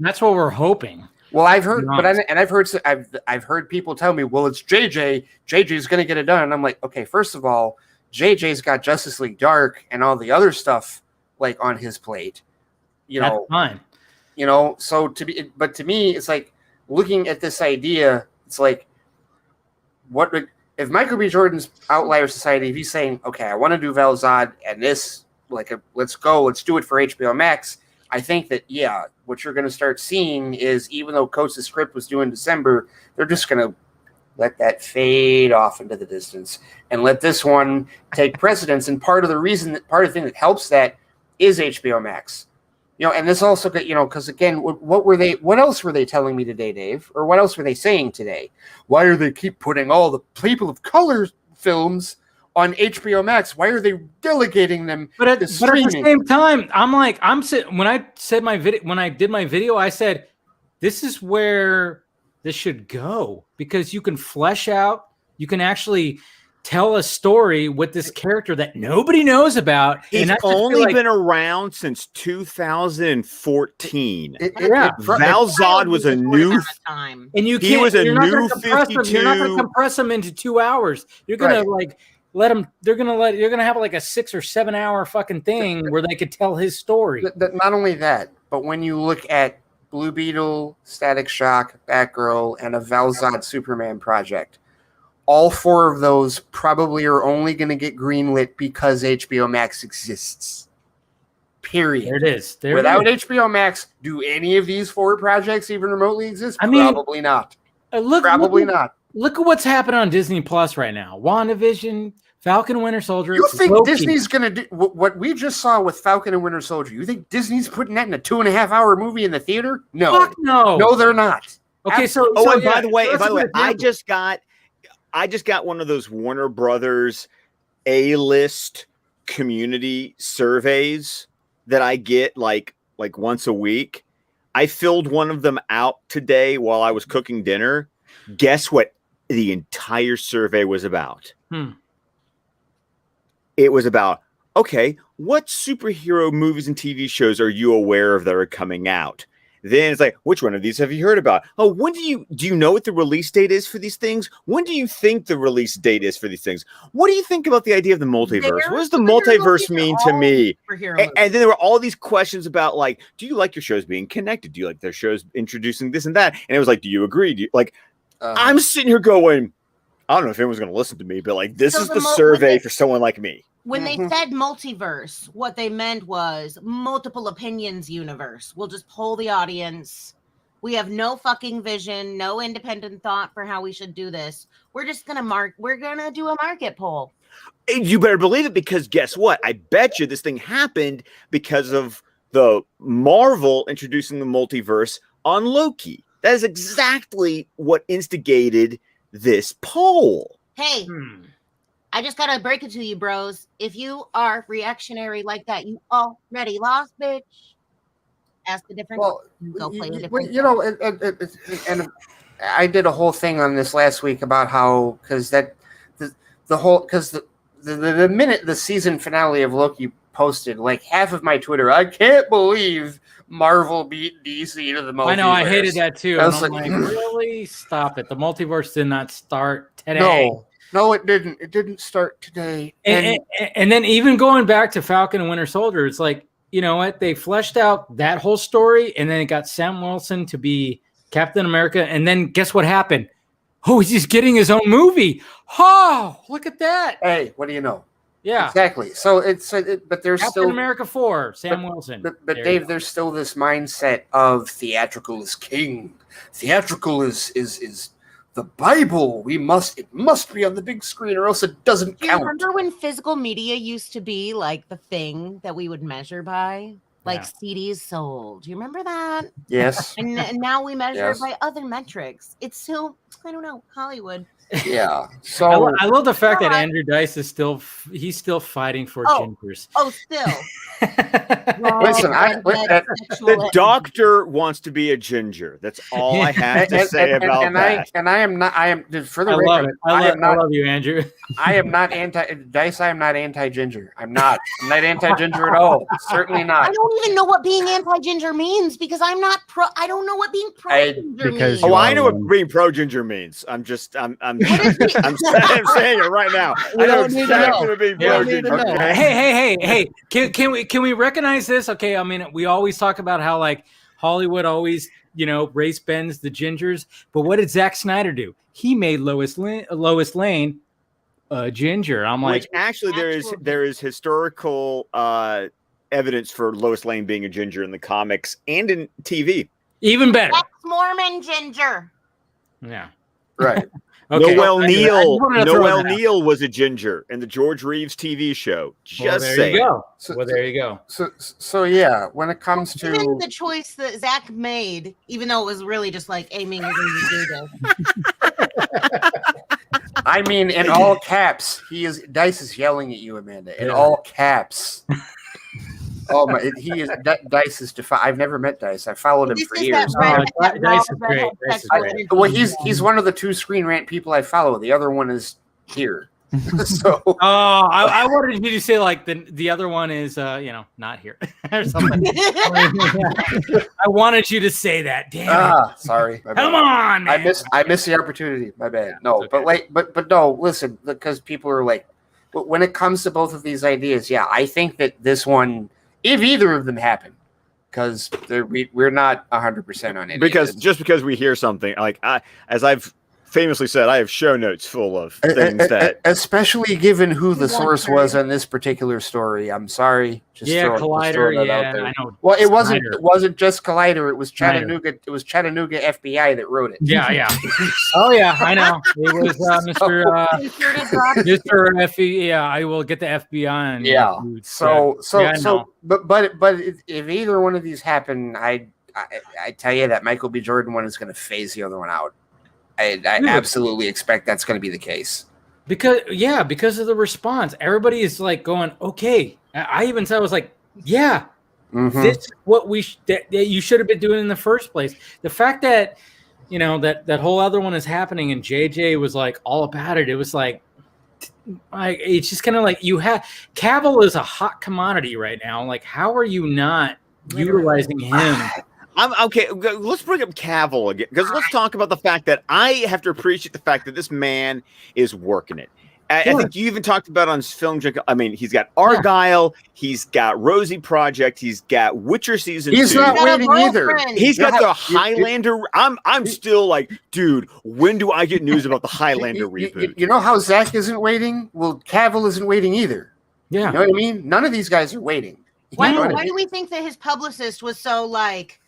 that's what we're hoping. Well, I've heard, I've heard people tell me, well, it's JJ. JJ's going to get it done, and I'm like, okay. First of all, JJ's got Justice League Dark and all the other stuff like on his plate. That's fine. So to me, it's like looking at this idea. It's like, what would if Michael B. Jordan's Outlier Society? If he's saying, okay, I want to do Val-Zod and this, let's do it for HBO Max. I think that, what you're going to start seeing is, even though Coates' script was due in December, they're just going to let that fade off into the distance and let this one take precedence. And part of the thing that helps that is HBO Max. And this also, because again, what else were they telling me today, Dave? Or what else were they saying today? Why are they keep putting all the people of color films on HBO Max. Why are they delegating them? But at the same time, when I did my video, I said, this is where this should go, because you can flesh out, you can actually tell a story with this character that nobody knows about. He's only been around since 2014. Val Zod was a new time, and you can't. He was a new 52. You're not going to compress them into 2 hours. You're going to let them. You're going to have like a 6 or 7 hour fucking thing where they could tell his story. Not only that, but when you look at Blue Beetle, Static Shock, Batgirl, and a Val Zod Superman project, all 4 of those probably are only going to get greenlit because HBO Max exists. Period. There it is. Without HBO Max, do any of these 4 projects even remotely exist? Probably not. Probably not. Look at what's happening on Disney Plus right now. WandaVision, Falcon and Winter Soldier. You think Loki. Disney's going to do what we just saw with Falcon and Winter Soldier? You think Disney's putting that in a 2.5-hour movie in the theater? No. Fuck no. No, they're not. Okay, so by the way, I just got one of those Warner Brothers A-list community surveys that I get like once a week. I filled one of them out today while I was cooking dinner. Guess what the entire survey was about? It was about, okay, what superhero movies and TV shows are you aware of that are coming out? Then it's like, which one of these have you heard about? Oh, when do you know what the release date is for these things? When do you think the release date is for these things? What do you think about the idea of the multiverse? What does the multiverse mean to me? And then there were all these questions about, like, do you like your shows being connected? Do you like their shows introducing this and that? And it was like, do you agree? I'm sitting here going, I don't know if anyone's going to listen to me, but like, this is the survey for someone like me. When they said multiverse, what they meant was multiple opinions universe. We'll just poll the audience. We have no fucking vision, no independent thought for how we should do this. We're just going to we're going to do a market poll. You better believe it, because guess what? I bet you this thing happened because of the Marvel introducing the multiverse on Loki. That is exactly what instigated this poll. Hey, I just gotta break it to you, bros. If you are reactionary like that, you already lost, bitch. Ask a different. Go play a different. You know, and I did a whole thing on this last week about how the minute the season finale of Loki posted, like half of my Twitter, I can't believe Marvel beat DC to the multiverse. I know, I hated that too. I was I'm like, really? Stop it. The multiverse did not start today. No, it didn't. It didn't start today. And then even going back to Falcon and Winter Soldier, it's like, you know what? They fleshed out that whole story, and then it got Sam Wilson to be Captain America. And then guess what happened? Oh, he's getting his own movie. Oh, look at that. Hey, what do you know? Yeah, exactly. So but there's Captain still America 4, Sam Wilson. But Dave, there's still this mindset of theatrical is king. Theatrical is the Bible. It must be on the big screen, or else it doesn't count. Remember when physical media used to be like the thing that we would measure by? Like CDs sold. Do you remember that? Yes. And now we measure it by other metrics. It's still, I don't know, Hollywood. Yeah. So I love the fact that Andrew Dice is still fighting for gingers. Oh, still. Listen, the doctor wants to be a ginger. That's all I have to say about that. I am not. I am for the I record. love it. I love you, Andrew. I am not Dice. I am not anti-ginger. I'm not anti-ginger at all. Certainly not. I don't even know what being anti-ginger means, because I'm not pro. I don't know what being pro-ginger means. Oh, I know what being pro-ginger means. I'm saying it right now. I know exactly what being pro-ginger. Hey! Can we recognize this? Okay, I mean, we always talk about how like Hollywood always, race bends the gingers, but what did Zack Snyder do? He made Lois Lane a ginger. I'm like, which actually there is historical evidence for Lois Lane being a ginger in the comics and in TV. Even better. Ex-Mormon ginger. Yeah. Right. Okay. Noel Neal was a ginger in the George Reeves TV show. There you go. There you go. So yeah, when it comes to even the choice that Zack made, even though it was really just like aiming to do this. I mean, in all caps, Dice is yelling at you, Amanda. In all caps. Oh my! Dice is I've never met Dice. I followed him for years. Dice is great. Dice is great. Well, he's one of the 2 Screen Rant people I follow. The other one is here. So I wanted you to say like the other one is not here or something. I wanted you to say that. Damn it. Sorry. Come on, man. I missed the opportunity. My bad. No, okay. but no, listen, because people are like, when it comes to both of these ideas, yeah, I think that this one, if either of them happen, because we're not 100% on it. Because we hear something like as I've famously said, I have show notes full of things that, especially given who the source was on this particular story. I'm sorry, Collider. I know. Well, it wasn't just Collider. It was Chattanooga. It was Chattanooga FBI that wrote it. Yeah. Oh yeah, I know. It was Mr. FBI. Yeah, I will get the FBI. But if either one of these happen, I tell you that Michael B. Jordan one is going to phase the other one out. I absolutely expect that's going to be the case. Because of the response. Everybody is like going, okay. I even said, I was like, yeah, this is what that you should have been doing in the first place. The fact that, that whole other one is happening and JJ was like all about it. It was like, it's just kind of like Cavill is a hot commodity right now. Like, how are you not utilizing him? Okay, let's bring up Cavill again, because let's talk about the fact that I have to appreciate the fact that this man is working it. I think you even talked about on Film Junkee. I mean, he's got Argyle, he's got Rosie Project, he's got Witcher season 2. He's not waiting either. He's got the Highlander. I'm still like, dude, when do I get news about the Highlander reboot? You know how Zack isn't waiting? Well, Cavill isn't waiting either. Yeah, you know what I mean? None of these guys are waiting. Why do we think that his publicist was so like,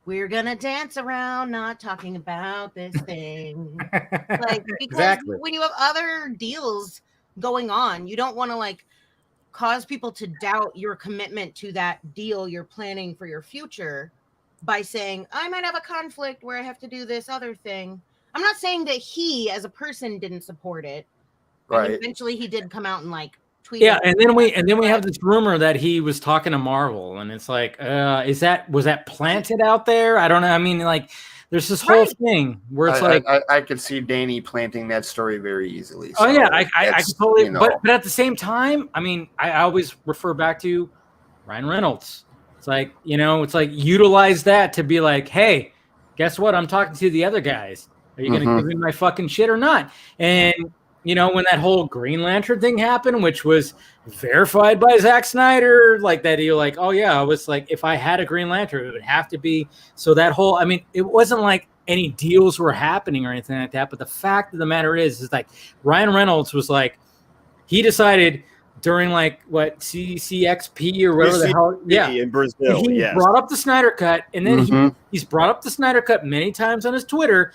we're gonna dance around not talking about this thing? Like, because when you have other deals going on, you don't want to like cause people to doubt your commitment to that deal you're planning for your future by saying, I might have a conflict where I have to do this other thing. I'm not saying that he as a person didn't support it. Right. And eventually he did come out and like tweet. Yeah, and then we have this rumor that he was talking to Marvel, and it's like, was that planted out there? I don't know. I mean, like, there's this whole thing where it's I could see Danny planting that story very easily. So I can totally. But at the same time, I mean, I always refer back to Ryan Reynolds. It's like, utilize that to be like, hey, guess what? I'm talking to the other guys. Are you going to give me my fucking shit or not? And when that whole Green Lantern thing happened, which was verified by Zack Snyder, like that, you're like, oh yeah, I was like, if I had a Green Lantern, it would have to be. So that whole, I mean, it wasn't like any deals were happening or anything like that. But the fact of the matter is like Ryan Reynolds was like, he decided during like what CCXP or whatever the hell, in Brazil, he brought up the Snyder Cut, and then he's brought up the Snyder Cut many times on his Twitter.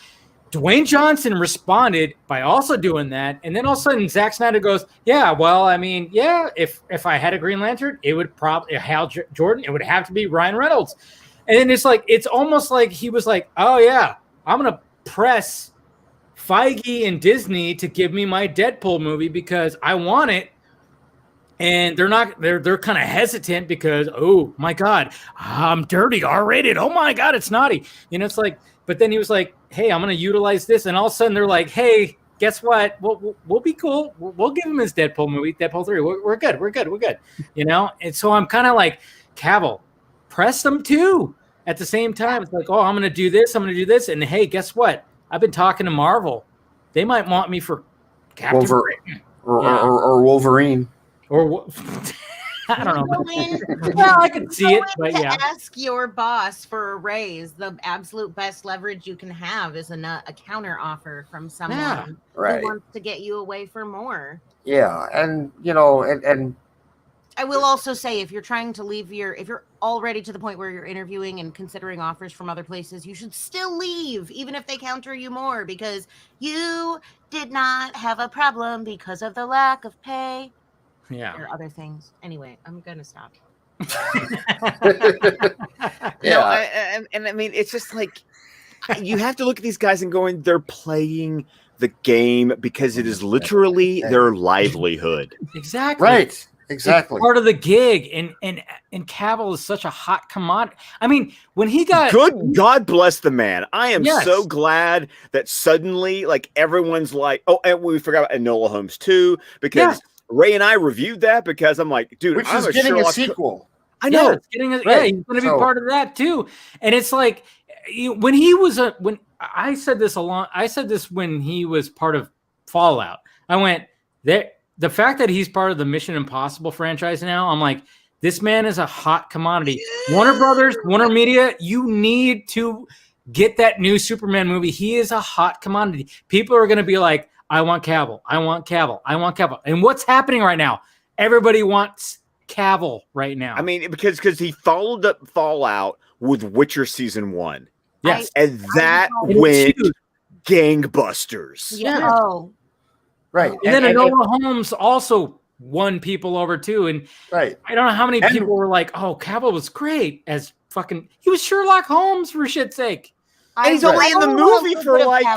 Dwayne Johnson responded by also doing that, and then all of a sudden Zack Snyder goes, "Yeah, well, I mean, yeah, if I had a Green Lantern, it would probably Jordan. It would have to be Ryan Reynolds." And then it's almost like he was like, "Oh yeah, I'm gonna press Feige and Disney to give me my Deadpool movie because I want it." And they're kind of hesitant because, oh my God, I'm dirty, R-rated. Oh my God, it's naughty. It's like. But then he was like, hey, I'm going to utilize this. And all of a sudden they're like, hey, guess what? We'll be cool. We'll give him his Deadpool movie, Deadpool 3. We're good. And so I'm kind of like, Cavill, press them too at the same time. It's like, oh, I'm going to do this. And hey, guess what? I've been talking to Marvel. They might want me for Captain Britain. Or Wolverine. Or I don't know. Well, I can see it, but yeah. Ask your boss for a raise. The absolute best leverage you can have is a counter offer from someone who wants to get you away for more. Yeah, and and I will also say, if you're trying to leave if you're already to the point where you're interviewing and considering offers from other places, you should still leave, even if they counter you more, because you did not have a problem because of the lack of pay. Yeah. Or other things. Anyway, I'm gonna stop. And I mean, it's just like you have to look at these guys and going, they're playing the game because it is literally their livelihood. Exactly. Right. Exactly. It's part of the gig, and Cavill is such a hot commodity. I mean, when he got God bless the man. I am Yes. so glad that suddenly, like, everyone's like, oh, and we forgot about Enola Holmes too, because Ray and I reviewed that because I'm like, dude, Which I'm is a getting Sherlock a sequel. I know. Yeah, it's getting he's going to be part of that too. And it's like when he was when I said this when he was part of Fallout. I went there. The fact that he's part of the Mission Impossible franchise now, I'm like, this man is a hot commodity. Warner Brothers, Warner Media, you need to get that new Superman movie. He is a hot commodity. People are going to be like, I want Cavill. I want Cavill. I want Cavill. And what's happening right now? Everybody wants Cavill right now. I mean, because he followed up Fallout with Witcher season 1. Yes. And that went gangbusters. Yeah. Oh. Right. And then Enola Holmes also won people over too. And I don't know how many people were like, oh, Cavill was great as fucking, he was Sherlock Holmes for shit's sake. And he's only in the movie for like,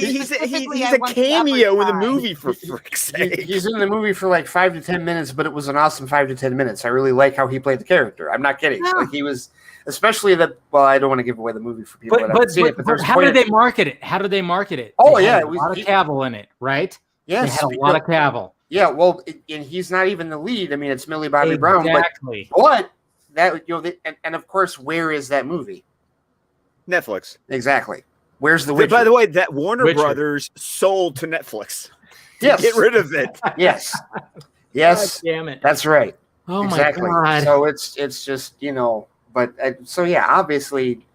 he's specifically, a cameo in the movie for frick's sake. He's in the movie for like 5 to 10 minutes, but it was an awesome 5 to 10 minutes. I really like how he played the character. I'm not kidding. Yeah. Like he was, especially well, I don't want to give away the movie for people that haven't seen it. But how did they market it? How did they market it? Oh, They yeah. had a lot of Cavill in it, right? Yes. They had a lot of Cavill. Yeah, well, and he's not even the lead. I mean, it's Millie Bobby Brown. Exactly. But that, and of course, where is that movie? Netflix. Exactly. Where's the Witcher? By the way, that Warner Brothers sold to Netflix. Yes. Get rid of it. Yes. Yes. God damn it. That's right. Oh exactly. my God. So it's just, but so yeah, obviously,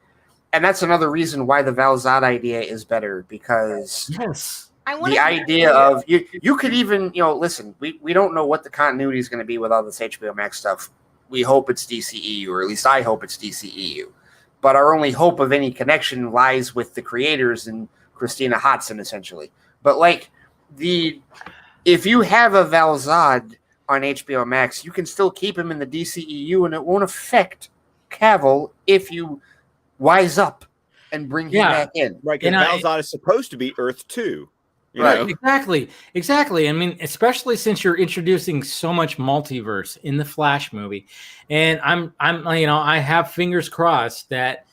and that's another reason why the Val-Zod idea is better because the idea of you could even, listen, we don't know what the continuity is going to be with all this HBO Max stuff. We hope it's DCEU, or at least I hope it's DCEU. But our only hope of any connection lies with the creators and Christina Hodson, essentially. But like if you have a Val-Zod on HBO Max, you can still keep him in the DCEU, and it won't affect Cavill if you wise up and bring him back in. Right, because Val-Zod is supposed to be Earth 2. Right. Exactly. I mean, especially since you're introducing so much multiverse in the Flash movie, and I'm I have fingers crossed that.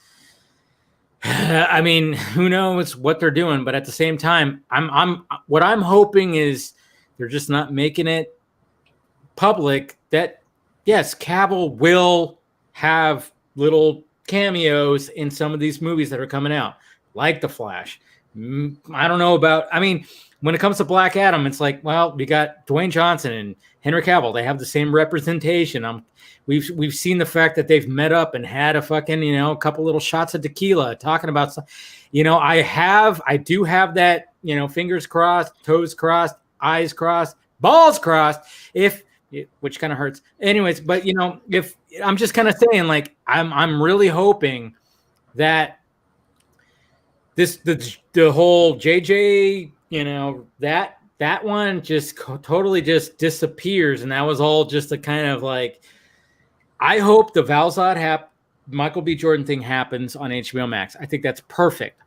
I mean, who knows what they're doing, but at the same time, what I'm hoping is they're just not making it public that yes, Cavill will have little cameos in some of these movies that are coming out, like The Flash. I don't know about, when it comes to Black Adam, it's like, well, we got Dwayne Johnson and Henry Cavill. They have the same representation. We've seen the fact that they've met up and had a fucking, a couple little shots of tequila talking about, I do have that, fingers crossed, toes crossed, eyes crossed, balls crossed, which kind of hurts. Anyways, but if I'm just kind of saying, like, I'm really hoping that the whole JJ, that one just totally just disappears, and that was all just a kind of like. I hope the Val-Zod Michael B. Jordan thing happens on HBO Max. I think that's perfect.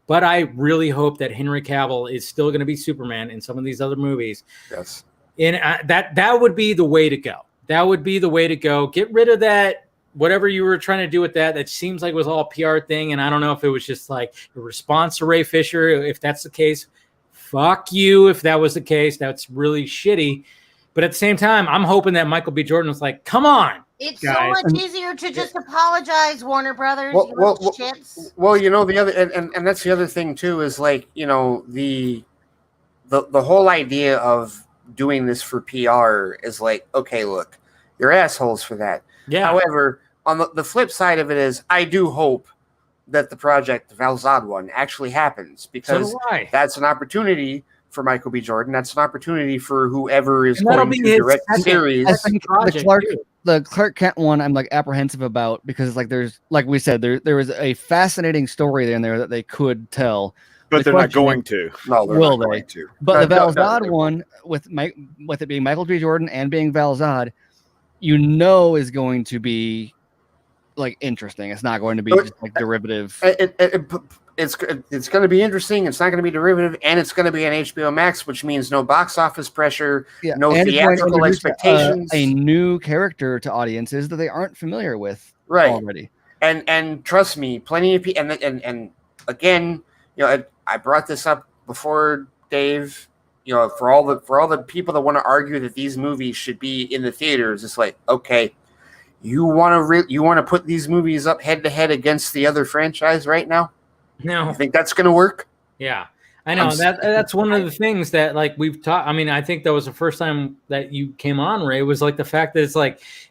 But I really hope that Henry Cavill is still going to be Superman in some of these other movies. Yes, and that would be the way to go. That would be the way to go. Get rid of that. Whatever you were trying to do with that seems like it was all a PR thing. And I don't know if it was just like a response to Ray Fisher. If that's the case, fuck you. If that was the case, that's really shitty. But at the same time, I'm hoping that Michael B. Jordan was like, come on. It's guys. so much easier to just apologize, Warner Brothers. Well, the other, and that's the other thing too, is like, the whole idea of doing this for PR is like, okay, look, you're assholes for that. Yeah. However, on the flip side of it is, I do hope that the project, the Val-Zod one, actually happens, because that's an opportunity for Michael B. Jordan. That's an opportunity for whoever is going to direct the series. The Clark Kent one, I'm like apprehensive about, because like there's, like we said, there was a fascinating story in there that they could tell. But they're not going to. No, they're not going to. But the Val-Zod one, with it being Michael B. Jordan and being Val-Zod, is going to be like interesting. It's not going to be just like derivative. it's going to be interesting. It's not going to be derivative, and it's going to be on HBO Max, which means no box office pressure, no and theatrical expectations. A new character to audiences that they aren't familiar with already. And trust me, plenty of people. And again, I brought this up before, Dave. For all the people that want to argue that these movies should be in the theaters, it's like, okay, you want to put these movies up head to head against the other franchise right now? No. You think that's going to work? Yeah, I know. That's one of the things that we've talked. I mean, I think that was the first time that you came on, Ray, was the fact that it's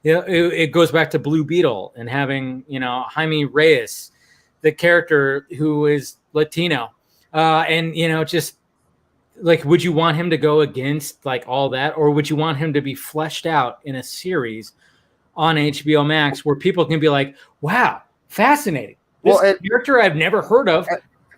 it goes back to Blue Beetle and having, Jaime Reyes, the character who is Latino, and, just would you want him to go against all that, or would you want him to be fleshed out in a series on HBO Max where people can be like, wow, fascinating. This character I've never heard of.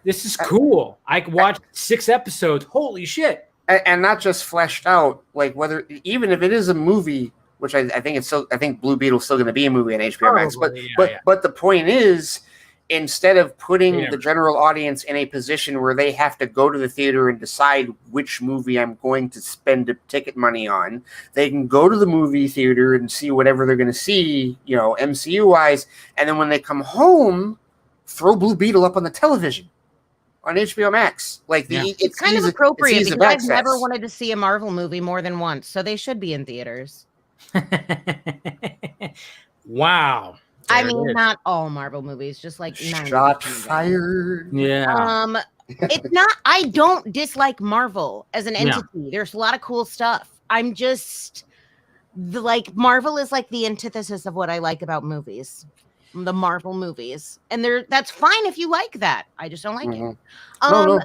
This is cool. I watched 6 episodes. Holy shit. And not just fleshed out, whether, even if it is a movie, which I think Blue Beetle's still going to be a movie on HBO Max. But the point is, instead of putting the general audience in a position where they have to go to the theater and decide which movie I'm going to spend ticket money on, they can go to the movie theater and see whatever they're going to see, MCU-wise, and then when they come home, throw Blue Beetle up on the television on HBO Max. It's kind of appropriate because I've never wanted to see a Marvel movie more than once, so they should be in theaters. Wow. I mean, not all Marvel movies, just 90%. Shot fired. Yeah. It's not. I don't dislike Marvel as an entity. No. There's a lot of cool stuff. I'm just Marvel is the antithesis of what I like about movies, the Marvel movies, and that's fine if you like that. I just don't like it. No.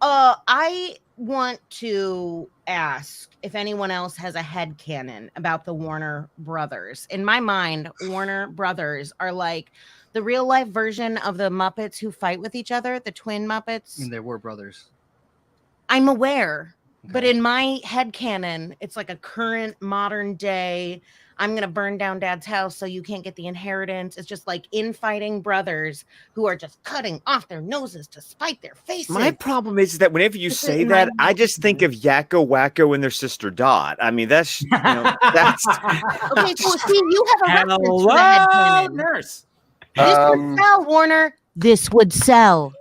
I want to ask if anyone else has a headcanon about the Warner Brothers. In my mind, Warner Brothers are the real life version of the Muppets who fight with each other, the twin Muppets. And they were brothers. I'm aware, but in my headcanon, it's a current modern day, I'm going to burn down dad's house so you can't get the inheritance. It's just infighting brothers who are just cutting off their noses to spite their faces. My problem is that whenever you say that, I just think of Yakko, Wacko, and their sister Dot. I mean, that's, that's... Okay, so see, you have a reference to the headcanon. Nurse. This would sell, Warner. This would sell.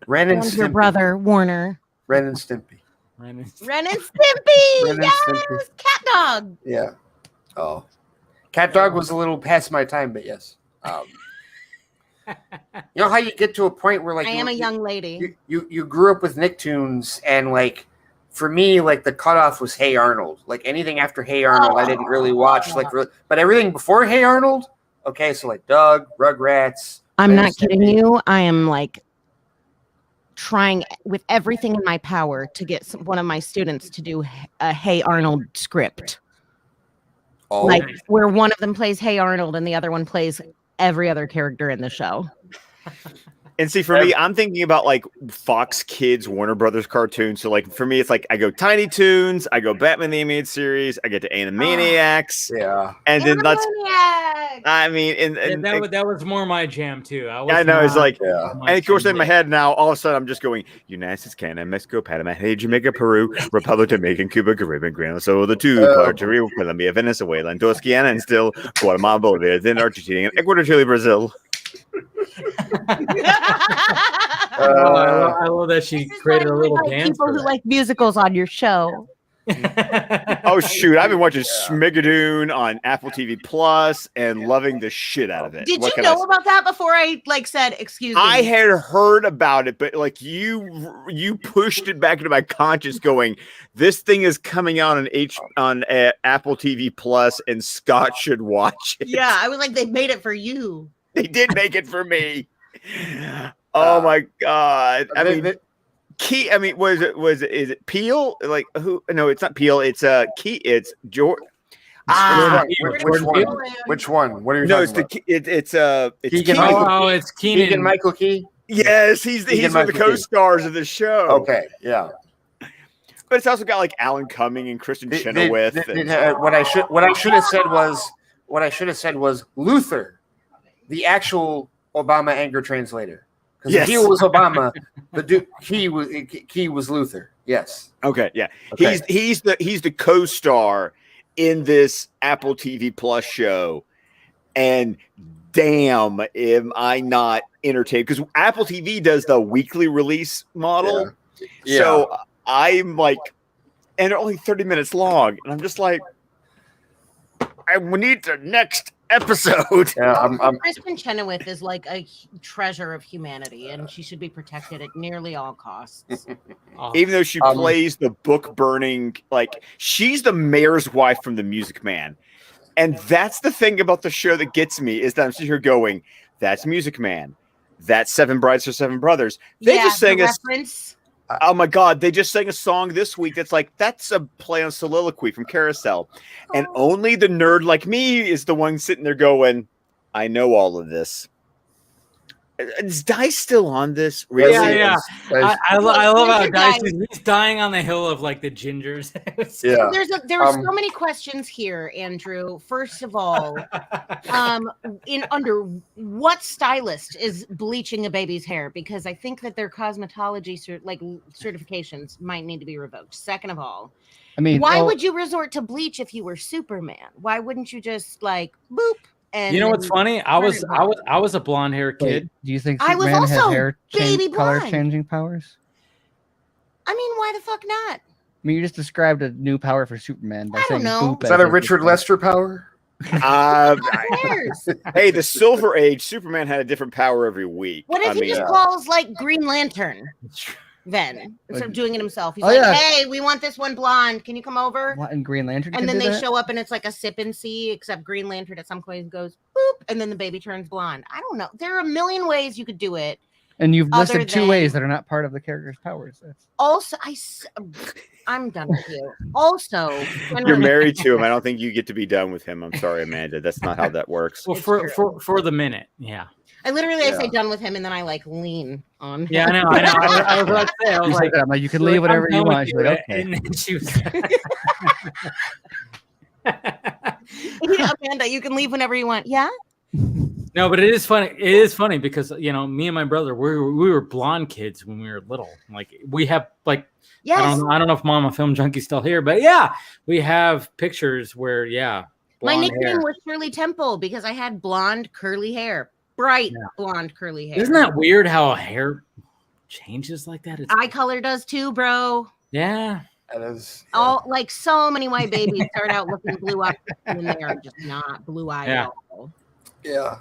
Ren and Stimpy. Your brother, Warner. Ren and Stimpy. Ren and Stimpy! Yes! Cat Dog! Yeah. Oh, Cat Dog was a little past my time, but yes. You know how you get to a point where I am a young lady. You grew up with Nicktoons, and for me, the cutoff was Hey Arnold. Anything after Hey Arnold, I didn't really watch. But everything before Hey Arnold, okay. So Doug, Rugrats. I'm not kidding you. I am trying with everything in my power to get one of my students to do a Hey Arnold script. Oh. Where one of them plays Hey Arnold and the other one plays every other character in the show. And see, for me, I'm thinking about Fox Kids, Warner Brothers cartoons. So for me, it's I go Tiny Toons, I go Batman the Animated Series, I get to Animaniacs. Yeah. And then I mean, and that was more my jam too. I know, it's and of course in my head now, all of a sudden I'm just going United States, Canada, Mexico, Panama, Haiti, Jamaica, Peru, Republic, Dominican, Cuba, Caribbean, Grenada, so the two, Puerto Rico, Colombia, Venezuela, and Dos Guyana, and still Guatemala, Bolivia, then Argentina, and Ecuador, Chile, Brazil. I love that she created a little dance. People who like musicals on your show. Oh shoot! I've been watching Smigadoon on Apple TV Plus and loving the shit out of it. Did you know about that before I said excuse me? I had heard about it, but you pushed it back into my conscience, going, "This thing is coming out on Apple TV Plus, and Scott should watch it." Yeah, I was they made it for you. They did make it for me. Oh my god! Was it Peel? Who? No, it's not Peel. It's It's George. Which one? What are you talking about? It's Keegan. It's Keenan. Keegan Michael Key. Yes, he's one of the co-stars of the show. Okay, yeah. But it's also got Alan Cumming and Kristen Chenoweth. What I should have said was Luther, the actual Obama anger translator. Because Yes. he was Obama. He was Luther. Yes. Okay, yeah. Okay. He's the co-star in this Apple TV Plus show, and damn, am I not entertained? Because Apple TV does the weekly release model, so I'm like, and they're only 30 minutes long, and I'm just like, we need the next episode. Yeah, Kristen Chenoweth is like a treasure of humanity, and she should be protected at nearly all costs. Even though she plays the book burning, like she's the mayor's wife from The Music Man. And that's the thing about the show that gets me is that I'm sitting here going, that's Music Man. That's Seven Brides for Seven Brothers. They just sang a reference. Oh my God, they just sang a song this week that's like, that's a play on Soliloquy from Carousel. And only the nerd like me is the one sitting there going, I know all of this. Is Dice still on this? Really? Yeah. I love how Dice he's dying on the hill of like the gingers. There are so many questions here, Andrew. First of all, under what stylist is bleaching a baby's hair? Because I think that their cosmetology certifications might need to be revoked. Second of all, I mean, why would you resort to bleach if you were Superman? Why wouldn't you just like boop? And you know what's funny? I was a blonde hair kid. Do you think I was Superman also had hair color blonde. changing powers? I mean, why the fuck not? I mean, you just described a new power for Superman by saying boop. Is that a Richard Lester power? Hey, the Silver Age, Superman had a different power every week. What if he just calls like Green Lantern? Then instead of doing it himself, he's hey, we want this one blonde. Can you come over? What, and Green Lantern? And then they show up and it's like a sip and see, except Green Lantern at some point goes boop, and then the baby turns blonde. I don't know. There are a million ways you could do it. And you've listed two ways that are not part of the character's powers. Also, I'm done with you. Also, you're married to him. I don't think you get to be done with him. I'm sorry, Amanda. That's not how that works. Well, for the minute, yeah. I literally I say done with him, and then I like lean on. Yeah, I know. I was about to say, I was like, you can leave whatever you want. She's like, okay. And then she was. Amanda, you can leave whenever you want. Yeah. No, but it is funny. It is funny because me and my brother, we were blonde kids when we were little. Like we have like. Yes. I don't know if Mama Film Junkie's still here, but yeah, we have pictures where my nickname was Shirley Temple because I had blonde curly hair. Bright blonde curly hair. Isn't that weird how hair changes like that? Eye color does too, bro. Yeah. That is all like so many white babies start out looking blue up and they are just not blue eyed at all. Yeah.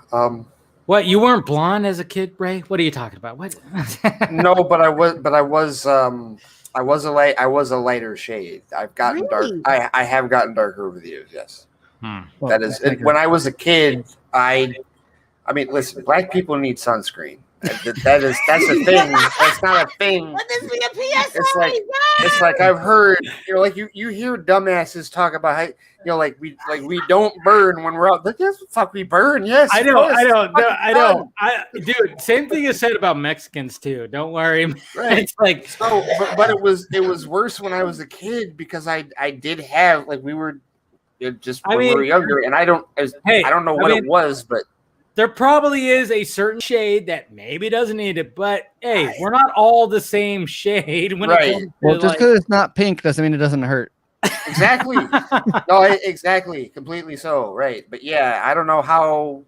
What, you weren't blonde as a kid, Ray? What are you talking about? What? No, but I was a lighter shade. I've gotten dark. I have gotten darker over the years, yes. That is when I was a kid, I mean, listen, black people need sunscreen. That's a thing. That's not a thing. Let this be a PSA. It's like I've heard, like you hear dumbasses talk about how, like we don't burn when we're out. Like, yes, fuck, we burn. Yes, I don't. Dude, same thing is said about Mexicans too. Don't worry. Right. It's like so, but it was worse when I was a kid because I did have we were just when we were younger, and I don't know what it was, but. There probably is a certain shade that maybe doesn't need it, but hey, we're not all the same shade. Right. Well, just because it's not pink doesn't mean it doesn't hurt. Exactly. No, exactly. Completely so. Right. But yeah, I don't know how,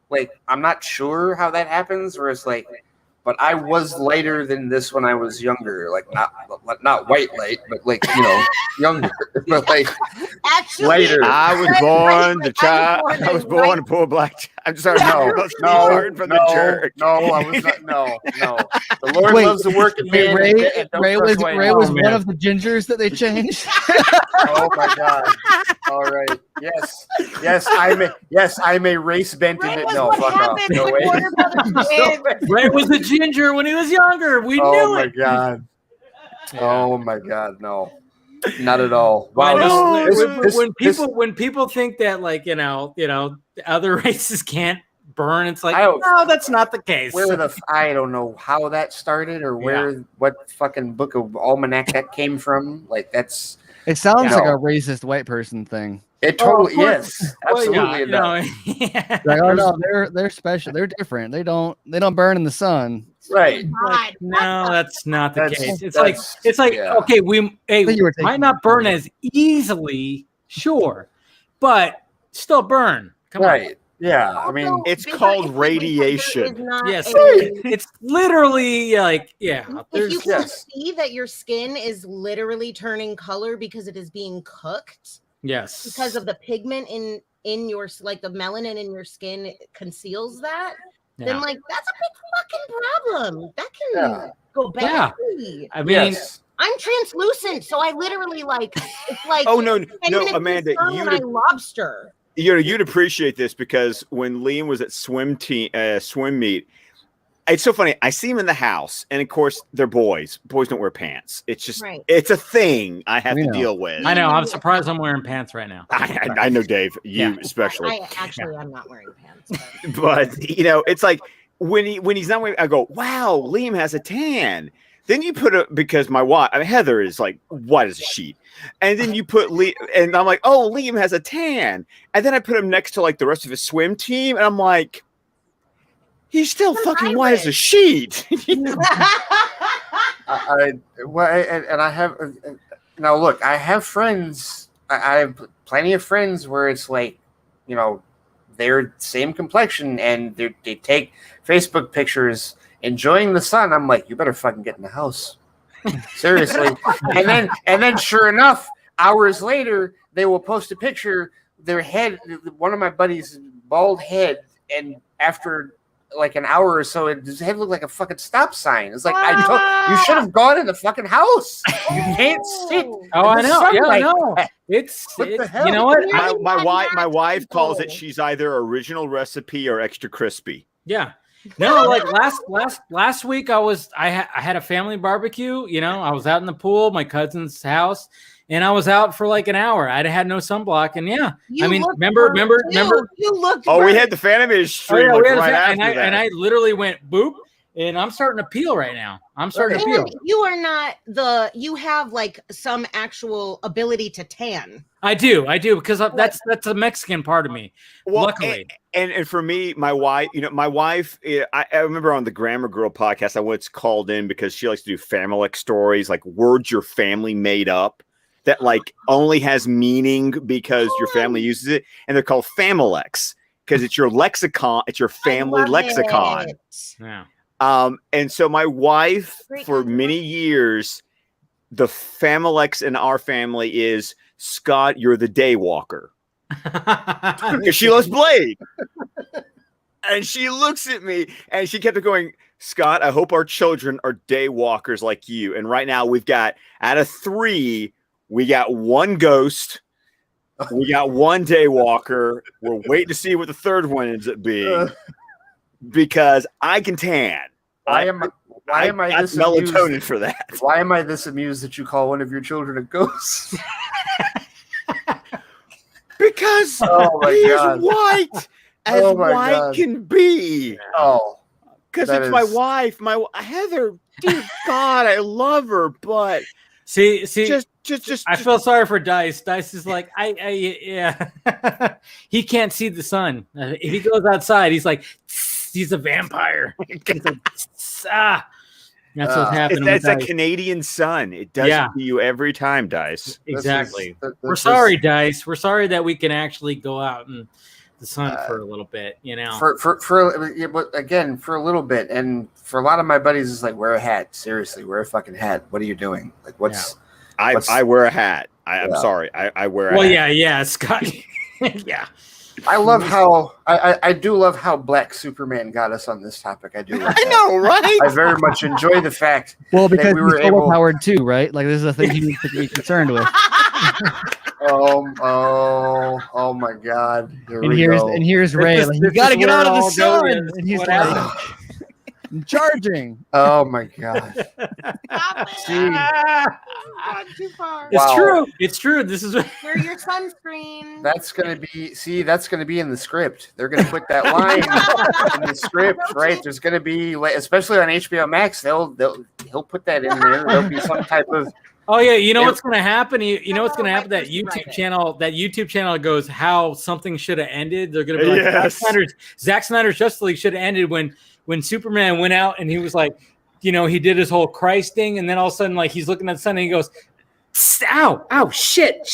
I'm not sure how that happens, where it's but I was lighter than this when I was younger. Not white light, but younger. But actually, later. I was born the child. I was born a poor black child. I'm sorry. No, from the church. No, I was not. No. The Lord loves the working man. Ray was one of the gingers that they changed. Oh my God! All right. Yes. I'm a race bent in it. No, fuck off. No way. Ray was a ginger when he was younger. We knew it. Oh my God. Oh my God. No. Not at all. Wow. When people think that other races can't burn, it's like no, that's not the case. I don't know how that started or what fucking book of almanac that came from. That's. It sounds like a racist white person thing. It totally is. Absolutely, it does. No, they're special. They're different. They don't burn in the sun. Right. Like, no, that's not the That's- case. It's that's- like yeah. okay, we you were might taking not it burn further. as easily, sure, but still burn. Come on. Right. Yeah. I mean, It's Because called it's like radiation. there is not Yes, a- it's literally like If There's you can yes. see that your skin is literally turning color because it is being cooked, yes because of the pigment in your like the melanin in your skin conceals that, then Yeah. like that's a big fucking problem. That can Yeah. go Yeah. badly. I mean, yes. I'm translucent, so I literally like it's like Oh no, 10 no, minutes in Amanda, sun you'd and I lobster. you'd appreciate this because when Liam was at swim meet, it's so funny. I see him in the house, and of course they're boys. Boys don't wear pants. It's just Right. it's a thing I have We to know. deal with. I know. I'm surprised I'm wearing pants right now. I know, Dave. You Yeah. especially. I actually I'm not wearing pants. But. But it's like when he's not wearing, I go, wow, Liam has a tan. Then you put because my wife, Heather is like white as a sheet, and then you put and I'm like, oh, Liam has a tan, and then I put him next to like the rest of his swim team, and I'm like, he's still fucking white as a sheet. I have now. Look, I have friends. I have plenty of friends where it's like, they're same complexion and they take Facebook pictures enjoying the sun. I'm like, you better fucking get in the house, seriously. and then, sure enough, hours later, they will post a picture. Their head, one of my buddies' bald head, and after like an hour or so, his head looked like a fucking stop sign. It's like you should have gone in the fucking house. You can't sit. Oh, I in the know. Yeah, I sunlight. know. It's What the hell? you know what? My wife calls it. She's either original recipe or extra crispy. Yeah. No, like last week I had a family barbecue, I was out in the pool, my cousin's house, and I was out for like an hour. I had no sunblock, and remember. You looked. Oh, we had the Phantom stream right after that. And I literally went boop, and I'm starting to peel right now. I'm starting to peel. You are not you have like some actual ability to tan. I do because that's the Mexican part of me. Well, luckily. And for me, my wife, I remember on the Grammar Girl podcast, I once called in because she likes to do family stories, like words your family made up that like only has meaning because your family uses it. And they're called Familex because it's your lexicon. It's your family lexicon. Yeah. And so my wife, for many years, the Familex in our family is Scott, you're the day walker. Because she loves Blade. And she looks at me and she kept going, Scott, I hope our children are day walkers like you. And right now we've got, out of 3, we got 1 ghost. We got 1 day walker. We're waiting to see what the 3rd one ends up being. Because I can tan. Why am I this melatonin amused? for that? Why am I this amused that you call one of your children a ghost? Because my he God. is white as Oh my white God. can be. Oh, Because that it's my is- wife, my Heather. Dear God, I love her, but See, just I feel sorry for Dice. Dice is like, yeah. He can't see the sun. If he goes outside, he's like, he's a vampire. He's like, That's what's happening. It's with a Dice. Canadian sun. It does Yeah. it to you every time, Dice. Exactly. This is- We're sorry, Dice. We're sorry that we can actually go out in the sun for a little bit. But again, for a little bit, and for a lot of my buddies, it's like, wear a hat. Seriously, wear a fucking hat. What are you doing? Like, what's? I wear a hat. I'm sorry. I wear a hat. Yeah, Scott. Yeah. I love how I do love how Black Superman got us on this topic. I do. Love I that. know, right? I very much enjoy the fact. Well, because that we were he's able. overpowered too, right? Like this is a thing you need to be concerned with. Oh my God! Here's Ray. This Like, is- you this got to is get where out it of the all sun, goes. and he's What like, happened? I'm charging. Oh my God! See, Not too far. It's Wow. true. It's true. This is Wear your sunscreen. that's gonna be in the script. They're gonna put that line in the script, right? There's gonna be, especially on HBO Max, he'll put that in there. There'll be some type of Oh yeah, you know what's gonna happen? You know what's gonna happen? That YouTube channel goes how something should have ended. They're gonna be like Zack Snyder's Justice League should have ended when Superman went out and he was like, you know, he did his whole Christ thing, and then all of a sudden, like he's looking at the sun and he goes, ow, shit,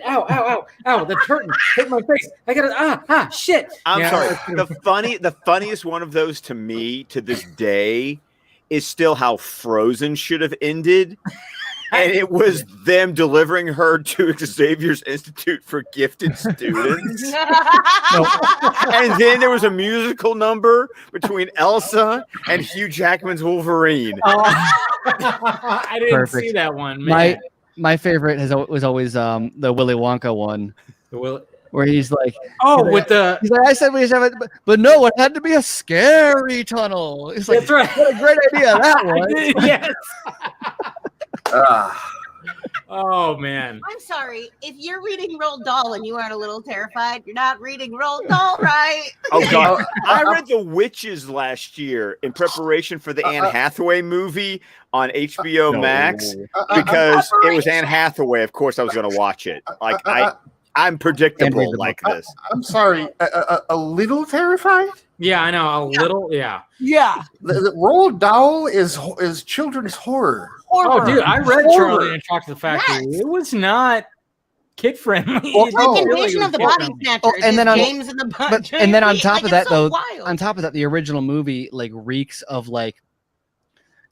ow, that's hurting my face. I gotta shit. I'm sorry. The funniest one of those to me to this day is still how Frozen should have ended. And it was them delivering her to Xavier's Institute for Gifted Students. And then there was a musical number between Elsa and Hugh Jackman's Wolverine. I didn't see that one, man. My favorite was always the Willy Wonka one. Where he's like, he's like, I said we should have it, but no, it had to be a scary tunnel. It's like, that's right. What a great idea that was. Yes. Oh man. I'm sorry. If you're reading Roald Dahl and you aren't a little terrified, you're not reading Roald Dahl right. Oh god. I read The Witches last year in preparation for the Anne Hathaway movie on HBO Max because it was Anne Hathaway. Of course I was going to watch it. Like I'm predictable like this. I'm sorry. A little terrified? Yeah, I know. A little, yeah. Yeah. The Roald Dahl is children's horror. Oh, dude, I read Charlie and the Chocolate Factory. Yes. It was not kid friendly. Well, like Invasion of the Body Snatchers. And then James and the and then on top of that, so though, on top of that, the original movie like reeks of like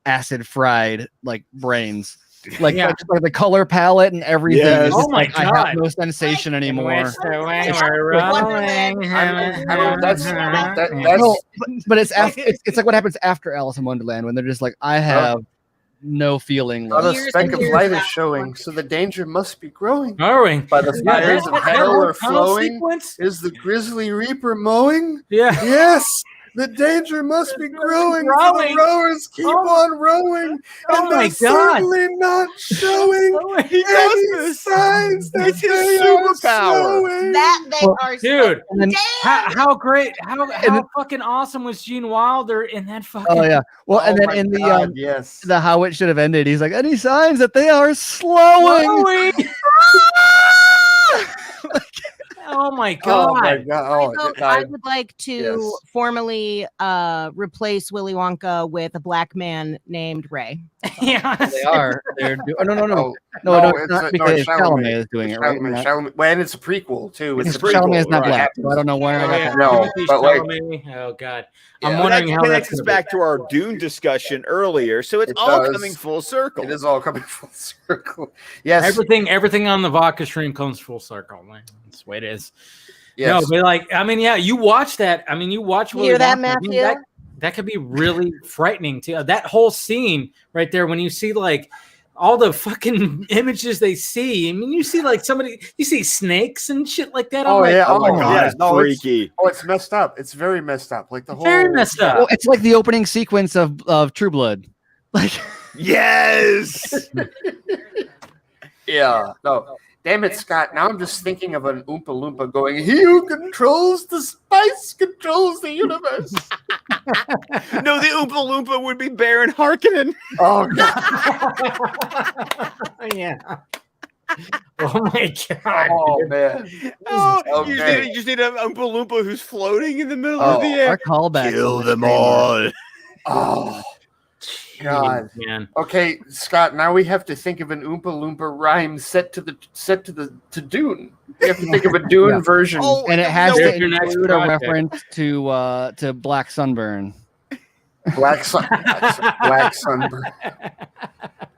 acid fried like brains. Like, like the color palette and everything. Yes. Oh my god! I have no sensation anymore. But it's after, it's like what happens after Alice in Wonderland when they're just like, I have no feeling. Not a speck of light is showing, so the danger must be growing. By the fires of hell are flowing. Is the grisly reaper mowing? Yeah. Yes. The danger must be growing. The rowers keep on rowing, and they're certainly not showing any signs that it's his superpower. That they are, dude. So how great, how fucking awesome was Gene Wilder in that fucking? Oh yeah. Well, and then in the how it should have ended, he's like, any signs that they are slowing. Oh my god! Oh my god! I would like to formally replace Willy Wonka with a black man named Ray. Yeah, they are. They're no. Chalamet is doing it right. Chalamet, well, and it's a prequel too. It's a prequel. Chalamet is not black, so I don't know where. But like, oh god, I'm wondering how that connects us back to our Dune discussion earlier. So it's all coming full circle. It is all coming full circle. Yes, everything on the vodka stream comes full circle. Man. That's the way it is. Yes. No, but like, I mean, yeah, you watch that. I mean, you watch. You hear that, Matthew? I mean, that could be really frightening too. That whole scene right there, when you see like all the fucking images they see. I mean, you see like you see snakes and shit like that. Oh yeah! Oh my god! It's freaky. It's messed up. It's very messed up. Like the whole. Very messed up. Well, it's like the opening sequence of True Blood. Like. Yes. Yeah. No. Damn it, Scott. Now I'm just thinking of an Oompa Loompa going, he who controls the spice controls the universe. No, the Oompa Loompa would be Baron Harkonnen. Oh, God. Yeah. Oh, my God. Oh, man. You just need an Oompa Loompa who's floating in the middle of the air. Our callback. Kill them all. Oh. God. Man. Okay, Scott. Now we have to think of an Oompa Loompa rhyme set to Dune. We have to think of a Dune version, and it has to include a reference to Black Sunburn. Black Sunburn.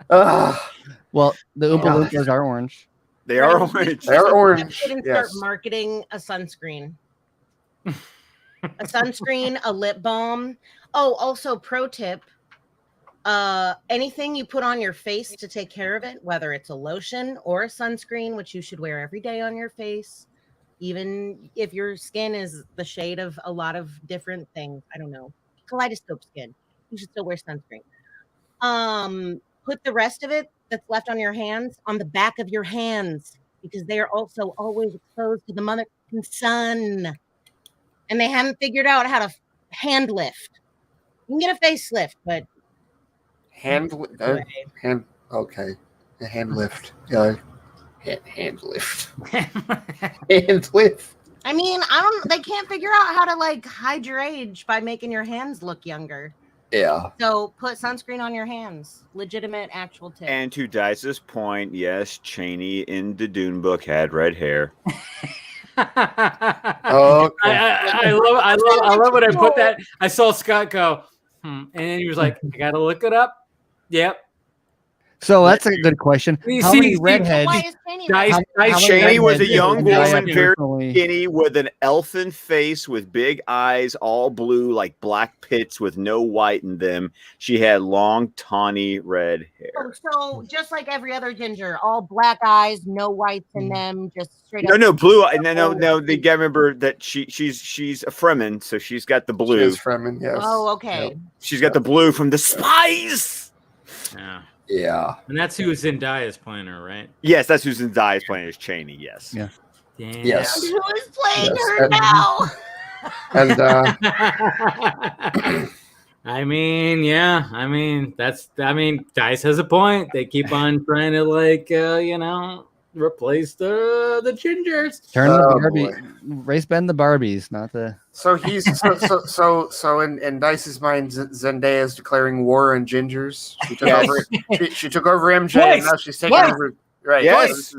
Well, the Oompa Loompas are orange. They are orange. They're orange. Start marketing a sunscreen. A sunscreen, a lip balm. Oh, also pro tip. Anything you put on your face to take care of it, whether it's a lotion or a sunscreen, which you should wear every day on your face, even if your skin is the shade of a lot of different things. I don't know. Kaleidoscope skin. You should still wear sunscreen. Put the rest of it that's left on your hands on the back of your hands, because they are also always exposed to the mother sun. And they haven't figured out how to hand lift. You can get a facelift, but okay. A hand lift. Hand lift. Hand lift. I mean, they can't figure out how to like hide your age by making your hands look younger. Yeah. So put sunscreen on your hands. Legitimate, actual tip. And to Dice's point, yes, Chaney in the Dune book had red hair. Okay. I love when I put that. I saw Scott go, and then he was like, I gotta look it up. Yep. So that's a good question. How many redheads? Why is Chaney red? Chaney was a young redheads woman, very personally- skinny, with an elfin face, with big eyes, all blue, like black pits with no white in them. She had long, tawny red hair. So just like every other ginger, all black eyes, no whites in them, just straight up. No, blue. No. They got to remember that she's a Fremen, so she's got the blue. She's Fremen, yes. Oh, okay. Yep. She's got the blue from the spies. Yeah. Yeah. And that's who Zendaya's playing her, right? Yes, that's who Zendaya is playing as Chaney. Yes. Yeah. Damn. Yes. Who is playing Yes, her and- now? And I mean, yeah. I mean, Dice has a point. They keep on trying to replace the gingers. Turn the Oh, Barbie, boy. race bend the Barbies, not the. so he's so in Dice's mind, Zendaya is declaring war on gingers. She took Yes. over. She took over MJ, Twice. and now she's taking Twice. over. Right. Yes.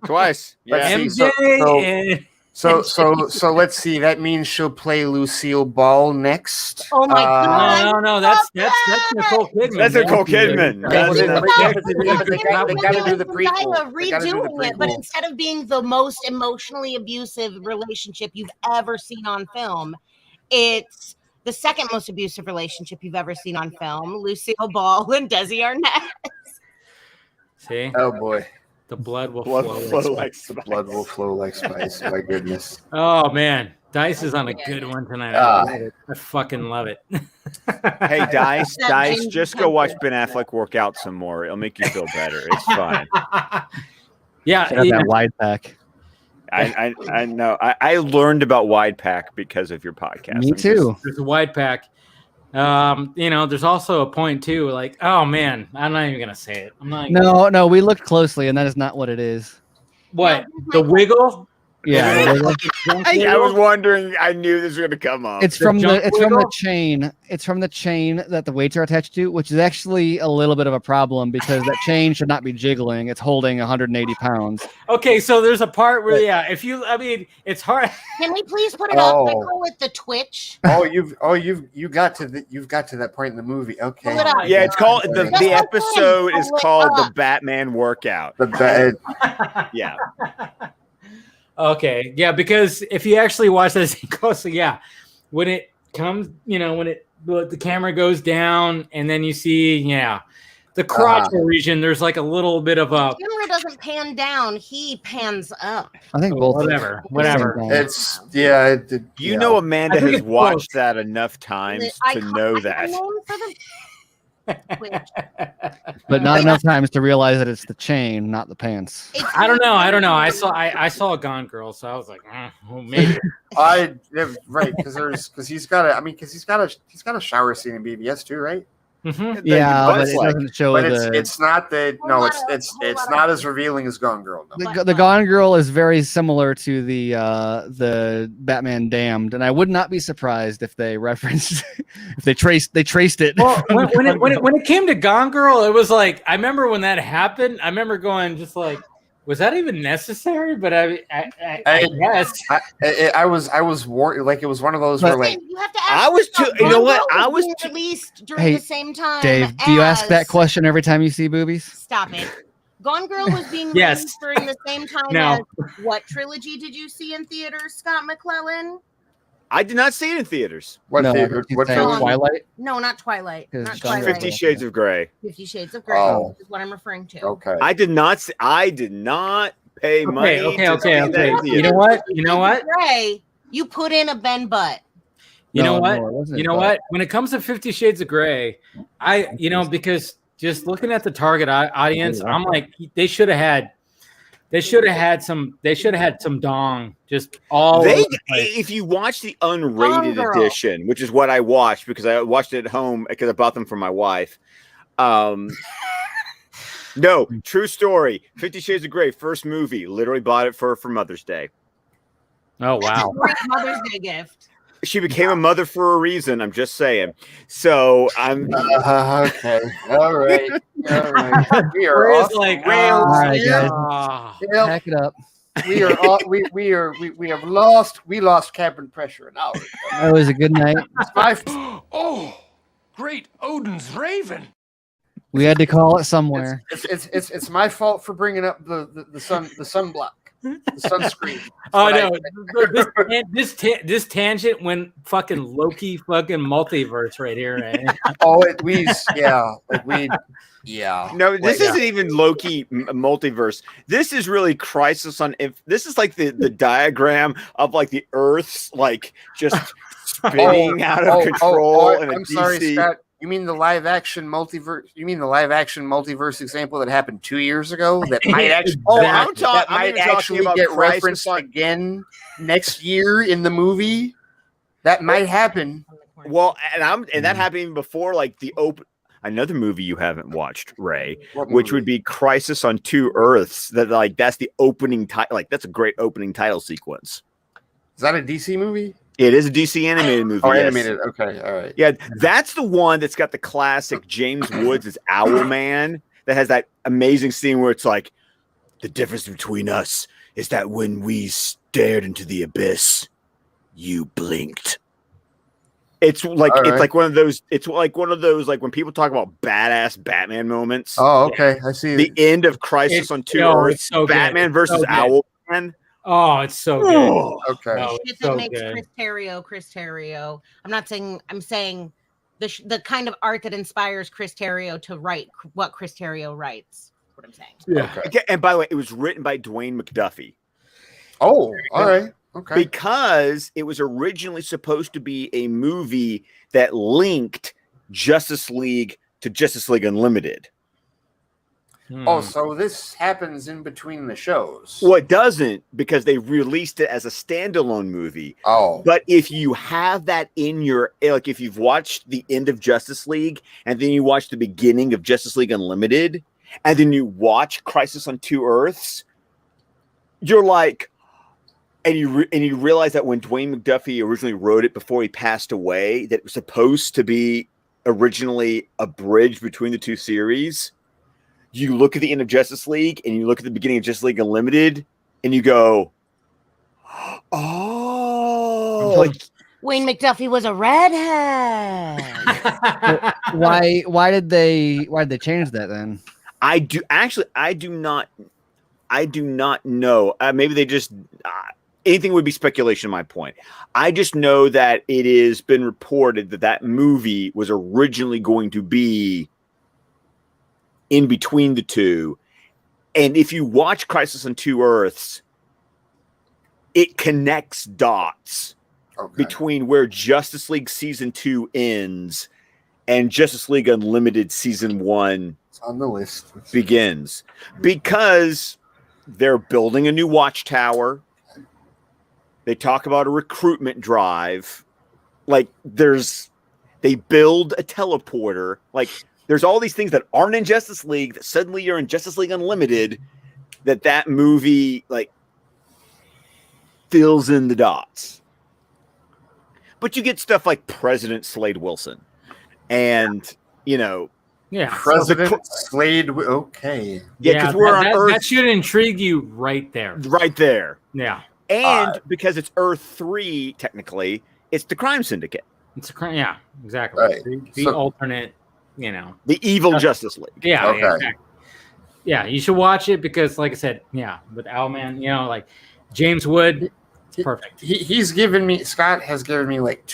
Twice. Let's Yeah. see. MJ So let's see. That means she'll play Lucille Ball next. Oh my God. no, that's Nicole Kidman. That's Nicole Kidman. They That's gotta do the prequel. Zendaya They gotta do the redoing it, but prequel. instead of being the most emotionally abusive relationship you've ever seen on film, it's the second most abusive relationship you've ever seen on film. Lucille Ball and Desi Arnaz. See, Oh boy, the blood will Blood flow. flow like the blood will flow like spice. My goodness. Oh man, Dice is on a good one tonight. Ah. I fucking love it. Hey, Dice, That ginger just go watch pepper. Ben Affleck work out some more. It'll make you feel better. It's fine. Yeah, Should have that wide pack. I know. I learned about wide pack because of your podcast. Me too. there's a wide pack. There's also a point too. Like, oh man, I'm not even gonna say it. I'm not. No, we looked closely, and that is not what it is. What? The wiggle? Yeah, I was wondering. I knew this was going to come up. it's from junk the wiggle? chain. It's from the chain that the weights are attached to, which is actually a little bit of a problem because that chain should not be jiggling. It's holding 180 pounds. Okay, so there's a part where it's hard. Can we please put it up Oh. Michael, with the Twitch? You got to that point in the movie. Okay. Pull it up. Yeah, it's called the That's okay. episode is Pull it called the up. Batman Workout. The bed. Yeah. Okay, yeah, because if you actually watch this closely, yeah, when it comes, the camera goes down and then you see, the crotch region, there's like a little bit of a Camera doesn't pan down; he pans up. I think both. whatever. It's yeah. You know, Amanda I think has it's watched that enough times I to can't know find the that. name for the Twitch. But not enough times to realize that it's the chain, not the pants. It's I don't know. I saw a Gone Girl, so I was like, maybe. Right because he's got a shower scene in BBS too, right? Mhm. Yeah, but Buzz it like. doesn't show But the. it's not that. No, Hold it's on. not as revealing as Gone Girl. No. The Gone Girl is very similar to the Batman Damned, and I would not be surprised if they referenced if they traced it. Well, when it came to Gone Girl, it was like I remember when that happened. I remember going just like, was that even necessary? But I guess I was worried. Like it was one of those where like You have to ask I was too. yourself, You know Gone what? Girl I was being too. released during Hey, the same time. Dave, do you ask that as- question every time you see boobies? Stop it. Gone Girl was being Yes. released during the same time No. as what trilogy did you see in theaters, Scott McClellan? I did not see it in theaters. what No, theater? he's What saying film? Twilight. No, not Twilight. Is Not John Twilight. 50 Shades of Grey. 50 Shades of Grey Oh. is what I'm referring to. Okay. I did not pay money. Okay. to see that in You theaters. know what? You know what? Grey, you put in a Ben Butt. You know No, what? no, it wasn't You know Butt. what? When it comes to 50 Shades of Grey, because just looking at the target audience, I'm like, they should have had some dong just all over the place. If you watch the unrated Gone Girl. edition, which is what I watched because I watched it at home because I bought them for my wife. No, true story. 50 Shades of Grey, first movie. Literally bought it for Mother's Day. Oh wow! Great Mother's Day gift. She became a mother for a reason. I'm just saying. So I'm okay. All right. All right. We are Whereas, off like, the rails all right, here. guys. Yep. Pack it up. We are all, we have lost cabin pressure an hour ago. That was a good night. It's my Oh, great Odin's Raven. We had to call it somewhere. it's my fault for bringing up the sunblock, the sunscreen. Oh no, this tangent went fucking Loki fucking multiverse right here. Right? No, this isn't even Loki multiverse. This is really Crisis on. If this is like the diagram of like the Earth's like just spinning out of control. And I'm sorry, Scott. You mean the live action multiverse? You mean the live action multiverse example that happened 2 years ago that might actually that might actually get referenced again next year in the movie? That might happen. Well, and that happened even before like the open. Another movie you haven't watched, Ray, which would be Crisis on Two Earths. That's the opening title. Like that's a great opening title sequence. Is that a DC movie? It is a DC animated movie. Oh, yes. animated. Okay, all right. Yeah, that's the one that's got the classic James Woods as Owlman that has that amazing scene where it's like, the difference between us is that when we stared into the abyss, you blinked. It's like one of those. It's like one of those like when people talk about badass Batman moments. Oh, okay, I see. The end of Crisis on Two Earths, so Batman versus Owlman. Oh, it's so good. Okay. Oh, If so it makes good. Chris Terrio. I'm saying the kind of art that inspires Chris Terrio to write what Chris Terrio writes. That's what I'm saying. Yeah. Okay. And by the way, it was written by Dwayne McDuffie. Oh, all right. Okay. Because it was originally supposed to be a movie that linked Justice League to Justice League Unlimited. Oh, so this happens in between the shows. Well, it doesn't because they released it as a standalone movie. Oh. But if you have that in your, like if you've watched the end of Justice League and then you watch the beginning of Justice League Unlimited and then you watch Crisis on Two Earths, you're like, and you realize that when Dwayne McDuffie originally wrote it before he passed away, that it was supposed to be originally a bridge between the two series. You look at the end of Justice League and you look at the beginning of Justice League Unlimited and you go, oh, like Wayne McDuffie was a redhead. Why did they change that then? I do not know. Maybe they just anything would be speculation. My point. I just know that it has been reported that movie was originally going to be in between the two, and if you watch Crisis on Two Earths, it connects dots between where Justice League Season 2 ends and Justice League Unlimited Season 1 it's on the list begins, because they're building a new watchtower. They talk about a recruitment drive. Like they build a teleporter. Like there's all these things that aren't in Justice League that suddenly you're in Justice League Unlimited that movie like fills in the dots. But you get stuff like President Slade Wilson and, President Slade. Okay. Yeah, because we're on Earth. That should intrigue you right there. Right there. Yeah. And because it's Earth 3, technically, it's the crime syndicate. It's a crime. Yeah, exactly. Right. The alternate, the evil Justice League. Yeah. Okay. Yeah, exactly. Yeah, you should watch it because, like I said, with Owlman, like James Wood, it's perfect. Scott has given me like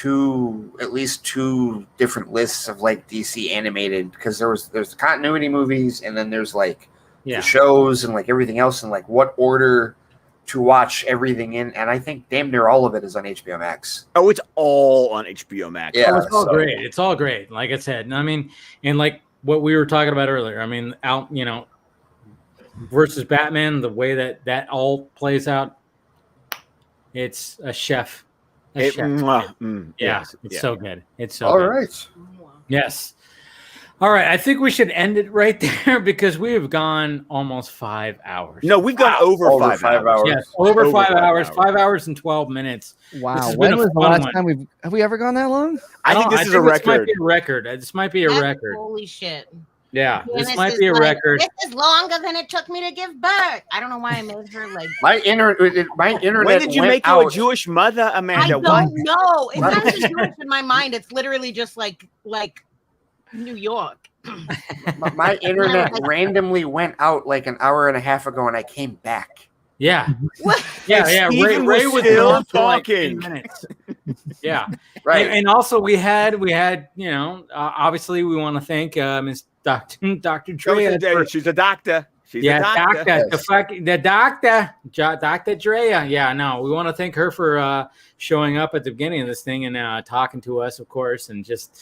at least two different lists of like DC animated, because there's the continuity movies and then there's like the shows and like everything else and like what order to watch everything in, and I think damn near all of it is on HBO Max. Oh, it's all on HBO Max. Yeah, it's all great. It's all great. Like I said, I mean, and like what we were talking about earlier, I mean, versus Batman, the way that all plays out, it's a chef. It's so good. It's so all good. right. Yes. All right, I think we should end it right there because we have gone almost 5 hours. No, we've gone over 5 hours. Yes, over 5 hours. 5 hours and 12 minutes. Wow. When was the last time have we ever gone that long? I think this is a record. This might be a record. This might be a record. Holy shit. Yeah, this might be a record. This is longer than it took me to give birth. I don't know why I made her like my internet. When did you make you a Jewish mother, Amanda? I don't know. It's not even Jewish in my mind. It's literally just like New York. My internet randomly went out like an hour and a half ago, and I came back. Yeah. What? Yeah. Ray was still talking. talking. Like 10 minutes. Yeah. Right. And also we had, obviously we want to thank Miss Dr. Drea. She's a doctor. She's a doctor. The doctor, Dr. Drea. Yeah, no, we want to thank her for showing up at the beginning of this thing and talking to us, of course, and just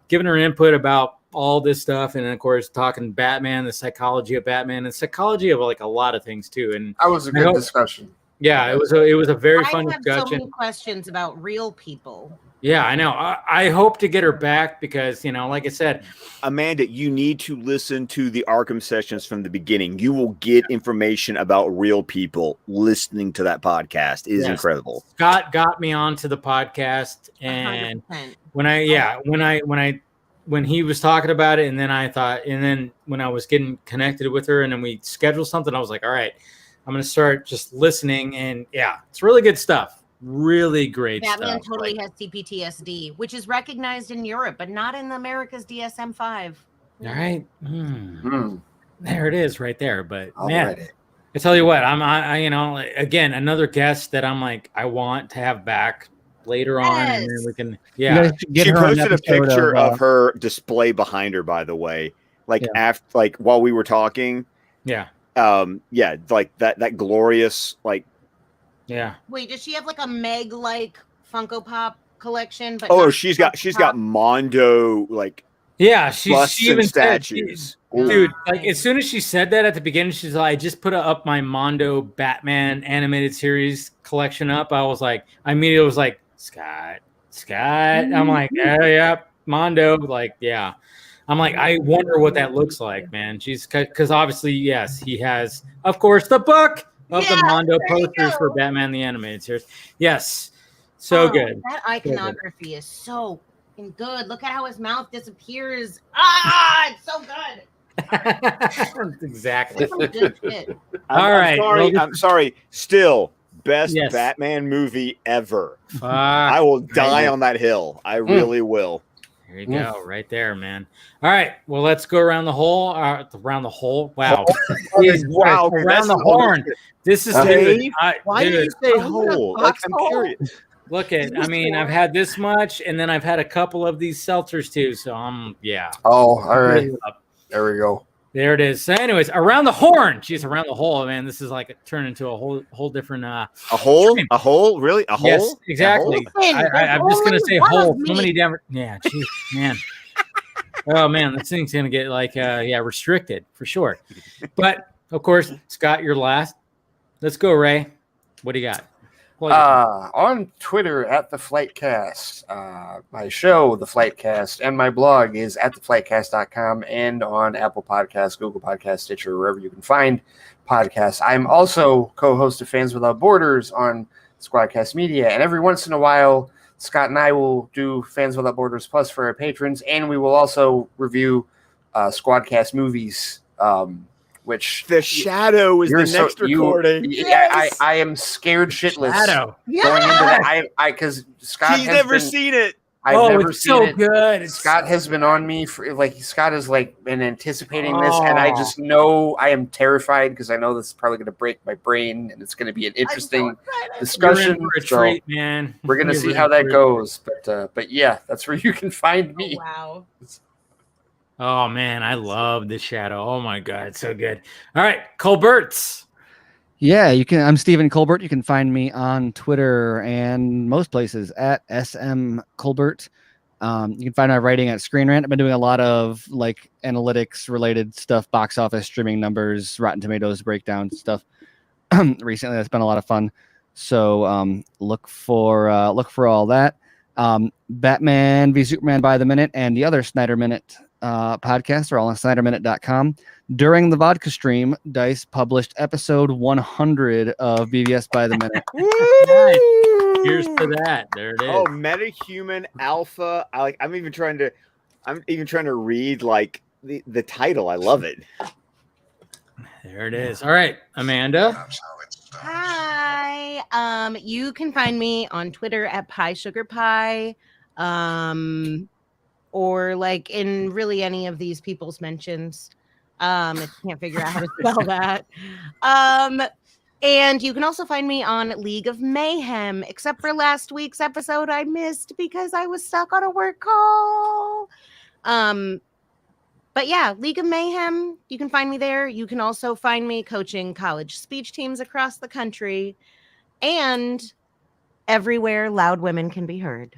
giving her input about all this stuff. And of course, talking Batman, the psychology of Batman, and psychology of like a lot of things too. And that was a good discussion. Yeah, it was a very fun I have discussion. so many questions about real people. Yeah, I know. I hope to get her back because, like I said, Amanda, you need to listen to the Arkham sessions from the beginning. You will get information about real people listening to that podcast. It is incredible. Scott got me onto the podcast, and 100%. when he was talking about it, and then when I was getting connected with her, and then we scheduled something, I was like, all right, I'm going to start just listening, and yeah, it's really good stuff. Really great Batman stuff. totally has CPTSD, which is recognized in Europe, but not in America's DSM-5. All right. There it is right there. But man, Alrighty. I tell you what, again, another guest that I'm like, I want to have back later on. And then we can, She posted a picture of her display behind her, by the way, after, while we were talking. Yeah. Like that glorious, yeah. Wait, does she have like a Meg-like Funko Pop collection? But she's got Mondo she even statues. Dude, as soon as she said that at the beginning, she's like, I just put up my Mondo Batman animated series collection up. I immediately was like, Scott. I'm like, yeah, Mondo. I'm like, I wonder what that looks like, man. Because obviously, yes, he has, of course, the book of the Mondo posters for Batman the Animated Series. Yes. So good. That iconography is so good. Look at how his mouth disappears. It's so good. Exactly. Some good shit. All right. I'm sorry. Still, best Batman movie ever. I will die on that hill. I really will. There you go, right there, man. All right, well, let's go around the hole. Around the hole. Wow. Wow. Around the horn. This is good. Why do you say hole? I'm curious. Look I've had this much, and then I've had a couple of these seltzers too. So yeah. Oh, all right. There we go. There it is. So, anyways, around the horn. Jeez, around the hole, man. This is turned into a whole different. A hole? Stream. A hole? Really? A hole? Yes, exactly. I'm just gonna say hole. So many different. Yeah, geez, man. Oh man, this thing's gonna get restricted for sure. But of course, Scott, you're last. Let's go, Ray. What do you got? On Twitter at the Flightcast, my show, the Flightcast, and my blog is at theflightcast.com, and on Apple Podcasts, Google Podcasts, Stitcher, wherever you can find podcasts. I'm also co-host of Fans Without Borders on Squadcast Media, and every once in a while, Scott and I will do Fans Without Borders Plus for our patrons, and we will also review Squadcast movies. Which The Shadow is the next recording. I am scared shitless. Shadow. Going into that, because Scott He's never seen it. I've never it's seen so it. good. Scott has been on me for Scott has been anticipating this, and I just know I am terrified because I know this is probably going to break my brain, and it's going to be an interesting discussion. You're in for a treat, man. We're going to see how that goes, but yeah, that's where you can find me. Wow. Oh man, I love The Shadow. Oh my god, it's so good. All right, Colbert's. Yeah, you can. I'm Stephen Colbert. You can find me on Twitter and most places at SM Colbert. You can find my writing at Screen Rant. I've been doing a lot of analytics related stuff, box office, streaming numbers, Rotten Tomatoes breakdown stuff. Recently, that's been a lot of fun. So look for all that. Batman v Superman by the Minute and the other Snyder Minute podcasts are all on SnyderMinute.com. During the Vodka stream, Dice published episode 100 of BVS by the Minute. Here's for that. There it is. Oh, Metahuman Alpha. I'm even trying to read like the title. I love it. There it is. All right, Amanda. Hi. You can find me on Twitter at PieSugarPie. Or like in really any of these people's mentions. If you can't figure out how to spell that. And you can also find me on League of Mayhem, except for last week's episode I missed because I was stuck on a work call. But yeah, League of Mayhem, you can find me there. You can also find me coaching college speech teams across the country and everywhere loud women can be heard.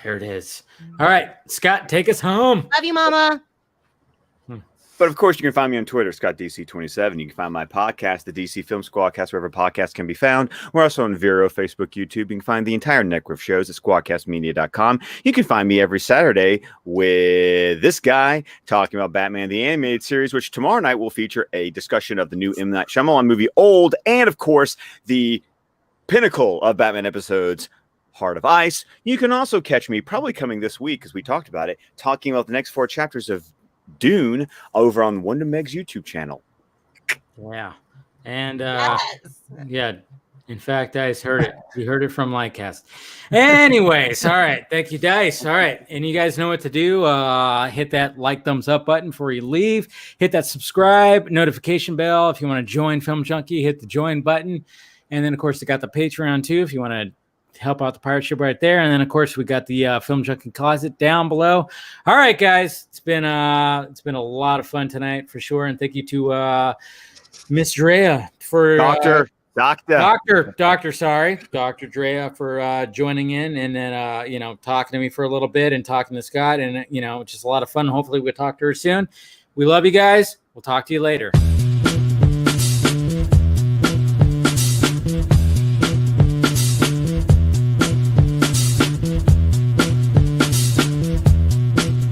There it is. All right, Scott, take us home. Love you, Mama. But of course, you can find me on Twitter, ScottDC27. You can find my podcast, the DC Film Squadcast, wherever podcasts can be found. We're also on Vero, Facebook, YouTube. You can find the entire network of shows at squadcastmedia.com. You can find me every Saturday with this guy talking about Batman the Animated Series, which tomorrow night will feature a discussion of the new M. Night Shyamalan movie, Old, and of course, the pinnacle of Batman episodes, Heart of Ice. You can also catch me, probably coming this week, because we talked about it, talking about the next 4 chapters of Dune over on Wonder Meg's YouTube channel. Yeah. And yeah, in fact, Dice heard it. You heard it from Lightcast. Anyways, all right. Thank you, Dice. All right. And you guys know what to do. Hit that like, thumbs up button before you leave. Hit that subscribe, notification bell. If you want to join Film Junkee, hit the join button. And then, of course, they got the Patreon, too, if you want to help out the pirate ship right there. And then, of course, we got the Film Junkee closet down below. All right, guys. It's been a lot of fun tonight for sure. And thank you to Miss Drea for Dr. Drea for joining in and then talking to me for a little bit and talking to Scott, and just a lot of fun. Hopefully we'll talk to her soon. We love you guys. We'll talk to you later.